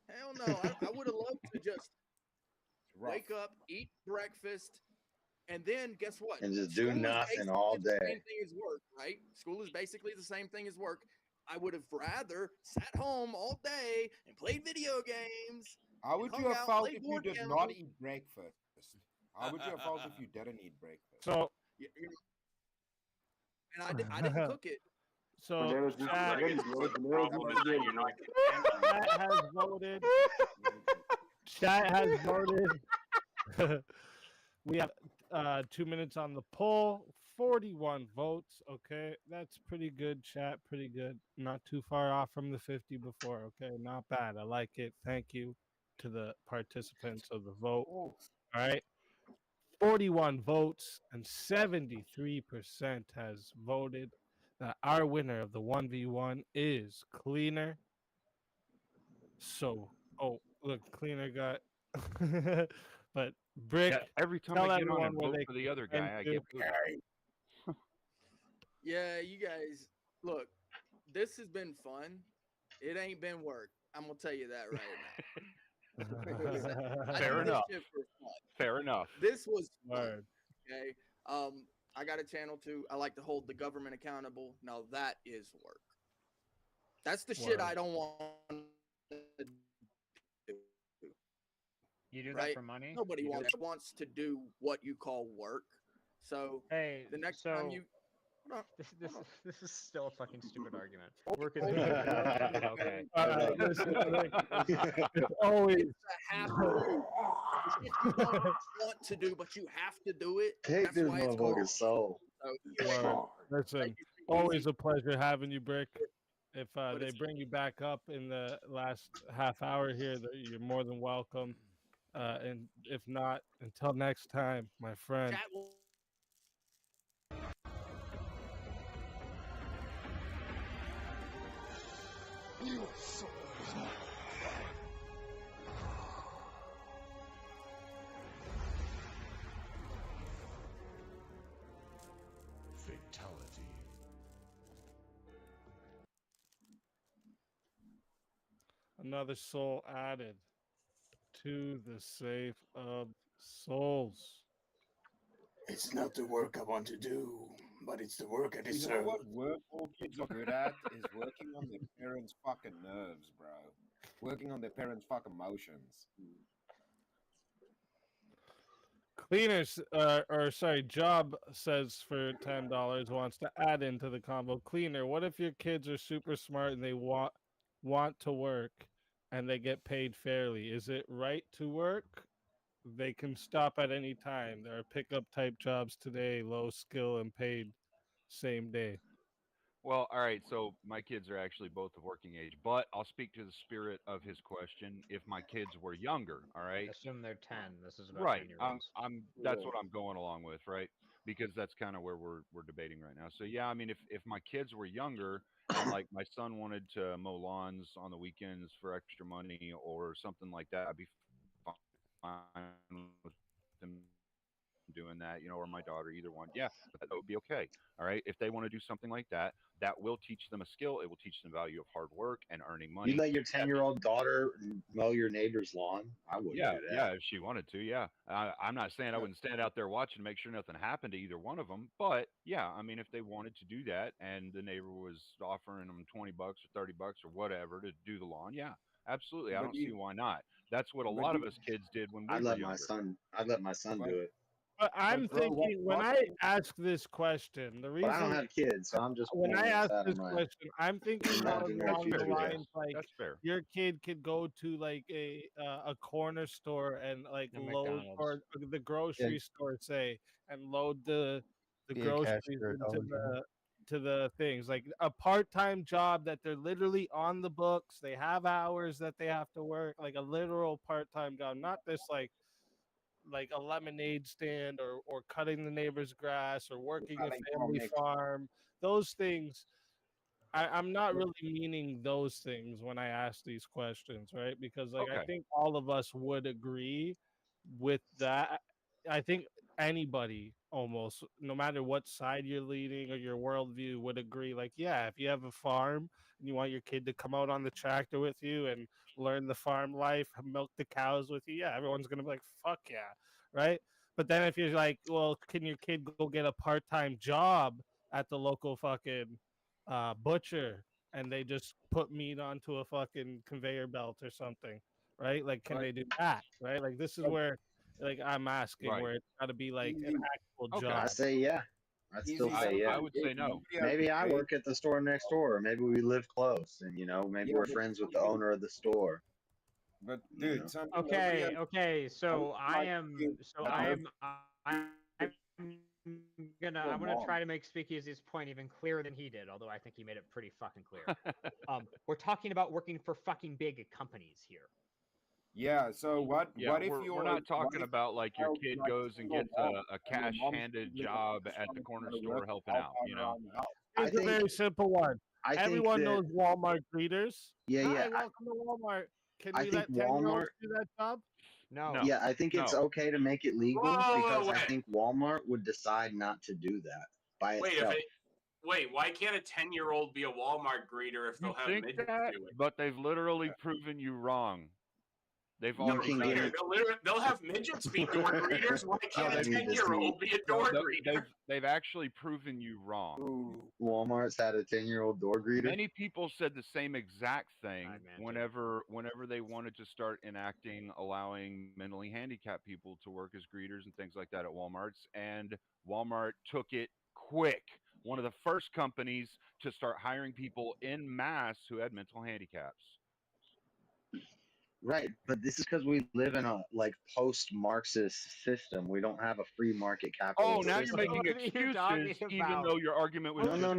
Hell no. I would have loved to just wake up, eat breakfast, and then guess what? And just do School is nothing basically all the day. same thing as work, right? School is basically the same thing as work. I would have rather sat home all day and played video games. How would you hung have out, felt played if you board did games. not eat breakfast? How would you have felt if you didn't eat breakfast? So, And I didn't cook it. so Bananas need chat, spaghetti, bro. Bananas need spaghetti, bro. chat has voted. Chat has voted. We have 2 minutes on the poll. 41 votes. Okay, that's pretty good, chat. Pretty good. Not too far off from the 50 before. Okay, not bad. I like it. Thank you to the participants of the vote. All right. 41 votes and 73% has voted that our winner of the 1v1 is Cleaner. So, oh, look, Cleaner got. But Brick, Yeah, every time tell I get on everyone and where vote they for the other can guy, I do- get booted. Yeah, you guys, look, this has been fun. It ain't been work. I'm gonna tell you that right now. I Fair do this enough. shit for fun. Fair enough. This was fun. Word. Okay. I got a channel too. I like to hold the government accountable. Now that is work. That's the shit Word. I don't want to do. You do that Right? for money? Nobody You do wants to do what you call work. So Hey, the next so time you this is still a fucking stupid argument. Work is Okay. okay. Listen, Rick, it's always It's a have to do. It's shit you don't want to do, but you have to do it. Take That's this why it's called motherfucker's soul. So, Word. Listen, always a pleasure having you, Brick. If they bring you back up in the last half hour here, you're more than welcome. And if not, until next time, my friend. chat will Fatality. Another soul added to the save of souls. It's not the work I want to do, but it's the work I You know deserve. what work all kids are good at is working on their parents' fucking nerves, bro. Working on their parents' fucking emotions. Cleaners, Job says for $10 wants to add into the combo. Cleaner, what if your kids are super smart and they want to work and they get paid fairly? Is it right to work? They can stop at any time. There are pickup type jobs today, low skill and paid same day. Well, all right. So my kids are actually both of working age, but I'll speak to the spirit of his question. If my kids were younger, all right. Assume they're 10. This is about Right. 10-year-olds. That's what I'm going along with, right? Because that's kind of where we're debating right now. So yeah, I mean, if my kids were younger and like my son wanted to mow lawns on the weekends for extra money or something like that, I'd be fine with them doing that, or my daughter, either one. Yeah, that would be okay. All right. If they want to do something like that, that will teach them a skill. It will teach them the value of hard work and earning money. You let your 10-year-old daughter mow your neighbor's lawn? I wouldn't do that. Yeah, if she wanted to, yeah. I'm not saying I wouldn't stand out there watching to make sure nothing happened to either one of them, but yeah, I mean, if they wanted to do that and the neighbor was offering them $20 or $30 or whatever to do the lawn, yeah, absolutely. I don't see why not. That's what a lot of us kids did when we were younger. I'd let my son do it. But I'm thinking when I ask this question, the reason I don't have kids, so I'm just when I ask this question, I'm thinking more along the lines like that's fair. Your kid could go to like a corner store and like load or the grocery store, say, and load the groceries to the things like a part-time job that they're literally on the books. They have hours that they have to work, like a literal part-time job, not this like a lemonade stand or cutting the neighbor's grass or working a family farm. Those things, I'm not really meaning those things when I ask these questions, right? Because I think all of us would agree with that. I think anybody almost, no matter what side you're leaning or your worldview, would agree. Like, yeah, if you have a farm and you want your kid to come out on the tractor with you and learn the farm life, milk the cows with you, yeah, everyone's gonna be like, fuck yeah, right? But then if you're like, well, can your kid go get a part-time job at the local fucking butcher and they just put meat onto a fucking conveyor belt or something, right? Like, can they do that, right? Like, this is where like I'm asking where it's got to be like an actual job. I say yeah. I'd still say yeah. I would say no. Maybe I work at the store next door, or maybe we live close, and maybe we're friends with the owner of the store. But dude, okay. So I'm gonna try to make Speakeasy's point even clearer than he did, although I think he made it pretty fucking clear. We're talking about working for fucking big companies here. Yeah, so what if we're not talking about like your kid goes and gets a cash-handed job at the corner store helping out, It's a very simple one. Everyone knows Walmart greeters. Yeah. Hi, welcome to Walmart. Can we let 10-year-olds do that job? No. Yeah, I think it's okay to make it legal because I think Walmart would decide not to do that by itself. Wait, why can't a 10-year-old be a Walmart greeter if they'll have midgets do it? But they've literally proven you wrong. They've already they'll have midgets be door greeters. Why can't a 10-year-old be a door greeter? They've actually proven you wrong. Walmart's had a 10-year-old door greeter. Many people said the same exact thing whenever they wanted to start enacting allowing mentally handicapped people to work as greeters and things like that at Walmart's, and Walmart took it quick. One of the first companies to start hiring people en masse who had mental handicaps. Right, but this is because we live in a post-Marxist system. We don't have a free market capitalist. Oh, now you're making excuses, even though your argument was no.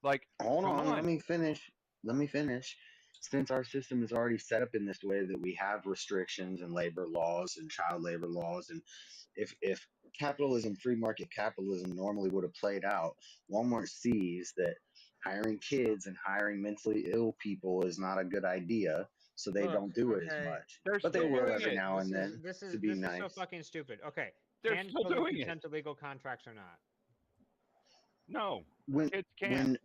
Like, hold on, let me finish. Since our system is already set up in this way that we have restrictions and labor laws and child labor laws, and if capitalism, free market capitalism, normally would have played out, Walmart sees that hiring kids and hiring mentally ill people is not a good idea. So they don't do it as much, but they will every now and then to be nice. This is so fucking stupid. Okay, they're still doing it. Consent to legal contracts or not? No, kids can't.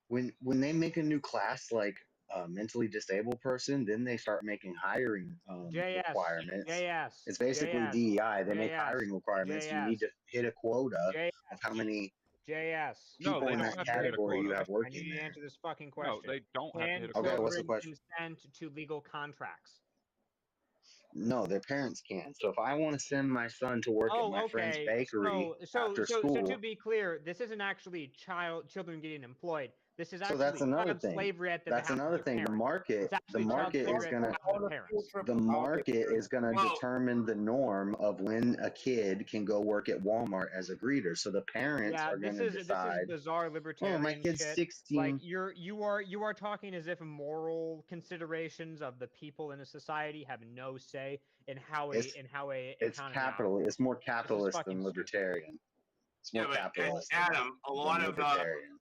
When they make a new class like a mentally disabled person, then they start making hiring requirements. It's basically DEI. They make hiring requirements. You need to hit a quota of how many people in that category you have I working need you to there. answer this fucking question. No, they don't have to Can hit a Okay, children what's the question? consent to legal contracts? No, their parents can. So if I want to send my son to work at my friend's bakery after school, So to be clear, this isn't actually children getting employed. This is so actually that's another child thing. slavery at the That's behest of another their thing. The parents. market, It's the actually child market is slavery at gonna, the behest of the parents. the market is gonna Well- determine the norm of when a kid can go work at Walmart as a greeter. So the parents Yeah, are this gonna is decide. bizarre Oh, libertarian my kid's shit. 16. Like you are talking as if moral considerations of the people in a society have no say in how It's economy capital. It's more capitalist fucking than libertarian. It's Yeah, more but capitalist. Adam, a lot than of libertarian.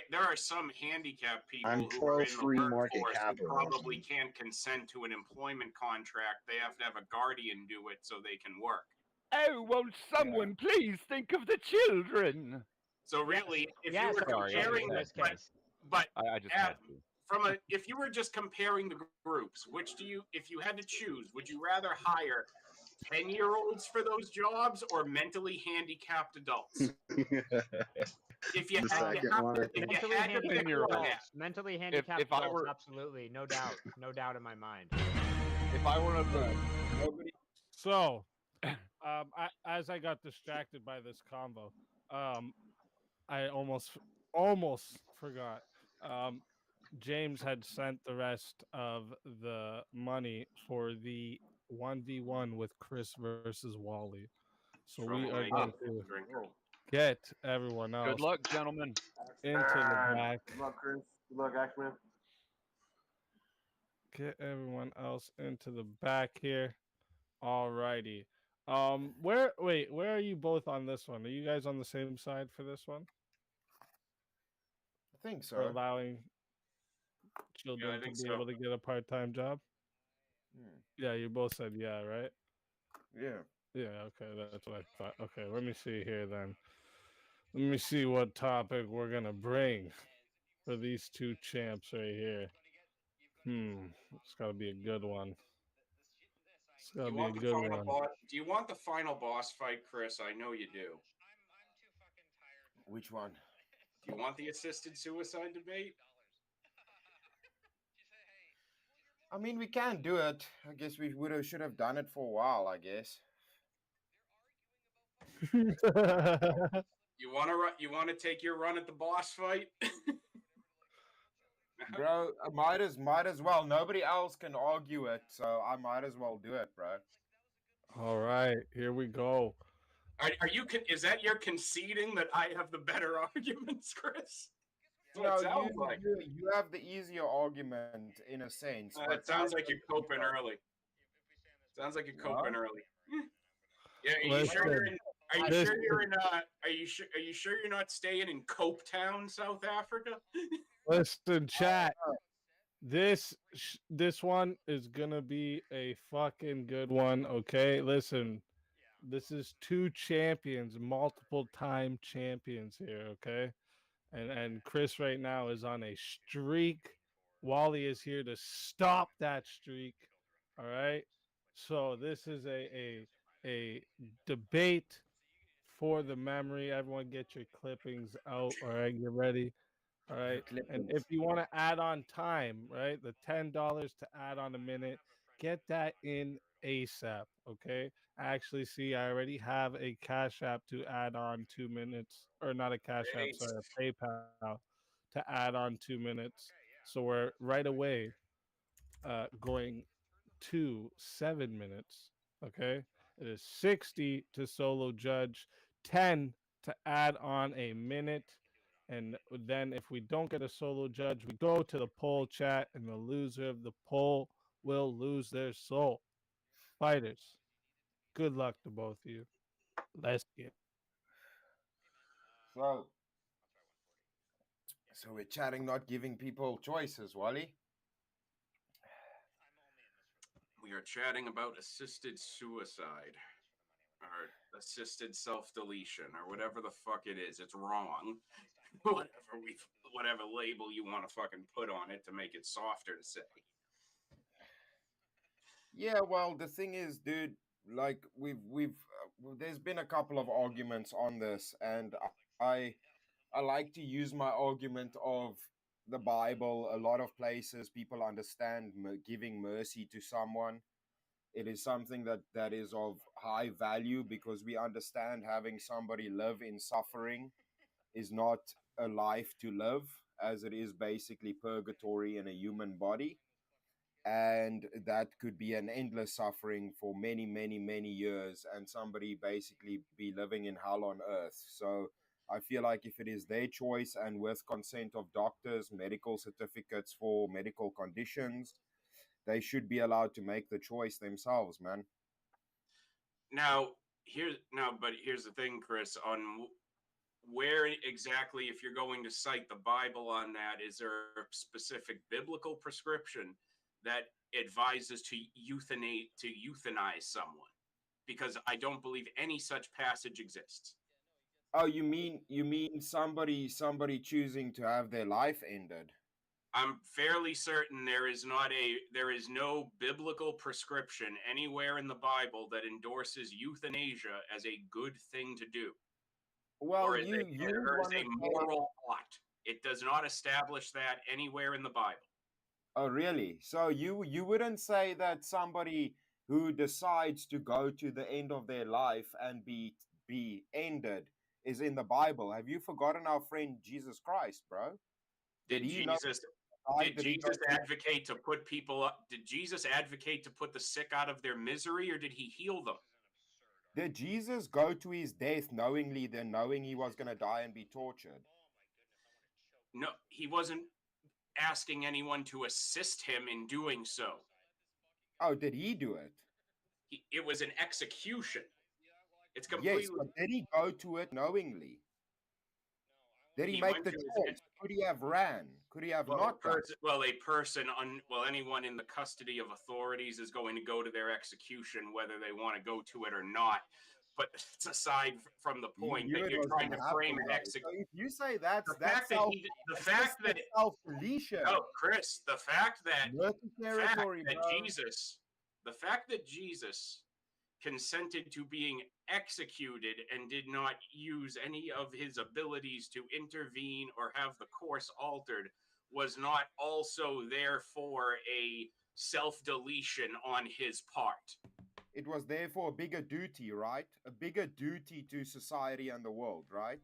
there are some handicapped people I'm who are in the pro-free market workforce who capitalism. probably can't consent to an employment contract. They have to have a guardian do it so they can work. Oh, won't someone please think of the children? So really, if Yes, you were sorry, comparing in this but, case. but I just Adam, had to. if you were just comparing the groups, if you had to choose, would you rather hire 10-year-olds for those jobs or mentally handicapped adults? If you The had, second to, one, I if think. you had to pick one, Mentally handicapped if I adults, were- absolutely, no doubt in my mind. If I were of the So, as I got distracted by this combo, I almost forgot. James had sent the rest of the money for the 1v1 with Chris versus Wally. So we are going to get everyone else good luck, gentlemen. into the back. Good luck, Chris. Good luck, Axeman. Get everyone else into the back here. Alrighty. Where are you both on this one? Are you guys on the same side for this one? I think so. For allowing children to be able to get a part-time job? Yeah, you both said yeah, right? Yeah. Yeah, okay, that's what I thought. Okay, let me see here then. Let me see what topic we're gonna bring for these two champs right here. It's gotta be a good one. It's gotta be a good one. Do you want the final boss fight, Chris? I know you do. Which one? Do you want the assisted suicide debate? I mean, we can do it. I guess we should have done it for a while, I guess. You want to take your run at the boss fight? Bro, I might as well. Nobody else can argue it, so I might as well do it, bro. All right, here we go. Are you? Is that you're conceding that I have the better arguments, Chris? No, you have the easier argument in a sense. It sounds like you're coping early. Sounds like you're coping early. Yeah, are you sure you're not staying in Cope Town, South Africa? Listen, chat. This one is gonna be a fucking good one. Okay, listen. This is two champions, multiple time champions here. Okay, and Chris right now is on a streak. Wally is here to stop that streak. All right. So this is a debate for the memory. Everyone get your clippings out. All right, get ready. All right. And if you want to add on time, right, the $10 to add on a minute, get that in ASAP. Okay. Actually, see, I already have a Cash App to add on 2 minutes, or not a Cash App, sorry, a PayPal to add on 2 minutes. So we're right away going to 7 minutes. Okay. It is 60 to solo judge, 10 to add on a minute. And then if we don't get a solo judge, we go to the poll chat, and the loser of the poll will lose their soul. Fighters, good luck to both of you. Let's get. So we're chatting, not giving people choices, Wally. We are chatting about assisted suicide or assisted self-deletion or whatever the fuck it is. It's wrong. whatever label you want to fucking put on it to make it softer to say. Yeah, well, the thing is, dude, like there's been a couple of arguments on this, and I like to use my argument of the Bible. A lot of places people understand giving mercy to someone. It is something that is of high value because we understand having somebody live in suffering is not a life to live, as it is basically purgatory in a human body. And that could be an endless suffering for many, many, many years, and somebody basically be living in hell on earth. So I feel like if it is their choice and with consent of doctors, medical certificates for medical conditions, they should be allowed to make the choice themselves, man. But here's the thing, Chris, on where exactly, if you're going to cite the Bible on that, is there a specific biblical prescription that advises to euthanize someone? Because I don't believe any such passage exists. Oh, you mean somebody choosing to have their life ended? I'm fairly certain there is no biblical prescription anywhere in the Bible that endorses euthanasia as a good thing to do. Well, or as a moral ought. It does not establish that anywhere in the Bible. Oh, really? So you wouldn't say that somebody who decides to go to the end of their life and be ended is in the Bible? Have you forgotten our friend Jesus Christ, bro? Did Jesus advocate to put people up? Did Jesus advocate to put the sick out of their misery, or did he heal them? Did Jesus go to his death knowingly, then knowing he was going to die and be tortured? No, he wasn't asking anyone to assist him in doing so. Oh, did he do it? It was an execution. It's completely. Yes, but did he go to it knowingly? Did he make the choice? Could he have ran? Could he have not? Anyone in the custody of authorities is going to go to their execution, whether they want to go to it or not. But it's aside from the point that you're trying to frame an execution. So if you say that's self-deletion. No, Chris, the fact that Jesus consented to being executed and did not use any of his abilities to intervene or have the course altered was not also therefore a self-deletion on his part. It was therefore a bigger duty, right? A bigger duty to society and the world, right?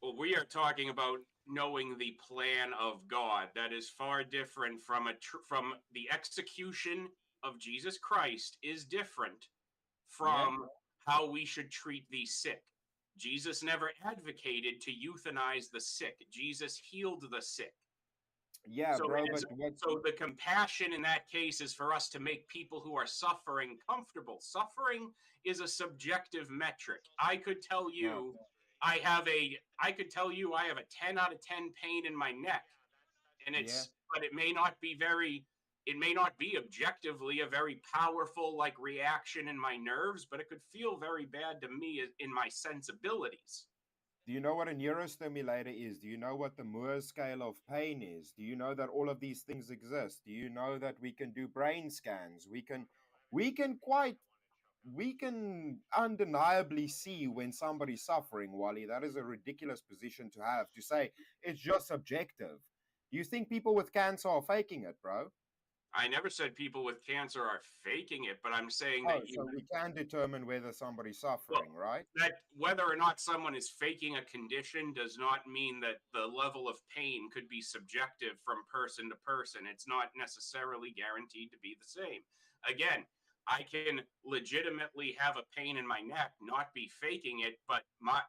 Well, we are talking about knowing the plan of God. That is far different from the execution of Jesus Christ is different from how we should treat the sick. Jesus never advocated to euthanize the sick. Jesus healed the sick. Yeah, so bro. So the compassion in that case is for us to make people who are suffering comfortable. Suffering is a subjective metric. I could tell you I have a 10 out of 10 pain in my neck. And but it may not be objectively a very powerful reaction in my nerves, but it could feel very bad to me in my sensibilities. Do you know what a neurostimulator is? Do you know what the Moore scale of pain is? Do you know that all of these things exist? Do you know that we can do brain scans? We can undeniably see when somebody's suffering, Wally. That is a ridiculous position to have, to say it's just subjective. Do you think people with cancer are faking it, bro? I never said people with cancer are faking it, but I'm saying that we can determine whether somebody's suffering, right? That whether or not someone is faking a condition does not mean that the level of pain could be subjective from person to person. It's not necessarily guaranteed to be the same. Again, I can legitimately have a pain in my neck, not be faking it, but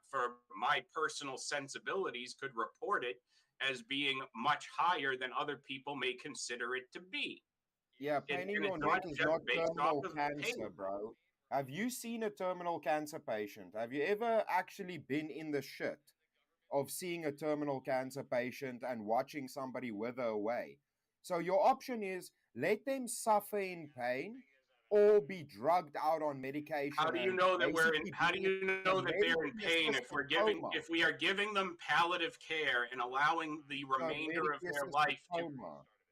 for my personal sensibilities could report it as being much higher than other people may consider it to be. Yeah, pain in your neck is not terminal cancer, bro. Have you seen a terminal cancer patient? Have you ever actually been in the shit of seeing a terminal cancer patient and watching somebody wither away? So your option is let them suffer in pain or be drugged out on medication. How do you and know that we're in? basically How do you be know that they're in medically pain assisted if we are giving them palliative care and allowing the remainder of their life to?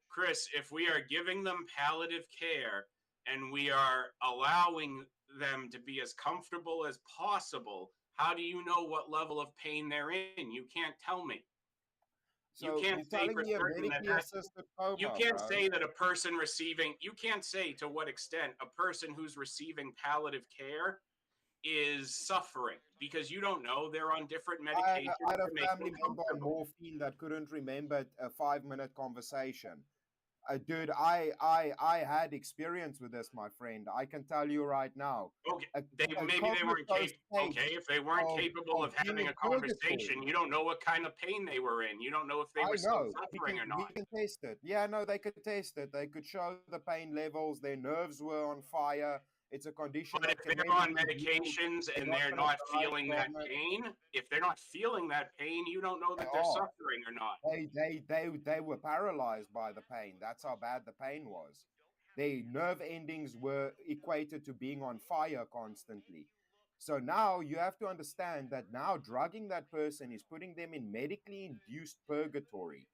Chris, if we are giving them palliative care and we are allowing them to be as comfortable as possible, how do you know what level of pain they're in? You can't tell me. So you can't say for certain that you can't say that a person receiving, you can't say to what extent a person who's receiving palliative care is suffering, because you don't know. They're on different medications. I had a family member on morphine that couldn't remember a 5-minute conversation. Dude, I had experience with this, my friend. I can tell you right now. Okay, maybe they weren't capable. Okay, if they weren't capable of having a conversation, you don't know what kind of pain they were in. You don't know if they were still suffering or not. We can test it. Yeah, no, they could test it. They could show the pain levels. Their nerves were on fire. It's a condition. But if they're on medications and they're not feeling that pain, if they're not feeling that pain, you don't know that they're suffering or not. They were paralyzed by the pain. That's how bad the pain was. Their nerve endings were equated to being on fire constantly. So now you have to understand that now drugging that person is putting them in medically induced purgatory.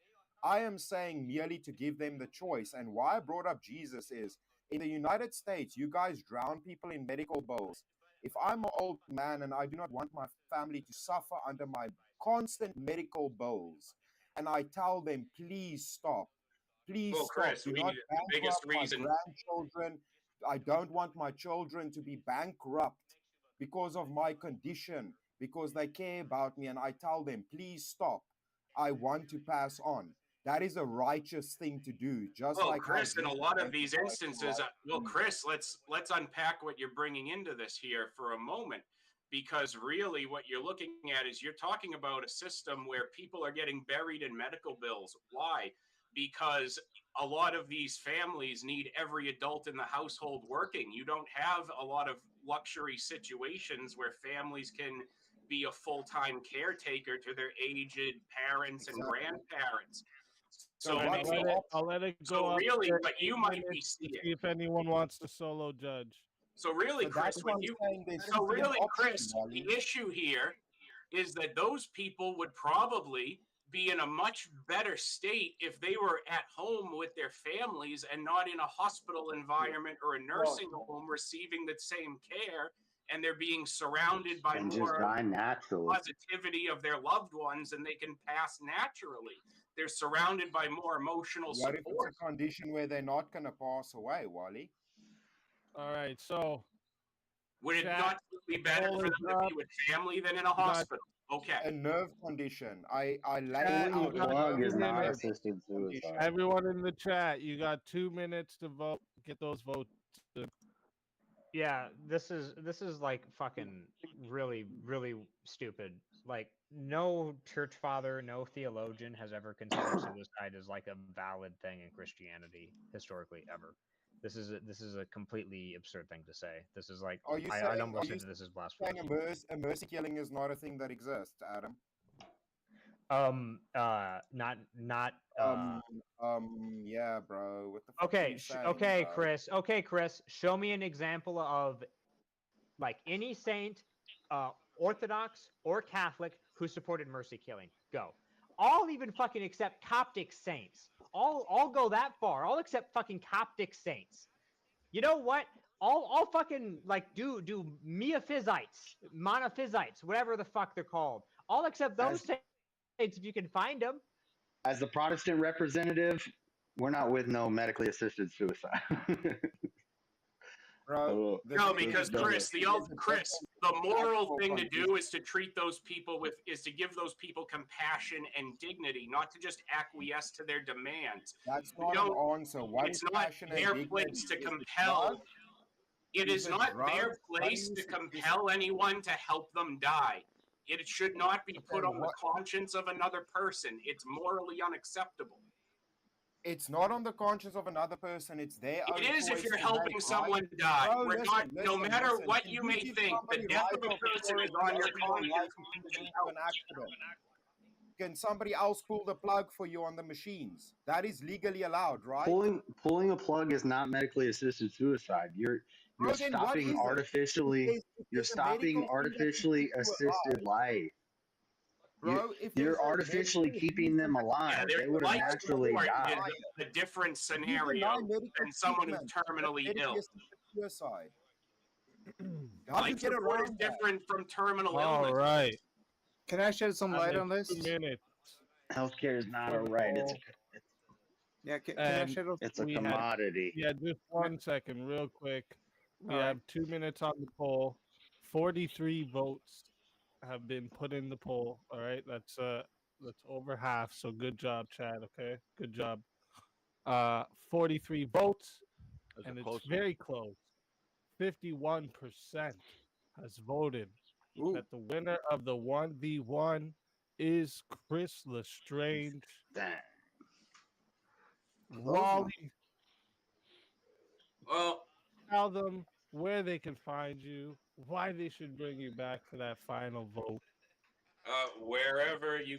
I am saying merely to give them the choice. And why I brought up Jesus is, in the United States, you guys drown people in medical bills. If I'm an old man and I do not want my family to suffer under my constant medical bills, and I tell them, please stop. Please stop. Chris, Do not the biggest reason. my grandchildren. I don't want my children to be bankrupt because of my condition, because they care about me, and I tell them, please stop. I want to pass on. That is a righteous thing to do. Just like Chris, in a lot of these instances, Chris, let's unpack what you're bringing into this here for a moment, because really what you're looking at is you're talking about a system where people are getting buried in medical bills. Why? Because a lot of these families need every adult in the household working. You don't have a lot of luxury situations where families can be a full-time caretaker to their aged parents and grandparents. So I'll let it go. So really, what you might be seeing. See if anyone wants to solo judge. So really, Chris, Chris, the issue here is that those people would probably be in a much better state if they were at home with their families and not in a hospital environment or a nursing home receiving the same care, and they're being surrounded by more positivity of their loved ones, and they can pass naturally. They're surrounded by more emotional support. What if it's a condition where they're not going to pass away, Wally? All right, so would it not be better for them to be with family than in a hospital? Okay. A nerve condition. I is not assisted suicide. Everyone in the chat, you got 2 minutes to vote. Get those votes. Yeah, this is like fucking really, really stupid. Like, no church father, no theologian has ever considered suicide as like a valid thing in Christianity historically ever. This is a completely absurd thing to say. This is like I almost think this is blasphemy. A mercy killing is not a thing that exists, Adam. Yeah, bro. What the fuck okay, Chris. Okay, Chris. Show me an example of like any saint, Orthodox or Catholic, who supported mercy killing. Go. I'll even fucking accept Coptic saints. I'll go that far. I'll accept fucking Coptic saints. You know what? I'll fucking like do Miaphysites, Monophysites, whatever the fuck they're called. I'll accept those saints if you can find them. As the Protestant representative, we're not with no medically assisted suicide. Bro, no, because Chris, the moral thing to do is to treat those people is to give those people compassion and dignity, not to just acquiesce to their demands. That's not an answer. It's not their place to compel. It is not their place to compel anyone to help them die. It should not be put on the conscience of another person. It's morally unacceptable. It's not on the conscience of another person. It's their own It is choice if you're to helping make, someone right? die. Bro, We're listen, not, no matter listen. what If you may give think, the somebody death life of a person is on your conscience. can somebody else pull the plug for you on the machines? That is legally allowed, right? Pulling a plug is not medically assisted suicide. You're Bro, then what stopping is it? artificially. You're there's a medical stopping thing that artificially keeps you assisted life. Bro, if You're there's a artificially medical keeping them alive. Yeah, They would have life naturally support died. is a different You scenario deny medical than someone who's treatment, terminally medically ill. assisted suicide. How do you Life get support around is that? different from terminal All illness. right. Can I shed some light on this? 2 minutes. Healthcare is not a right. Yeah, can I And shed It's a we had- commodity. Yeah, just 1 second, real quick. We All have 2 minutes on the poll. 43 votes have been put in the poll. All right, that's over half. So good job, Chad. Okay, good job. 43 votes, That's a and it's close one. very close. 51% has voted that the winner of the 1v1 is Chris Lestrange. Damn. Wally, Well, tell them where they can find you, why they should bring you back for that final vote. wherever you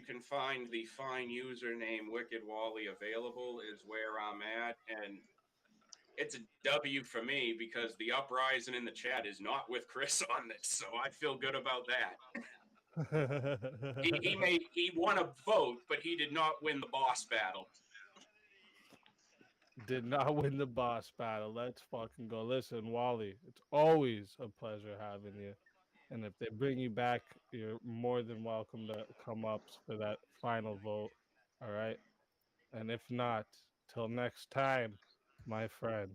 can find the fine username Wicked Wally available is where I'm at, and it's a W for me because the uprising in the chat is not with Chris on this, so I feel good about that. He won a vote, but he did not win the boss battle. Did not win the boss battle. Let's fucking go. Listen, Wally, it's always a pleasure having you. And if they bring you back, you're more than welcome to come up for that final vote. All right? And if not, till next time, my friend.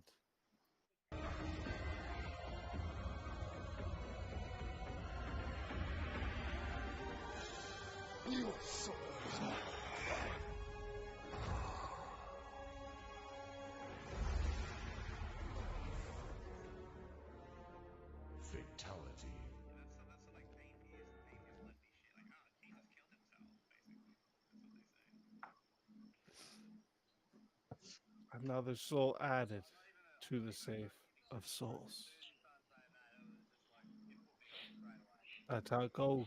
Fatality. Another soul added to the safe of souls. That's how it goes.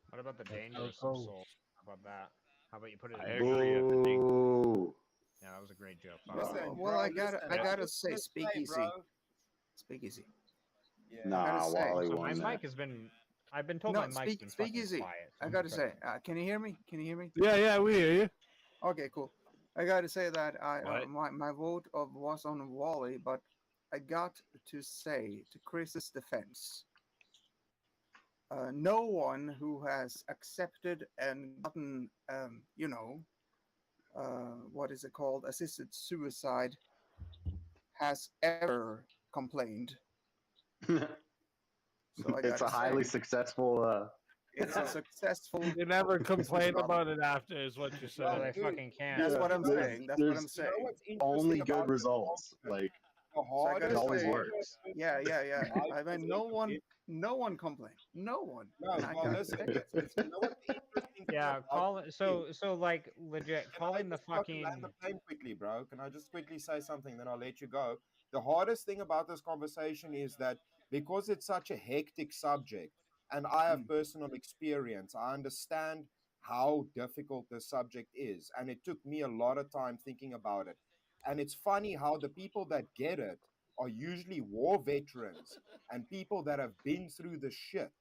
What about the That's how it dangerous of goes. soul? How about that? How about you put it I in agree. Boo. Yeah, that was a great joke. Listen, Well, bro, I gotta listen, say, just speak play, easy. bro. Speak easy. Yeah. Nah, gotta say- Wally So my won mic that. has been. I've been told No, my mic's speak been speak fucking easy. quiet. so I I'm gotta trying- say, can you hear me? Can you hear me? Yeah, we hear you. Okay, cool. I gotta say that What? my vote was on Wally, but I got to say to Chris's defense, no one who has accepted and gotten, what is it called, assisted suicide, has ever complained. So I It's gotta a highly say, successful. it's a successful. You never complain about it after, is what you're Well, saying. they fucking can. That's what I'm there's- saying. That's what I'm there's saying. what's interesting Only about good this results. Like The I hardest gotta it always say- works. Yeah. Life I mean, is no one complained. No one. No, And I well, gotta listen, say it. you know what's interesting Yeah, about call this it. So like legit, Can I calling the just fucking fucking. land the plane quickly, bro? Can I just quickly say something, then I'll let you go? The hardest thing about this conversation is that because it's such a hectic subject, and I have personal experience, I understand how difficult this subject is, and it took me a lot of time thinking about it. And it's funny how the people that get it are usually war veterans and people that have been through the shit.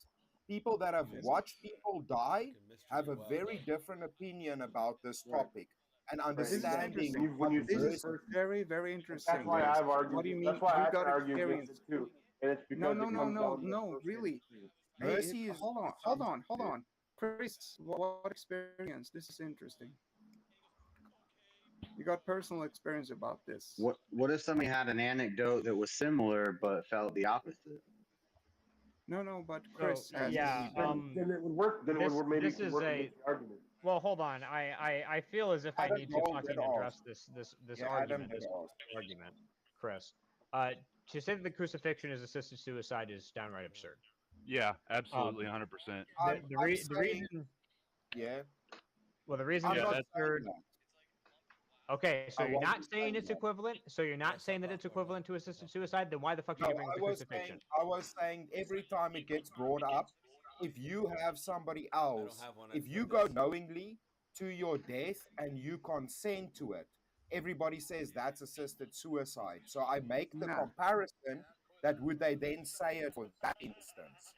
People that have watched people die have a very different opinion about this topic and This is understanding interesting. what This is versus- very, very interesting. That's why I've argued. What do you mean? That's why You I got argue experience. against it too. And it's because No, it comes down to no, personal really. experience. Hey, Mercy is hold on. Chris, what experience? This is interesting. You got personal experience about this. What if somebody had an anecdote that was similar but felt the opposite? No, but Chris So, has. yeah, Then it would work. Then it would maybe this is work a. against the argument. Well, hold on. I feel as if I Adam need to Gold fucking did address ask. this Yeah, argument. Adam did This ask. argument, Chris. To say that the crucifixion is assisted suicide is downright absurd. Yeah, absolutely, 100%. The reason. Yeah. Well, the reason I'm it's not saying absurd. that. Okay, so I you're not wasn't saying saying it's that. equivalent. So you're not saying that it's equivalent to assisted suicide. Then why the fuck are No, you bringing I the was crucifixion? saying every time it gets brought up, if you have somebody else, if you go knowingly to your death and you consent to it, everybody says that's assisted suicide. So I make the comparison that would they then say it for that instance.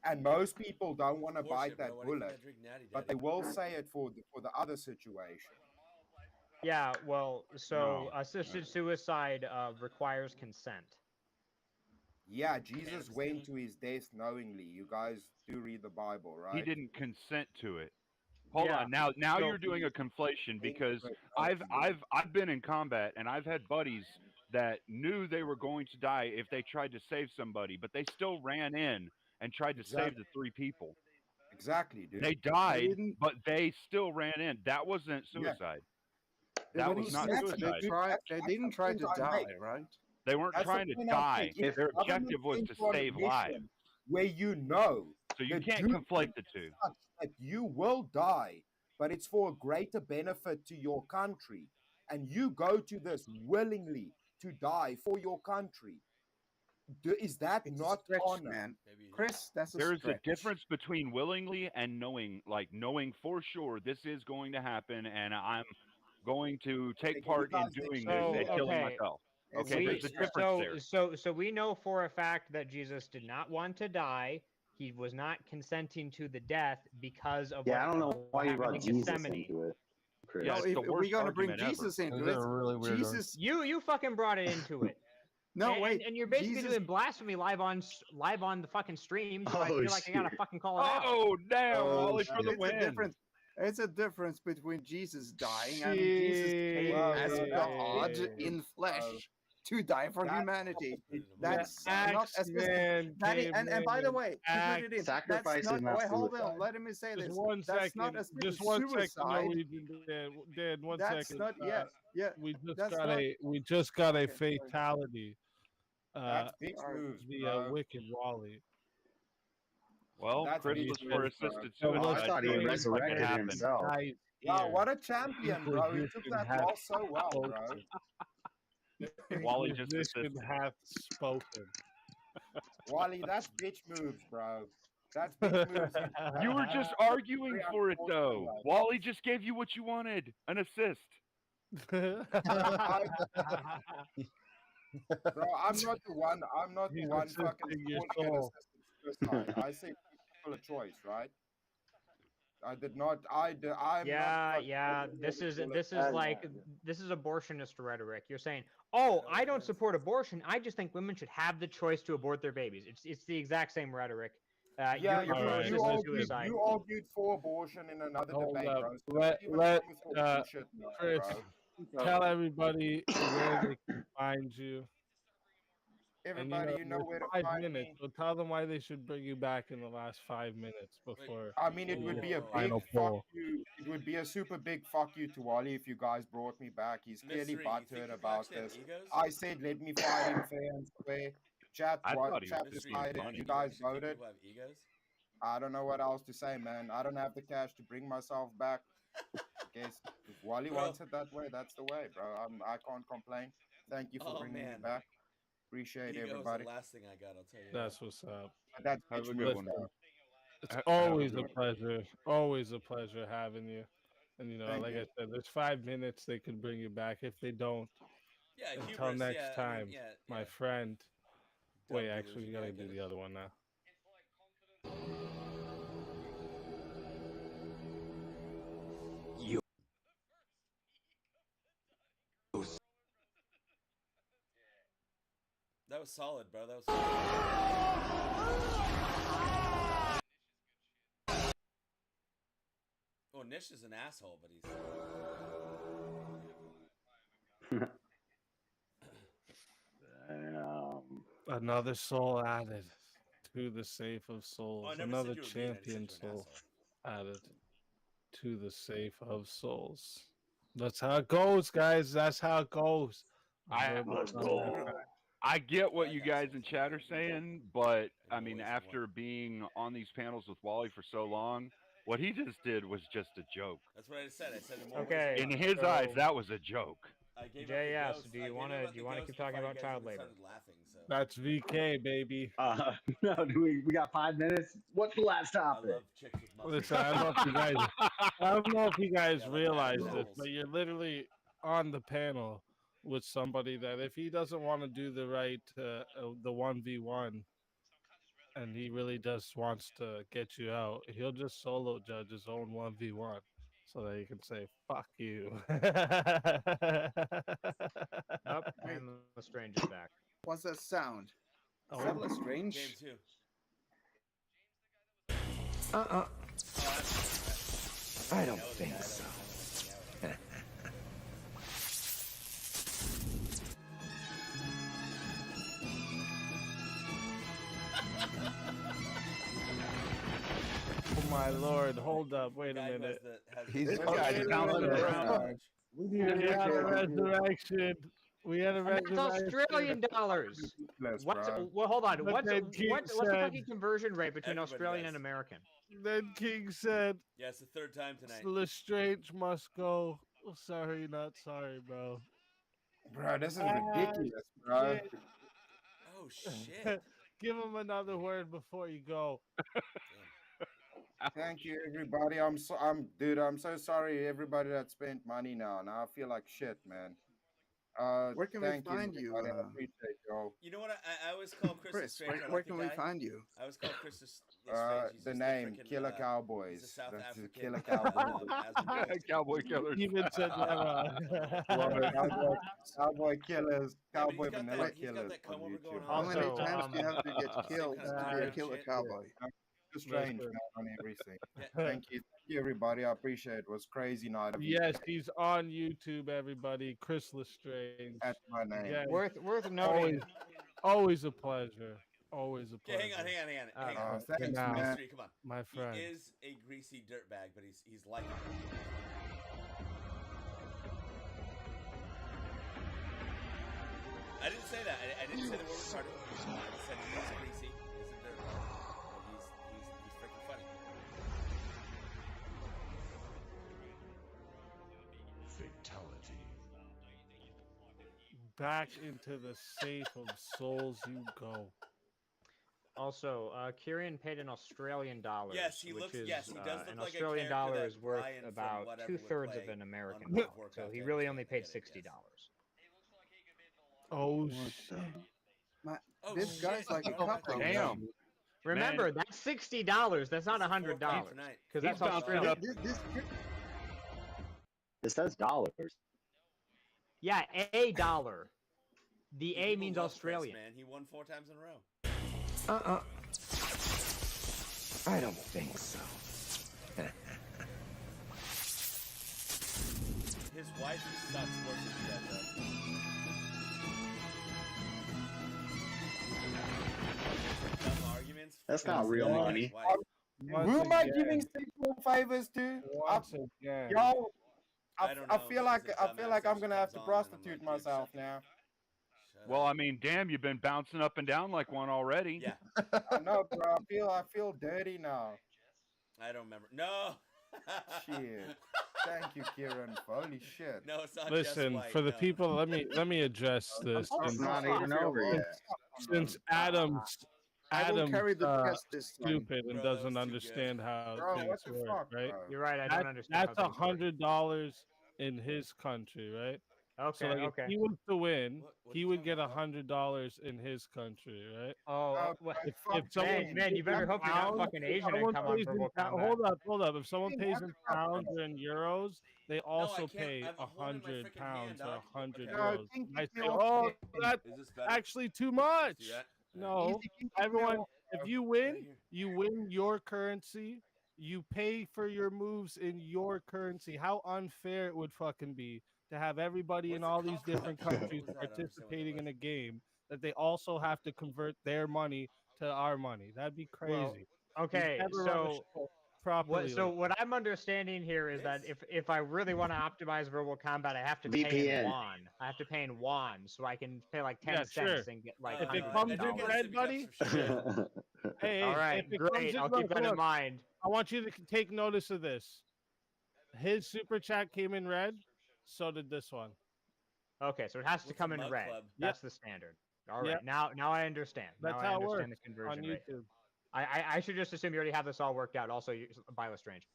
And most people don't want to bite that bullet, but they will say it for the other situation. Yeah, well, so assisted suicide requires consent. Yeah, Jesus went to his death knowingly. You guys do read the Bible, right? He didn't consent to it. Hold on. Now So- you're doing a conflation because I've been in combat and I've had buddies that knew they were going to die if they tried to save somebody, but they still ran in and tried to save the 3 people. Exactly, dude. They died, but they still ran in. That wasn't suicide. That was not suicide. They didn't try to die, right? They weren't That's the trying to point I die. make. Their If government objective was to thinks on a save mission lives. Where you know. So you the can't duty conflate the two. is such that you will die, but it's for a greater benefit to your country. And you go to this willingly to die for your country. Is that not honor? Man. Chris, that's a There's stretch. a difference between willingly and knowing, like knowing for sure this is going to happen and I'm going to take part in doing this and killing myself. Okay, there's a difference there. So we know for a fact that Jesus did not want to die. He was not consenting to the death because of Yeah, I don't know why you brought Jesus Gethsemane. into it. Chris. No, if we're gonna bring Jesus into it, really weird Jesus, you fucking brought it into it. No, wait. And you're basically Jesus- doing blasphemy live on the fucking stream. So I Oh, feel like I gotta shit. fucking call it out. Oh damn! Wally shit. for the It's a win. difference. It's a difference between Jesus dying and Jesus came as God in flesh to die for humanity. That's not as Man that is, and by the way, to put it in, Sacrifice that's is not, not wait, hold suicide. on, let me say Just this. one That's second. not as Just one second. suicide. No, Dan, one That's second. not yeah. We just that's got not- we just got a fatality. That's big moves, The bro. wicked Wally. Well, That's Chris big was moves, for bro. assisted Oh, I suicide. thought he so it resurrected fucking happened. himself. Guys, Yeah, here. what a champion, bro. He took Position that hath loss so well, bro. spoken. Wally just Position assisted. hath spoken. Wally, that's bitch moves, bro. That's bitch moves. You were just arguing for it though. Wally just gave you what you wanted, an assist. Bro, I'm not the one. I'm not the He's one assisting fucking your calling it soul. assisted suicide. I say people a choice, right? I did not. I'm Yeah, not yeah. fucking This is calling this people a- is like this is abortionist rhetoric. You're saying, "Oh, I don't support abortion. I just think women should have the choice to abort their babies." It's the exact same rhetoric. Yeah, you're for you, assisted argued, suicide. you argued for abortion in another Hold debate, up. bro. So Let don't even let come with your bullshit now, Chris bro. tell everybody where they can find you. Everybody, you know there's where to 5 find minutes. me. So tell them why they should bring you back in the last 5 minutes before. I mean, it would be a big final fuck poll. you. It would be a super big fuck you to Wally if you guys brought me back. He's clearly Mystery, you think butthurt you about guys have this. egos? I said let me fight him fair and square. Chat, I what? thought he Chat was just decided. funny. You guys Do you think voted. people have egos? I don't know what else to say, man. I don't have the cash to bring myself back. I guess if Wally Bro. wants it that way, that's the way, bro. I can't complain. Thank you for Oh, bringing me man. back. Appreciate Ego is everybody. the last thing I got. I'll tell you. That's what's up. That's Have bitch a moves, good one. bro. It's Have always a a good pleasure. Always a pleasure having you. And Thank like you. I said, there's 5 minutes they could bring you back. If they don't, Yeah, until hubris, next yeah, I mean, time, yeah, my yeah. friend. Drug Wait, dealers, actually, you you gotta gotta do get the it. other one now. That was solid, bro. That was solid. Oh, Nish is an asshole, but he's. Another soul added to the safe of souls. Oh, I never said Another you were mean, I just said champion you're an soul asshole. added to the safe of souls. That's how it goes, guys. That's how it goes. I get what you guys in chat are saying, but I mean, after being on these panels with Wally for so long, what he just did was just a joke. That's what I said. I said it more. Okay. In his so- eyes, that was a joke. I gave JS, up the do you ghost. want I gave to up the keep ghost talking before about you guys child even labor? started laughing, so. That's VK, baby. No, we got 5 minutes. What's the last I topic? love chicks with muscles. Listen, I don't know if you guys, I don't know if you guys realize this, but you're literally on the panel with somebody that if he doesn't want to do the right, the 1v1, and he really just wants to get you out, he'll just solo judge his own 1v1 so that he can say, fuck you. Nope, and Lestrange is back. What's that sound? Is Oh. that Lestrange? Game 2. I don't think so. Oh my lord, hold up, wait a minute. This guy's bouncing around. We had a resurrection. We had a And that's resurrection. Australian dollars. What's well? Hold on. But What's then King what's the said- fucking conversion rate between Everybody Australian does. and American? Then King said, Yeah, it's the third time tonight. Lestrange must go. Oh, sorry, not sorry, bro. Bro, this is ridiculous, bro. Oh shit. Give him another word before you go. Thank you, everybody. I'm so sorry, everybody that spent money now. Now I feel like shit, man. Where can we thank find you? everybody. I appreciate y'all. You know what? I always call Chris, Chris, Lestrange. I where like can the we guy. find you? I always call Chris Lestrange. He's The just a name, freaking, Killer he's a Cowboys. South That's the African, Killer Cowboys. Cowboy killers. Even said Cowboy killers, Yeah, but Cowboy he's got vanilla that- he's got killers that on come over going YouTube. How many Also, times do you have to get killed kind to of be a weird killer shit. cowboy? Strange man on everything. Thank you, everybody. I appreciate it. It was crazy night. Yes, he's on YouTube, everybody. Chris Lestrange. That's my name. Yeah, Worth noting. always a pleasure. Always a pleasure. Okay, hang on. thanks, now, man. Mystery, come on. my friend. He is a greasy dirtbag, but he's like. I didn't say that. I didn't say the word retarded. I just said he is greasy. He's a dirtbag. But he's freaking funny. Fatality. Back into the safe of souls you go. Also, Kieran paid in Australian dollars. Yes, he which looks. is, Yes, he does look an like a Australian character dollar that is worth Brian from about whatever would 2/3 play of an American on dollar. World of So he Warcraft. really only paid Yes. $60. Oh shit! Oh, This guy's shit. like a Oh, cockroach. Damn. Remember, that's $60. That's not $100 because that's He's bouncing Australian. up. It says dollars. Yeah, a dollar. The A means Love Chris, Australian. man, he won 4 times in a row. I don't think so. His wife sucks worse than he does, though. Dumb arguments. That's not real His money. wife. Who am I giving sexual favors to? Once again. Yo, I don't I know, feel this like is a I feel like dumbass I'm gonna have to comes on and I'm prostitute like, dude, myself shut now. Shut Well, up. I mean, damn, you've been bouncing up and down like one already. Yeah, I know, bro. I feel dirty now. I don't remember. No. Shit. Thank you, Kieran. Holy shit. No, it's not just Listen, white, for the no. people, let me address this. It's not even over yet. Since Adam's I will carry the test this time. stupid and Bro, that was doesn't too understand how Bro, things what the work, fuck, right? bro? You're right. I don't understand. That's $100 in his country, right? Okay, So like, okay. if he was to win, What he are would you get talking $100 in his country, right? Oh, well, If someone man, you better hope you're not fucking Asian and someone come on pays Verbal in Combat. hold up. If someone pays in pounds or in euros, they also can't. pay I'm holding my 100 freaking pounds hand, or dog. 100 Okay. euros. Think I me say, off oh, the- that's Is this better? actually too much. See that? No, Easy, everyone, bro. if you win, you win your currency. You pay for your moves in your currency. How unfair it would fucking be to have everybody in What's the all these cockroach? different What was countries that? I don't understand what that participating in was. a game that they also have to convert their money to our money. That'd be crazy. Okay, We've never run a so show properly. what I'm understanding here is that if I really want to optimize Verbal Combat, I have to pay VPN. in yuan. I have to pay in yuan, so I can pay like 10 Yeah, cents sure. and get like If it $100. comes in $100. red, buddy, hey, All right, if it comes great. in- I'll look, keep that in look, mind. I want you to take notice of this. His super chat came in red, so did this one. Okay, so it has to What's come a in mug red. club? That's the standard. All right, Yep. now I understand. That's now I how it understand works the conversion on rate. YouTube. I should just assume you already have this all worked out. Also, by Lestrange.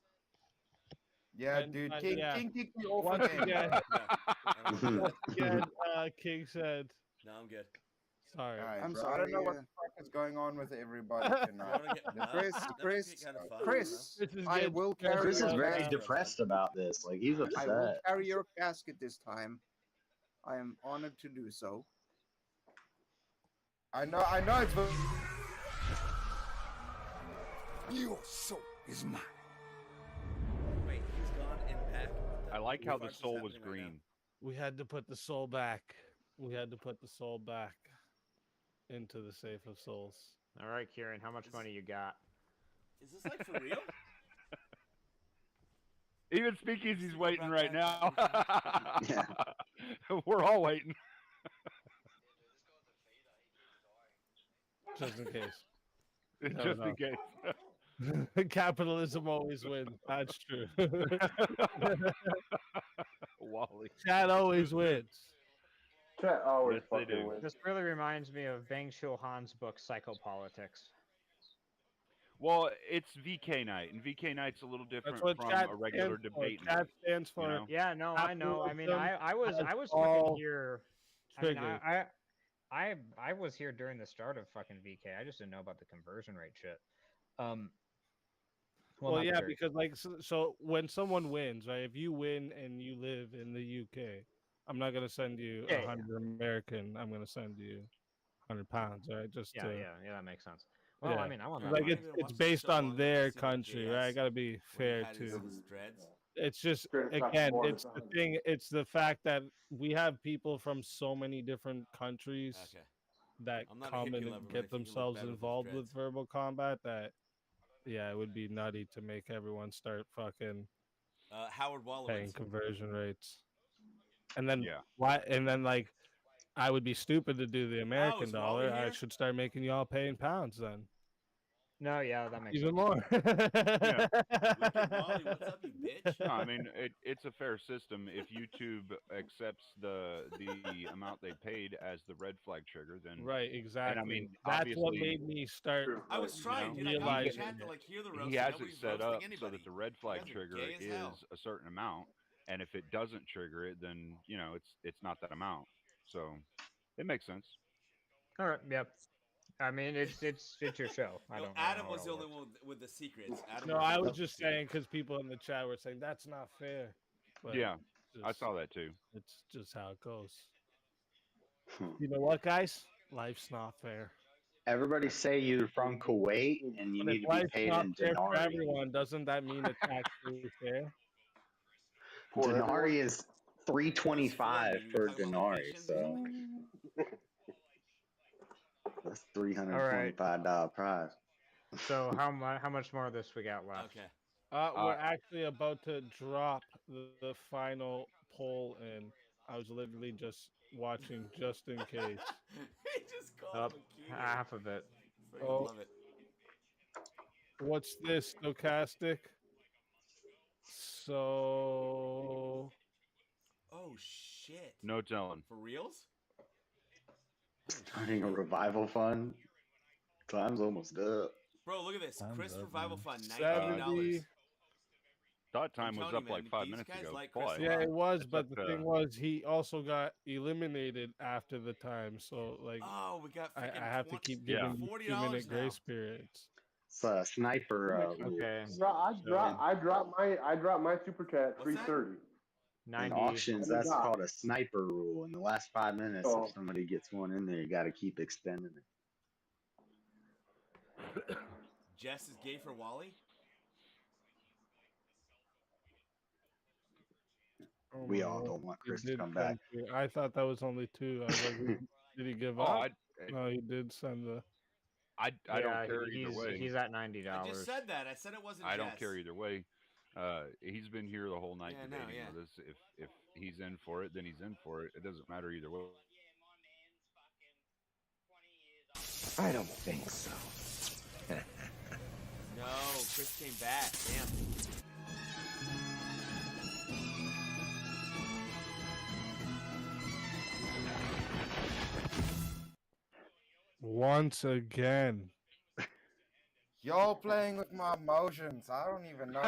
Yeah, And, dude. yeah. King kicked me off Once again. again, Yeah. once again, King said, No, I'm good. sorry. Alright, I'm bro, I sorry, don't know what uh, the fuck is going on with everybody You tonight. wanna get mugged? Chris, That might Chris, be kinda fun, Chris, This is I getting will stressful. carry Chris is your very casket. depressed about this. Like he's I will upset. carry your casket this time. I am honored to do so. I know it's Your soul is mine. Wait, he's gone and back. I like how the Farts is soul was happening right now. green. We had to put the soul back. We had to put the soul back into the safe of souls. All right, Kieran, how much money you got? Is this like for real? Even Speakeasy's waiting right now. Yeah. We're all waiting. Just in case. Just no. in case. Capitalism always wins. That's true. Wally. Chat always wins. Chat always Yes, they fucking do. wins. This really reminds me of Bang Chul Han's book Psychopolitics. Well, it's VK night, and VK night's a little different That's what from chat a regular stands for. debate Chat night. stands for. you know? Yeah, no, I know. I mean, I was Capitalism fucking all here. I mean, triggered. I was here during the start of fucking VK. I just didn't know about the conversion rate shit. Well, not yeah, very- because like so when someone wins, right? If you win and you live in the UK, I'm not gonna send you Yeah, 100 American. I'm gonna send you 100 pounds, right? Just yeah, to, yeah, that makes sense. Well, yeah. I mean, I want that like money. it's based on their country, right? I gotta be fair too. It's just again, it's the thing. It's the fact that we have people from so many different countries that I'm not a come hippie and lover, but I get think he looked themselves better with his involved with dreads. verbal combat. That yeah, it would be nutty to make everyone start fucking Howard paying Wolowitz. conversion rates, and then Yeah. why? And then like, I would be stupid to do the American is Wally dollar. I here? should start making y'all pay in pounds then. No, yeah, that makes Even sense. more. Yeah. Wally, what's up, you bitch? No, I mean it's a fair system. If YouTube accepts the amount they paid as the red flag trigger, then Right, exactly. And I mean, that's what obviously, made me start. I was trying, dude. I got realizing the chat to like hear the roast. he has it Nobody's set roasting up so anybody. that the red flag guys are trigger gay as is hell. a certain amount, and if it doesn't trigger it, then it's not that amount. So it makes sense. All right, yep. I mean, it's your show. I No, don't. Adam know was the how it only works. one with the secrets. Adam No, I was just saying because people in the chat were saying that's not fair. But Yeah, it's I just- saw that too. It's just how it goes. You know what, guys? Life's not fair. Everybody say you're from Kuwait and you But need if to be life's paid not in fair for Denari. everyone, doesn't that mean it's actually fair? Denari is $325 per Denari, so that's $325 prize. So how much more of this we got left? Okay. We're actually about to drop the final poll in. I was literally just watching just in case. he just called Up him a cutie. half of it. Freaking Oh. love it. What's this, stochastic? So Oh shit. No telling. For reals? Starting a revival fund. Time's almost up. Bro, look at this. Time's Chris up, Revival man. Fund, $90. 70. Thought time I'm was telling up you, like man, 5 these minutes guys ago. like Chris Boy, yeah, it was, it's but up the to- thing was he also got eliminated after the time. So like, Oh, we got I freaking have to keep 20 giving $40 2-minute now. grace periods. It's a sniper rule. Okay. I dropped my super chat at What's that? 3:30. In 90. auctions, that's called a sniper rule. In the last 5 minutes, Oh. if somebody gets one in there, you got to keep extending it. Jess is gay for Wally? Oh We my all Lord, don't want he Chris to did come back. through. I thought that was only 2. I was like, did he give Oh, up? No, he did send the. I Yeah, don't care either he's way. he's at $90. I just said that. I said it wasn't I don't Jess. care either way. He's been here the whole night Yeah, no, debating yeah. with us. If he's in for it, then he's in for it. It doesn't matter either way. I don't think so. No, Chris came back. Damn. once again. Y'all playing with my emotions. I don't even know.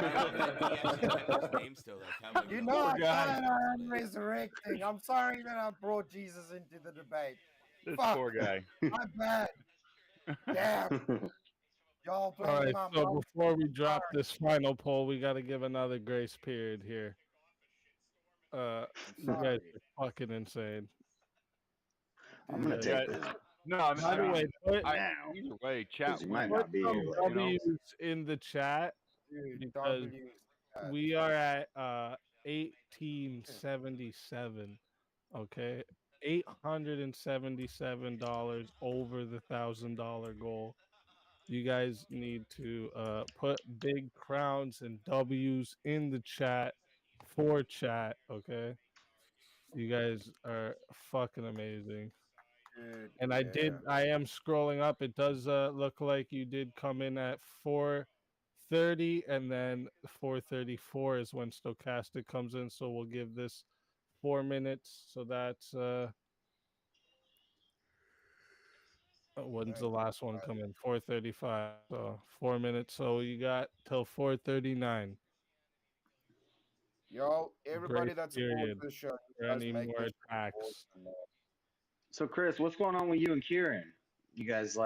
You know, I thought I am resurrecting. I'm sorry that I brought Jesus into the debate. This Fuck. poor guy. My bad. Damn. Y'all All playing right, with my so emotions. before we drop this final poll, we got to give another grace period here. You guys are fucking insane. I'm gonna take this. No, By the way, put, either way, chat You might wins. not be here. some W's in the chat because we are at 1877. Okay, $877 over the $1,000 goal. You guys need to put big crowns and W's in the chat for chat. Okay, you guys are fucking amazing. And I am scrolling up. It does look like you did come in at 4:30, and then 4:34 is when Stochastic comes in. So we'll give this 4 minutes. So that's when's the last one come in? 4:35. So 4 minutes. So you got till 4:39. Yo, everybody Grace that's period supports the show, for you guys any make more this attacks. So, Chris, what's going on with you and Kieran? You guys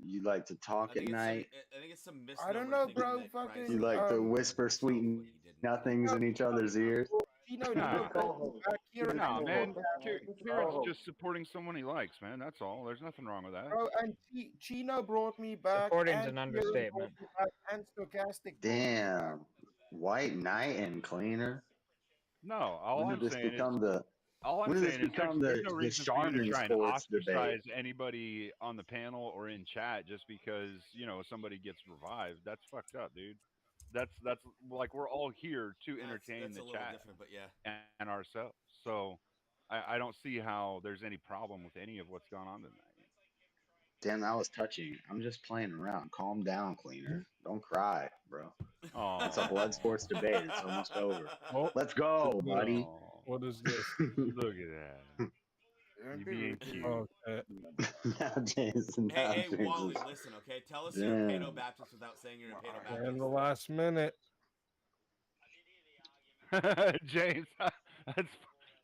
you like to talk at night? I think it's some I don't know, bro. Fucking. You like to whisper sweet nothings in each other's ears? Chino, No, man. Kieran's just supporting someone he likes, man. That's all. There's nothing wrong with that. Bro, and Chino brought me back. Supporting's and an Kieran understatement. brought me back, and Stochastic. Damn, White Knight and Cleaner. No, all When I'm did this saying become is, the? all I'm When did this saying is become there's no the reason for you to Charmin try and sports ostracize debate? anybody on the panel or in chat just because somebody gets revived. That's fucked up, dude. That's like we're all here to entertain that's the a little chat different, but yeah. and ourselves. So I don't see how there's any problem with any of what's going on tonight. Damn, that was touching. I'm just playing around. Calm down, Cleaner. Don't cry, bro. It's a blood sports debate. It's almost over. Oh, let's go, buddy. What is this? Look at that. You being cute. Okay. Now, Jason. Now, Hey, Jason. Wally, listen, okay? Tell us you're a Damn. Pado Baptist without saying you're a Pado We're Baptist. in the last minute. James, that's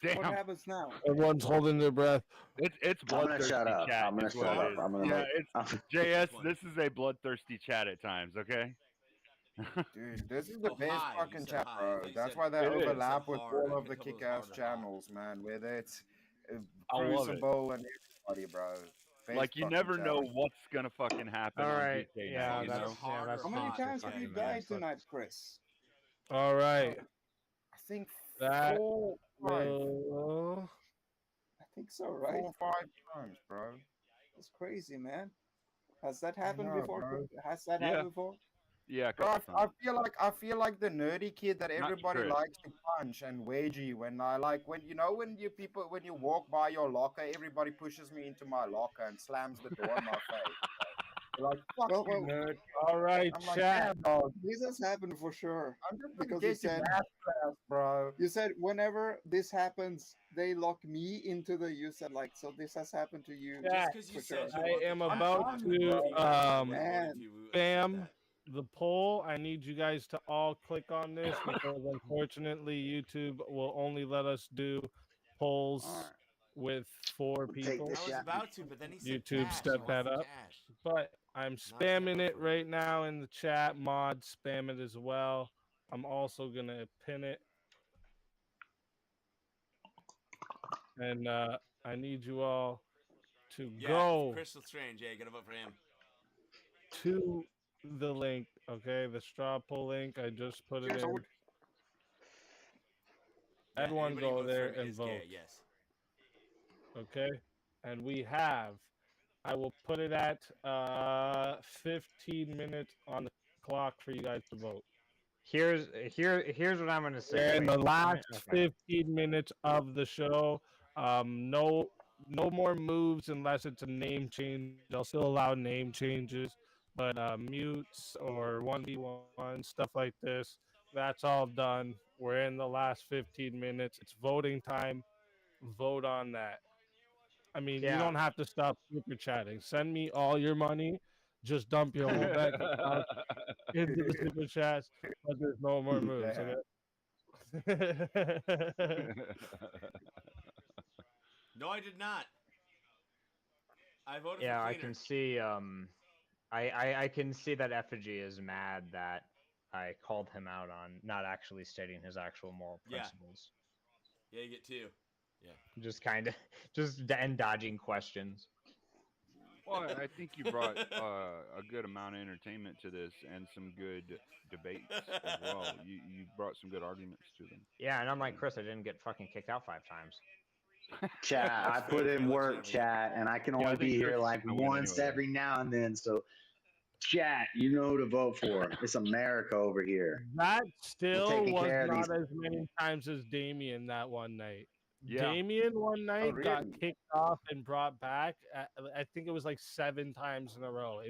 damn. What happens now? Everyone's holding their breath. It's I'm gonna bloodthirsty shut up. chat. I'm gonna is what shut it up. is. I'm gonna yeah, make. it's JS. This is a bloodthirsty chat at times. Okay. Dude, this is the Oh, best hi, you fucking said chat, hi. bro. I thought you That's said why they it is. overlap So with hard. all I of the couldn't tell it was kick-ass hard or not. channels, man. Whether it's I love it. Crucible and everybody, bro. Best Like you fucking never know channels. what's gonna fucking happen. All on right, DK yeah, night, you that's know? hard that's or How many hot, times have okay, you man, died but- tonight, Chris? All right. I think That 4, 5. will... I think so, right? 4 or 5 times, bro. It's crazy, man. Has that happened know, before? bro. Has that Yeah. happened before? Yeah, a Bro, couple I times. feel like the nerdy kid that Not everybody Chris. likes to punch and wedgie when when you walk by your locker, everybody pushes me into my locker and slams the door in my face. They're like, fuck Well, you, well, nerd. All right, I'm like, chat. damn, dog. This has happened for sure. I'm just Because gonna you get you said math class, bro. you said whenever this happens, they lock me into the. You said like so. This has happened to you. Yeah. Just 'cause you For said sure. you I am wanted about to to Man. spam the poll. I need you guys to all click on this because unfortunately YouTube will only let us do polls All right. with 4 Take people. I this was shot. about to, but then he said YouTube cash. step He that wants the up. cash. But I'm spamming it right now in the chat. Mod, spam it as well. I'm also gonna pin it. And I need you all to Yeah, go Crystal Strange. Yeah, you gotta vote for him. to the link, okay? The straw poll link. I just put it in. Yeah, Everyone anybody go votes for there him and is vote. gay, yes. Okay? And we have, I will put it at 15 minutes on the clock for you guys to vote. Here's what I'm gonna say. We're in the Wait, last okay. 15 minutes of the show. No more moves unless it's a name change. I'll still allow name changes, but mutes or 1v1 stuff like this, that's all done. We're in the last 15 minutes. It's voting time. Vote on that. I mean, Yeah. you don't have to stop super chatting. Send me all your money. Just dump your whole bank account into the super chats, but there's no more moves. Okay? No, I did not. I voted Yeah, for I cleaner. can see. I can see that Effigy is mad that I called him out on not actually stating his actual moral principles. Yeah, you get two. Yeah. Just kind of, and dodging questions. Well, I think you brought a good amount of entertainment to this and some good debates as well. You brought some good arguments to them. Yeah, and unlike Chris, I didn't get fucking kicked out 5 times. Chat, I put in work, chat, and I can only be here like once every now and then. So, chat, you know who to vote for. It's America over here. That still taking was care of not these- as many times as Damien that one night. Yeah. Damien one night got really? kicked off and brought back. I think it was like 7 times in a row.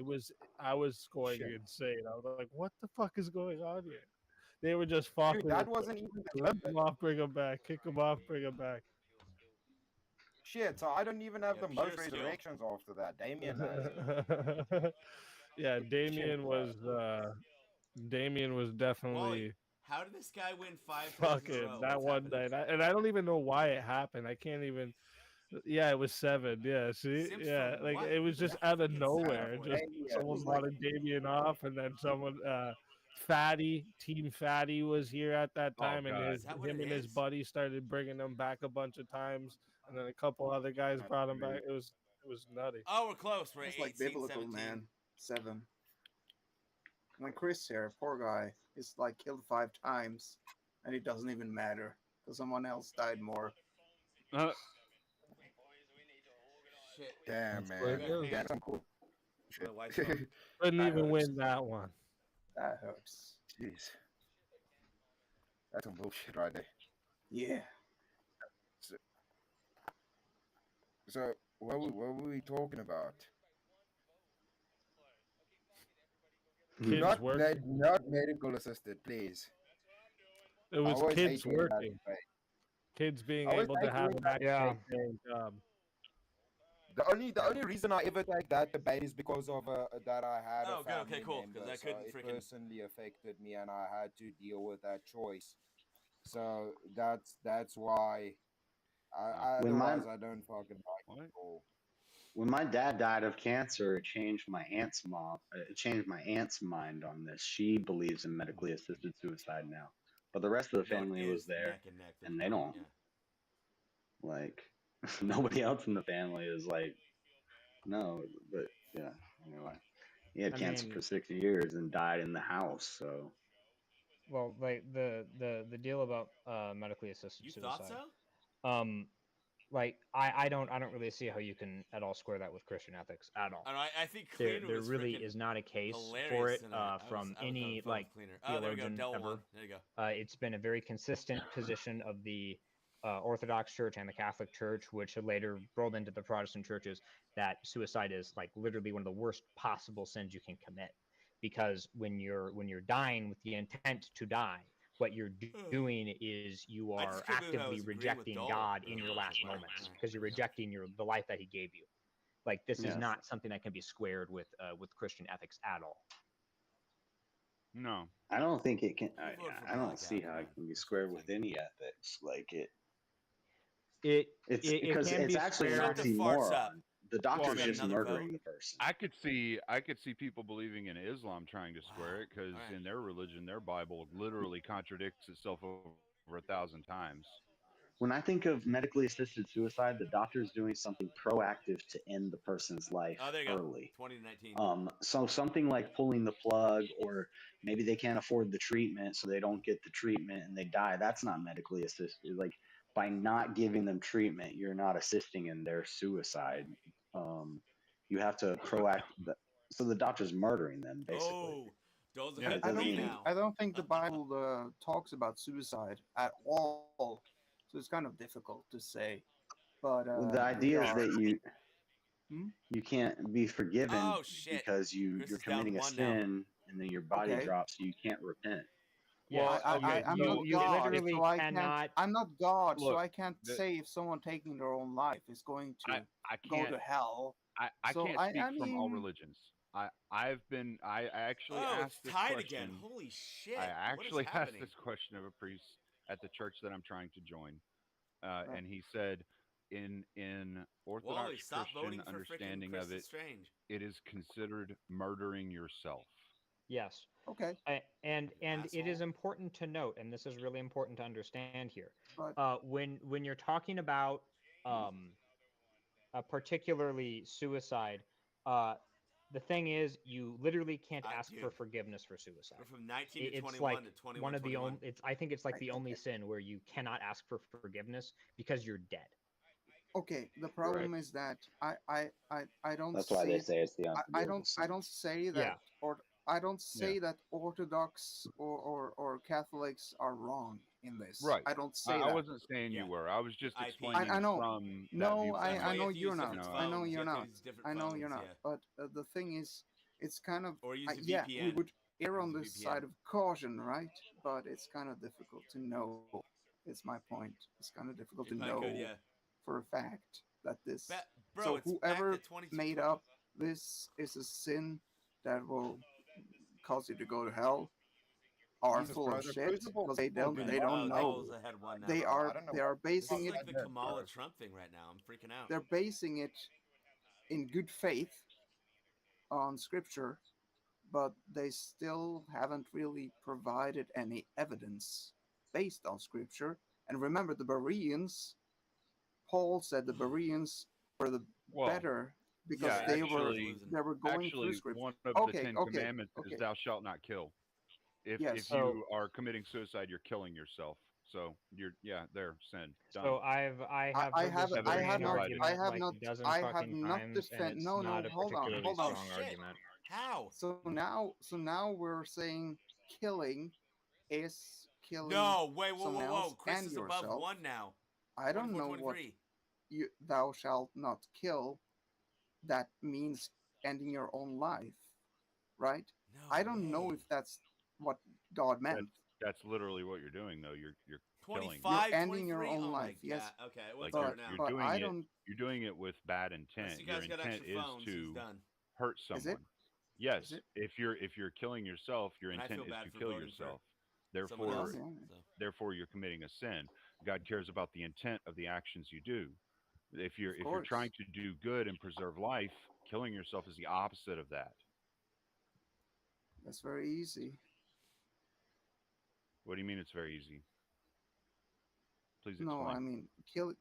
I was going insane. I was like, "What the fuck is going on here?" They were just fucking. Dude, that wasn't even Let him off, bring him back. Kick him off, bring him back. Shit, so I don't even have the pure most skill. resurrections after that. Damien has. Yeah, Damien was definitely. Wally, how did this guy win 5 times in a Fucking row? that What's one happening? night, and I don't even know why it happened. I can't even. Yeah, it was 7. Yeah, see, Sims yeah, from like what? it was just out of nowhere. Exactly. Just someone wanted Damien off, and then someone, Team Fatty was here at that time, God. and Is that what him it and his is? buddy started bringing him back a bunch of times, and then a couple other guys brought him back. It was nutty. Oh, we're close. We're It's 18, like biblical, 17. man. 7. Like Chris here, poor guy, he's like killed 5 times, and it doesn't even matter because someone else died more. Shit. Damn, That's what it man. is. That's some cool shit. My wife's on. Couldn't That even hurts. win that one. That hurts. Jeez. That's some bullshit right there. Yeah. So what were we talking about? Kids Not, working. not medical assisted, please. It was always kids hate when that working. debate. Kids being I always able to hate have when an that- actual paying job. The only reason I ever take that debate is because of that I had Oh, a good. family Okay, cool. member, Because I so couldn't it freaking. personally affected me, and I had to deal with that choice. So that's why. When my- Otherwise, I don't fucking like it all. When my dad died of cancer, it changed my aunt's mom. It changed my aunt's mind on this. She believes in medically assisted suicide now, but the rest of the family was there, and they don't. Like, nobody else in the family is like, no. But yeah, anyway, he had I cancer mean- for 6 years and died in the house. So Well, like the deal about medically assisted You suicide. thought so? Like I don't really see how you can at all square that with Christian ethics at all. And I think There Cleaner was really freaking is not a case hilarious for it tonight. I was from having any fun like with Cleaner. Oh, there we go. theologian Dell ever. won. There you go. It's been a very consistent position of the Orthodox Church and the Catholic Church, which had later rolled into the Protestant churches, that suicide is like literally one of the worst possible sins you can commit, because when you're dying with the intent to die, what you're doing is you I are just couldn't believe I actively was agreeing with rejecting Dole. God in your last moments, because you're rejecting the life that He gave you. Like this is Yes. not something that can be squared with Christian ethics at all. No. I don't think it can. voted for I don't Black see Adam, how man. it can be squared with any ethics. Like It because can it's be actually an squared. Shut the farts up. oxymoron. The doctor's got just another murdering vote? the person. I could see people believing in Islam trying to square it because Alright. in their religion, their Bible literally contradicts itself over 1,000 times. When I think of medically assisted suicide, the doctor's doing something proactive to end the person's life Oh, there you go. early. 20 to 19. So something like pulling the plug, or maybe they can't afford the treatment, so they don't get the treatment and they die. That's not medically assisted. Like, by not giving them treatment, you're not assisting in their suicide. You have to so the doctor's murdering them, basically. Oh, Dole's Yeah, ahead it of doesn't me mean- now. I don't think the Bible talks about suicide at all, so it's kind of difficult to say. But The idea is yeah. that Hmm? you can't be forgiven Oh, shit. because Chris you're is down committing a 1 now. sin, and then your body Okay. drops, so you can't repent. Yeah, I'm you, not you God, literally so I cannot. can't. I'm not God, so Look, I can't say if someone taking their own life is going to I go can't to hell. I So can't speak I from all mean, religions. I actually Oh, asked it's this tied question. again. Holy shit. I What is actually asked happening? this question of a priest at the church that I'm trying to join, Right. and he said, in Orthodox Wally, stop voting Christian for frickin' understanding Chris of it, Strange. it is considered murdering yourself. Yes. Okay. And it is asshole. important to note, and this is really important to understand here. Right. When you're talking about particularly suicide, the thing is, you literally can't ask for Dude, forgiveness for suicide. we're from 19 to It's 21 like to 21, one of the 21. only. I think it's like the only sin where you cannot ask for forgiveness because you're dead. Okay, the problem is that I don't That's why they say it's the I unforgivable sin. don't say that Yeah. or I don't say that Orthodox or Catholics are wrong in this. Right. I don't say I that. wasn't saying you were. I was just I explaining I know. from that No, viewpoint. That's why I you know have to you're use not. different I know phones. You you're have to not. use different I know phones, you're not. yeah. But the thing is, it's kind of Or use a yeah. We VPN. would err on Use a the VPN. side of caution, right? But it's kind of difficult to know. It's my point. It's kind of difficult to If I know could, yeah. for a fact that this. Bro, So it's back whoever to 22. made up this is a sin that will cause you to go to hell are Jesus, full bro, of the shit crucible because they is still don't good. know. Knowles had one now, They bro. are I don't know they are what- This basing is it. like the Kamala Trump thing right now. I'm freaking out. They're basing it in good faith on scripture, but they still haven't really provided any evidence based on scripture. And remember, the Bereans, Paul said the Bereans were the better because yeah, they actually, were going through actually, scripture. one of the Ten Commandments is "Thou shalt not kill." If you are committing suicide, you're killing yourself. So you're there, sin. Done. So I have heard this argument like a dozen fucking times, and it's not a particularly strong argument. How? So now we're saying killing is killing. No, wait, whoa, someone whoa, else whoa. Chris and is yourself. above 1 now. I don't know 24, what 23. thou shalt not kill. That means ending your own life, right? No I don't know if that's what God meant. That's literally what you're doing, though. You're killing. 25, You're ending your 23? own Oh my life. Yes. God. Okay, Like what's you're up now? doing you're doing it with bad intent. you Your guys got intent extra is phones, to he's done. hurt Is it? someone. Yes. Is it? If you're killing yourself, your And I intent feel is bad to for kill voting for yourself. someone else, Therefore, you're committing a sin. God cares about the intent of the actions you do. If you're course. trying to do good and preserve life, killing yourself is the opposite of that. That's very easy. What do you mean it's very easy? Please No, explain. I mean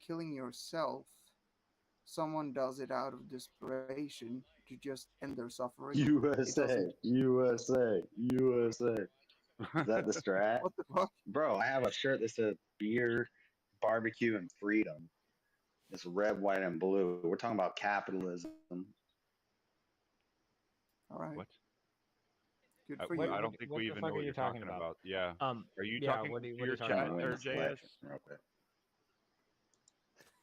killing yourself. Someone does it out of desperation to just end their suffering. USA, USA, USA. Is that the strat? What the fuck? Bro, I have a shirt that says beer, barbecue, and freedom. It's red, white, and blue. We're talking about capitalism. All right. What? Good I, for you. I don't think we even know what you're talking about. Yeah. Are you talking to your chat there, JS?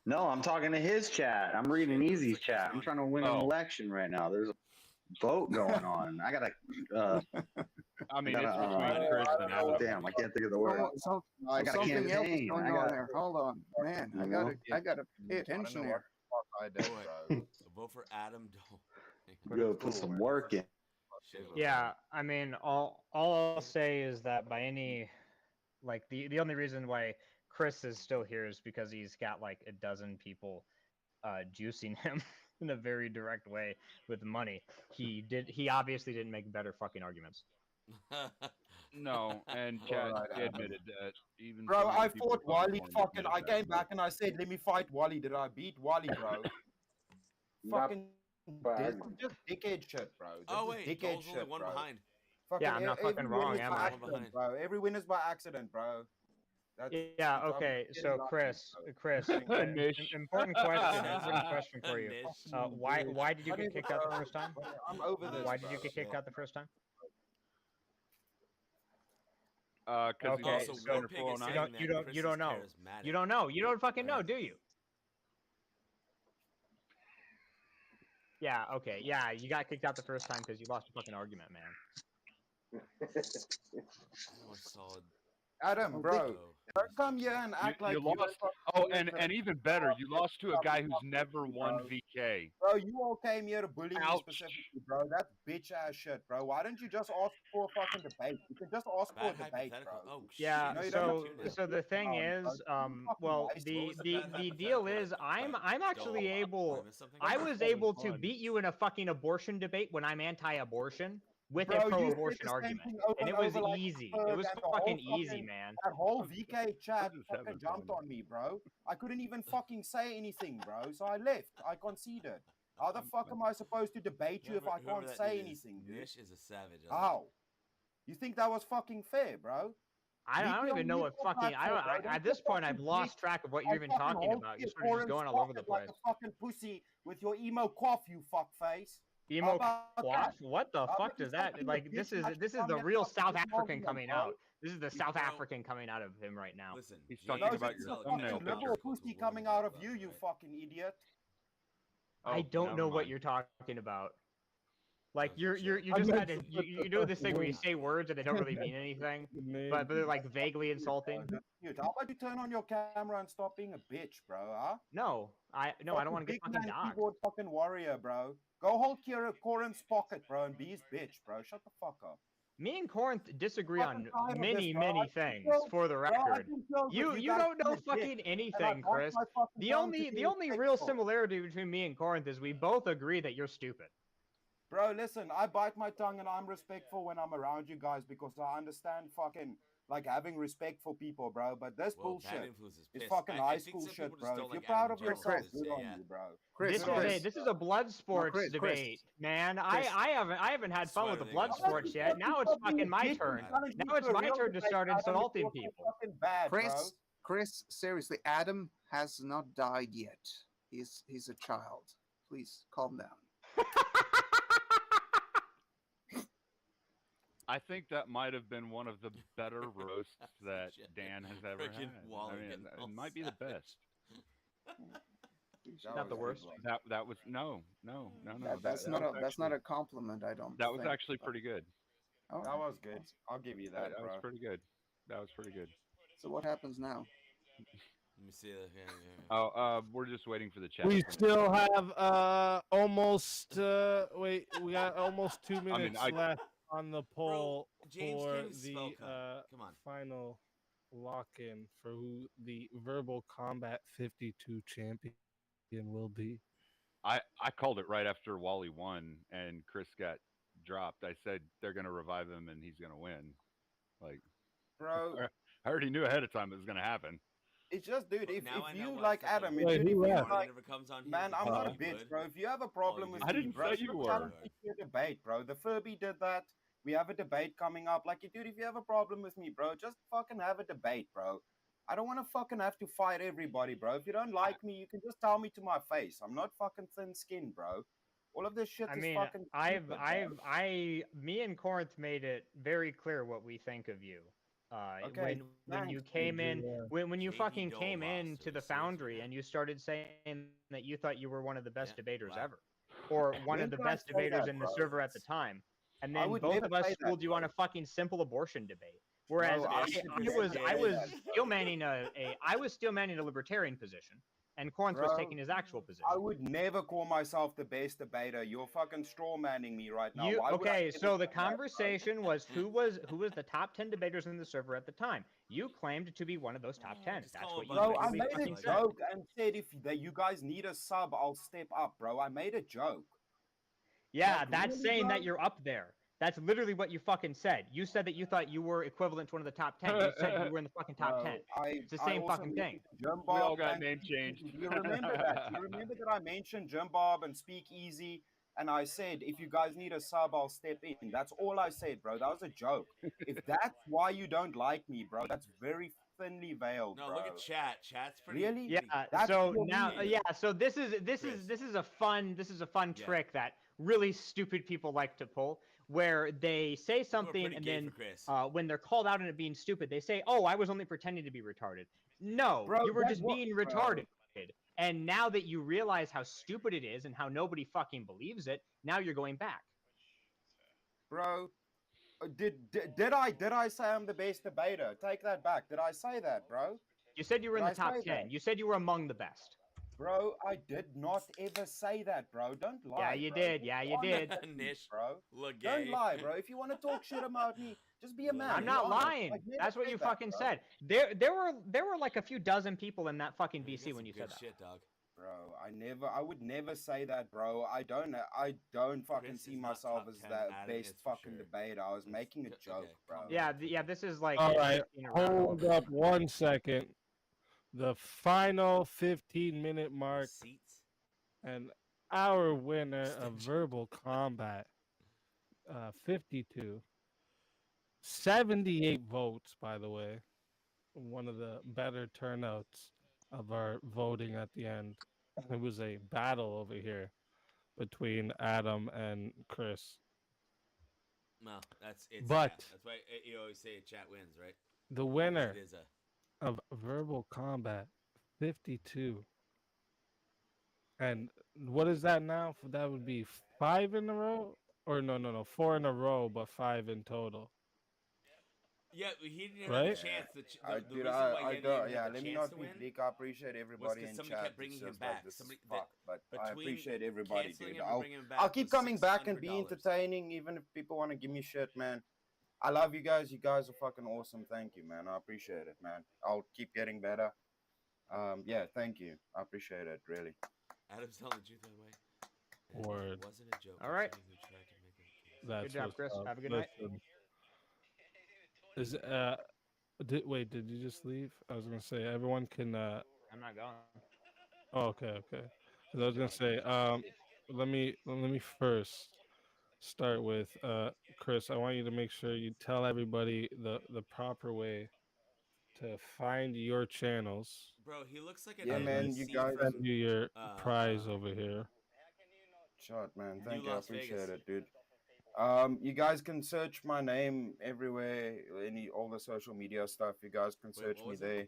No, I'm talking to his chat. I'm reading Easy's chat. I'm trying to win an election right now. There's a vote going on. I gotta. I mean, it's between Chris and Adam. Damn, I can't think of the word. I got a something else is campaign. going I on got. there. Hold on, man. I gotta pay attention here. Vote for Adam. We gotta put some work in. Yeah, I mean, all I'll say is that by any, like, the only reason why Chris is still here is because he's got like a dozen people juicing him in a very direct way with money. He obviously didn't make better fucking arguments. No, and Chad admitted that even. Bro, some of the I people fought who voted Wally. for him Fucking, admitted I that. came back and I said, "Let me fight Wally." Did I beat Wally, bro? Fucking, this is just dickhead shit, bro. This Oh, is wait, dickhead Cole's only shit, one bro. behind. Fucking, Yeah, I'm not fucking every win wrong, is am by I? accident, bro. Every win is by accident, bro. That's, Yeah, I'm okay, getting so lucky, Chris, bro. important question for you. Why did you get kicked out the first time? I'm over this. Why did you bro. get kicked out the first time? Because Okay, so you don't know. You don't know. You don't fucking know, do you? Yeah. Okay. Yeah, you got kicked out the first time because you lost a fucking argument, man. Solid. Adam, bro, don't come here and act like you lost. Oh, and even better, you lost to a guy who's never won VK. Bro, you all came here to bully me specifically, bro. That's bitch ass shit, bro. Why don't you just ask for a fucking debate? You can just ask for a debate, bro. Oh, Yeah. No, you don't So the thing is, well, the deal is, I'm actually able. I was able to beat you in a fucking abortion debate when I'm anti-abortion with a pro-abortion argument, and it was easy. It was fucking easy, man. That whole VK chat fucking jumped on me, bro. I couldn't even fucking say anything, bro. So I left. I conceded. How the fuck am I supposed to debate you if I can't say anything, dude? Nish is a savage. How? You think that was fucking fair, bro? I don't even know what fucking. At this point, I've lost track of what you're even talking about. You're sort of just going all over the place. Like a fucking pussy with your emo cough, you fuckface. Emo quaff? What the fuck does that like? This is the real South African coming out. This is the South African coming out of him right now. Listen, he's talking about your thumbnail liberal pussy coming out of you, you fucking idiot. I don't know what you're talking about. Like you just had to you do this thing where you say words and they don't really mean anything, but they're like vaguely insulting. Dude, how about you turn on your camera and stop being a bitch, bro? Huh? No, I don't want to get fucking dogged. Keyboard fucking warrior, bro. Go hold Corinth's pocket, bro, and be his bitch, bro. Shut the fuck up. Me and Corinth disagree on many things, for the record. You don't know fucking anything, Chris. The only real similarity between me and Corinth is we both agree that you're stupid. Bro, listen, I bite my tongue and I'm respectful when I'm around you guys because I understand fucking like having respect for people, bro. But this bullshit is fucking high school shit, bro. If you're proud of yourself, good on you, bro. This is a blood sports debate, man. I haven't had fun with the blood sports yet. Now it's fucking my turn. Now it's my turn to start insulting people. Chris, seriously, Adam has not died yet. He's a child. Please calm down. I think that might have been one of the better roasts that Dan has ever had. I mean, it might be the best. Not the worst. That was no. That's not a compliment. I don't. That was actually pretty good. Oh, that was good. I'll give you that. That was pretty good. That was pretty good. So what happens now? Let me see. We're just waiting for the chat. We still have almost. Wait, we got almost 2 minutes left on the poll for the final lock-in for who the Verbal Combat 52 champion will be. I called it right after Wally won and Chris got dropped. I said they're going to revive him and he's going to win. Like, bro, I already knew ahead of time it was going to happen. It's just, dude, if you like Adam, man, I'm not a bitch, bro. If you have a problem with me, bro, say you were. Debate, bro. The Furby did that. We have a debate coming up. Like, dude, if you have a problem with me, bro, just fucking have a debate, bro. I don't want to fucking have to fight everybody, bro. If you don't like me, you can just tell me to my face. I'm not fucking thin-skinned, bro. All of this shit is fucking stupid, me and Corinth made it very clear what we think of you. When you came in, when you fucking came in to the Foundry and you started saying that you thought you were one of the best debaters ever, or one of the best debaters in the server at the time, and then both of us schooled you on a fucking simple abortion debate. Whereas I was still manning a libertarian position, and Corinth was taking his actual position. I would never call myself the best debater. You're fucking straw manning me right now. So the conversation was who was the top 10 debaters in the server at the time. You claimed to be one of those top 10. That's what you. Bro, I made a joke and said if you guys need a sub, I'll step up, bro. I made a joke. Yeah, that's saying that you're up there. That's literally what you fucking said. You said that you thought you were equivalent to one of the top 10. You said you were in the fucking top 10. It's the same fucking thing. We all got name changed. You remember that? You remember that I mentioned Jim Bob and Speak Easy, and I said, if you guys need a sub, I'll step in. That's all I said, bro. That was a joke. If that's why you don't like me, bro, that's very thinly veiled, no, bro. Look at chat. Chat's pretty. Really? Yeah. So now, So this is a fun trick that really stupid people like to pull, where they say something and then when they're called out on it being stupid, they say, "Oh, I was only pretending to be retarded." No, bro, you were just being retarded. And now that you realize how stupid it is and how nobody fucking believes it, now you're going back. Bro, Did I say I'm the best debater? Take that back. Did I say that, bro? You said you were in the top 10. That? You said you were among the best. Bro, I did not ever say that, bro. Don't lie. Yeah, you bro. did. Yeah, you did. Nish, bro. Look Don't gay. lie, bro. If you want to talk shit about me, just be a man. I'm not lying. That's what you fucking said. There were like a few dozen people in that fucking VC when you said that. Shit, dog. Bro, I would never say that, bro. I don't fucking see myself as that best fucking debater. I was making a joke, bro. Yeah, this is like. All right, hold up 1 second. The final 15-minute mark, and our winner of Verbal Combat, 52, 78 votes, by the way. One of the better turnouts of our voting at the end. It was a battle over here between Adam and Chris. No, that's it. But that's why you always say chat wins, right? The winner It is of Verbal Combat, 52. And what is that now? That would be 5 in a row? Or no, 4 in a row, but 5 in total. Yeah, he didn't right? have a chance. Let me not be bleak. I appreciate everybody in somebody chat. kept bringing him back. But I appreciate everybody, dude. Him I'll keep coming back and be entertaining, even if people want to give me shit, man. I love you guys. You guys are fucking awesome. Thank you, man. I appreciate it, man. I'll keep getting better. Yeah, thank you. I appreciate it, really. Adam's telling the truth that way. Word. It wasn't a joke. All right. That's good job, Chris. Have a good night. Is did you just leave? I was gonna say everyone can. I'm not going. Oh, okay. 'Cause I was gonna say, let me first start with Chris. I want you to make sure you tell everybody the proper way to find your channels. Bro, he looks like yeah, man. You guys send you your prize over here. Shot, man. Thank you. I Las appreciate Vegas. it, dude. You guys can search my name everywhere, all the social media stuff. You guys can search me there.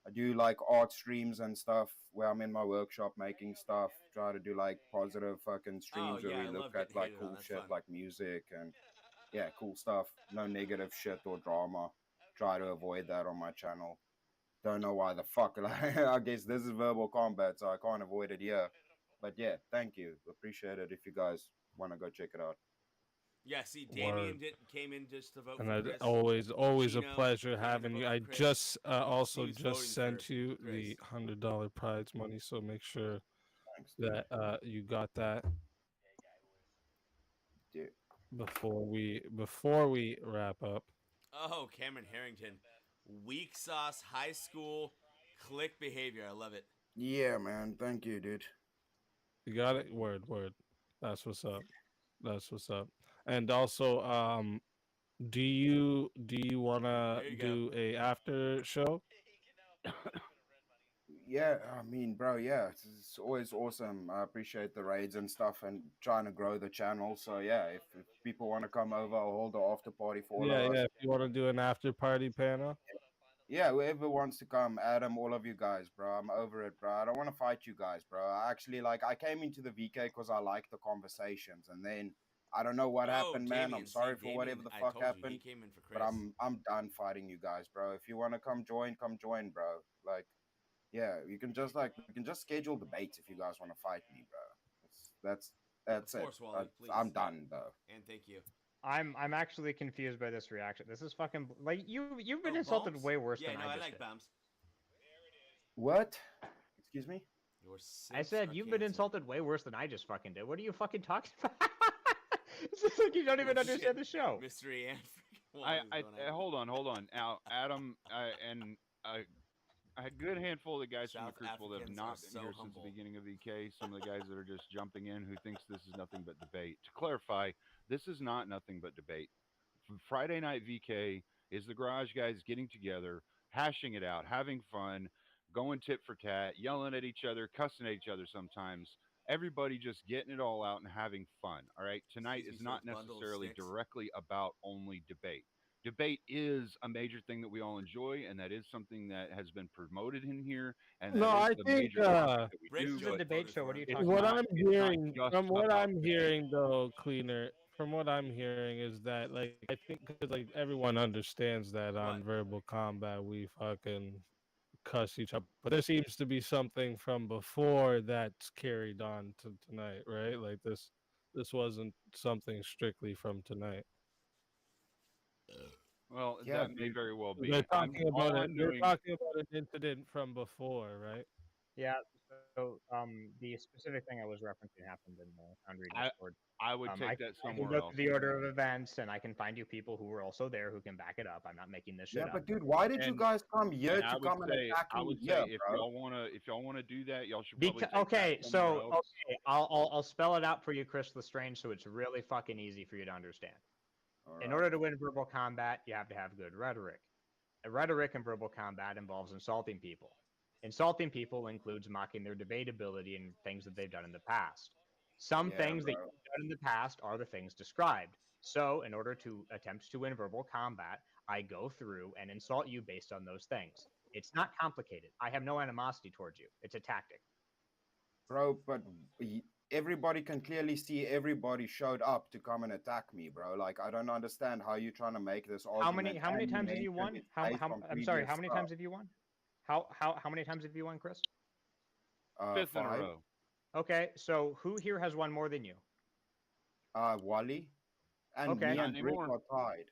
I do like art streams and stuff where I'm in my workshop making stuff. Try to do like positive fucking streams where we look at like cool shit like music and yeah, cool stuff. No negative shit or drama. Try to avoid that on my channel. Don't know why the fuck. I guess this is Verbal Combat, so I can't avoid it here. But yeah, thank you. Appreciate it if you guys want to go check it out. Yeah, see, Damien came in just to vote and for Chris. Always a pleasure having you. I just also He's just sent voting you for the $100 prize money, so make sure that you got that before we wrap up. Oh, Cameron Harrington. Weak sauce, high school, click behavior. I love it. Yeah, man. Thank you, dude. You got it? Word. That's what's up. And also, do you wanna do a after show? Yeah, I mean, bro, yeah, it's always awesome. I appreciate the raids and stuff and trying to grow the channel. So yeah, if people want to come over, I'll hold the after party for all of us. Yeah. If you want to do an after party panel. Yeah, whoever wants to come, Adam, all of you guys, bro. I'm over it, bro. I don't want to fight you guys, bro. I actually I came into the VK because I like the conversations, and then I don't know what happened, man. I'm sorry for whatever the fuck happened. But I'm done fighting you guys, bro. If you want to come join, bro. Like, yeah, you can just schedule debates if you guys want to fight me, bro. That's of course, it. Wally, I'm done, though. And thank you. I'm actually confused by this reaction. This is fucking like you've been insulted way worse than I just like did. bombs. What? Excuse me? I said you've been insulted way worse than I just fucking did. What are you fucking talking about? It's just like you don't even understand the show. Mystery and hold on. Now, Adam and a good handful of the guys from the Crucible that have not been here since the beginning of VK. Some of the guys that are just jumping in who thinks this is nothing but debate. To clarify, this is not nothing but debate. Friday Night VK is the garage guys getting together, hashing it out, having fun, going tit for tat, yelling at each other, cussing at each other sometimes. Everybody just getting it all out and having fun. All right. Tonight is not necessarily directly about only debate. Debate is a major thing that we all enjoy, and that is something that has been promoted in here. And no, I think this is a debate show. What are you talking what about? I'm hearing, from what I'm hearing, though, Cleaner, from what I'm hearing is that like I think because like everyone understands that on verbal combat we fucking cuss each other, but there seems to be something from before that's carried on to tonight, right? Like this wasn't something strictly from tonight. Well, Yeah, that may very well be. They're talking about all it. I'm They're doing- talking about an incident from before, right? Yeah. So the specific thing I was referencing happened in the Foundry Discord. I would take that I can somewhere go else. through the order of events, and I can find you people who were also there who can back it up. I'm not making this shit Yeah, up. but dude, why did you guys come here And I to would come and say, attack I me would here, say if bro? y'all wanna do that, y'all should probably. take Okay, that somewhere so else. okay, I'll spell it out for you, Chris Lestrange, so it's really fucking easy for you to understand. In order to win verbal combat, you have to have good rhetoric. And rhetoric in verbal combat involves insulting people. Insulting people includes mocking their debatability and things that they've done in the past. Some things that you've done in the past are the things described. So, in order to attempt to win verbal combat, I go through and insult you based on those things. It's not complicated. I have no animosity towards you. It's a tactic. Bro, but everybody can clearly see everybody showed up to come and attack me, bro. Like, I don't understand how you're trying to make this argument. How many and times have you mention won? it's How, based how, on I'm sorry, previous how many stuff. times have you won? How many times have you won, Chris? Fifth in a 5. row. Okay, so who here has won more than you? Wally. And Okay. me Not and Brick anymore. are tied.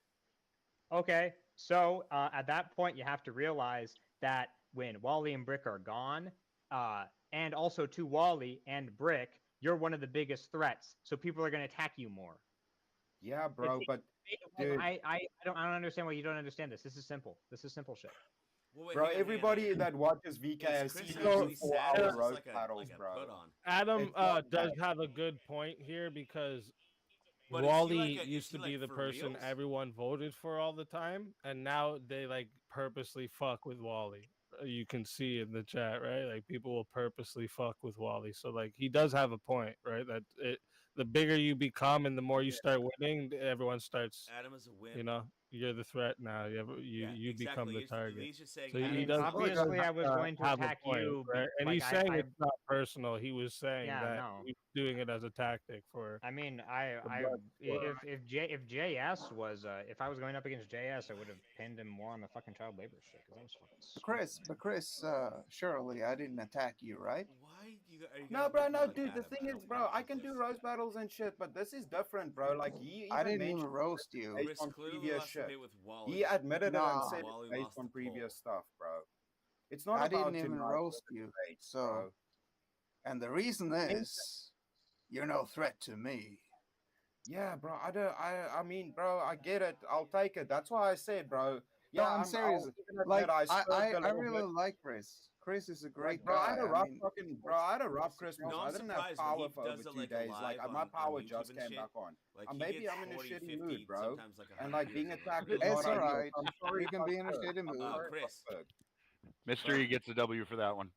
Okay, so at that point, you have to realize that when Wally and Brick are gone, and also to Wally and Brick, you're one of the biggest threats. So people are going to attack you more. Yeah, bro, but dude, I don't understand why you don't understand this. This is simple. This is simple shit. Well, wait, bro, hang on, everybody that watches VK has Chris seen actually the said 4-hour this is roast like a battles, bro. put-on. Adam It's not does bad. have a good point here because But is he Wally like a- is used he to be like the for person reals? everyone voted for all the time, and now they like purposely fuck with Wally. You can see in the chat, right? Like people will purposely fuck with Wally. So like he does have a point, right? That the bigger you become and the more you start winning, everyone starts. Adam is a win. You know, you're the threat now. You become exactly. the He's- target. he's just saying So he Adam's does. a win. Obviously, I was going to have a attack point, you, right? And like, he's saying I- it's not personal. He was saying Yeah, that no. he's doing it as a tactic for. I mean, blood sport. if JS was if I was going up against JS, I would have pinned him more on the fucking child labor shit because that was fucking. But Chris, surely I didn't attack you, right? Why No, bro, no, dude. The thing is, bro, I can do roast battles and shit, but this is different, bro. Like he even I didn't even mentioned roast it's you. based Chris on clearly previous lost the shit. debate with Wally. He admitted it and Nah. said Wally it's based lost on the previous stuff, bro. It's not I about didn't even tonight, roast the you. debate, So, bro. and the reason is, you're no threat to me. Yeah, bro. I mean, bro, I get it. I'll take it. That's why I said, bro. No, Yeah, I'm serious. I'll even Like admit I swerved a I little really bit. like Chris. Chris is a great Like, bro, I guy. had a rough fucking, bro. I had a rough Christmas. No, I'm I didn't have surprised when power he for over does it, 2 like, days. live Like on- my on power YouTube just and came shit. back on. Like, And he maybe gets I'm in a 40, shitty 50, mood, bro. sometimes, like, And 100 like views being on it. attacked is It's not ideal. alright. I'm sorry You can about be in a Berg. shitty I'm mood. sorry Chris. about Berg. Mystery gets a W for that one.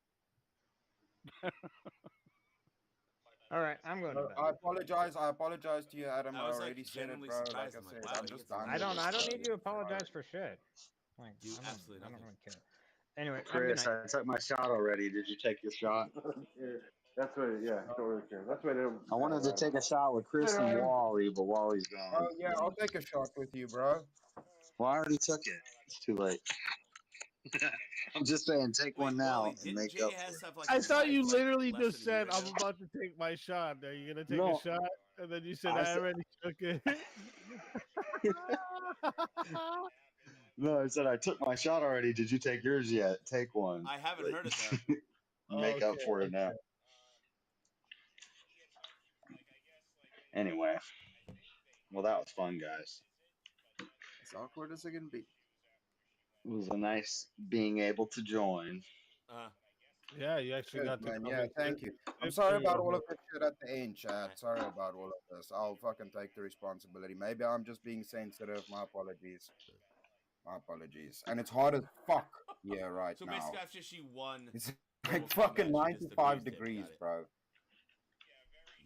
All right, I'm going to bed. I apologize to you, Adam. I I was, like, already said it, genuinely bro. Like surprised. I I'm like, said, wow, I'm he just gets done. I don't need you to apologize for shit. Like, Do I don't absolutely nothing. care. Anyway, Chris, I took my shot already. Did you take your shot? That's what. Yeah, I don't really care. That's why they don't. I wanted to take a shot with Chris and Wally, but Wally's gone. Oh yeah, I'll take a shot with you, bro. Well, I already took it. It's too late. I'm just saying, take one now Wally, and didn't make up JS for it. have like I a thought you life, like, literally less just than a said, year "I'm ago? about to take my shot." Are you gonna take No. a shot? And then you said, I "I said- already took it." No, I said I took my shot already. Did you take yours yet? Take one. I haven't heard it though. Make up for it now. Anyway, well, that was fun, guys. As awkward as it can be. It was a nice being able to join. Yeah, you actually Good, got to man. come Yeah, and thank sit- you. I'm sit sorry through about the all whole- of that shit at the end, chat. Sorry about all of this. I'll fucking take the responsibility. Maybe I'm just being sensitive. My apologies. My apologies. And it's hard as fuck. Yeah, right So now. basically, after she won, It's Verbal like fucking Combat, she just 95 abused it. degrees, Got it. bro.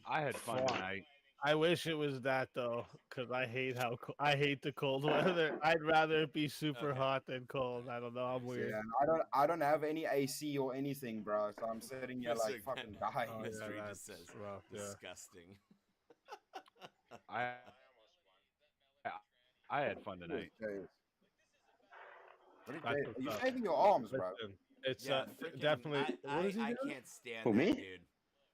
I had fun Fuck. tonight. I wish it was that though, because I hate I hate the cold weather. I'd rather it be super hot than cold. I don't know. I'm weird. Yeah, and I don't have any AC or anything, bro. So I'm sitting here like Mr. fucking Gun- dying. Oh, yeah, Mystery that's just says rough, yeah. disgusting. I I had fun tonight. Are you shaving your arms, bro? It's freaking- definitely. What is he I doing? can't stand Who, that me? dude.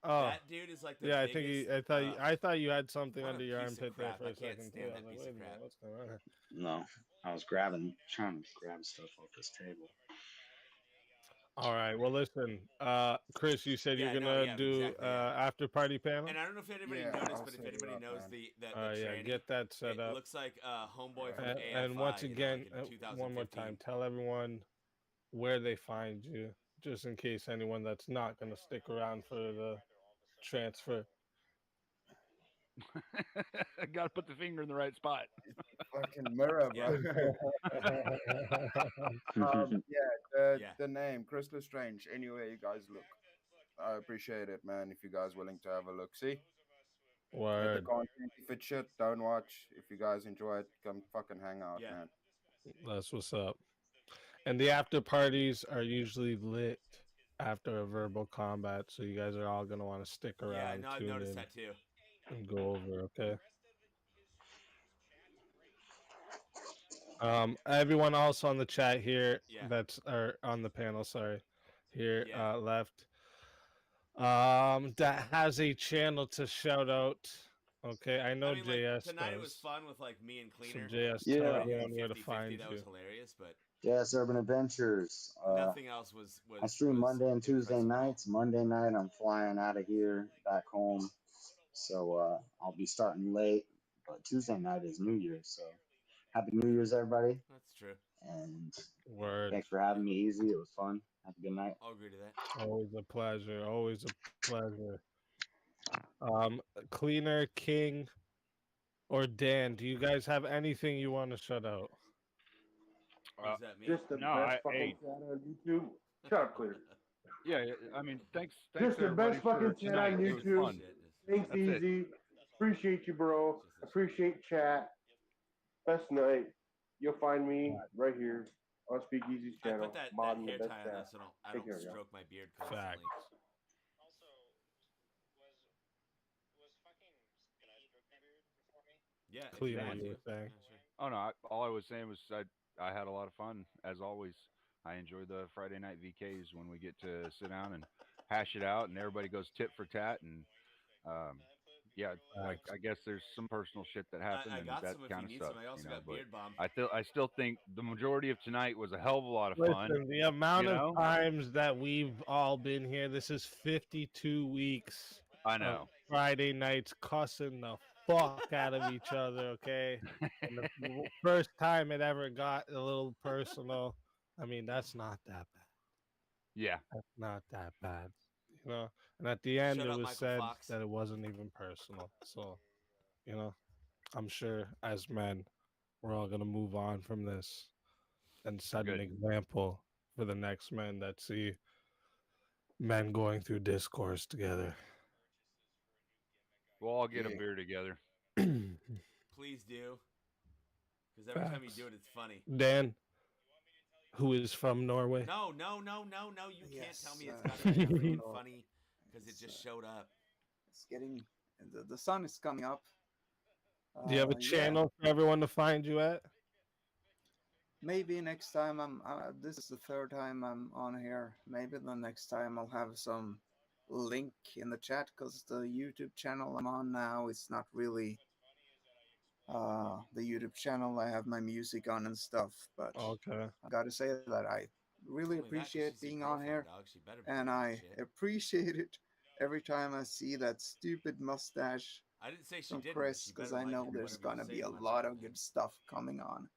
Oh, That dude is like the yeah. I biggest, think I thought you had something what a under your piece of armpit there crap. for I a can't second. stand too. I that was like, piece wait of a minute, crap. what's going on? No, I was trying to grab stuff off this table. All right. Well, listen, Chris, you said Yeah, you're no, gonna yeah, do exactly, yeah. after party panel. And I don't know if anybody Yeah, noticed, I'll but if set you anybody up, knows man. the Yeah, tranny, get that set it up. looks like homeboy from And, AFI. and once you know, again, like in one more 2015. time, tell everyone where they find you, just in case anyone that's not gonna stick around for the transfer. Got to put the finger in the right spot. Fucking mirror, bro. The name Chris Lestrange. Anywhere you guys look, I appreciate it, man. If you guys willing to have a look, see. Word. The content, if it's shit, don't watch. If you guys enjoy it, come fucking hang out, man. That's what's up. And the after parties are usually lit after a verbal combat, so you guys are all gonna want to stick around. Yeah, no, I've tune noticed in, that too. and go over, okay? Everyone else on the chat here, that's or on the panel, sorry, here left, that has a channel to shout out. Okay, I know JS tonight does. it was fun with like me and Cleaner. So JS, Yeah. tell We everyone did where to 50-50, find that you. was hilarious, but Yes, Urban Adventures. nothing else was I stream Monday and Tuesday nights. Monday night, I'm flying out of here back home, so I'll be starting late. But Tuesday night is New Year's, so happy New Year's, everybody. That's true. And Word. thanks for having me, Easy. It was fun. Have a good night. I'll agree to that. Always a pleasure. Always a pleasure. Cleaner, King, or Dan, do you guys have anything you want to shout out? What does that mean? Just the best fucking chat on YouTube. Shut up, Clear. Yeah, I mean, thanks. Just the everybody best fucking for chat on tonight. It was YouTube. fun. Thanks, That's it. Easy. Appreciate you, bro. Appreciate chat. Best night. You'll find me right here on Speakeasy's I channel. put that Modding hair the best tie on chat. this so I Take don't care, y'all. stroke my beard constantly. Yeah, if you Cleaner, want you were to. saying. Yeah, sure. Oh no, all I was saying was I had a lot of fun as always. I enjoy the Friday night VKs when we get to sit down and hash it out, and everybody goes tit for tat, and yeah, like I guess there's some personal shit that happened, I and got that some if kind you of need sucks. some. I also You know, got but Beard Bomb. I still think the majority of tonight was a hell of a lot of fun. Listen, the amount you of know? times that we've all been here, this is 52 weeks. I know. Friday nights cussing the fuck out of each other, okay? And the first time it ever got a little personal, I mean, that's not that bad. Yeah. That's not that bad. You know? And at the end, Shut it up, was Michael said Fox. that it wasn't even personal. So, you know, I'm sure as men, we're all going to move on from this and set an example for the next men that see men going through discourse together. We'll all get a beer together. Please do. Because every time you Facts. do it, it's funny. Dan, who is from Norway. No. You can't tell me it's Yes, got to be freaking funny because it just showed up. It's getting the sun is coming up. Do you have a channel for everyone to find you at? Maybe next time this is the third time I'm on here. Maybe the next time I'll have some link in the chat because the YouTube channel I'm on now is not really the YouTube channel I have my music on and stuff. But okay, I gotta say that I really appreciate being on here, and I appreciate it every time I see that stupid mustache I didn't say she from didn't. Chris She because better I like know it or there's whatever you gonna say be a much. lot of good stuff coming on.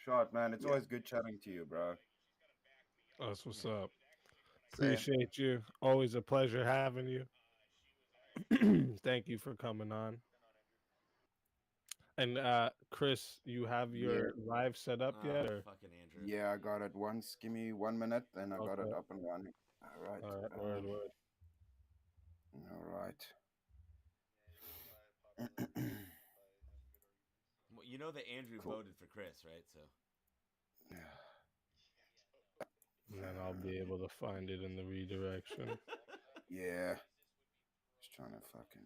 Short, man. It's Yeah. always good chatting to you, bro. That's what's up. Same. Appreciate you. Always a pleasure having you. Thank you for coming on. And Chris, you have your live set up yet? Or? Fucking Andrew. Yeah, I got it once. Give me 1 minute, and I got it Okay. up and running. All right. Word. All right. Well, you know that Andrew voted for Chris, right? So. And then I'll be able to find it in the redirection. Yeah. Just trying to fucking.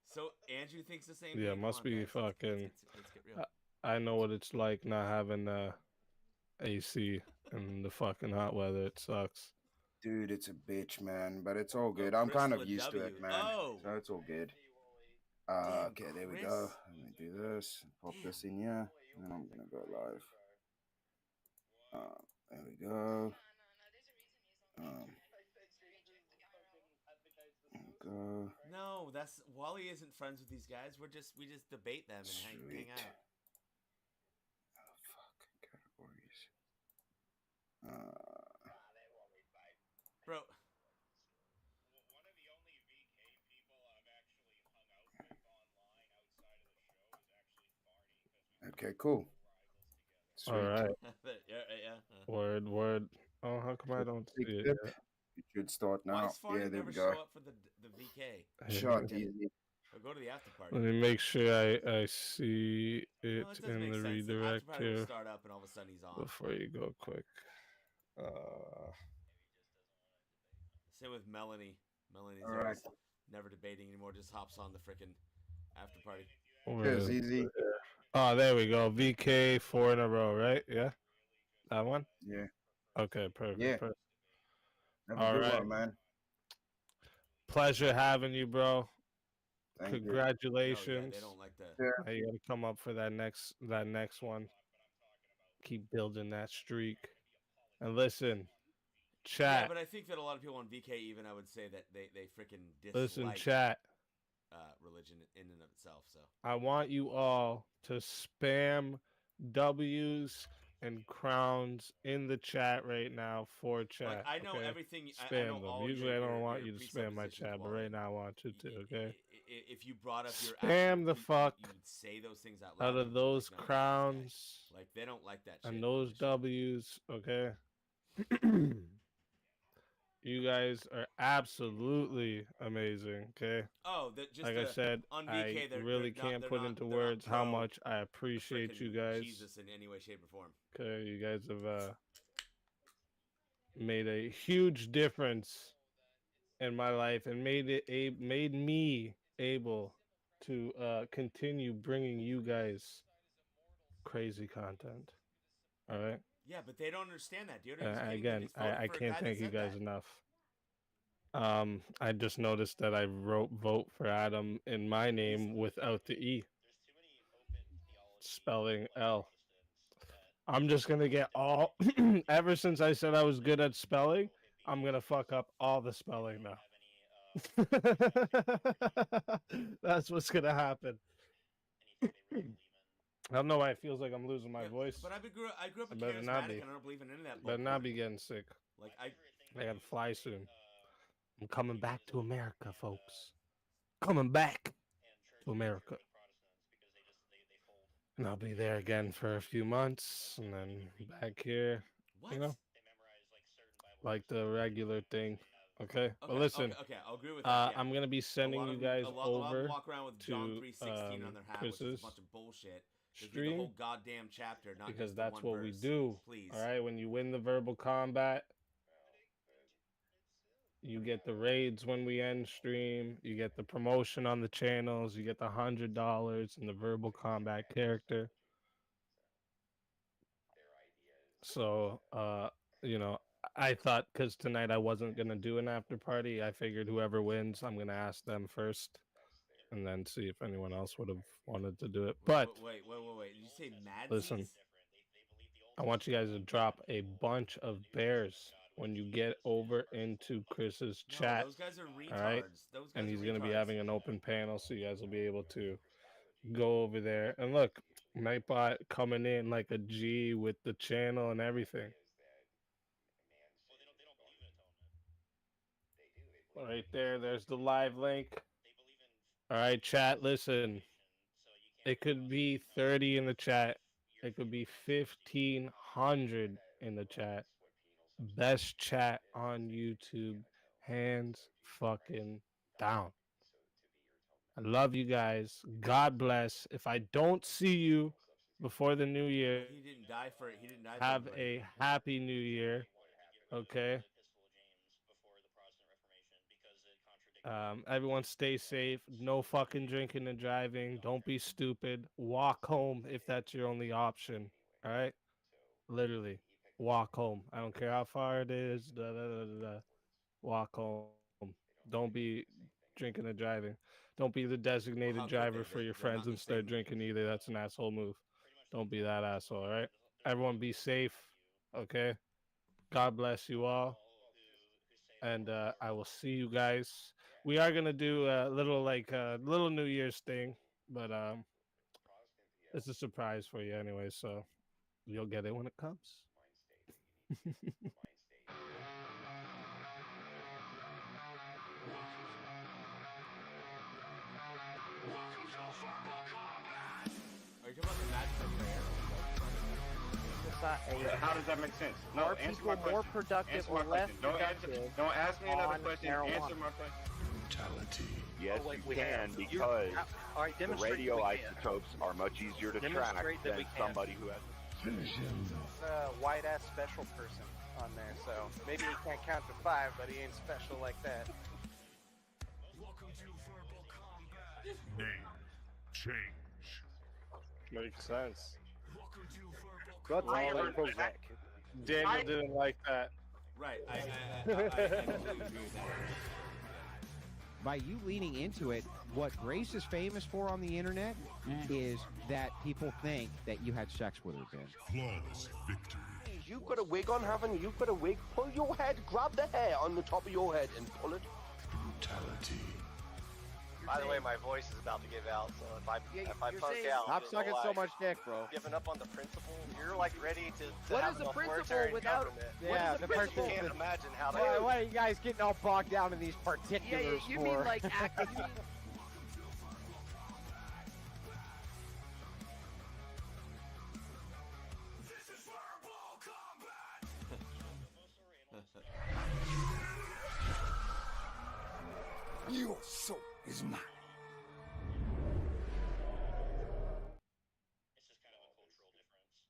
So Andrew thinks the same. Yeah, thing? must Come on, be guys. fucking. Let's get real. I know what it's like not having AC in the fucking hot weather. It sucks. Dude, it's a bitch, man, but it's all good. I'm kind of used to it, man. Oh. So it's all good. Damn, Okay, there we Chris. go. Let me do this. Pop this in here. And then I'm gonna go live. There we go. There we go. No, that's Wally isn't friends with these guys. We just debate them and hang out. Oh, fuck, categories. Bro. Okay, cool. Sweet. All right. yeah. Word. Oh, how come I don't see it? Yet? It should start Why now. does Farney Yeah, there never we show go. up for the VK? Shot easy. Or go to the after party. Let me make sure I see it doesn't in make the sense. The redirect after party will here. start up and all of a sudden he's on. Before you go quick. Same with Melanie. Melanie's All always right. never debating anymore. Just hops on the freaking after party. Cheers, easy. Oh, there we go. VK 4 in a row, right? Yeah, that one. Yeah. Okay, perfect. Yeah. Perfect. Have a All good right, one, man. Pleasure having you, bro. Thank you. Congratulations. They don't like that. Yeah. Now you gotta come up for that next one. Keep building that streak. And listen, chat. Yeah, but I think that a lot of people on VK even I would say that they freaking dislike Listen, chat. Religion in and of itself. So I want you all to spam W's and crowns in the chat right now for chat. Like, I know okay? everything. Spam I know them. all Usually your, I don't your, want your you to spam my chat, but right now I want you to. Okay. If you brought up your spam the fuck you'd say those things out loud. out of those crowns. Like they don't like that shit. And those W's. Okay. You guys are absolutely amazing. Okay. Oh, just like I said, on VK, I really can't put into words how much I appreciate you guys. Jesus in any way, shape, or form. Okay, you guys have made a huge difference in my life and made me able to continue bringing you guys crazy content. All right. Yeah, but they don't understand that, dude. Again, I can't thank you guys enough. I just noticed that I wrote vote for Adam in my name without the E. Spelling L. I'm just gonna get all ever since I said I was good at spelling, I'm gonna fuck up all the spelling now. That's what's gonna happen. I don't know why it feels like I'm losing my voice. But I grew up a better charismatic, not be. and I don't believe in any of that. Better not be getting sick. Like I gotta fly soon. I'm coming back to America, folks. Coming back to America. And I'll be there again for a few months, and then back here. What? You know, like the regular thing. Okay, but listen. Okay, I'll agree with that. Yeah. I'm gonna be sending you guys a lot of over them walk around with John to 3:16 on their hat, which is Chris's a bunch of bullshit. Just read stream, the whole goddamn chapter, not because just the that's one what we verse, do. Please. All right, when you win the verbal combat, you get the raids when we end stream. You get the promotion on the channels. You get the $100 and the verbal combat character. So, you know, I thought because tonight I wasn't gonna do an after party, I figured whoever wins, I'm gonna ask them first, and then see if anyone else would have wanted to do it. But wait! Did you say Mad? listen, I want you guys to drop a bunch of bears when you get over into Chris's chat. Those guys are retards. All right, Those guys and he's are gonna be retards. having an open panel, so you guys will be able to go over there and look. Nightbot coming in like a G with the channel and everything. Right there's the live link. All right, chat, listen. It could be 30 in the chat. It could be 1,500 in the chat. Best chat on YouTube, hands fucking down. I love you guys. God bless. If I don't see you before the new year, He didn't die for it. He didn't die. have for it. a happy new year. Okay? Everyone stay safe. No fucking drinking and driving. Don't be stupid. Walk home if that's your only option. All right? Literally. Walk home. I don't care how far it is. Da, da, da, da, da. Walk home. Don't be drinking and driving. Don't be the designated driver for your friends and start drinking either. That's an asshole move. Don't be that asshole, all right? Everyone be safe, okay? God bless you all. And I will see you guys. We are going to do a little little New Year's thing, but it's a surprise for you anyway, so you'll get it when it comes. Are you talking about the match for prayer? How does that make sense? No, Are answer people my question. more productive Answer or my less question. productive? Don't ask me another on question. marijuana? Answer my question. Brutality. Yes, Oh, wait, you we can have- because all right, the demonstrate that we can. radioisotopes are much easier to track Demonstrate that than we can. somebody who has. Finish him. It's a white ass special person on there, so maybe he can't count to 5, but he ain't special like that. Name change. Makes sense. Good Well, like Prozac. Daniel didn't like that. Right. I completely agree with that. By you leaning into it, what Grace is famous for on the internet is that people think that you had sex with her, Ben. Flawless victory. You've got a wig on, haven't you? You've got a wig. Pull your head, grab the hair on the top of your head and pull it. Brutality. By the way, my voice is about to give out, so if I punk out, Stop sucking so much dick, bro. giving up on the principle, you're like ready to What have is an the principle authoritarian without- government. Yeah, the principle. I can't imagine how Why, that. why are you guys getting all bogged down in these particulars you for? mean like acting? Your soul is mine. It's just kind of a cultural difference.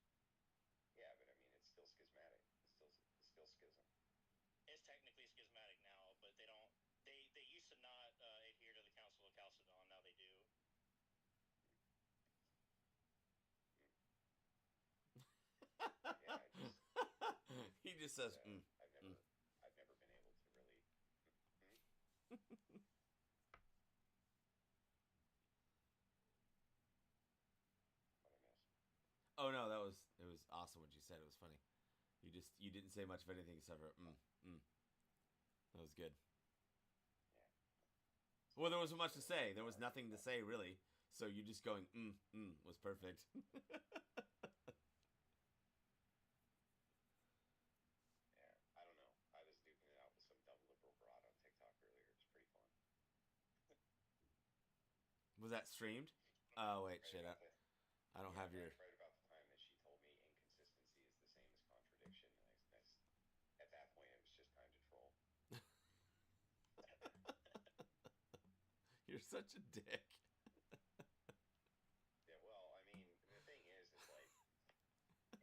Yeah, but I mean, it's still schismatic. It's still schism. It's technically schismatic now, but they don't. They used to not adhere to the Council of Chalcedon. Now they do. He just says, I've never been able to really. Oh no, it was awesome what you said. It was funny. You didn't say much of anything except for That was good. Well, there wasn't much to say. There was nothing to say really. So you just going was perfect. Yeah, I don't know. I was duking it out with some dumb liberal broad on TikTok earlier. It's pretty fun. Was that streamed? Oh wait, shit. I don't have your. Right about the time that she told me inconsistency is the same as contradiction, and at that point it was just time to troll. You're such a dick. Yeah, well, I mean, the thing is like,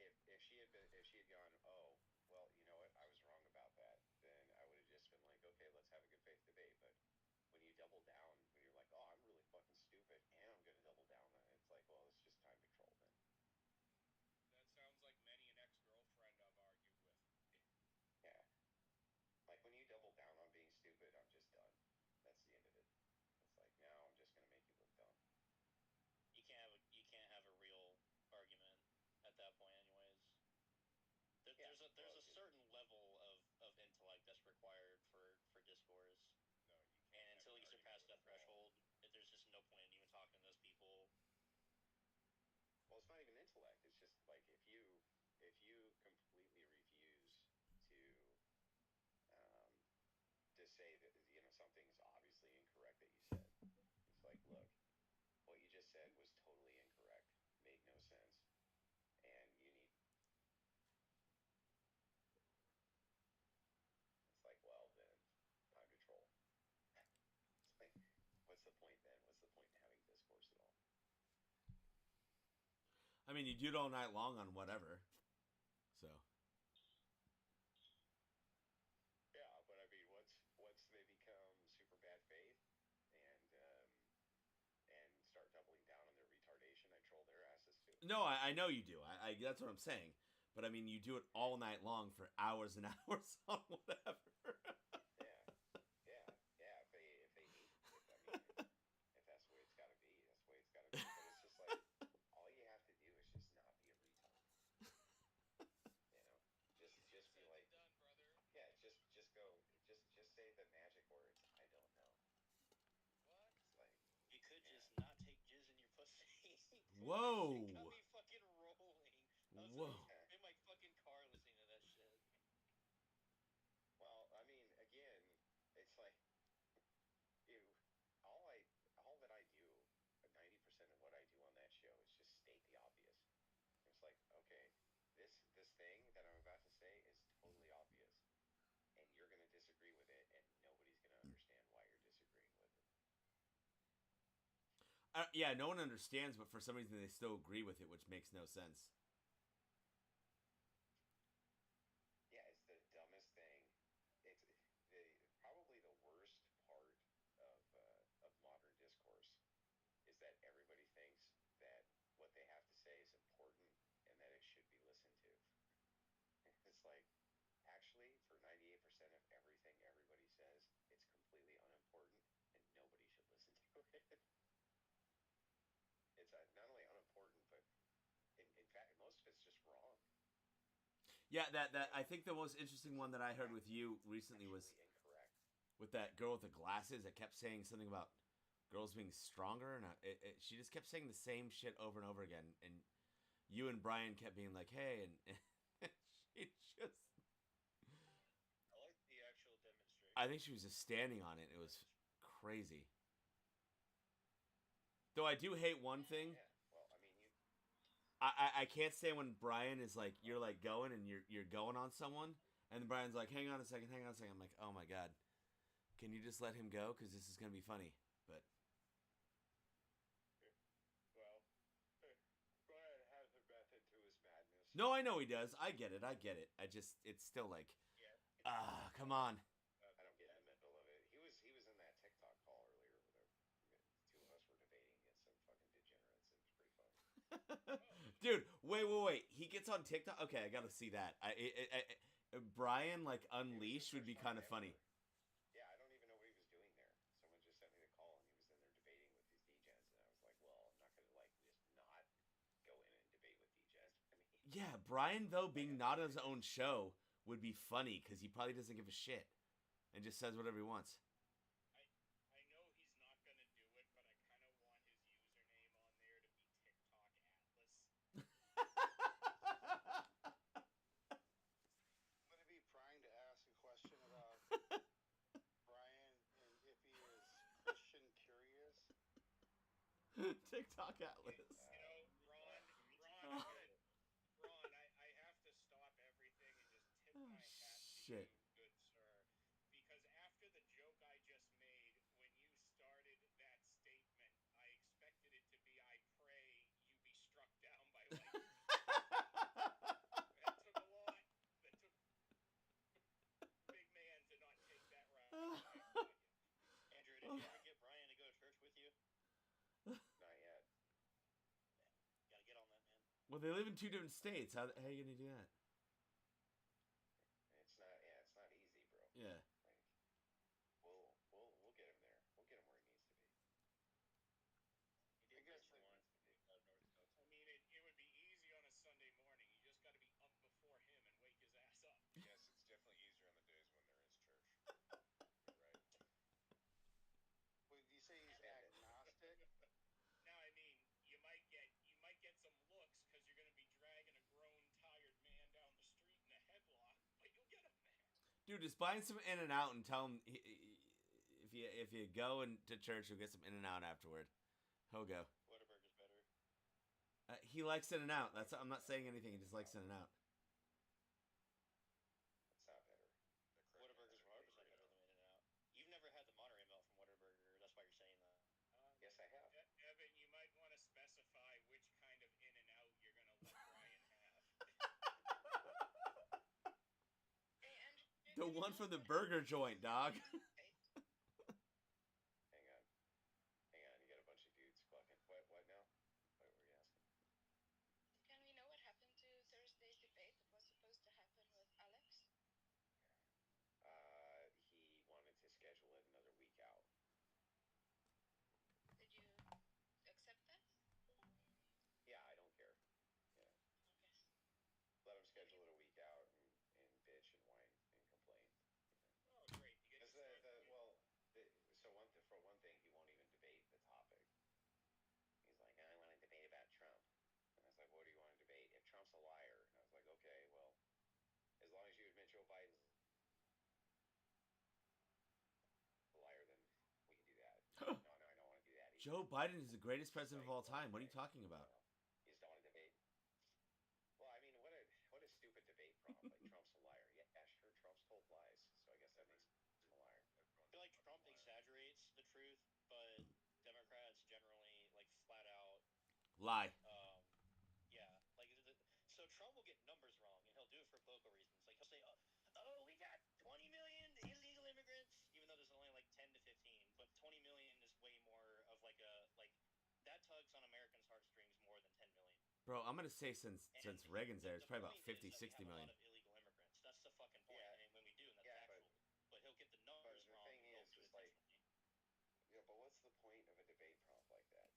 if she had gone, oh, well, you know what, I was wrong about that, then I would have just been like, okay, let's have a good faith debate. But when you double down, when you're like, oh, I'm really fucking stupid, and I'm gonna double down on it, it's like, well, it's just time to troll then. That sounds like many an ex-girlfriend I've argued with. Yeah. Like when you double down on being stupid, I'm just done. That's the end of it. It's like, now I'm just gonna make you look dumb. You can't have a real argument at that point, anyways. There's a certain level of intellect that's required for discourse. No, you can't. And until you surpass that threshold, there's just no point in even talking to those people. Well, it's not even intellect. It's just like if you completely refuse to say that something's obviously incorrect that you said. It's like, look, what you just said was totally incorrect, made no sense, and you need. It's like, well, then time to troll. It's like, what's the point then? What's the point in having discourse at all? I mean, you do it all night long on whatever. So. Yeah, but I mean, once they become super bad faith, No, I know you do. I that's what I'm saying. But I mean, you do it all night long for hours and hours on whatever. If that's the way it's got to be, that's the way it's got to be. But it's just like all you have to do is just not be a retard. You know, just be like, yeah, just go, just say the magic words. I don't know. What? It's like you could just not take jizz in your pussy. Whoa. It got me fucking rolling. I was Whoa. in my fucking car listening to that shit. Well, I mean, again, it's like all that I do, 90% of what I do on that show is just state the obvious. It's like, okay, this thing that I'm about to say is totally obvious, and you're going to disagree with it, and nobody's going to understand why you're disagreeing with it. Yeah, no one understands, but for some reason they still agree with it, which makes no sense. Yeah, it's the dumbest thing. It's probably the worst part of modern discourse is that everybody thinks that what they have to say is important and that it should be listened to. It's like, actually, for 98% of everything everybody says, it's completely unimportant and nobody should listen to it. It's not only unimportant, but in fact, most of it's just wrong. Yeah, that I think the most interesting one that I heard with you recently was with that girl with the glasses that kept saying something about girls being stronger, and she just kept saying the same shit over and over again, and you and Brian kept being like, hey, and she just... I like the actual demonstration. I think she was just standing on it. It was crazy. Though I do hate one thing. Yeah, well, I mean, I can't stand when Brian is like, you're like going and you're going on someone, and then Brian's like, hang on a second. I'm like, oh my god, can you just let him go? Because this is gonna be funny. But well, Brian has a method to his madness. no, I know he does. I get it. It's still like, come on. I don't get in the middle of it. He was in that TikTok call earlier where the two of us were debating against some fucking degenerates. It was pretty funny. Dude, wait. He gets on TikTok. Okay, I gotta see that. Brian like Unleashed would be kind of funny. Yeah, I don't even know what he was doing there. Someone just sent me the call, and he was in there debating with these degens, and I was like, well, I'm not gonna like just not go in and debate with degens. I mean, Yeah, Brian though being not on his own show would be funny because he probably doesn't give a shit and just says whatever he wants. I know he's not gonna do it, but I kind of want his username on there to be TikTok Atlas. I'm gonna be trying to ask a question about Brian and if he is Christian curious. TikTok Atlas. You know, Ron, I have to stop everything and just tip my hat to Shit. you, good sir, because after the joke I just made, when you started that statement, I expected it to be, I pray you be struck down by lightning. That took a lot. That took big man to not take that route. Andrew, did you ever get Brian to go to church with you? not yet. Gotta get on that, man. Well, they live in two different states. How are you gonna do that? It's not easy, bro. Yeah. Like, we'll get him there. We'll get him where he needs to be. I mean, it would be easy on a Sunday morning. You just got to be up before him and wake his ass up. Yes, it's definitely easier on the days when there is church. You're right. Would you say he's agnostic? Now, I mean, you might get some looks because you're going to be dragging a grown, tired man down the street in a headlock, but you'll get him there. Dude, just buy him some In-N-Out and tell him if you go to church, you'll get some In-N-Out afterward. He'll go. Whataburger's better. He likes In-N-Out. I'm not saying anything. He just likes In-N-Out. It's not better. Whataburger's 100% better than In-N-Out. You've never had the Monterey Melt from Whataburger. That's why you're saying that. Yes, I have. Evan, you might want to specify which kind of In-N-Out you're going to let Brian have. The one from the burger joint, dog. Hang on. You got a bunch of dudes clucking. What now? What were you asking? Biden's a liar, then we can do that. No, I don't want to do that. Joe Biden is the greatest president of all time. What are you talking about? You just don't want to debate. Well, I mean, what a stupid debate prompt. Like, Trump's a liar. Yeah, sure, Trump's told lies. So I guess that makes him a liar. I feel like Trump exaggerates the truth, but Democrats generally like flat out lie. Yeah, like so Trump will get numbers wrong, and he'll do it for political reasons. Like he'll say, "Oh, we got 20 million illegal immigrants," even though there's only like 10 to 15. But 20 million is way more of like that tugs on Americans' heartstrings more than 10 million. Bro, I'm gonna say since Reagan's there, it's probably about 50, 60 million. A lot of illegal immigrants. That's the fucking point. And when we do, and that's factual. But he'll get the numbers wrong. The thing is like, but what's the point of a debate prompt like that?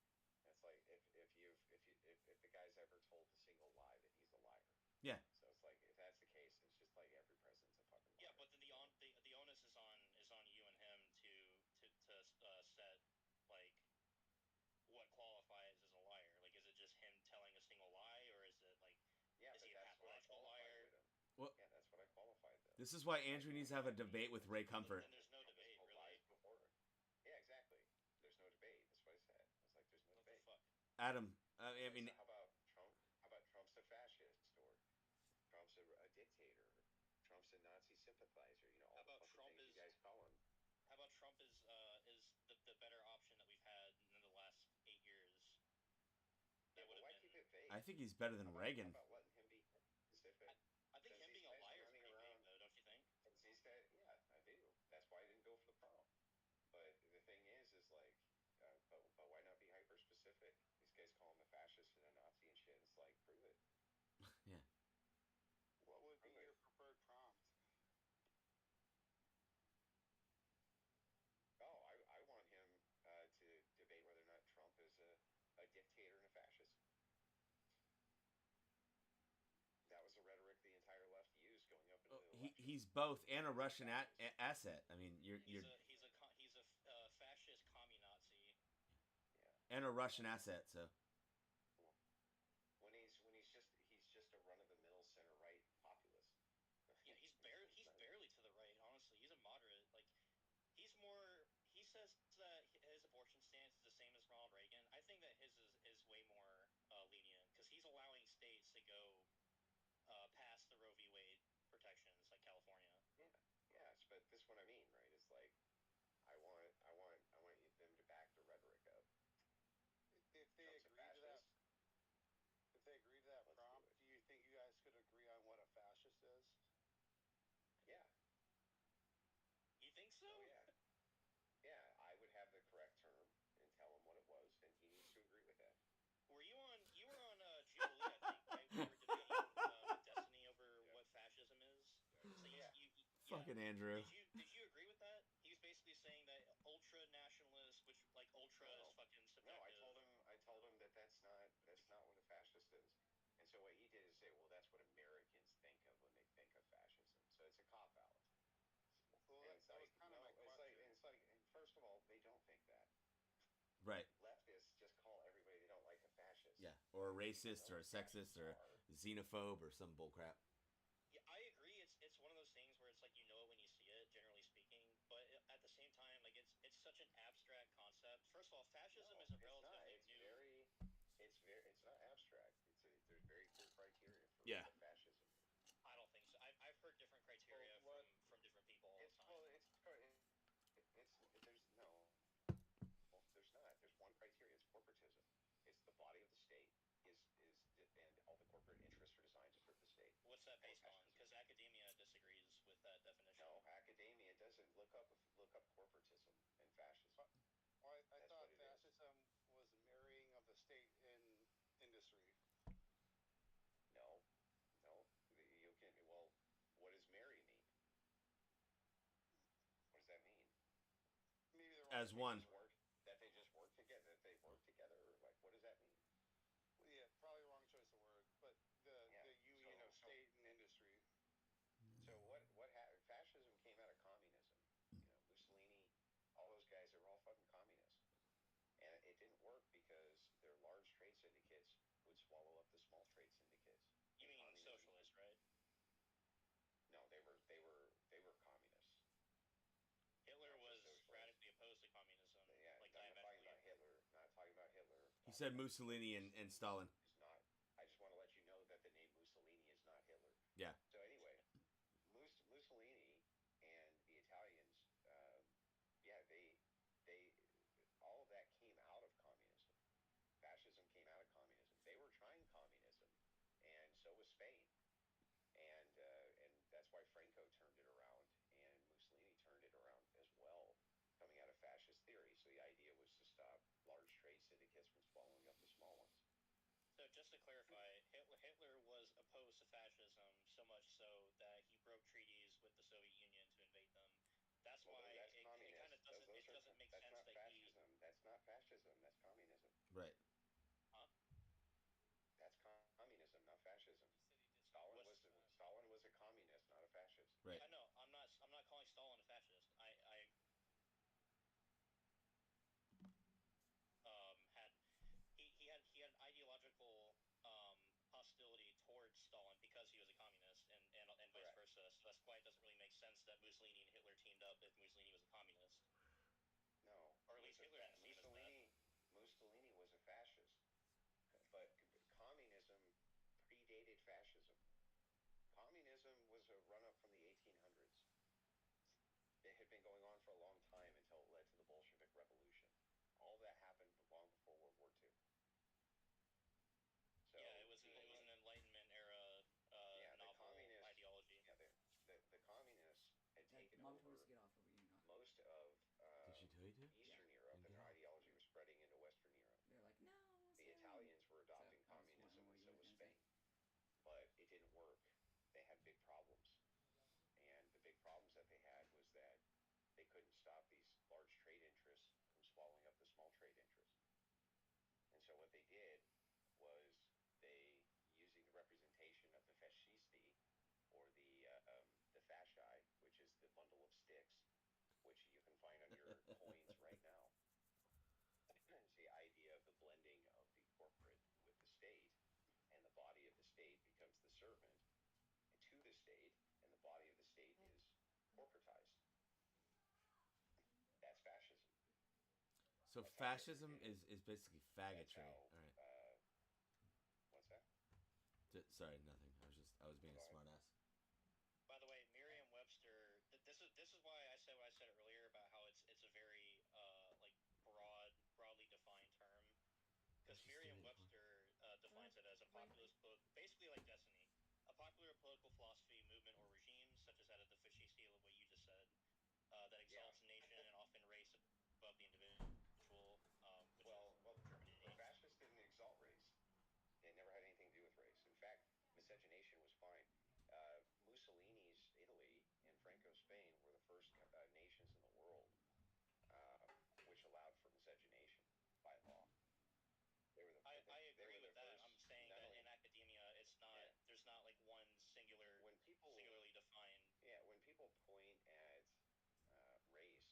It's like if the guy's ever told a single lie, then he's a liar. Yeah. So it's like if that's the case, it's just like every president's a fucking liar. Yeah, but then the onus is on you and him to set like what qualifies as a liar. Like, is it just him telling a single lie, or is it like is he a pathological liar? Well, yeah, that's what I qualified though. This is why Andrew needs to have a debate with Ray Comfort. And there's no debate really. Yeah, exactly. There's no debate. That's what I said. It's like there's no debate. What the fuck? Adam, I mean, So how about Trump? How about Trump's a fascist, or Trump's a dictator, or Trump's a Nazi sympathizer? You know, all the fucking things you guys call him. How about Trump is the better option that we've had in the last 8 years? Yeah, but why keep it vague? I think he's better than Reagan. How about letting him be specific? I think him being a liar is pretty vague, though, don't you think? These guys, yeah, I do. That's why I didn't go for the prompt. But the thing is like, but why not be hyper specific? These guys call him a fascist and a Nazi and shit. It's like, prove it. Yeah. What would be your preferred prompt? Oh, I want him to debate whether or not Trump is a dictator and a fascist. That was the rhetoric the entire left used going up into the election. He's both and a Russian asset. I mean, you're he's a fascist commie-Nazi. Yeah. And a Russian asset. So. When he's just a run-of-the-mill center-right populist. Yeah, he's barely to the right. Honestly, he's a moderate. Like, he's more. He says that his abortion stance is the same as Ronald Reagan. I think that his is way more lenient because he's allowing states to go past the Roe v. Wade protections, like California. Yeah, yes, but this is what I mean, right? It's like I want them to back the rhetoric up. If they agree to that prompt, do you think you guys could agree on what a fascist is? Yeah. You think so? Oh, yeah. Yeah, I would have the correct term and tell him what it was, and he needs to agree with that. You were on Jubilee, I think, right? We were debating with Destiny over what fascism is. So Fucking Andrew. Did you agree with that? He was basically saying that ultra nationalist, which like ultra is fucking subjective. No, I told him that that's not what a fascist is. And so what he did is say, well, that's what Americans think of when they think of fascism. So it's a cop out. Well, that was kind of my question. It's like, and first of all, they don't think that. Right. Leftists just call everybody they don't like a fascist. Yeah, or a racist, or a sexist, or a xenophobe, or some bullcrap. Yeah, I agree. It's one of those things where it's like you know it when you see it, generally speaking. But at the same time, like it's such an abstract concept. First of all, fascism is a relatively new. It's not abstract. There's very clear criteria for what fascism is. I don't think so. I've heard different criteria from different people all the time. Well, there's not. There's one criteria. It's corporatism. It's the body of the state and all the corporate interests are designed to serve the state. What's that based on? Because academia disagrees with that definition. No, academia doesn't look up corporatism and fascism. Well, I thought fascism was marrying of the state and industry. No. You can. Well, what does marry mean? What does that mean? Maybe as one. That they just work together. That they work together. Like, what does that mean? Well, yeah, probably wrong choice of word, but the union of state and industry. So what happened? Fascism came out of communism. You know, Mussolini, all those guys, they were all fucking communists, and it didn't work because their large trade syndicates would swallow up the small trade syndicates. You mean socialist, right? No, they they were communists. Hitler not was socialists. radically opposed to communism. Yeah, like I'm not talking diametrically. about Hitler. Not talking about Hitler. He said Mussolini and Stalin. Is not. I just want to let you know that the name Mussolini is not Hitler. Yeah. So anyway, Mussolini and the Italians, yeah, they all of that came out of communism. Fascism came out of communism. They were trying communism, and so was Spain. And that's why Franco turned it around, and Mussolini turned it around as well, coming out of fascist theory. So the idea was to stop large trade syndicates from swallowing up the small ones. So just to clarify, Hitler was opposed to fascism so much so that he broke treaties with the Soviet Union to invade them. That's why that's it kind of doesn't make sense that fascism. That's not fascism. That's communism. Right. Huh? That's communism, not fascism. Stalin was a communist, not a fascist. Right. I know. I'm not calling Stalin a fascist. I he had an ideological hostility towards Stalin because he was a communist, and vice versa. So that's why it doesn't really make sense that Mussolini and Hitler teamed up if Mussolini was a communist. No. Or at least Hitler Mussolini was a fascist, but communism predated fascism. Communism was a run-up from the 1800s. It had been going on for a long time until it led to the Bolshevik Revolution. All that happened long before World War II. So yeah, it was an Enlightenment era novel ideology. Yeah, the communists had taken Mom over told us to get off over you, not. most of Did she tell you to? Eastern Europe, and their ideology was spreading into Western Europe. They're like, no. The Italians were adopting communism, and so was Spain. But it didn't work. They had big problems. And the big problems that they had was that they couldn't stop these large trade interests from swallowing up the small trade interests. And so what they did was they, using the representation of the fascisti, or the fasci, which is the bundle of sticks, which you can find on your coins right now. It's the idea of the blending of the corporate with the state, and the body of the state becomes the servant to the state, and the body of the state is corporatized. That's fascism. So fascism is basically faggotry. How, all right. What's that? Sorry, nothing. I was being a smartass. By the way, Merriam-Webster. This is why I said what I said earlier about how it's a very like broadly defined term, because Merriam-Webster defines it as a populist, basically like Destiny, a popular political philosophy, movement, or regime such as that of the fascisti, what you just said, that exalts a nation and often race above the individual. The fascists didn't exalt race. It never had anything to do with race. In fact, miscegenation was fine. Mussolini's Italy and Franco's Spain were the first nations in the world which allowed for miscegenation by law. They were I agree with that. I'm saying that in academia, it's not. Yeah. There's not like one singularly defined. Yeah, when people point at race,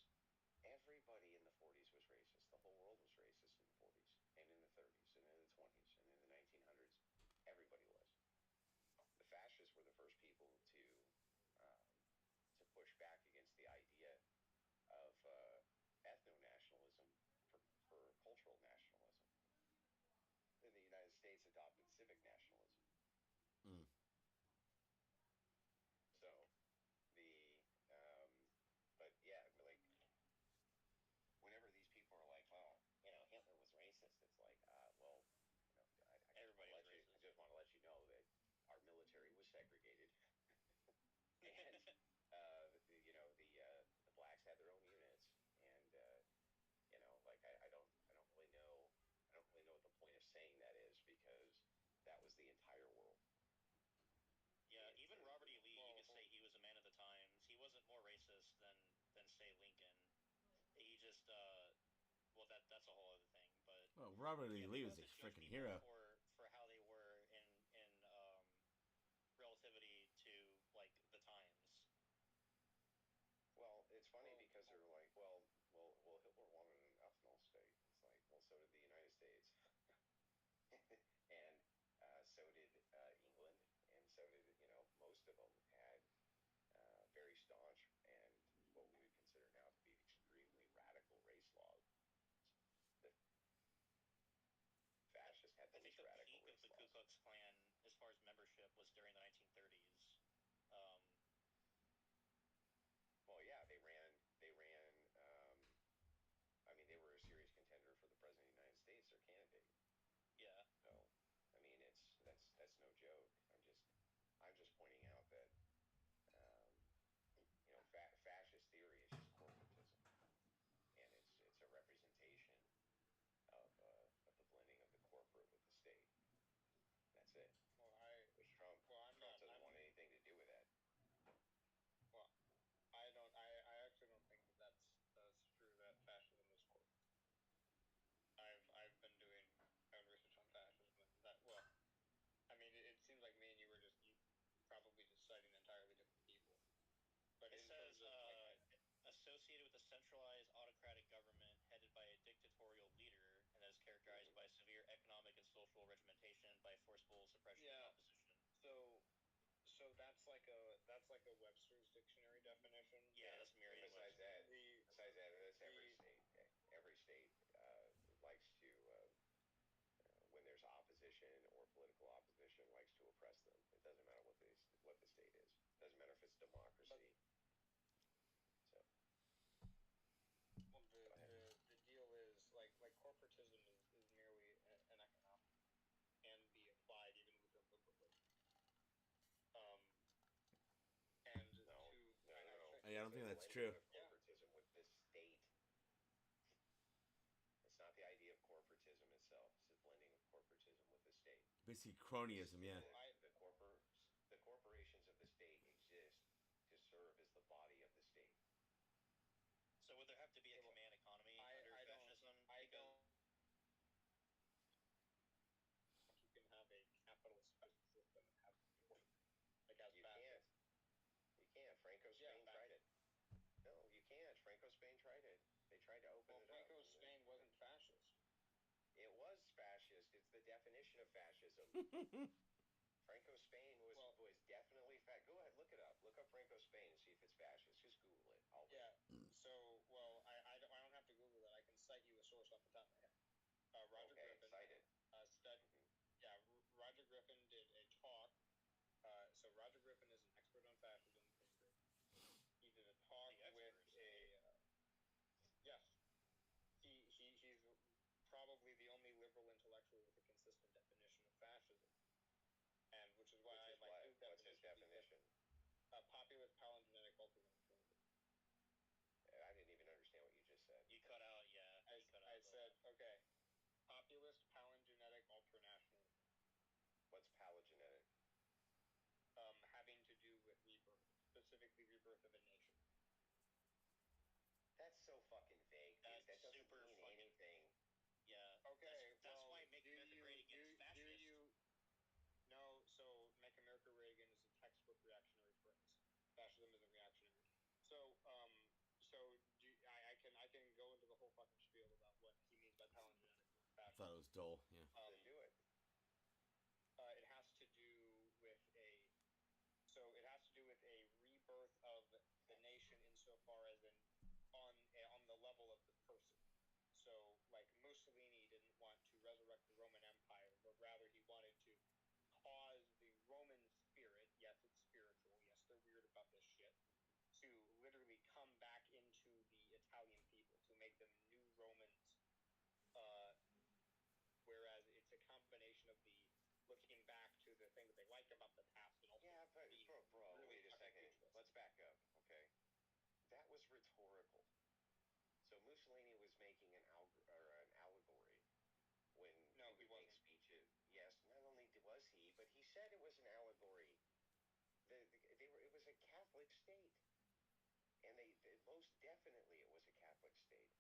everybody in the 40s was racist. The whole world was racist in the 40s, and in the 30s, and in the 20s, and in the 1900s. Everybody was. The fascists were the first people to push back against the idea of ethno-nationalism for cultural nationalism. In the United States, adopted civic nationalism. Mm. So, but yeah, like, whenever these people are like, well, Hitler was racist, it's like, well, I just want to let you know that our military was segregated, and the blacks had their own units, and I don't really know what the point of saying that is, because that was the entire world. Yeah, even Robert E. Lee, you could say he was a man of the times. He wasn't more racist than say Lincoln. He just that's a whole other thing. But Robert E. Lee was a freaking hero for how they were in relativity to like the times. Well, it's funny because they're like, well, Hitler wanted an ethnol state. It's like, well, so did the United States, and so did England, and so did most of them had far as membership was during the 1930s. Well, yeah, they ran. I mean, they were a serious contender for the president of the United States, their candidate. Yeah. So, I mean, that's no joke. I'm just pointing out that, fascist theory is just corporatism, and it's a representation of the blending of the corporate with the state. That's it. Well, Trump doesn't want anything to do with that. Well, I actually don't think that's true. That fascism is corporate. I've been doing my own research on fascism, and I mean, it seems like me and you were probably just citing entirely different people. But it says associated with a centralized autocratic government headed by a dictatorial leader, and that is characterized by severe economic and social regimentation, by forcible suppression and opposition. So that's like a Webster's dictionary definition. Yeah, that's Merriam-Webster. Besides that, that's every state. Every state likes to, when there's opposition or political opposition, likes to oppress them. It doesn't matter what the state is. It doesn't matter if it's democracy. Well, the deal is like corporatism is merely an economic, can be applied even within liberalism. I don't think that's true. Corporatism with the state. It's not the idea of corporatism itself. It's the blending of corporatism with the state. Basically, cronyism, yeah. The corporations of the state exist to serve as the body of the state. So would there have to be a command economy under fascism? You can have a capitalist system and have You can't. Franco Spain tried it. No, you can't. Franco Spain tried it. They tried to open it up. Franco Spain wasn't fascist. It was fascist. It's the definition of fascism. Franco Spain was definitely fat. Go ahead, look it up. Look up Franco Spain and see if it's fascist. Just Google it. So, I don't have to Google it. I can cite you a source off the top of my head. Roger Griffin. Cite it. Roger Griffin did a talk. So Roger Griffin is an expert on fascism. He did a talk with yes. He's probably the only liberal intellectual with a consistent definition of fascism. And which is why I like his definition. What's his definition? Populist palingenetic ultranationalism. I didn't even understand what you just said. You cut out, yeah. I said, okay. Populist palingenetic ultranationalism. What's palingenetic? Having to do with rebirth, specifically rebirth of a nation. That's so fucking vague, dude. That doesn't mean anything. Yeah. Okay. That's why Make America Great Again is fascist. No, so Make America Great Again is a textbook reactionary phrase. Fascism isn't reactionary. So, I can go into the whole fucking spiel about what he means by palingenetic fascism. I thought it was dull. Yeah. Then do it. It has to do with a rebirth of the nation insofar as on the level of the person. So, like, Mussolini didn't want to resurrect the Roman Empire, but rather he wanted to cause the Roman spirit, yes, it's spiritual, yes, they're weird about this shit, to literally come back into the Italian people, to make them new Romans, whereas it's a combination of the looking back to the thing that they like about the past and also bro, wait a second. Let's back up, okay? That was rhetorical. So Mussolini was making an allegory when he would make speeches. Yes, not only was he, but he said it was an allegory. It was a Catholic state, and most definitely it was a Catholic state.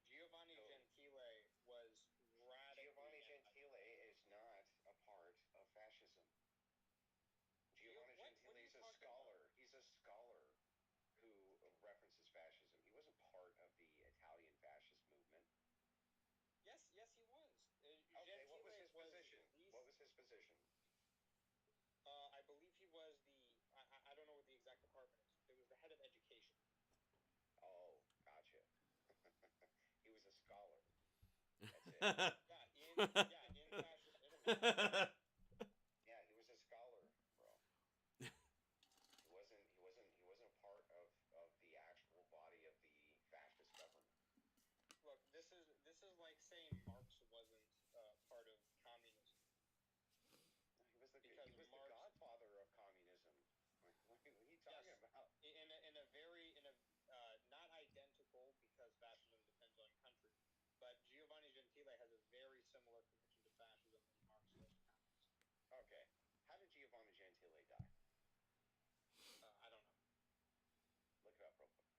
Giovanni Gentile was radically... Giovanni Gentile is not a part of fascism. Giovanni Gentile is a scholar. He's a scholar who references fascism. He wasn't part of the Italian fascist movement. Yes, he was. Okay, what was his position? What was his position? I believe he was I don't know what the exact department is. It was the head of education. Oh, gotcha. He was a scholar. That's it. in fascist Yeah, he was a scholar, bro. He wasn't a part of the actual body of the fascist government. Look, this is like saying Marx wasn't part of communism. He was the godfather of communism. What are you talking about? In a not identical, because fascism depends on country, but Giovanni Gentile has a very similar connection to fascism as Marx does to communism. Okay, how did Giovanni Gentile die? I don't know. Look it up real quick.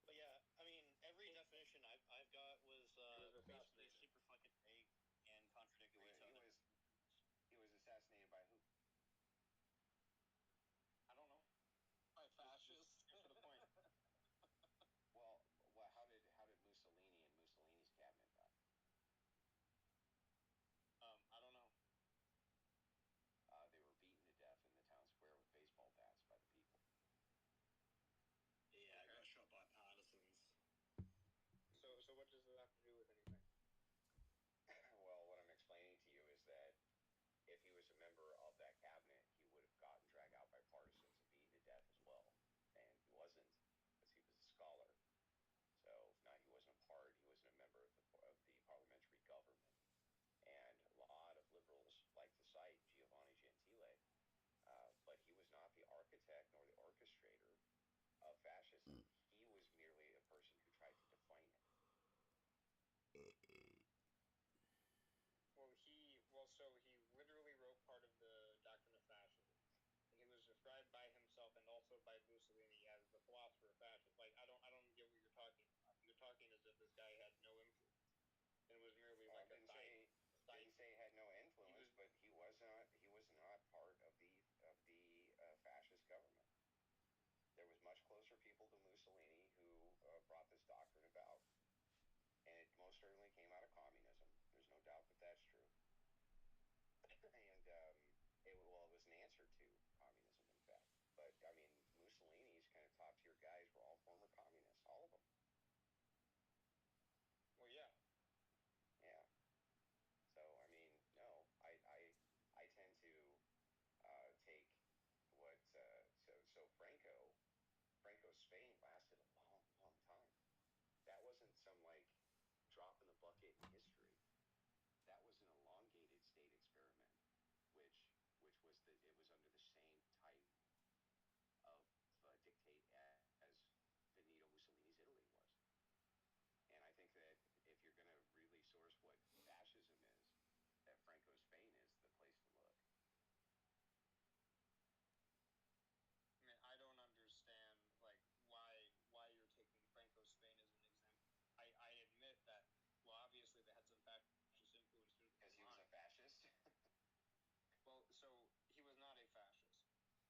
But yeah, I mean, every definition I've got was basically super fucking vague and contradictory to other. He was assassinated by who? I don't know. By fascists. To the point. Well, how did Mussolini and Mussolini's cabinet die? I don't know. They were beaten to death in the town square with baseball bats by the people. Yeah, I got shot by partisans. So what does that have to do with anything? Well, what I'm explaining to you is that if he was a member of that cabinet, he would have gotten dragged out by partisans and beaten to death as well. And he wasn't, because he was a scholar. So, no, he wasn't a member of the parliamentary government. And a lot of liberals like to cite Giovanni Gentile, but he was not the architect nor the orchestrator of fascism. He was merely a person who tried to define it. So he literally wrote part of the Doctrine of Fascism. And he was described by himself and also by Mussolini as the philosopher of fascism. Like, I don't get what you're talking about. You're talking as if this guy had no influence and was merely like didn't say he had no influence, but he was not part of the fascist government. There was much closer people to Mussolini who brought this doctrine about, and it most certainly came out of communism. There's no doubt that that's true. And it was an answer to communism, in fact. But I mean, Mussolini's kind of top tier guys were all former communists, all of them. Well, yeah. Yeah. So I mean, no, I tend to take what so Franco's Spain lasted a long time. That wasn't some like drop in the bucket in history. That was an elongated state experiment, which it was under the same type of dictate as Benito Mussolini's Italy was. And I think that if you're going to really source what fascism is, that Franco's Spain is the place to look. I mean, I don't understand like why you're taking Franco's Spain as an example. I admit that. Well, obviously they had some fascist influence through the because he was a fascist. Well, so he was not a fascist.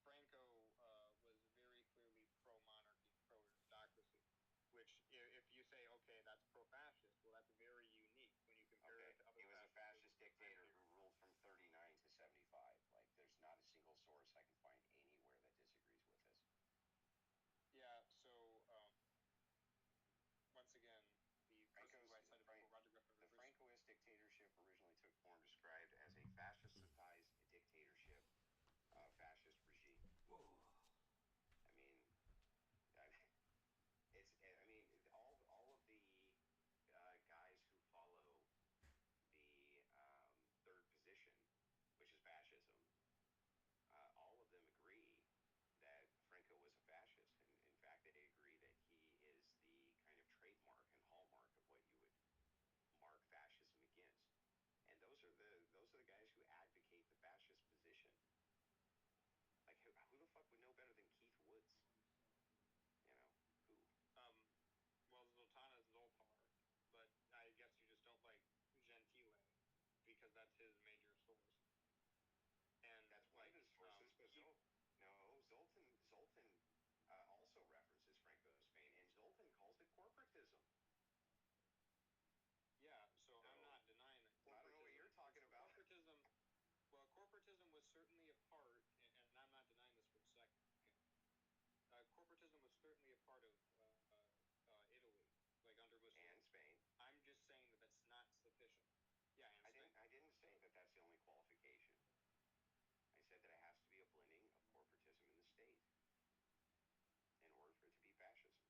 Franco was very clearly pro-monarchy, pro-aristocracy. Which, if you say, okay, that's pro-fascist, well, that's very unique when you compare it to other. He was a fascist dictator who ruled from 39 to 75. Like, there's not a single source I can find anywhere that disagrees with this. Yeah. So, once again, the Francoist dictatorship originally took form described as a fascistized dictatorship, fascist regime. I mean, all of the guys who follow the third position, which is fascism, all of them agree that Franco was a fascist, and in fact, they agree that he is the kind of trademark and hallmark of what you would mark fascism against. And those are the guys who advocate the fascist position. Like, who the fuck would know better than Keith Woods? You know, who? Well, Zoltana is Zoltar, but I guess you just don't like Gentile because that's his major source. And that's one of his sources, but Zoltan also references Franco's Spain, and Zoltan calls it corporatism. Yeah, so I'm not denying that. I don't know what you're talking about. Corporatism was certainly a part, and I'm not denying this for a second. certainly a part of Italy, like under Mussolini. And Spain. I'm just saying that that's not sufficient. Yeah, and Spain. I didn't say that that's the only qualification. I said that it has to be a blending of corporatism in the state in order for it to be fascism.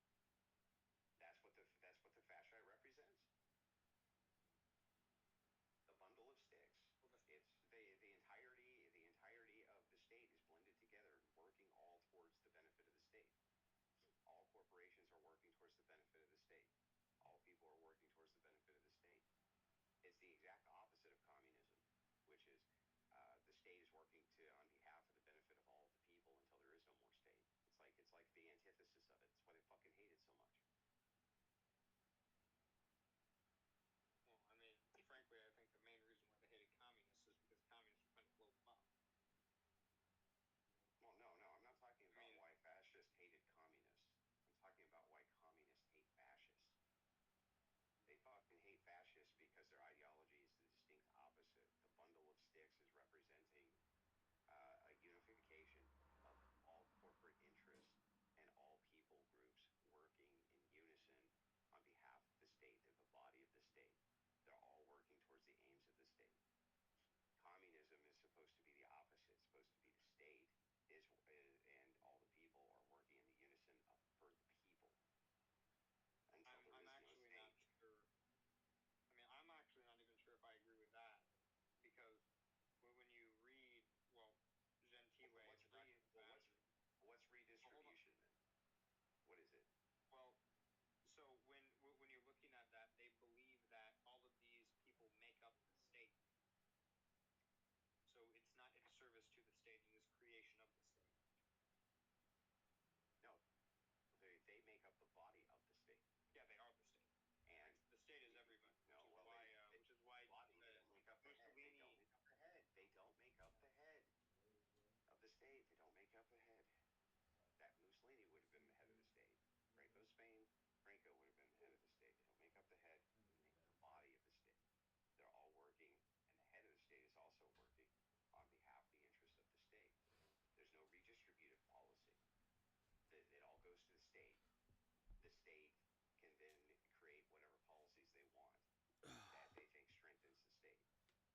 That's what the fascist represents. The bundle of sticks. It's the entirety of the state is blended together, working all towards the benefit of the state. All corporations are working towards the benefit of the state. All people are working towards the benefit of the state. It's the exact opposite of communism, which is the state is working on behalf of the benefit of all the people until there is no more state. It's like the antithesis of it. It's why they fucking hate it so much. Well, I mean, frankly, I think the main reason why they hated communists is because communists were trying to blow them up. Well, no, I'm not talking about why fascists hated communists. I'm talking about why communists hate fascists. They fucking hate fascists because their ideology is the distinct opposite. The bundle of sticks is representing a unification of all corporate interests and all people groups working in unison on behalf of the state. They're the body of the state. They're all working towards the aims of the state. Communism is supposed to be the opposite. It's supposed to be the state and all the people are working in the unison for the people. I'm actually not sure. I mean, I'm actually not even sure if I agree with that, because when you read, Gentile. What's redistribution then? What is it? Well, so when you're looking at that, they believe that all of these people make up the state. So it's not in service to the state; it is creation of the state. No, they make up the body of the state. Yeah, they are the state. And the state is everybody. No, Which is why body doesn't make up the head. They don't make up the head. They don't make up the head of the state. They don't make up the head. That Mussolini would have been the head of the state. Franco would have been the head of the state. They don't make up the head. They make up the body of the state. They're all working, and the head of the state is also working on behalf of the interests of the state. There's no redistributive policy. It all goes to the state. The state can then create whatever policies they want that they think strengthens the state.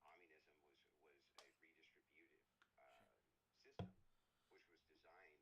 Communism was a redistributive system, which was designed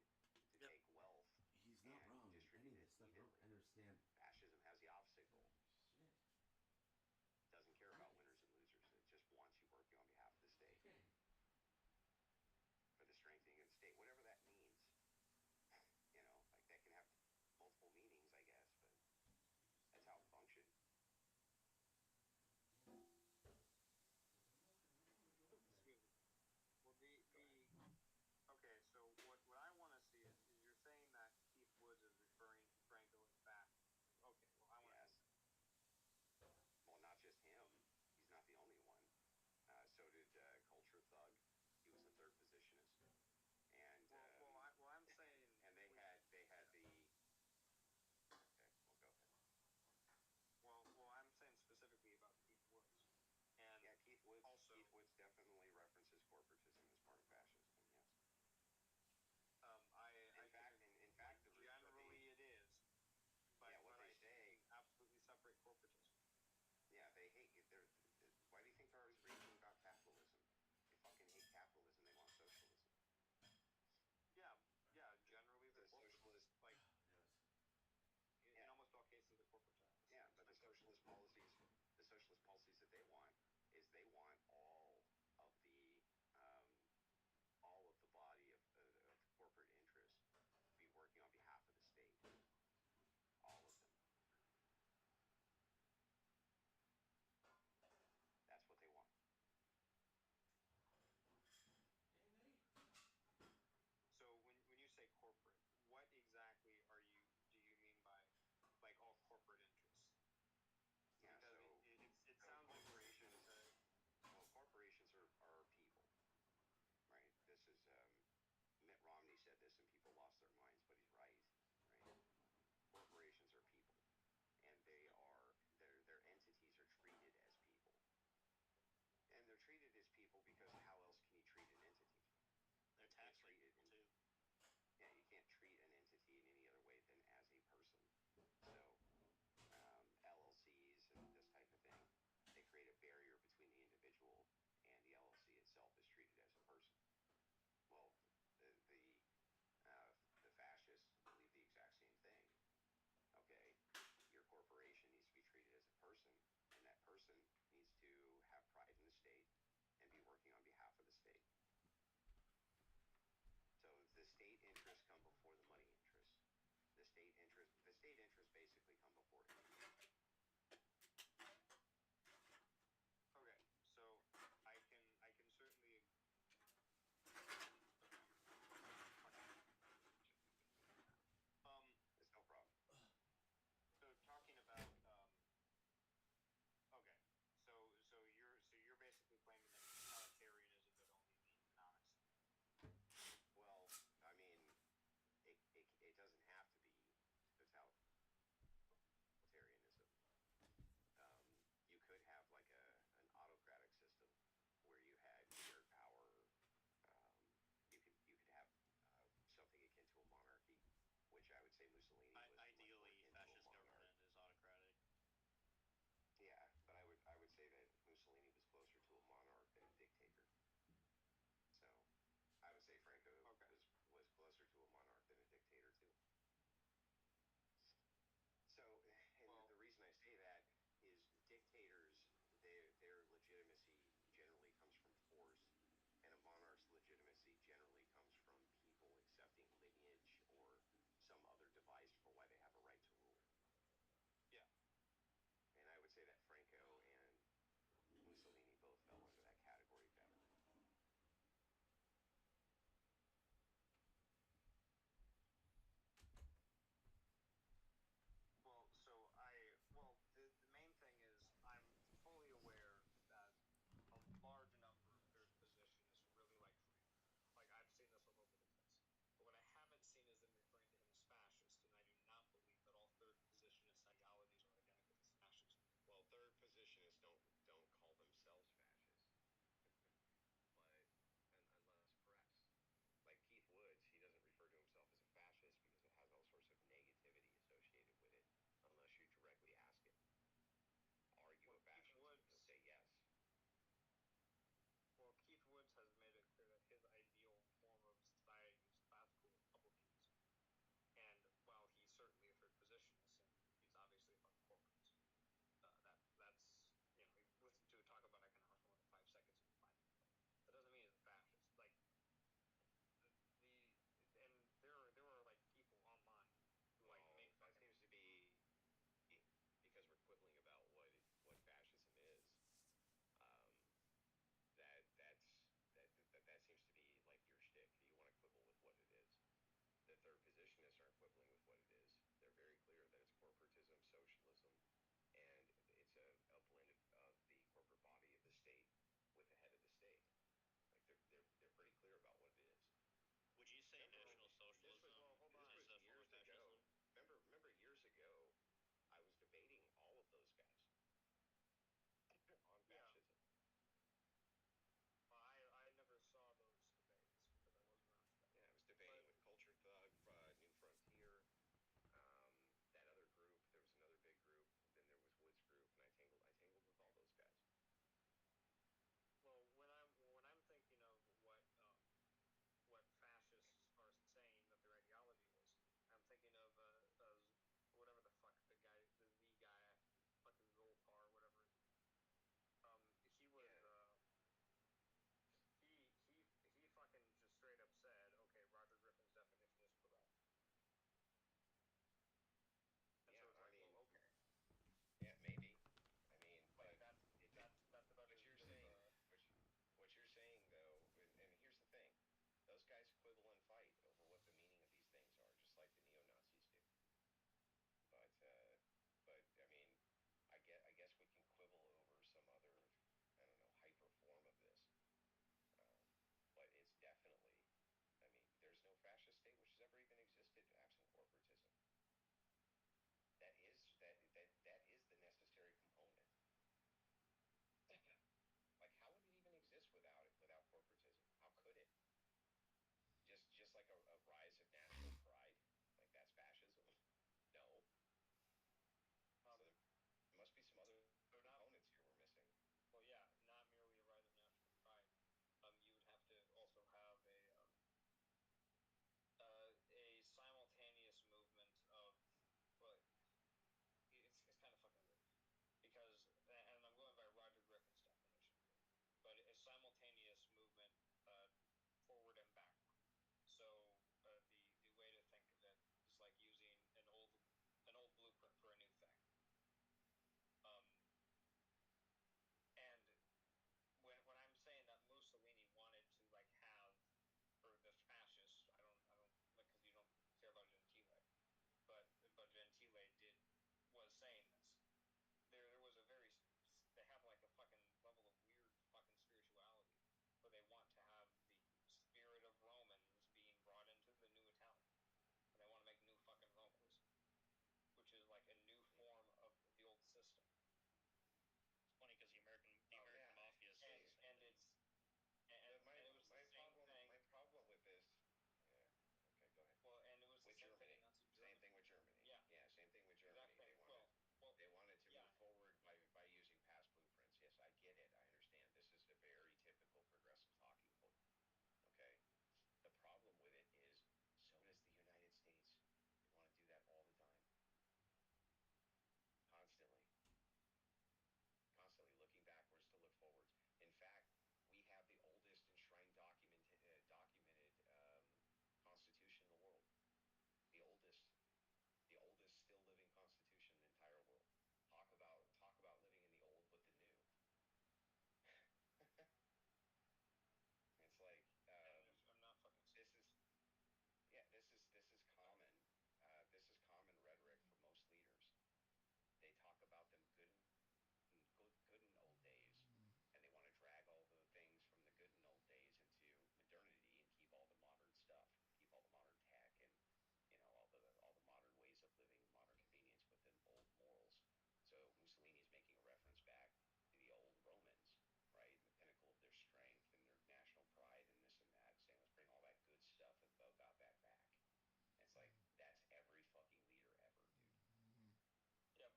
state interests basically come before it. Okay, so I can certainly. It's no problem. So talking about okay, so you're basically claiming that totalitarianism would only be economics. Well, I mean, it doesn't have to be totalitarianism.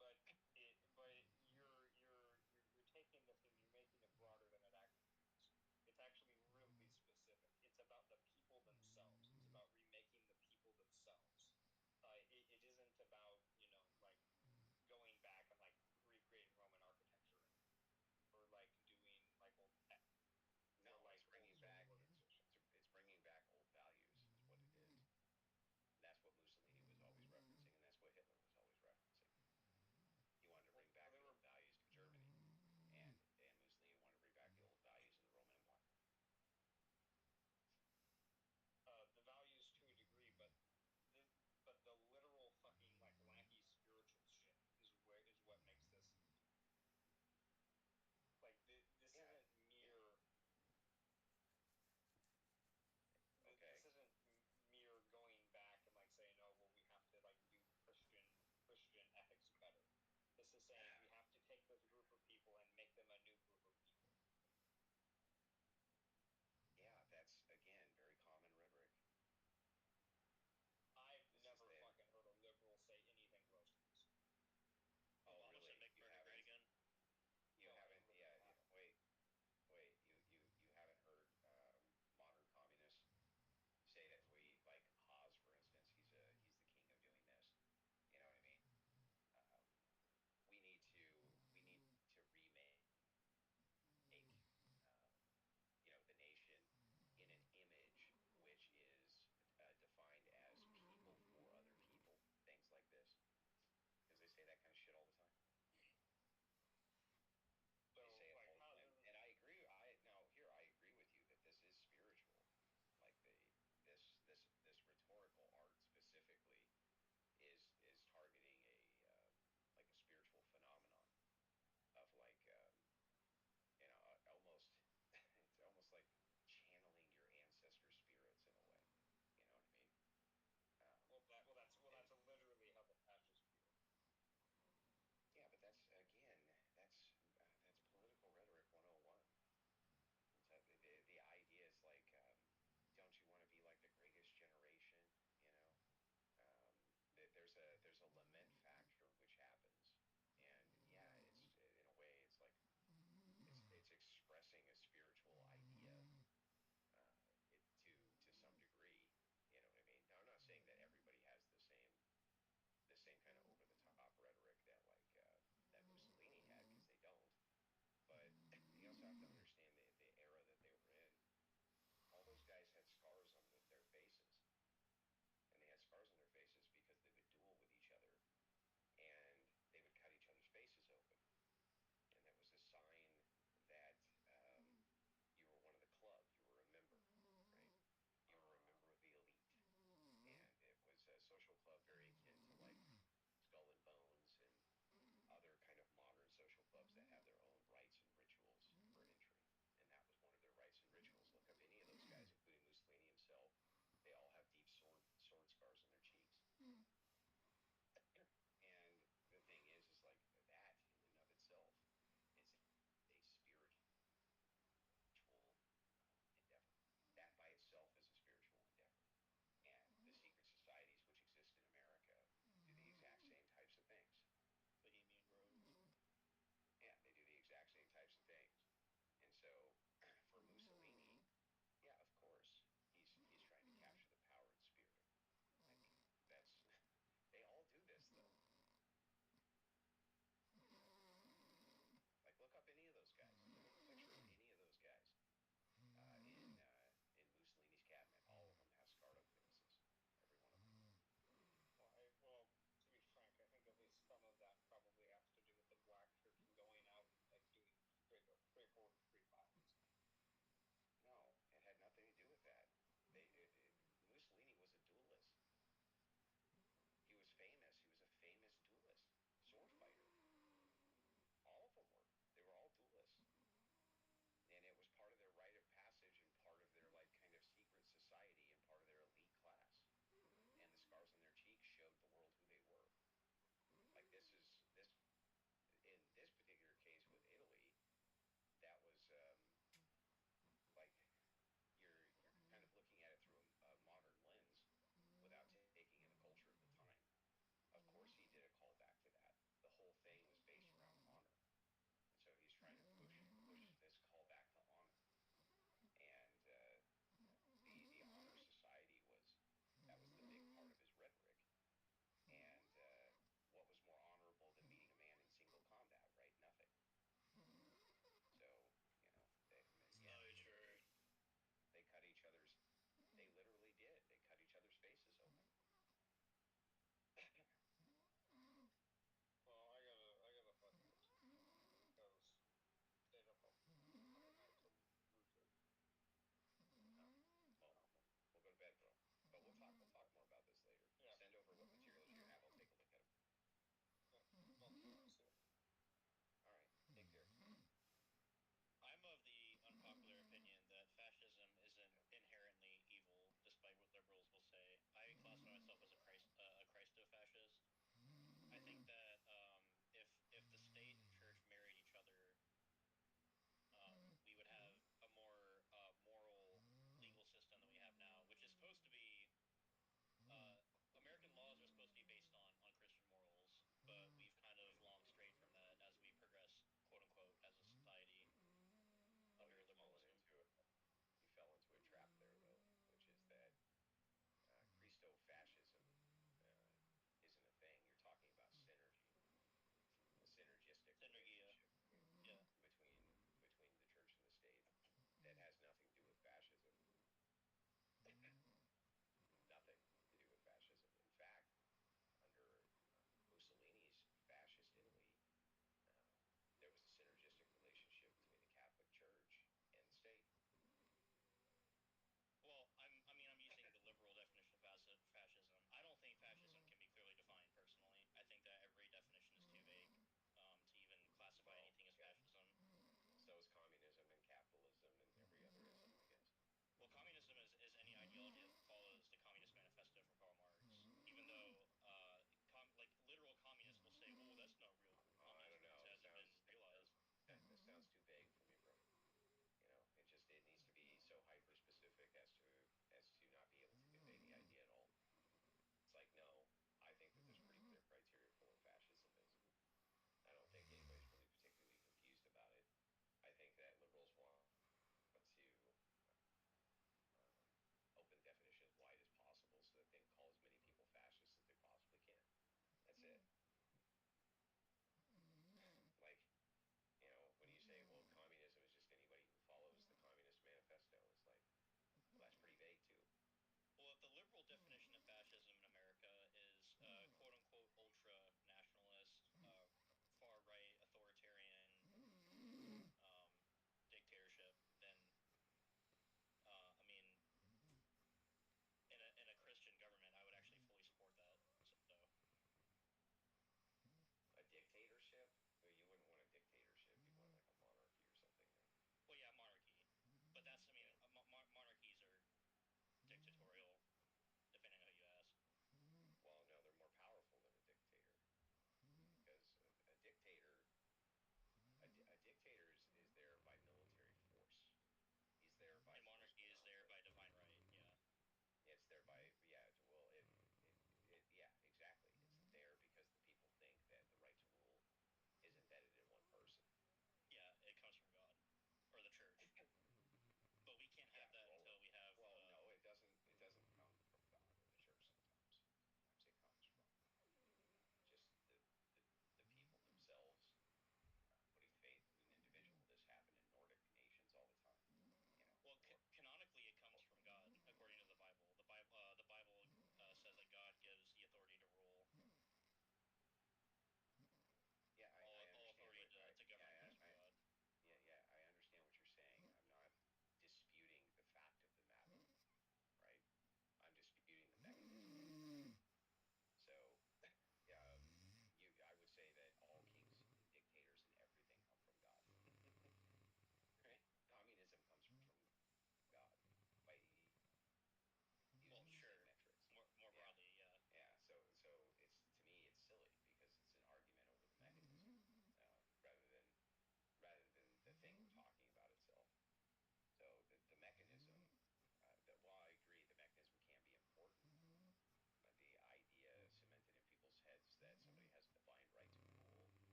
but you're taking this and you're making it broader than it actually is. It's actually really specific. It's about the people themselves. It's about remaking the people themselves. It isn't about like going back and like recreating Roman architecture or like doing like old tech. No, like it's bringing back it's bringing back old values is what it is. And that's what Mussolini was always referencing, and that's what Hitler was always referencing. He wanted to bring back the old values of Germany, and Mussolini wanted to bring back the old values of the Roman Empire. The values to a degree, but the literal fucking like wacky spiritual shit is what makes this like this isn't mere. Okay. This isn't mere going back and like saying, oh well, we have to like do Christian ethics better. This is saying we have to take this group of people and make them a new group of people. Yeah, that's again very common rhetoric. I've never fucking heard a liberal say anything close to this. Oh, Obama really? said make America great again. You haven't? Yeah. Wait. You haven't heard modern communists say that we like Haas, for instance. He's the king of doing this. You know what I mean? We need to remake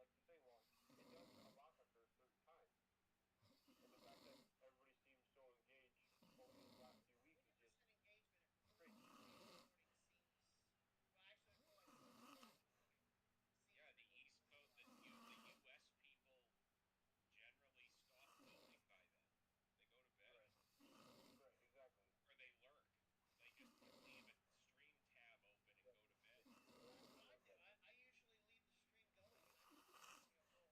like you say, well, it does come off after a certain time. And the fact that everybody seems so engaged over these last few weeks is just engagement at crazy. recording seems. Well, actually, I feel like recording. Yeah, the East Coast, the U.S. people generally stop voting by then. They go to bed. Right, exactly. Or they lurk. They just leave a stream tab open and go to bed. That's what I do. I usually leave the stream going and I just,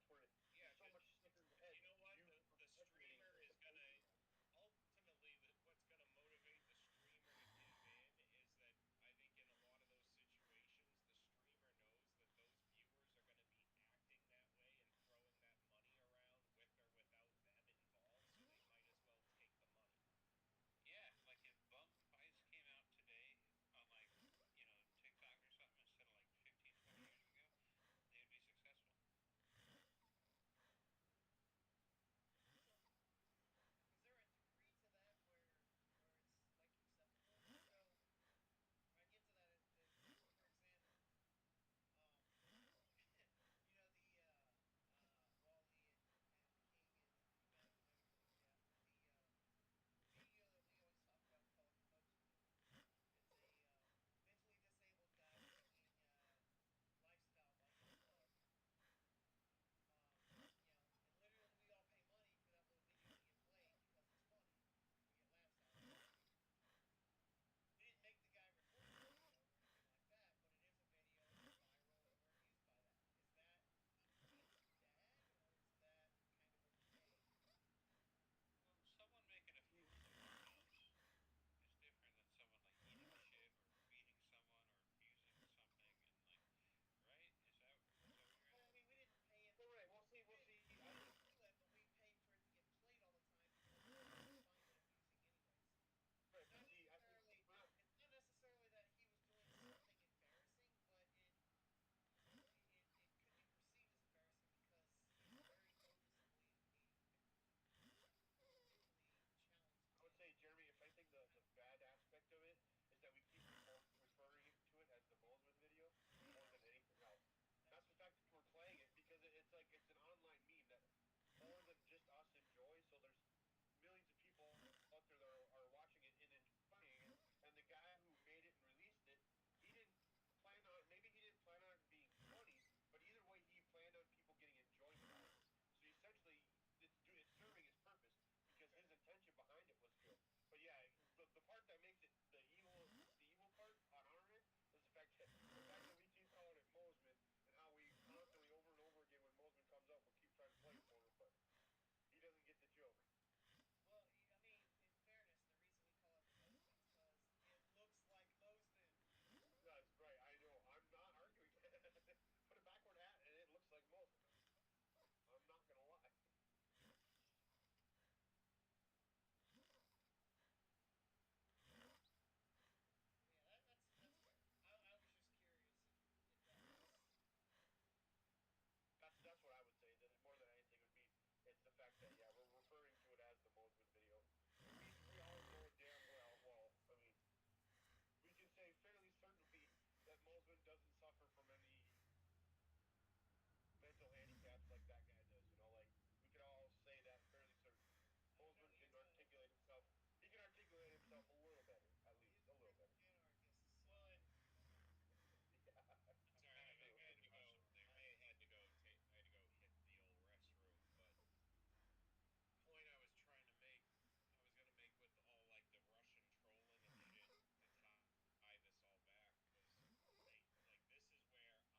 That's where Yeah, there's so much stuff in the head. you know what? You The streamer is gonna ultimately what's gonna motivate the streamer to give in is that I think in a lot of those situations the streamer knows that those viewers are gonna be acting that way and throwing that money around with or without them involved, so they might as well take the money. Yeah, like if Bump Spice came out today on like, TikTok or something instead of like 15, 20 years ago, they'd be successful. Is there a degree to that where it's like acceptable? So I get to that as for example, the Wally and King and everybody, Jeff, the video that we always talk about called Mosman. It's a mentally disabled guy making lifestyle like a club. And literally we all pay money for that little video to get played because it's funny. We get laughs out of it. We didn't make the guy record the video or anything like that, but it is a video, it's viral, and we're amused by that. Is that bad, or is that kind of okay? Well, someone making a few videos is different than someone like eating shit or beating someone or abusing something and like, right? Is that what you're Well, I mean, we didn't pay it. All right, we'll see. We didn't do it, but we paid for it to get played all the time because we find it amusing anyways. Right, It's not necessarily that he was doing something embarrassing, but it could be perceived as embarrassing because he's very noticeably mentally challenged. I would say, Jeremy, if anything, the bad aspect of it is that we keep referring to it as the Mosman video more than anything else. That's the fact that we're playing it because it's an online meme that more than just us enjoy. So there's millions of people out there that are watching it and enjoying it. And the guy who made it and released it, he didn't plan on it being funny, but either way, he planned on people getting enjoyment out of it. So essentially, it's serving his purpose because his intention behind it was good. But yeah, the part that makes it the evil part on our end is the fact that we keep calling it Mosman and how we constantly over and over again when Mosman comes up, we'll keep trying to play for him, but he doesn't get the joke. Well, I mean, in fairness, the reason we call it the Mosman is because it looks like Mosman. That's right, I know. I'm not arguing that. Put a backward hat and it looks like Mosman. I'm not gonna lie. Yeah, that's fair. I was just curious if that was. That's what I would say. That more than anything would be it's the fact that we're referring to it as the Mosman video. We all know damn well. I mean, we can say fairly certainly that Mosman doesn't suffer from any mental handicaps like that guy does. Like we can all say that fairly certain. Mosman can articulate himself. He can articulate himself a little better, at least a little better. Well, Sorry, I had to go. I had to go. I had to go hit the old restroom. But point I was trying to make, I was gonna make with all like the Russian trolling and shit to tie this all back was like this is where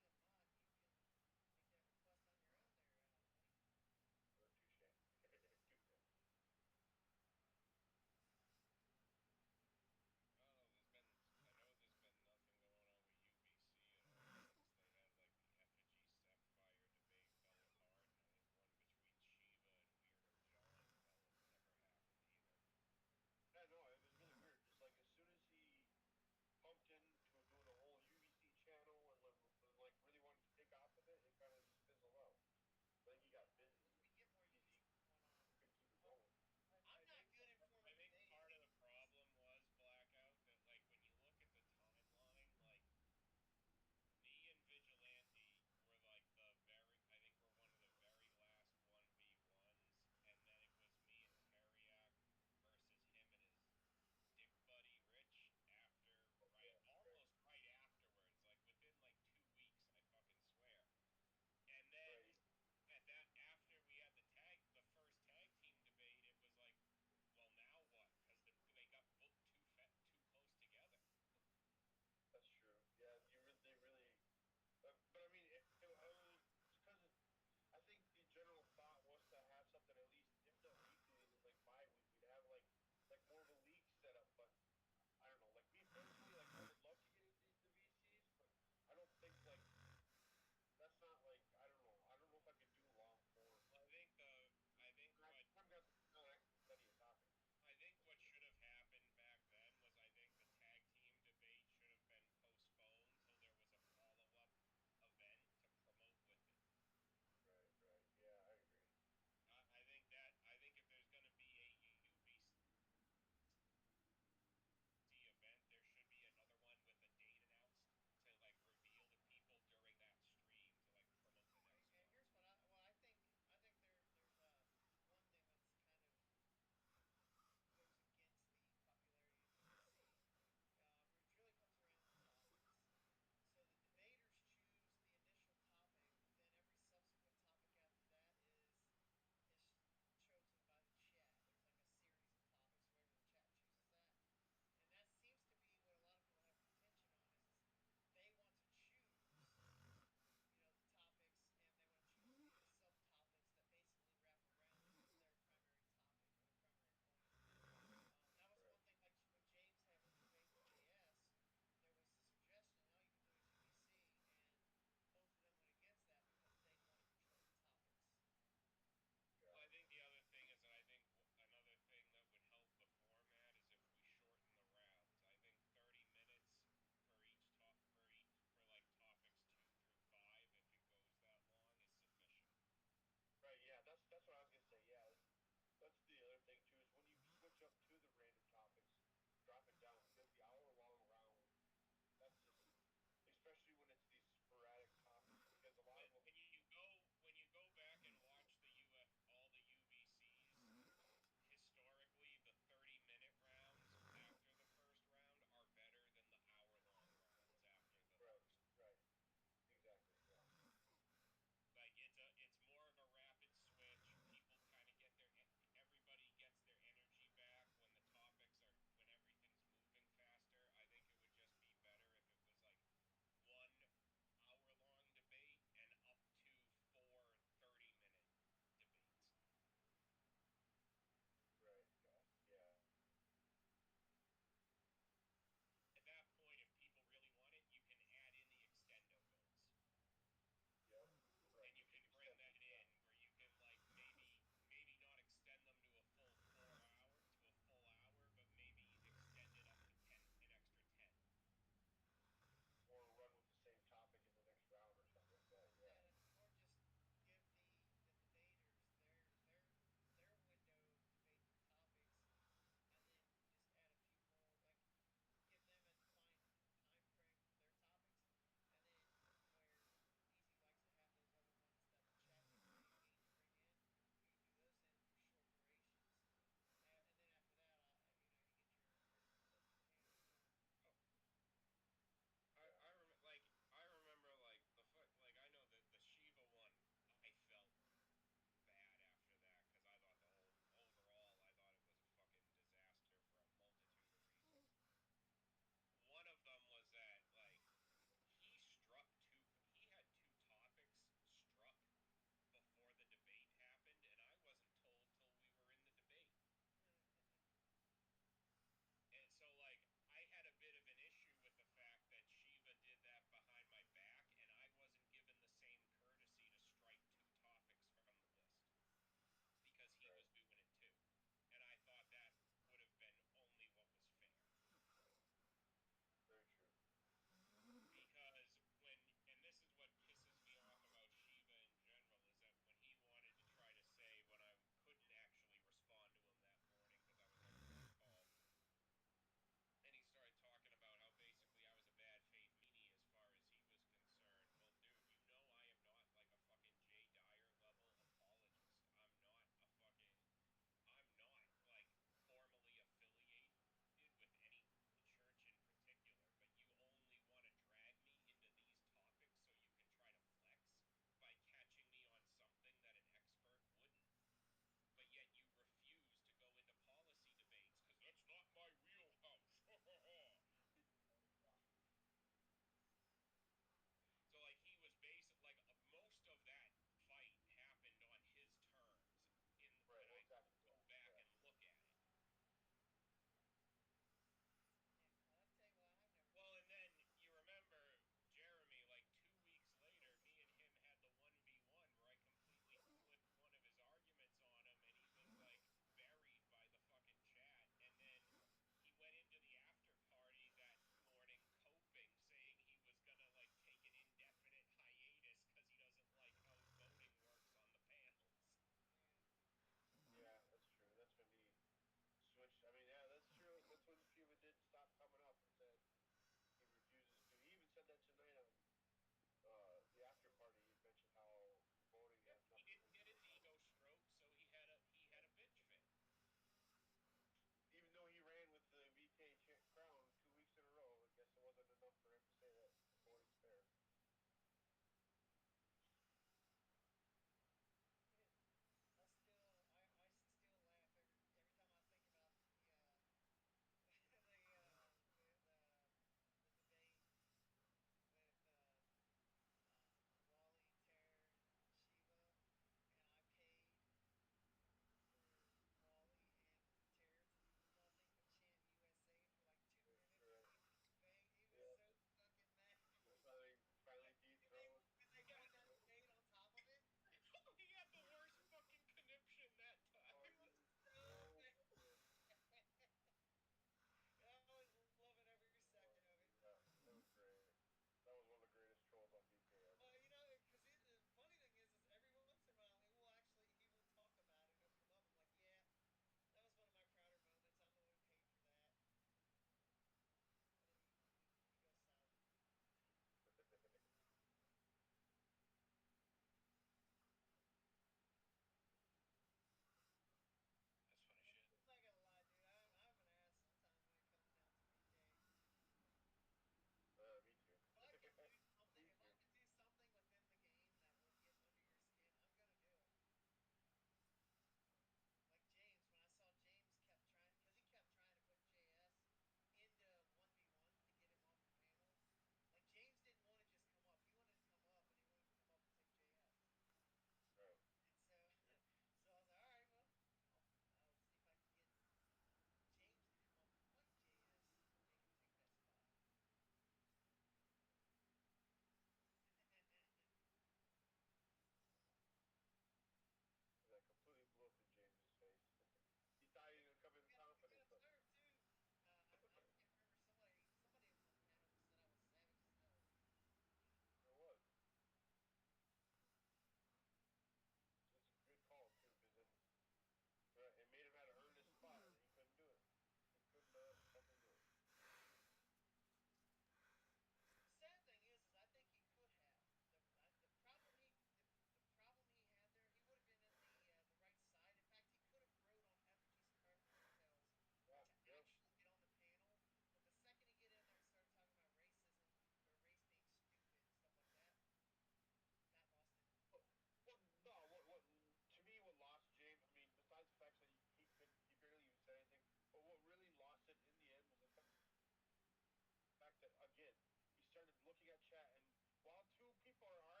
again, he started looking at chat, and while two people are